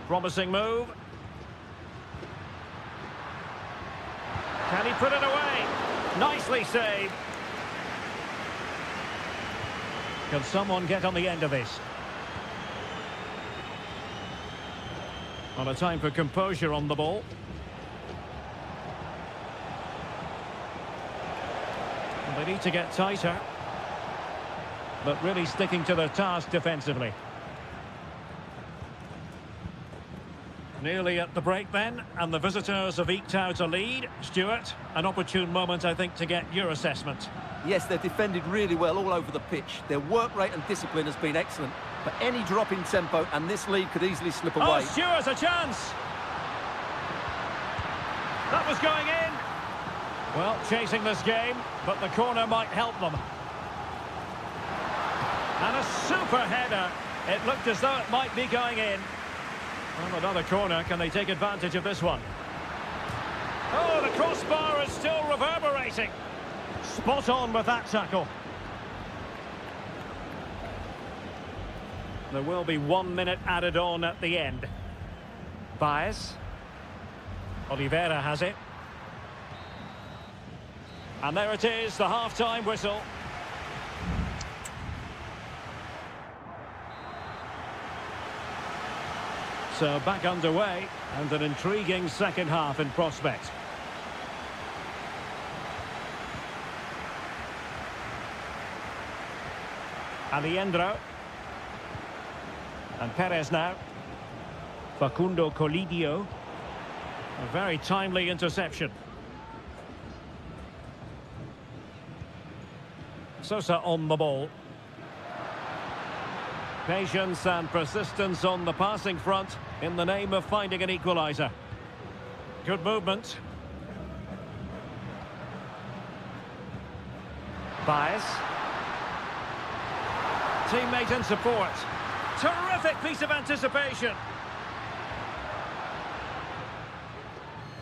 Promising move. Can he put it away? Nicely saved. Can someone get on the end of this? On a time for composure on the ball. And they need to get tighter. But really sticking to their task defensively. Nearly at the break then, and the visitors have eked out a lead. Stuart, an opportune moment, I think, to get your assessment.
Yes, they've defended really well all over the pitch. Their work rate and discipline has been excellent. But any drop in tempo, and this lead could easily slip away.
Oh, Stuart's a chance! That was going in. Well, chasing this game, but the corner might help them. And a super header. It looked as though it might be going in. Well, another corner. Can they take advantage of this one? Oh, the crossbar is still reverberating. Spot on with that tackle. There will be 1 minute added on at the end. Baez. Oliveira has it. And there it is, the half-time whistle. So back underway, and an intriguing second half in prospect. Aliendro. And Perez now. Facundo Colidio. A very timely interception. Sosa on the ball. Patience and persistence on the passing front in the name of finding an equaliser. Good movement. Baez. Teammate in support. Terrific piece of anticipation.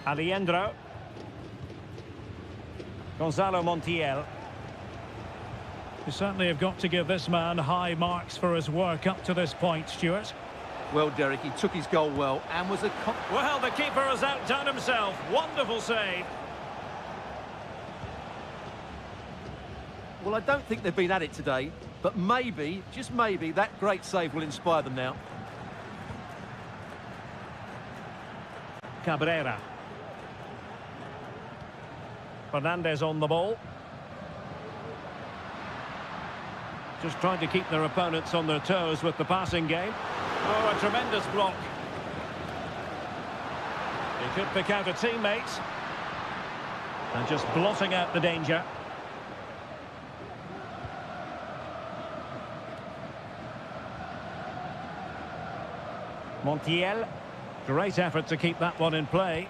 Aliendro. Gonzalo Montiel. You certainly have got to give this man high marks for his work up to this point, Stuart.
Well, Derek, he took his goal well and was a...
Well, the keeper has outdone himself. Wonderful save.
Well, I don't think they've been at it today, but maybe, just maybe, that great save will inspire them now.
Cabrera. Fernandez on the ball. Just trying to keep their opponents on their toes with the passing game. Oh, a tremendous block. He could pick out a teammate. And just blotting out the danger. Montiel. Great effort to keep that one in play.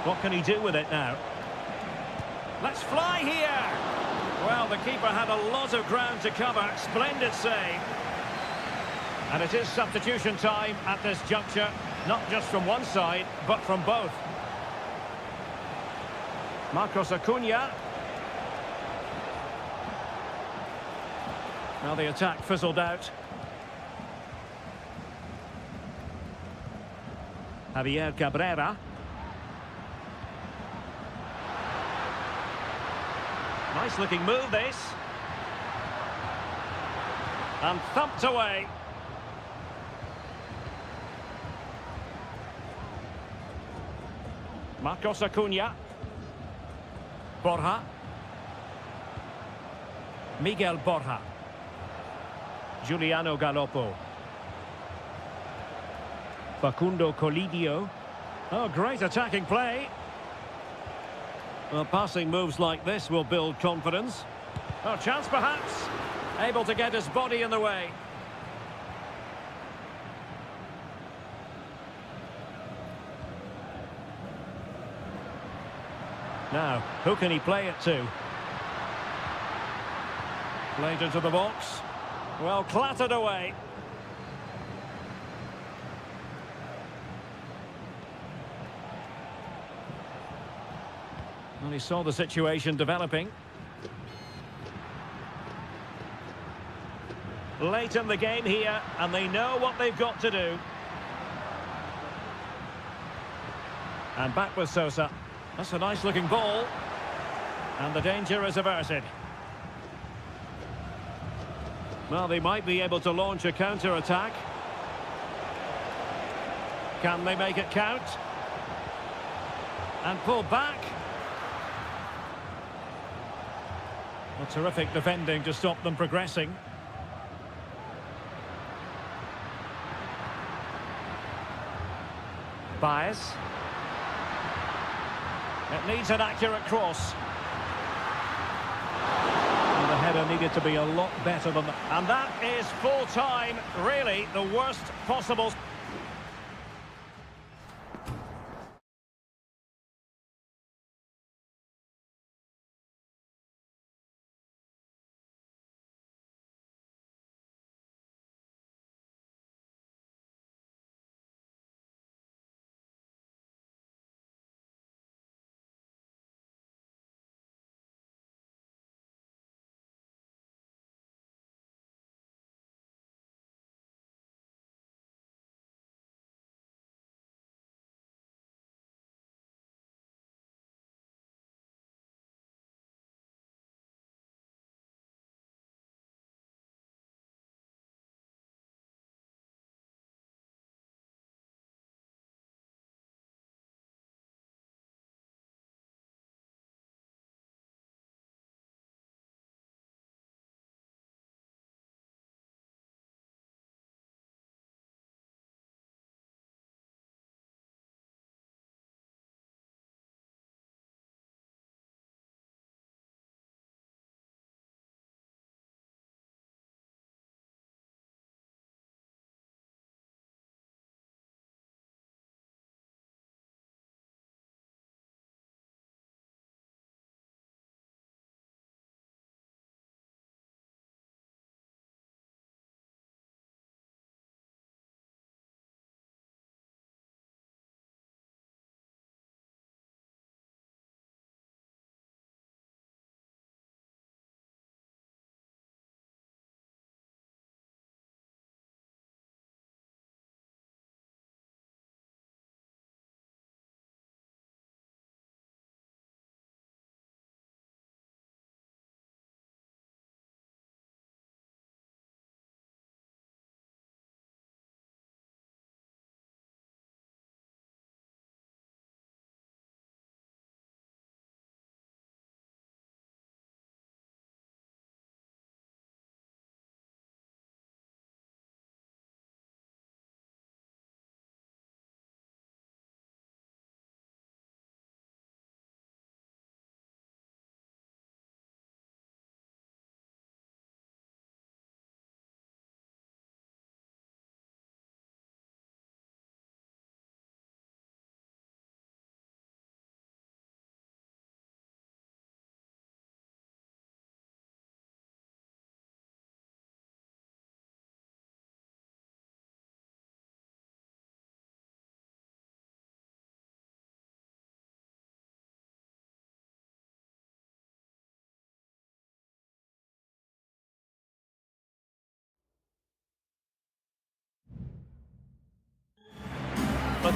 What can he do with it now? Let's fly here! Well, the keeper had a lot of ground to cover. Splendid save. And it is substitution time at this juncture. Not just from one side, but from both. Marcos Acuna. Now the attack fizzled out. Javier Cabrera. Nice looking move, this. And thumped away. Marcos Acuna. Borja. Miguel Borja. Giuliano Galoppo. Facundo Colidio. Oh, great attacking play. Well, passing moves like this will build confidence. Oh, chance perhaps. Able to get his body in the way. Now, who can he play it to? Played into the box. Well, clattered away. Well, he saw the situation developing. Late in the game here, and they know what they've got to do. And back with Sosa. That's a nice-looking ball. And the danger is averted. Well, they might be able to launch a counter-attack. Can they make it count? And pull back. A terrific defending to stop them progressing. Baez. It needs an accurate cross. And the header needed to be a lot better than that. And that is full time, really the worst possible...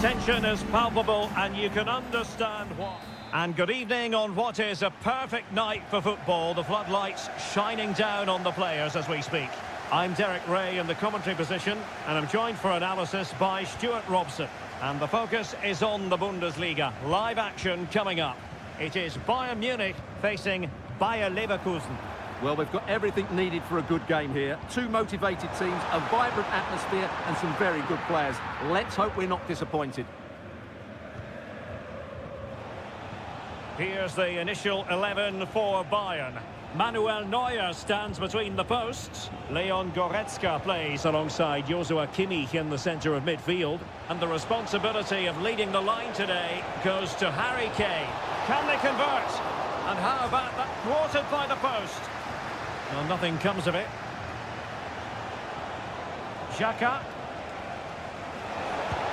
tension is palpable and you can understand why. And good evening on what is a perfect night for football. The floodlights shining down on the players as we speak. I'm Derek Ray in the commentary position, and I'm joined for analysis by Stuart Robson. And the focus is on the Bundesliga. Live action coming up. It is Bayern Munich facing Bayer Leverkusen.
Well, we've got everything needed for a good game here. Two motivated teams, a vibrant atmosphere and some very good players. Let's hope we're not disappointed.
Here's the initial 11 for Bayern. Manuel Neuer stands between the posts. Leon Goretzka plays alongside Joshua Kimmich in the centre of midfield. And the responsibility of leading the line today goes to Harry Kane. Can they convert? And how about that? Thwarted by the post. Well, nothing comes of it. Xhaka.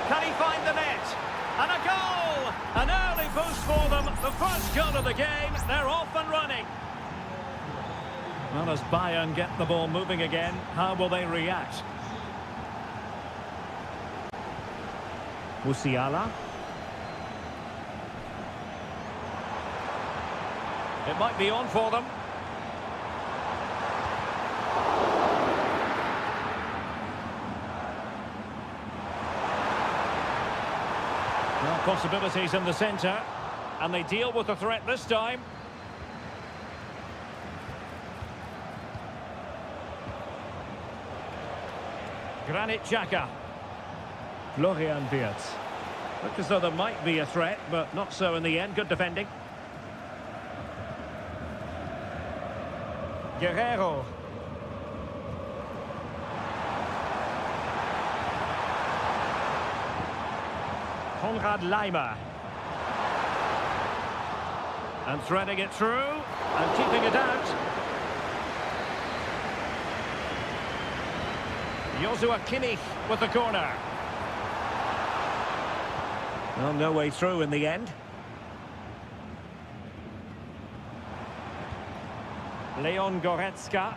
Can he find the net? And a goal! An early boost for them. The first goal of the game. They're off and running. Well, as Bayern get the ball moving again, how will they react? Musiala. It might be on for them. Well, possibilities in the centre, and they deal with the threat this time. Granit Xhaka. Florian Wirtz. Looked as though there might be a threat, but not so in the end. Good defending. Guerrero. Konrad Laimer. And threading it through, and keeping it out. Joshua Kimmich with the corner. Well, no way through in the end. Leon Goretzka.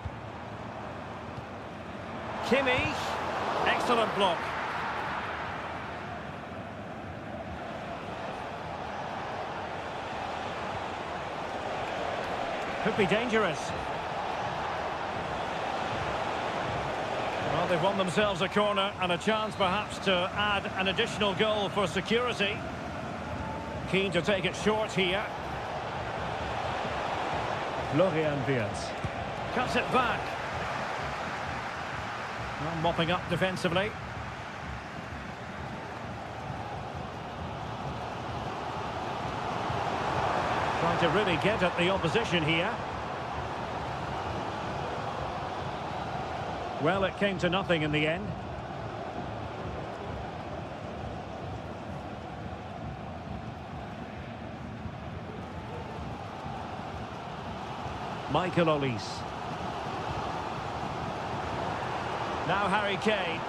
Kimmich. Excellent block. Could be dangerous. Well, they've won themselves a corner and a chance perhaps to add an additional goal for security. Keen to take it short here. Florian Wirtz cuts it back. Well, mopping up defensively. Trying to really get at the opposition here. Well, it came to nothing in the end. Michael Olise. Now Harry Kane.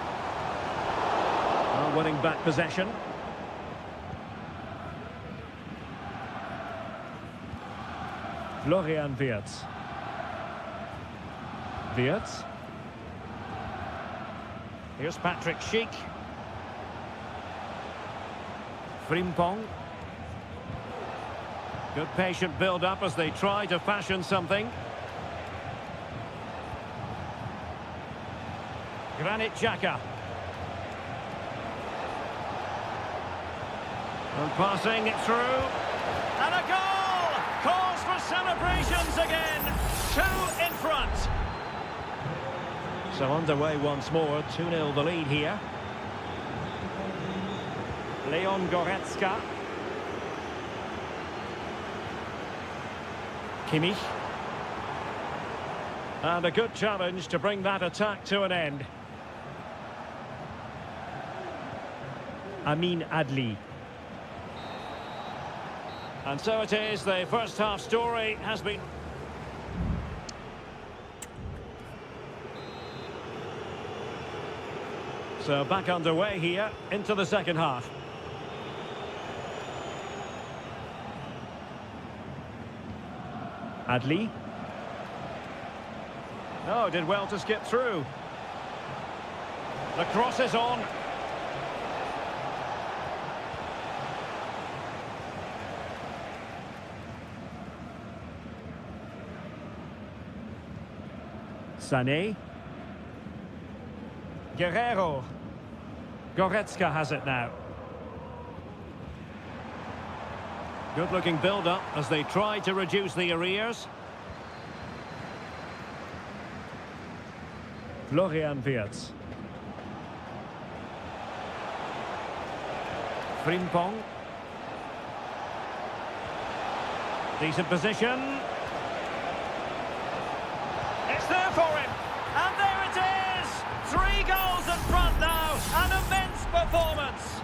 Well, winning back possession. Florian Wirtz. Wirtz. Here's Patrick Schick. Frimpong. Good patient build-up as they try to fashion something. Granit Xhaka. And passing it through. And a goal! Calls for celebrations again. 2 in front. So underway once more, 2-0 the lead here. Leon Goretzka. Kimmich. And a good challenge to bring that attack to an end. Amin Adli. And so it is, the first half story has been... So back underway here into the second half. Adli. Oh, did well to skip through. The cross is on. Sané. Guerrero. Goretzka has it now. Good-looking build-up as they try to reduce the arrears. Florian Wirtz. Frimpong. Decent position. It's there for him. And there it is! 3 goals in front now. An immense performance.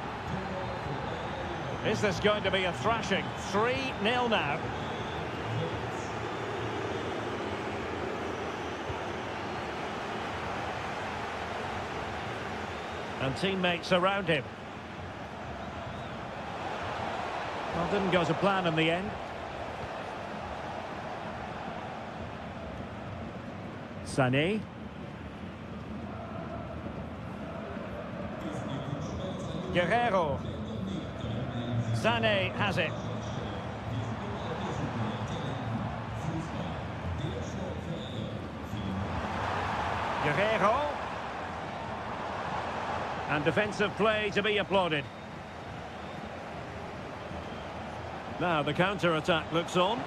Is this going to be a thrashing? 3-0 now. And teammates around him. Well, didn't go to plan in the end. Sané. Guerrero. Sané has it. Guerrero. And defensive play to be applauded. Now the counter-attack looks on.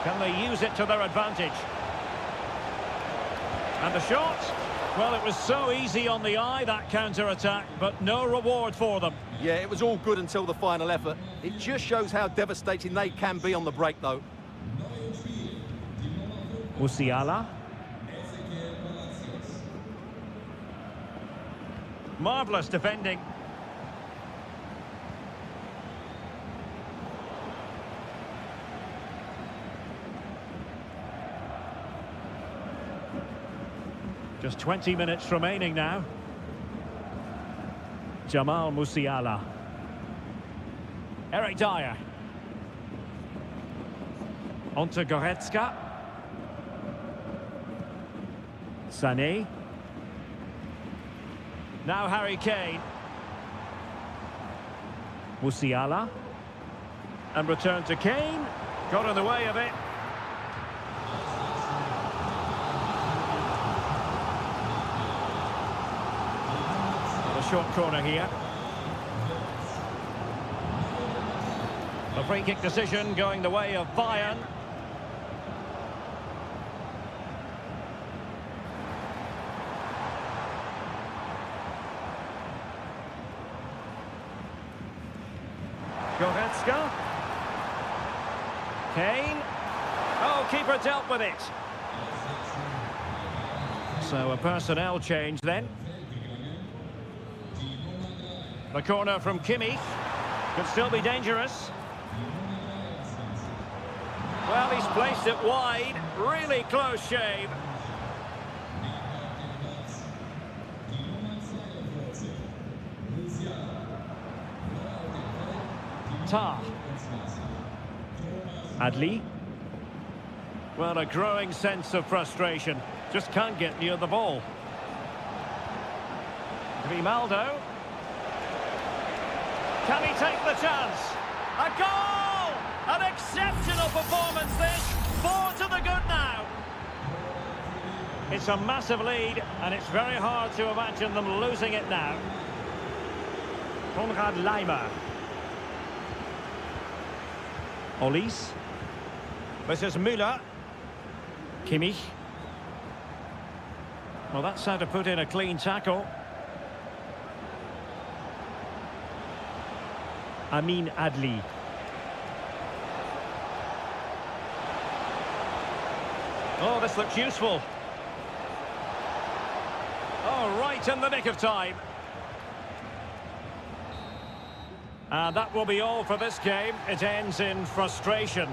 Can they use it to their advantage? And the shot? Well, it was so easy on the eye, that counter-attack, but no reward for them.
Yeah, it was all good until the final effort. It just shows how devastating they can be on the break, though.
Musiala. Marvellous defending. Just 20 minutes remaining now. Jamal Musiala. Eric Dyer. Onto Goretzka. Sané. Now Harry Kane. Musiala. And return to Kane. Got in the way of it. Short corner here. A free kick decision going the way of Bayern. Goretzka. Kane. Oh, keeper dealt with it. So a personnel change then. The corner from Kimmich could still be dangerous. Well, he's placed it wide. Really close shave. Tah. Adli. Well, a growing sense of frustration. Just can't get near the ball. Grimaldo. Can he take the chance? A goal! An exceptional performance this. 4 to the good now. It's a massive lead, and it's very hard to imagine them losing it now. Konrad Laimer. Olise. This is Müller. Kimmich. Well, that's how to put in a clean tackle. Amin Adli. Oh, this looks useful. Oh, right in the nick of time. And that will be all for this game. It ends in frustration.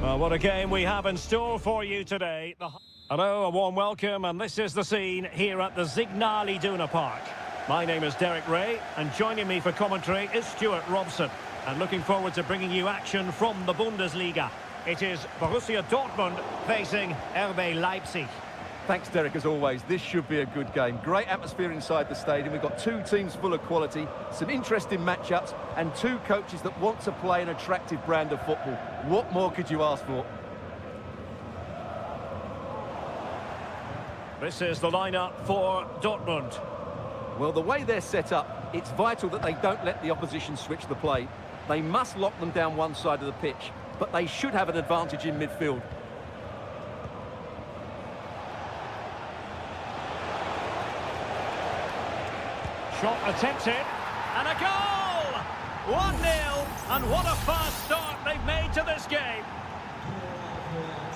Well, what a game we have in store for you today. Hello, a warm welcome, and this is the scene here at the Signal Iduna Park. My name is Derek Ray, and joining me for commentary is Stuart Robson. And looking forward to bringing you action from the Bundesliga. It is Borussia Dortmund facing RB Leipzig.
Thanks, Derek, as always. This should be a good game. Great atmosphere inside the stadium. We've got two teams full of quality, some interesting matchups, and two coaches that want to play an attractive brand of football. What more could you ask for?
This is the lineup for Dortmund.
Well, the way they're set up, it's vital that they don't let the opposition switch the play. They must lock them down one side of the pitch, but they should have an advantage in midfield.
Shot attempted, and a goal! 1-0, and what a fast start they've made to this game.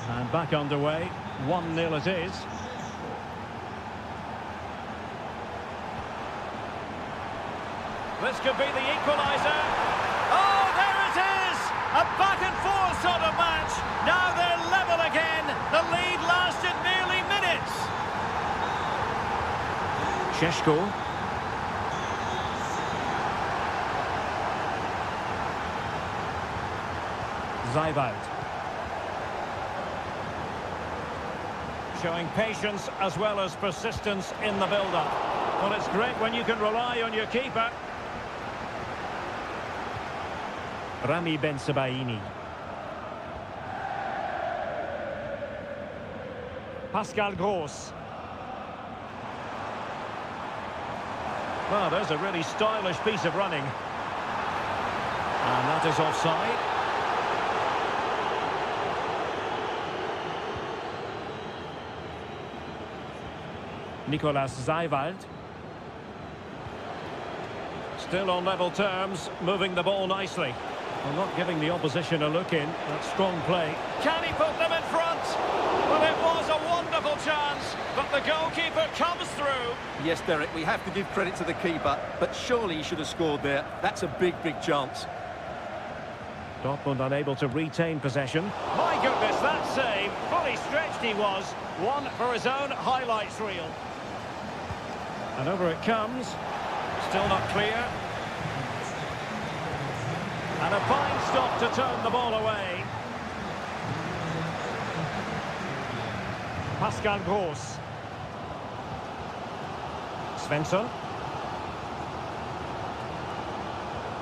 And back underway, 1-0 it is. This could be the equaliser. Oh, there it is! A back-and-forth sort of match. Now they're level again. The lead lasted nearly minutes. Šeško. Zajvald. Showing patience as well as persistence in the build-up. Well, it's great when you can rely on your keeper. Rami Bensebaini. Pascal Gross. Well, there's a really stylish piece of running. And that is offside. Nicolas Zajvald. Still on level terms, moving the ball nicely. Well, not giving the opposition a look in. That's strong play. Can he put them in front? Well, it was a wonderful chance, but the goalkeeper comes through.
Yes, Derek, we have to give credit to the keeper, but surely he should have scored there. That's a big, big chance.
Dortmund unable to retain possession. My goodness, that save. Fully stretched he was. One for his own highlights reel. And over it comes. Still not clear. And a fine stop to turn the ball away. Pascal Gross. Svensson.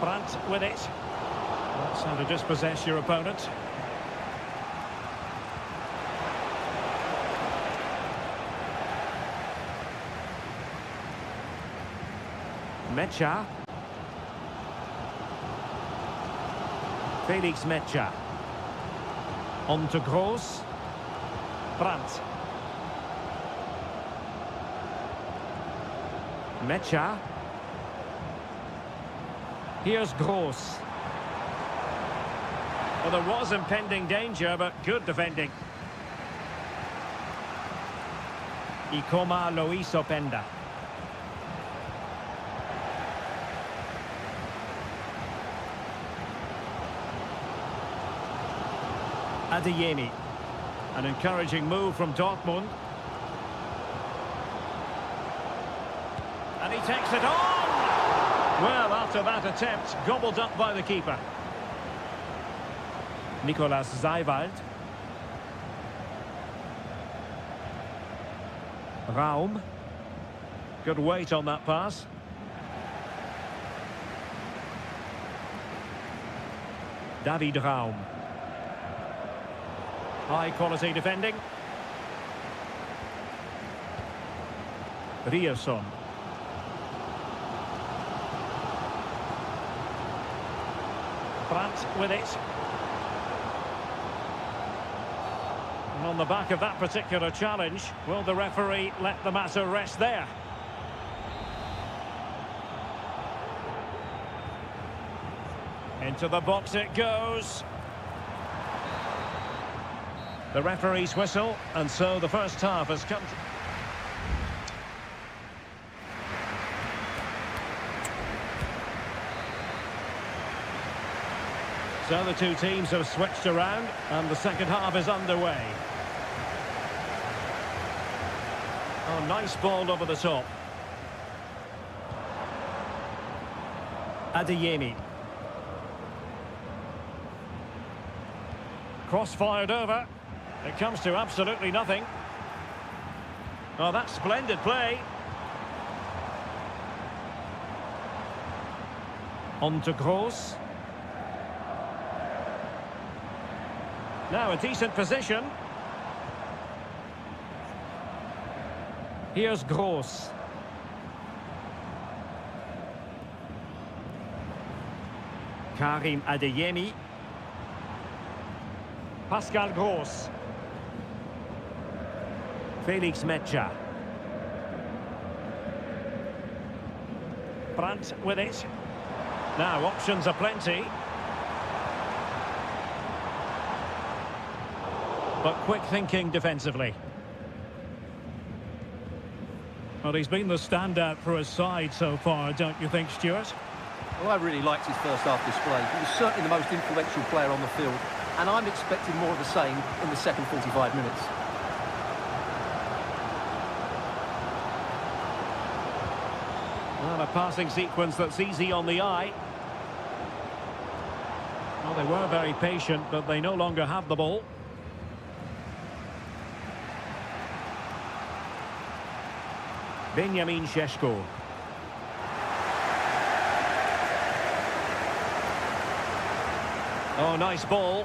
Brandt with it. That's how to dispossess your opponent. Mecha. Felix Mecha. On to Gross. Brandt. Mecha. Here's Gross. Well, there was impending danger, but good defending. Ikoma Lois Openda. Adeyemi. An encouraging move from Dortmund. And he takes it on! Well, after that attempt, gobbled up by the keeper. Nicolas Zajvald. Raum. Good weight on that pass. David Raum. High quality defending. Rierson. Brandt with it. And on the back of that particular challenge, will the referee let the matter rest there? Into the box it goes. The referee's whistle, and so the first half has come to... So the two teams have switched around and the second half is underway. Oh, nice ball over the top. Adeyemi. Cross fired over. It comes to absolutely nothing. Oh, that's splendid play. On to Gross. Now a decent position. Here's Gross. Karim Adeyemi. Pascal Gross. Felix Mecha. Brandt with it. Now options are plenty. But quick thinking defensively. Well, he's been the standout for his side so far, don't you think, Stuart?
Well, I really liked his first half display. He was certainly the most influential player on the field, and I'm expecting more of the same in the second 45 minutes.
Well, a passing sequence that's easy on the eye. Well, they were very patient, but they no longer have the ball. Benjamin Šeško. Oh, nice ball.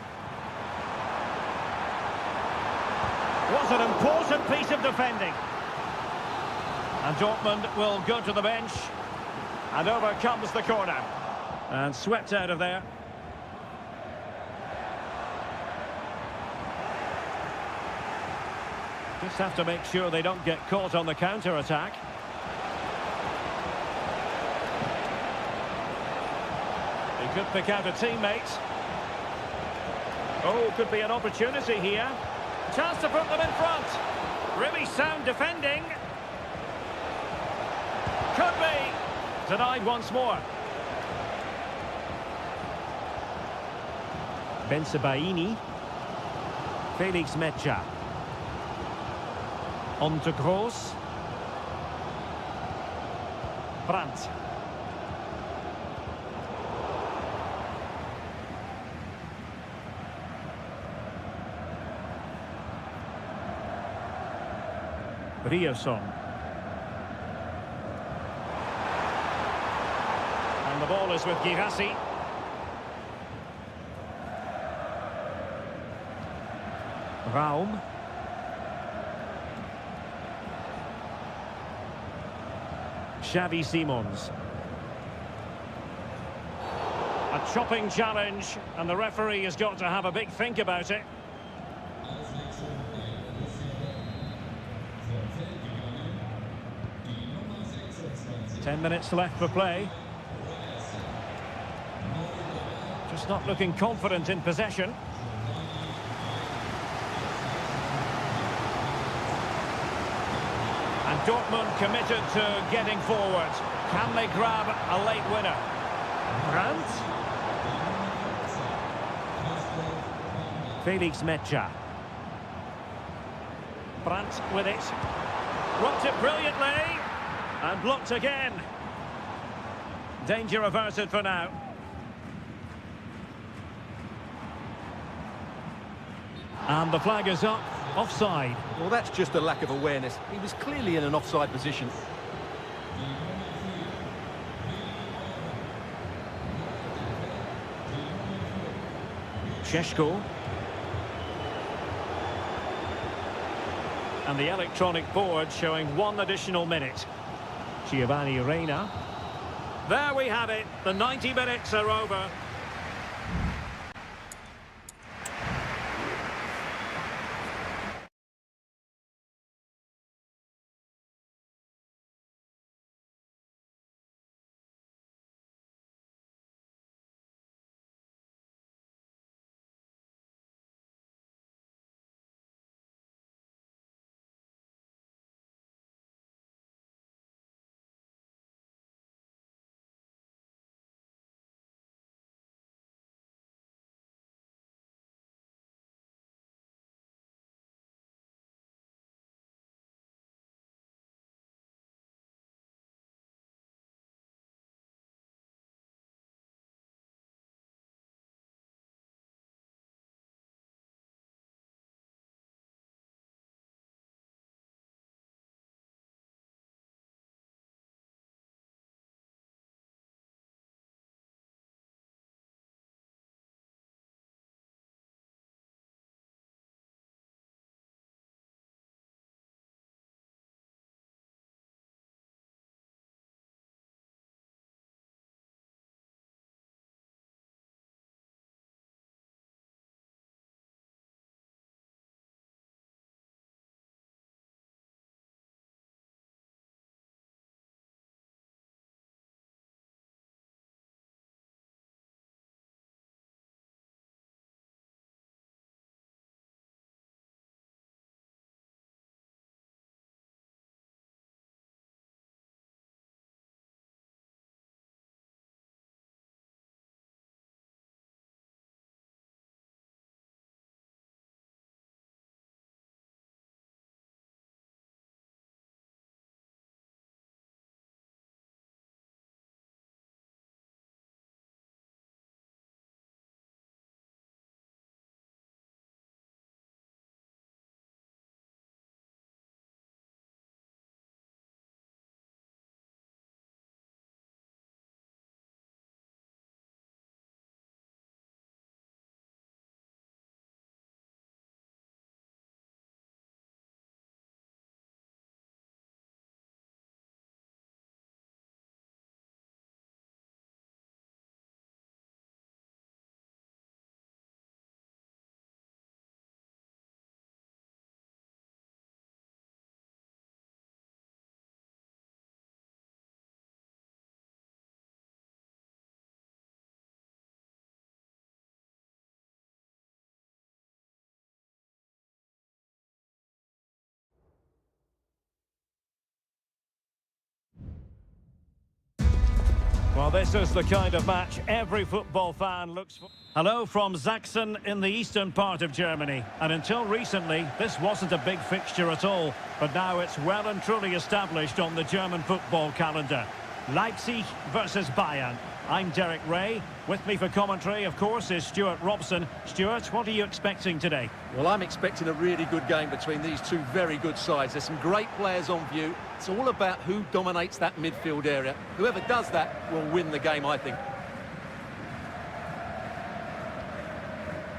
What an important piece of defending. And Dortmund will go to the bench. And over comes the corner. And swept out of there. Just have to make sure they don't get caught on the counter-attack. He could pick out a teammate. Oh, could be an opportunity here. Chance to put them in front. Really sound defending. Could be. Denied once more. Bensebaini. Felix Mecha. On to Gross. Brandt. Ryerson. And the ball is with Girassi. Raum. Xavi Simons. A chopping challenge, and the referee has got to have a big think about it. 10 minutes left for play. Just not looking confident in possession. And Dortmund committed to getting forward. Can they grab a late winner? Brandt. Felix Mecha. Brandt with it. Rocked it brilliantly. And blocked again. Danger averted for now. And the flag is up. Offside.
Well, that's just a lack of awareness. He was clearly in an offside position.
Šeško. And the electronic board showing 1 additional minute. Giovanni Reina. There we have it. The 90 minutes are over. Well, this is the kind of match every football fan looks for. Hello from Sachsen in the eastern part of Germany. And until recently, this wasn't a big fixture at all. But now it's well and truly established on the German football calendar. Leipzig versus Bayern. I'm Derek Ray. With me for commentary, of course, is Stuart Robson. Stuart, what are you expecting today?
Well, I'm expecting a really good game between these two very good sides. There's some great players on view. It's all about who dominates that midfield area. Whoever does that will win the game, I think.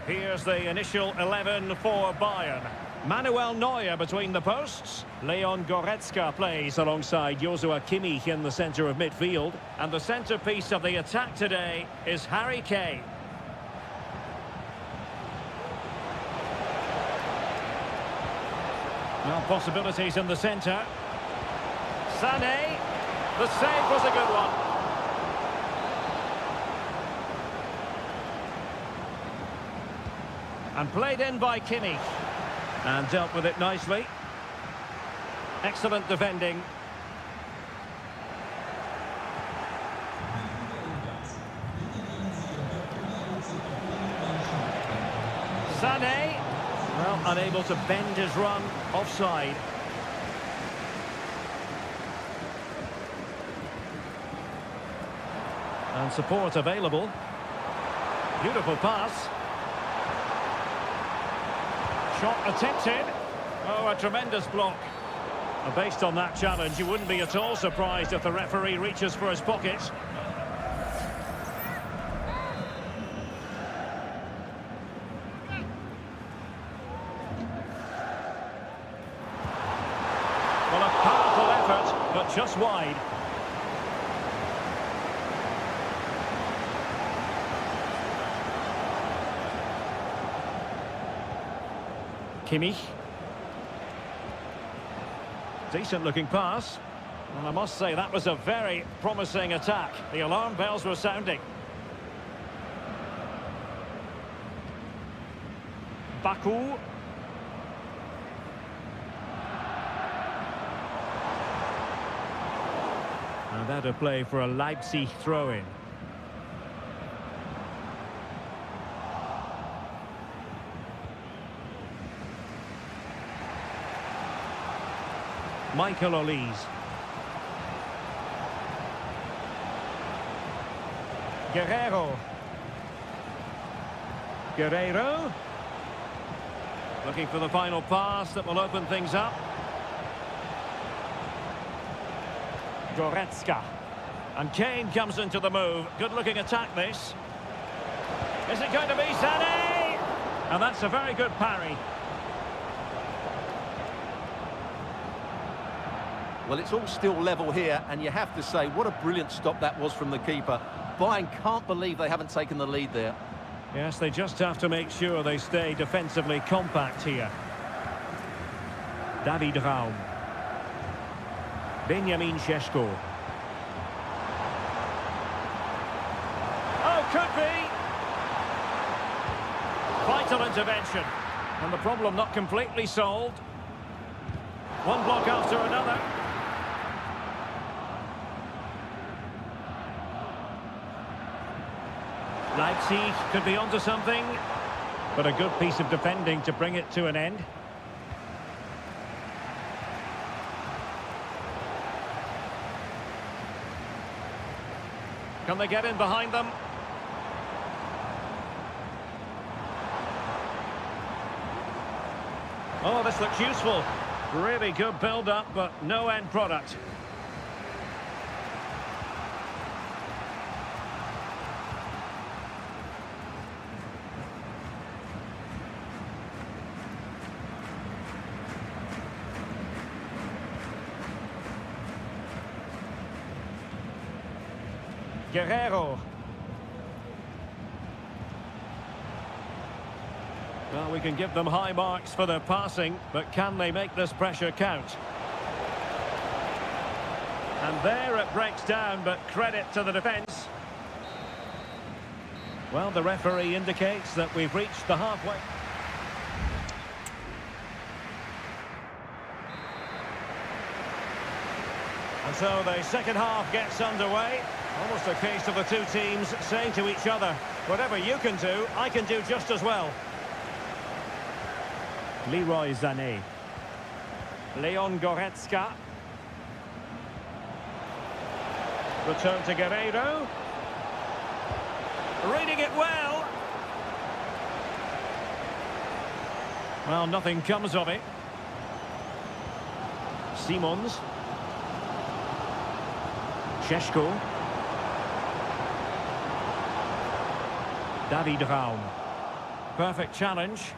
Here's the initial 11 for Bayern. Manuel Neuer between the posts. Leon Goretzka plays alongside Joshua Kimmich in the centre of midfield. And the centrepiece of the attack today is Harry Kane. Now possibilities in the centre. Sané. The save was a good one. And played in by Kimmich. And dealt with it nicely. Excellent defending. Sané. Well, unable to bend his run. Offside. And support available. Beautiful pass. Shot attempted. Oh, a tremendous block. And based on that challenge, you wouldn't be at all surprised if the referee reaches for his pocket. Well, a powerful effort, but just wide. Kimmich. Decent looking pass. And I must say that was a very promising attack. The alarm bells were sounding. Baku. And that a play for a Leipzig throw-in. Michael Olise. Guerreiro. Looking for the final pass that will open things up. Goretzka. And Kane comes into the move. Good looking attack this. Is it going to be Sané? And that's a very good parry.
Well, it's all still level here, and you have to say, what a brilliant stop that was from the keeper. Bayern can't believe they haven't taken the lead there.
Yes, they just have to make sure they stay defensively compact here. David Raum. Benjamin Šeško. Oh, could be! Vital intervention. And the problem not completely solved. One block after another. Leipzig could be onto something, but a good piece of defending to bring it to an end. Can they get in behind them? Oh, this looks useful. Really good build-up, but no end product. Guerreiro. Well, we can give them high marks for their passing, but can they make this pressure count? And there it breaks down, but credit to the defence. Well, the referee indicates that we've reached the halfway. And so the second half gets underway. Almost a case of the two teams saying to each other, whatever you can do, I can do just as well. Leroy Sané. Leon Goretzka. Return to Guerreiro. Reading it well. Well, nothing comes of it. Simons. Šeško. David Raum. Perfect challenge.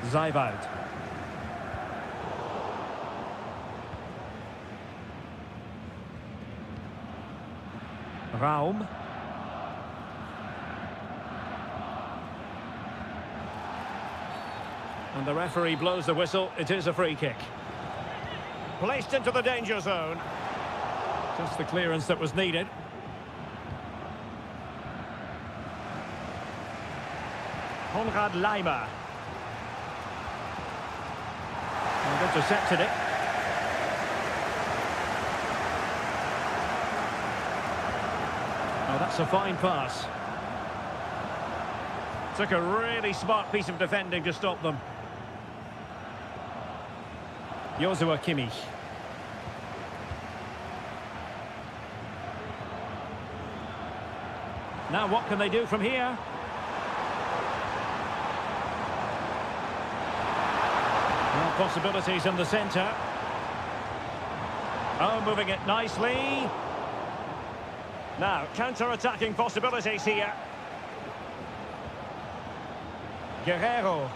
Zijwald. Raum. And the referee blows the whistle. It is a free kick. Placed into the danger zone. Just the clearance that was needed. Konrad Laimer. And intercepted it. Oh, that's a fine pass. Took a really smart piece of defending to stop them. Joshua Kimmich. Now what can they do from here? Well, possibilities in the centre. Oh, moving it nicely. Now, counter-attacking possibilities here. Guerreiro.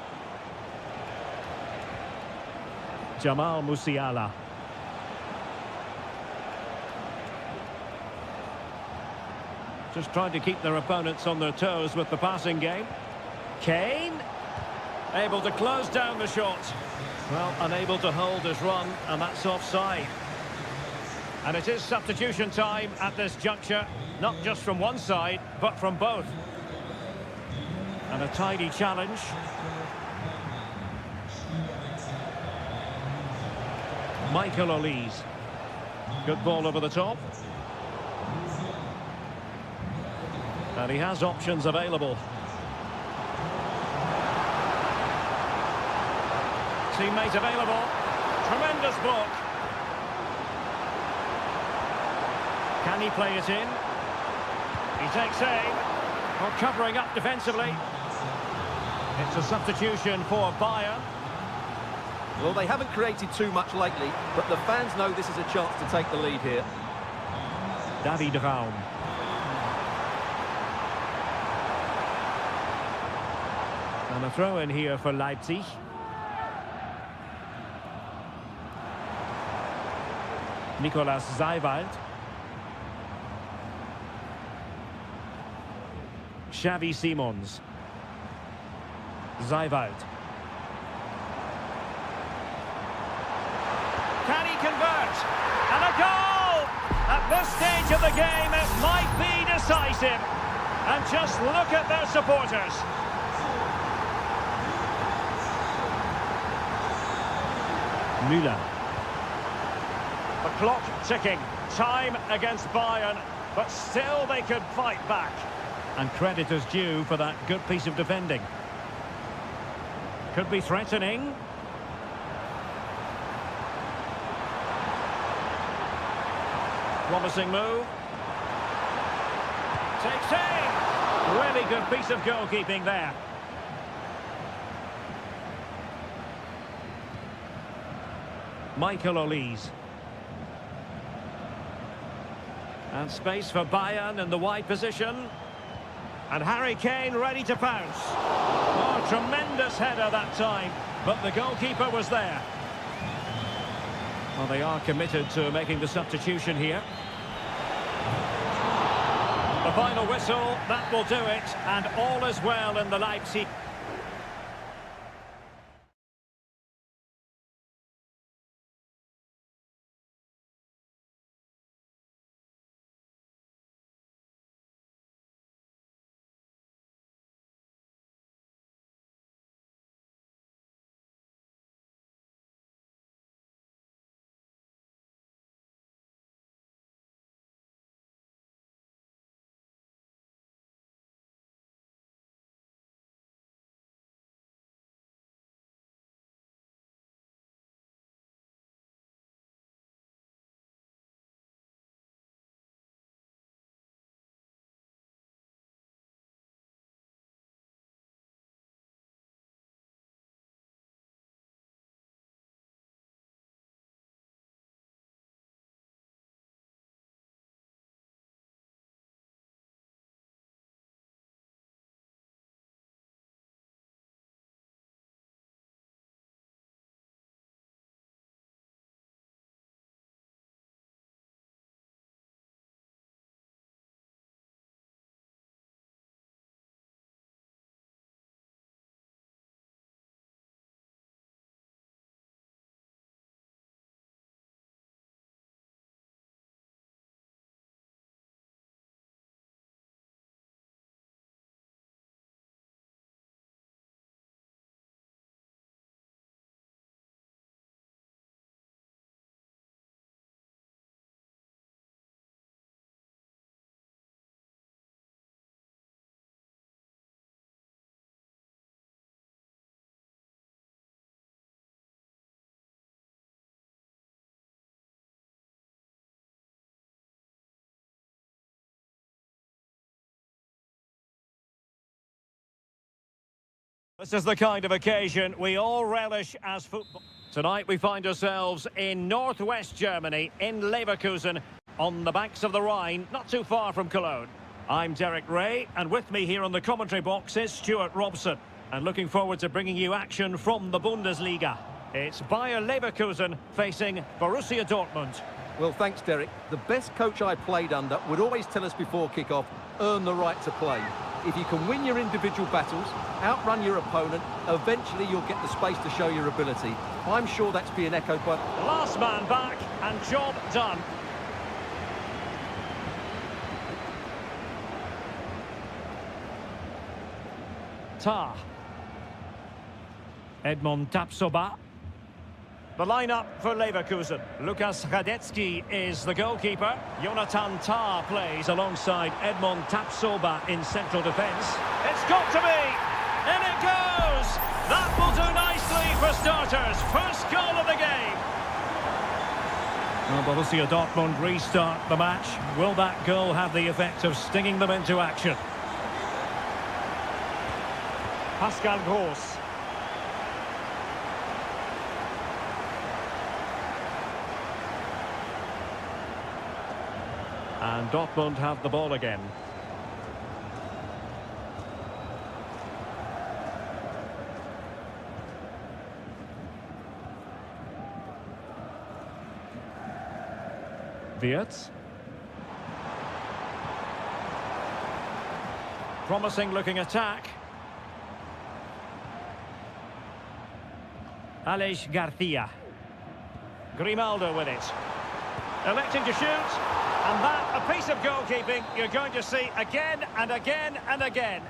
Jamal Musiala. Just trying to keep their opponents on their toes with the passing game. Kane. Able to close down the shot. Well, unable to hold his run, and that's offside. And it is substitution time at this juncture. Not just from one side, but from both. And a tidy challenge. Michael Olise. Good ball over the top. And he has options available. Teammate available. Tremendous block. Can he play it in? He takes aim. Or covering up defensively. It's a substitution for Bayern.
Well, they haven't created too much lately, but the fans know this is a chance to take the lead here.
David Raum. And a throw in here for Leipzig. Nicolas Zijwald. Xavi Simons. Zijwald. Can he convert? And a goal! At this stage of the game, it might be decisive. And just look at their supporters. Müller. The clock ticking. Time against Bayern. But still they could fight back. And credit is due for that good piece of defending. Could be threatening. Promising move. Takes aim. Really good piece of goalkeeping there. Michael Olise. And space for Bayern in the wide position. And Harry Kane ready to pounce. Oh, tremendous header that time. But the goalkeeper was there. Well, they are committed to making the substitution here. The final whistle, that will do it. And all is well in the Leipzig. This is the kind of occasion we all relish as football. Tonight we find ourselves in northwest Germany, in Leverkusen, on the banks of the Rhine, not too far from Cologne. I'm Derek Ray, and with me here on the commentary box is Stuart Robson. And looking forward to bringing you action from the Bundesliga. It's Bayer Leverkusen facing Borussia Dortmund.
Well, thanks, Derek. The best coach I played under would always tell us before kick-off, earn the right to play. If you can win your individual battles, outrun your opponent, eventually you'll get the space to show your ability. I'm sure that's being echoed by...
Last man back and job done. Tah. Edmond Tapsoba. The lineup for Leverkusen. Lukas Radetzky is the goalkeeper. Jonathan Tah plays alongside Edmond Tapsoba in central defence. It's got to be! In it goes! That will do nicely for starters. First goal of the game. Well, Borussia Dortmund restart the match. Will that goal have the effect of stinging them into action? Pascal Gross. And Dortmund have the ball again. Wirtz. Promising looking attack. Aleix Garcia. Grimaldo with it. Electing to shoot. And that, a piece of goalkeeping you're going to see again and again and again.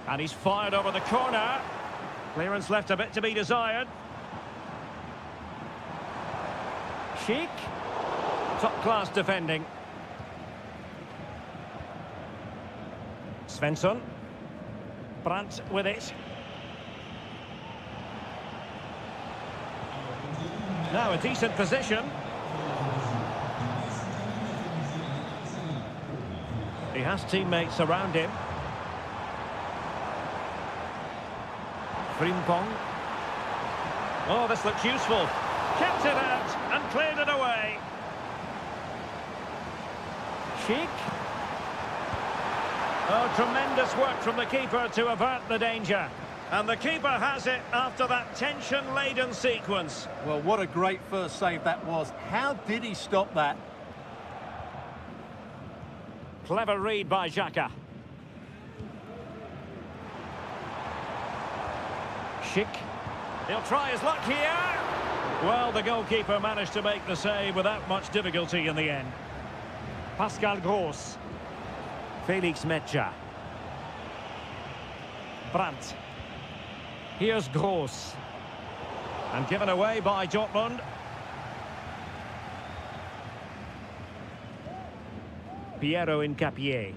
And he's fired over the corner. Clearance left a bit to be desired. Schick. Top-class defending. Svensson. Brandt with it. Now a decent position. He has teammates around him. Frimpong. Oh, this looks useful. Kept it out and cleared it away. Schick. Oh, tremendous work from the keeper to avert the danger. And the keeper has it after that tension-laden sequence.
Well, what a great first save that was. How did he stop that?
Clever read by Xhaka. Schick. He'll try his luck here. Well, the goalkeeper managed to make the save without much difficulty in the end. Pascal Gross. Felix Metscher. Brandt. Here's Gross. And given away by Dortmund. Piero Incapié.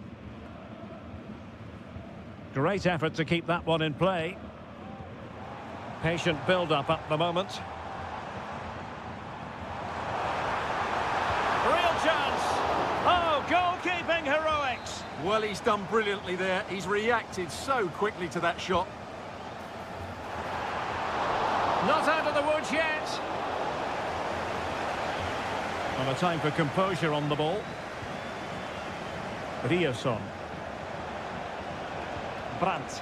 Great effort to keep that one in play. Patient build-up at the moment. Real chance! Oh, goalkeeping heroics!
Well, he's done brilliantly there. He's reacted so quickly to that shot.
Not out of the woods yet. Well, a time for composure on the ball. Ryerson. Brandt.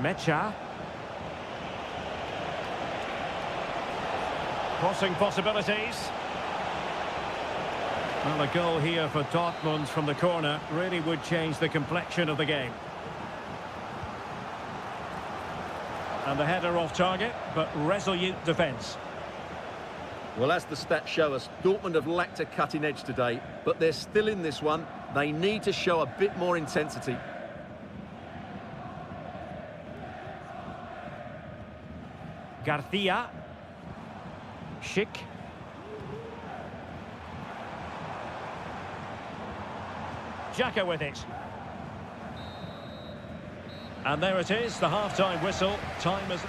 Metscher. Crossing possibilities. Well, a goal here for Dortmund from the corner really would change the complexion of the game. And the header off target, but resolute defence.
Well, as the stats show us, Dortmund have lacked a cutting edge today, but they're still in this one. They need to show a bit more intensity.
Garcia. Schick. Xhaka with it. And there it is, the half-time whistle. Time is...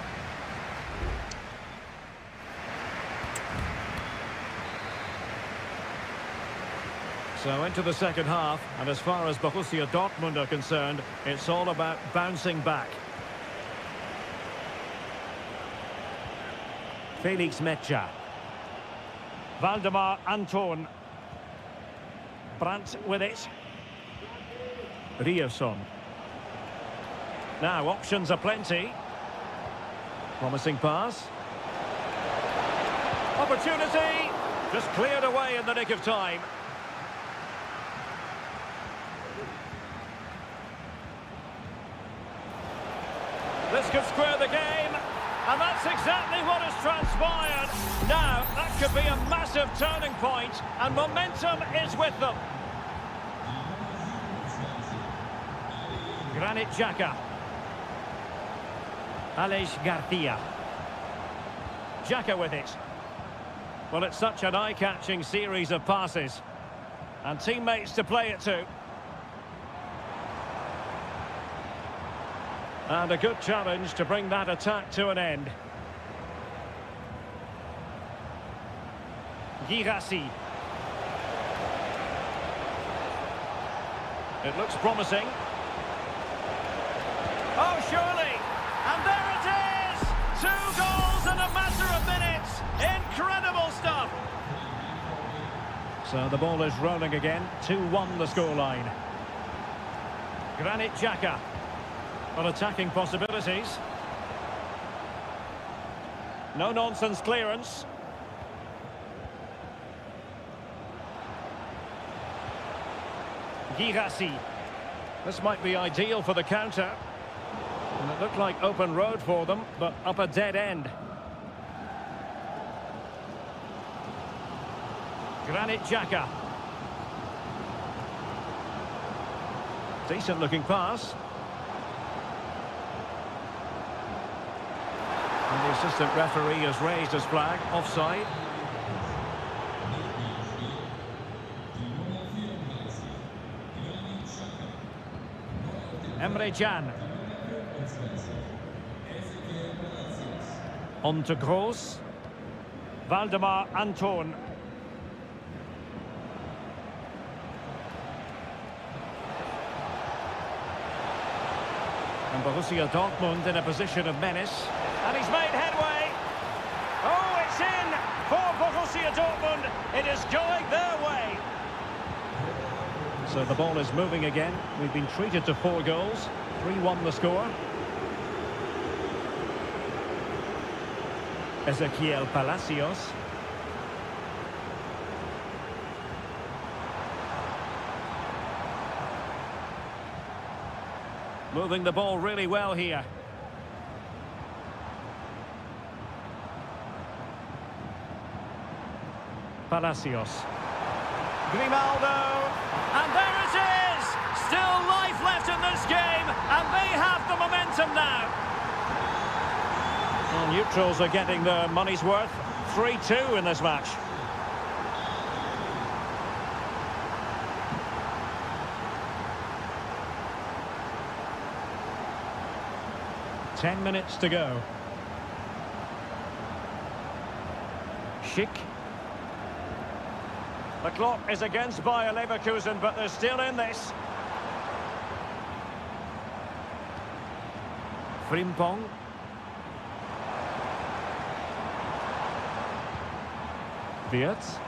So into the second half, and as far as Borussia Dortmund are concerned, it's all about bouncing back. Felix Mecha. Valdemar Anton. Brandt with it. Rierson. Now, options are plenty. Promising pass. Opportunity! Just cleared away in the nick of time. This could square the game, and that's exactly what has transpired. Now, that could be a massive turning point, and momentum is with them. Granit Xhaka. Aleix Garcia. Xhaka with it. Well, it's such an eye-catching series of passes. And teammates to play it to. And a good challenge to bring that attack to an end. Girassi. It looks promising. Oh, surely! And there it is! 2 goals in a matter of minutes! Incredible stuff! So the ball is rolling again. 2-1 the scoreline. Granit Xhaka. On attacking possibilities. No-nonsense clearance. Girassi. This might be ideal for the counter. And it looked like open road for them, but up a dead end. Granit Xhaka. Decent looking pass. And the assistant referee has raised his flag, offside. Emre Can. On to Gross. Valdemar Anton. And Borussia Dortmund in a position of menace. And he's made headway. Oh, it's in for Borussia Dortmund. It is going their way. So the ball is moving again. We've been treated to 4 goals. 3-1 the score. Ezequiel Palacios. Moving the ball really well here. Palacios. Grimaldo. And there it is! Still life left in this game, and they have the momentum now. Well, neutrals are getting their money's worth. 3-2 in this match. Ten minutes to go. Schick. The clock is against Bayer Leverkusen, but they're still in this. Frimpong. Wirtz.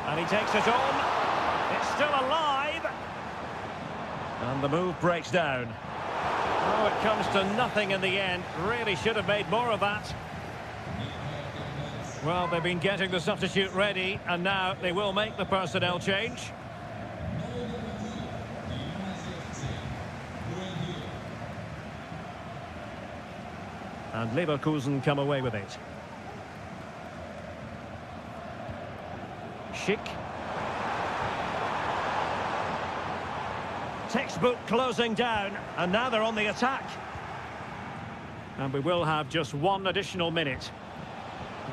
And he takes it on. It's still alive. And the move breaks down. Oh, it comes to nothing in the end. Really should have made more of that. Well, they've been getting the substitute ready, and now they will make the personnel change. And Leverkusen come away with it. Schick. Textbook closing down, and now they're on the attack. And we will have just 1 additional minute.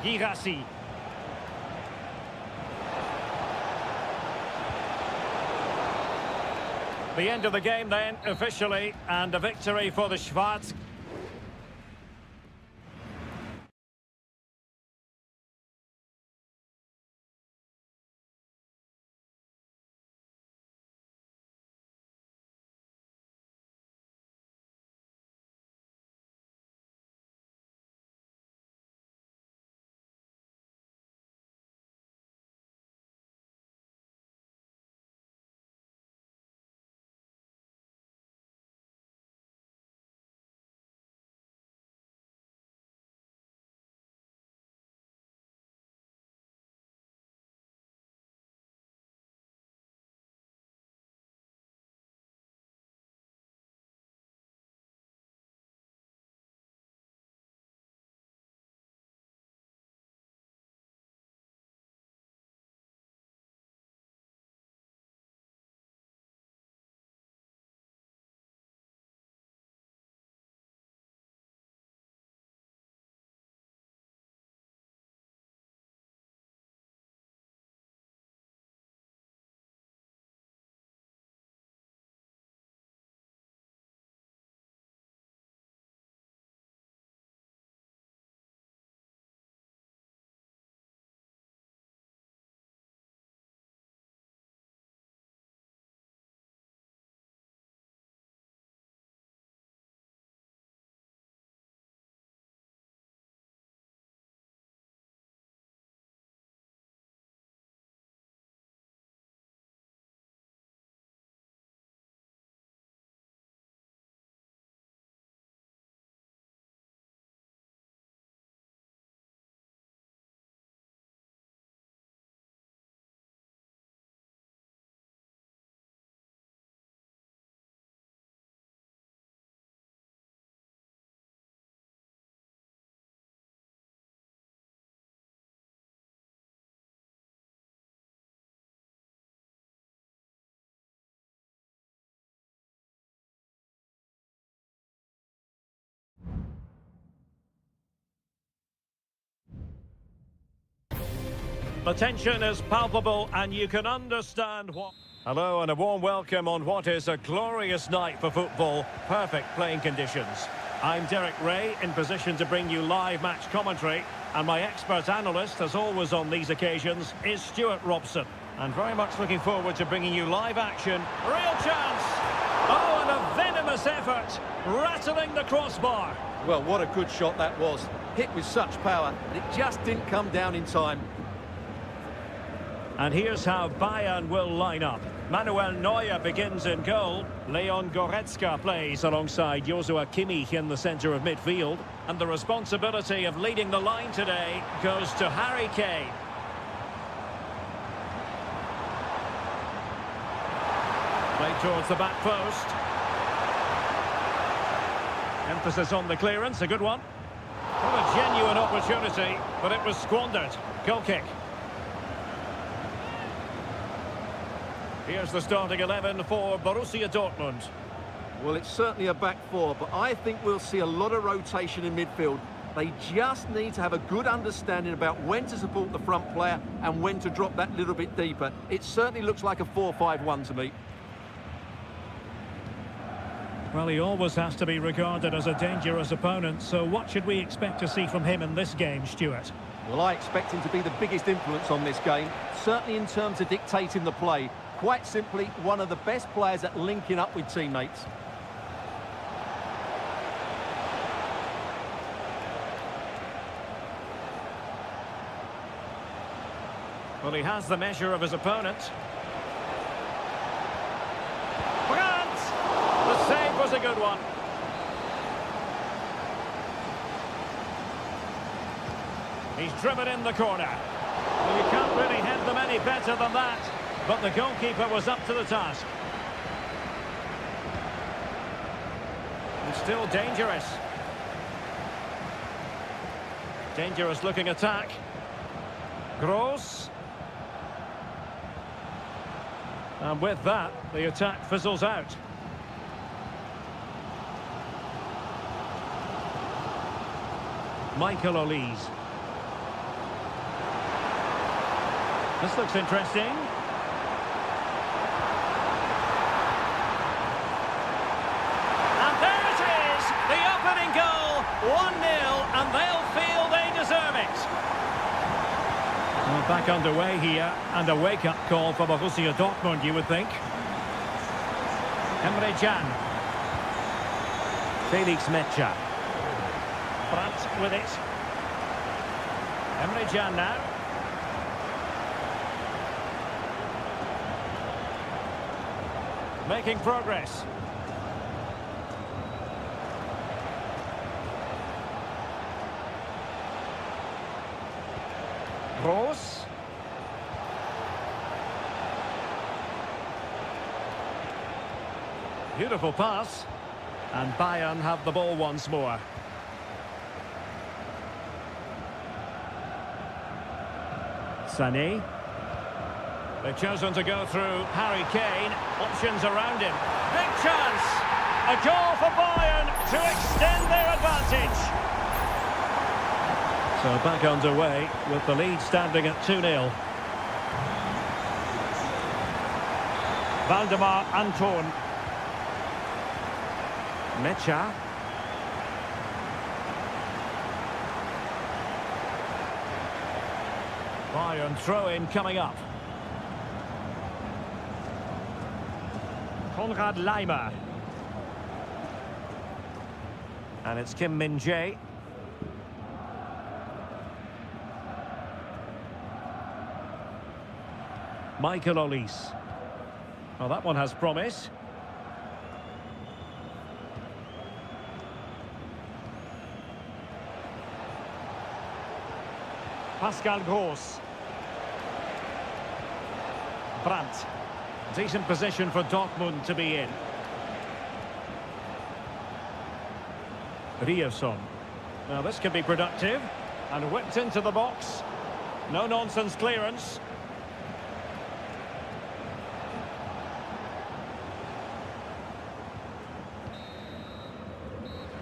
Girassi. The end of the game then, officially, and a victory for the Schwarz. The tension is palpable and you can understand what... Hello and a warm welcome on what is a glorious night for football. Perfect playing conditions. I'm Derek Ray, in position to bring you live match commentary. And my expert analyst, as always on these occasions, is Stuart Robson. And very much looking forward to bringing you live action. Real chance! Oh, and a venomous effort, rattling the crossbar.
Well, what a good shot that was. Hit with such power, but it just didn't come down in time.
And here's how Bayern will line up. Manuel Neuer begins in goal. Leon Goretzka plays alongside Joshua Kimmich in the centre of midfield. And the responsibility of leading the line today goes to Harry Kane. Played towards the back post. Emphasis on the clearance, a good one. What a genuine opportunity, but it was squandered. Goal kick. Here's the starting 11 for Borussia Dortmund.
Well, it's certainly a back four, but I think we'll see a lot of rotation in midfield. They just need to have a good understanding about when to support the front player and when to drop that little bit deeper. It certainly looks like a 4-5-1 to me.
Well, he always has to be regarded as a dangerous opponent, so what should we expect to see from him in this game, Stuart?
Well, I expect him to be the biggest influence on this game, certainly in terms of dictating the play. Quite simply, one of the best players at linking up with teammates.
Well, he has the measure of his opponent. Brandt! The save was a good one. He's driven in the corner. Well, you can't really head them any better than that. But the goalkeeper was up to the task. And still dangerous. Dangerous looking attack. Gross. And with that, the attack fizzles out. Michael Olise. This looks interesting. And there it is! The opening goal! 1-0, and they'll feel they deserve it. Well, back underway here, and a wake-up call for Borussia Dortmund, you would think. Emre Can. Felix Metscher. Brandt with it. Emre Can now. Making progress. Gross. Beautiful pass. And Bayern have the ball once more. Sané. They've chosen to go through Harry Kane. Options around him. Big chance! A goal for Bayern to extend their advantage. So back underway with the lead standing at 2-0. Valdemar Anton. Metscher. Bayern throw-in coming up. Konrad Laimer. And it's Kim Min-jae. Michael Olise. Well, that one has promise. Pascal Gross. Brandt. Decent position for Dortmund to be in. Ryerson. Now this could be productive. And whipped into the box. No-nonsense clearance.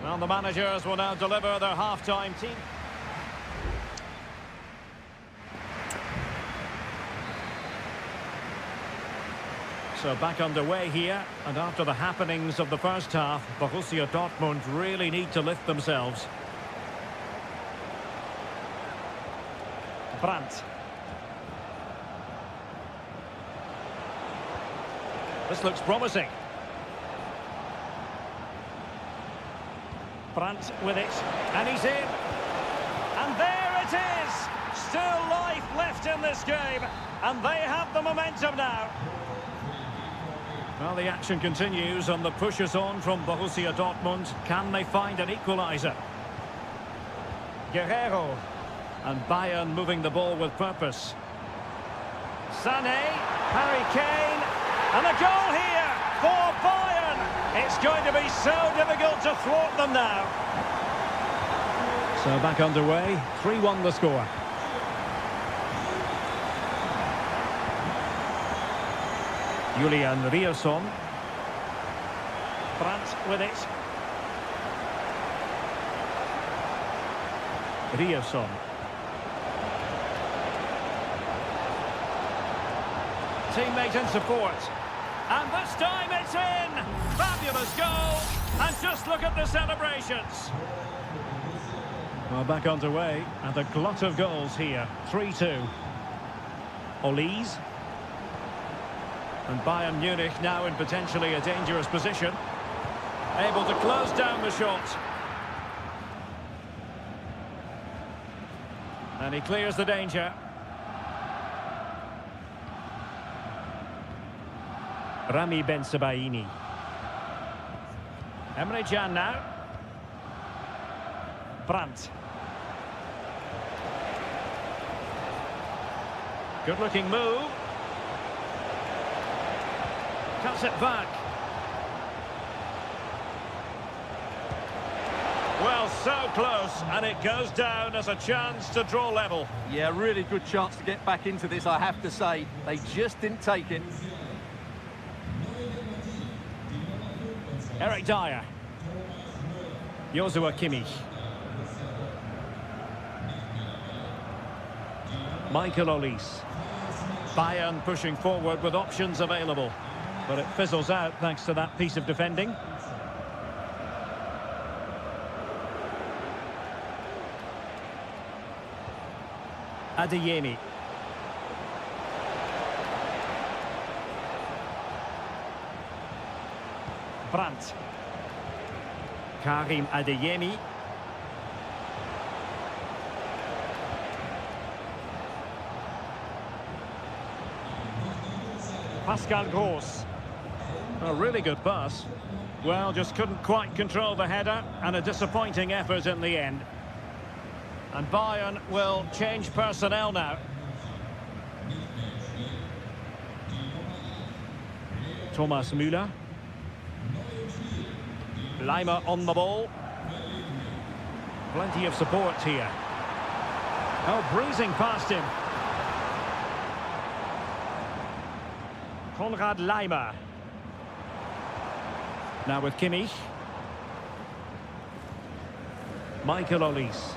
Well, the managers will now deliver their half-time team. So back underway here, and after the happenings of the first half, Borussia Dortmund really need to lift themselves. Brandt. This looks promising. Brandt with it, and he's in. And there it is! Still life left in this game, and they have the momentum now. Well, the action continues and the push is on from Borussia Dortmund. Can they find an equaliser? Guerrero. And Bayern moving the ball with purpose. Sané, Harry Kane, and a goal here for Bayern. It's going to be so difficult to thwart them now. So back underway, 3-1 the score. Julian Rierson. Brandt with it. Rierson. Teammate in support. And this time it's in! Fabulous goal! And just look at the celebrations. Well, back underway, and a glut of goals here. 3-2. Olise. And Bayern Munich now in potentially a dangerous position. Able to close down the shot. And he clears the danger. Rami Bensebaini. Emre Can now. Brandt. Good looking move. Cuts it back. Well, so close, and it goes down as a chance to draw level.
Yeah, really good chance to get back into this, I have to say. They just didn't take it.
Eric Dyer. Joshua Kimmich. Michael Olise. Bayern pushing forward with options available. But it fizzles out thanks to that piece of defending. Adeyemi. Brandt. Karim Adeyemi. Pascal Gross. A really good pass. Well, just couldn't quite control the header, and a disappointing effort in the end. And Bayern will change personnel now. Thomas Müller. Leimer on the ball. Plenty of support here. Oh, breezing past him. Konrad Leimer. Now with Kimmich. Michael Olise.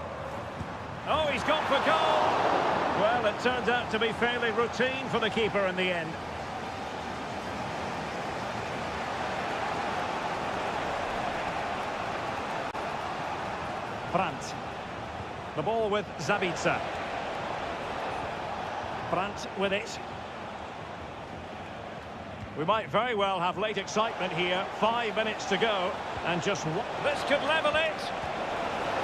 Oh, he's gone for goal! Well, it turns out to be fairly routine for the keeper in the end. Brandt. The ball with Zabitzer. Brandt with it. We might very well have late excitement here. 5 minutes to go. And just this could level it.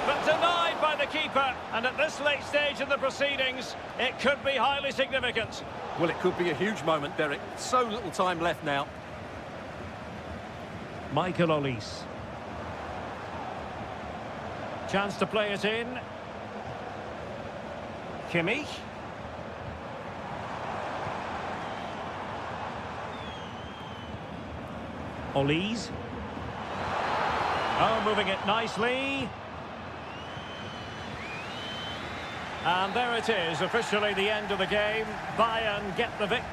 But denied by the keeper. And at this late stage in the proceedings, it could be highly significant.
Well, it could be a huge moment, Derek. So little time left now.
Michael Olise. Chance to play it in. Kimmich. Olise. Oh, moving it nicely. And there it is, officially the end of the game. Bayern get the victory.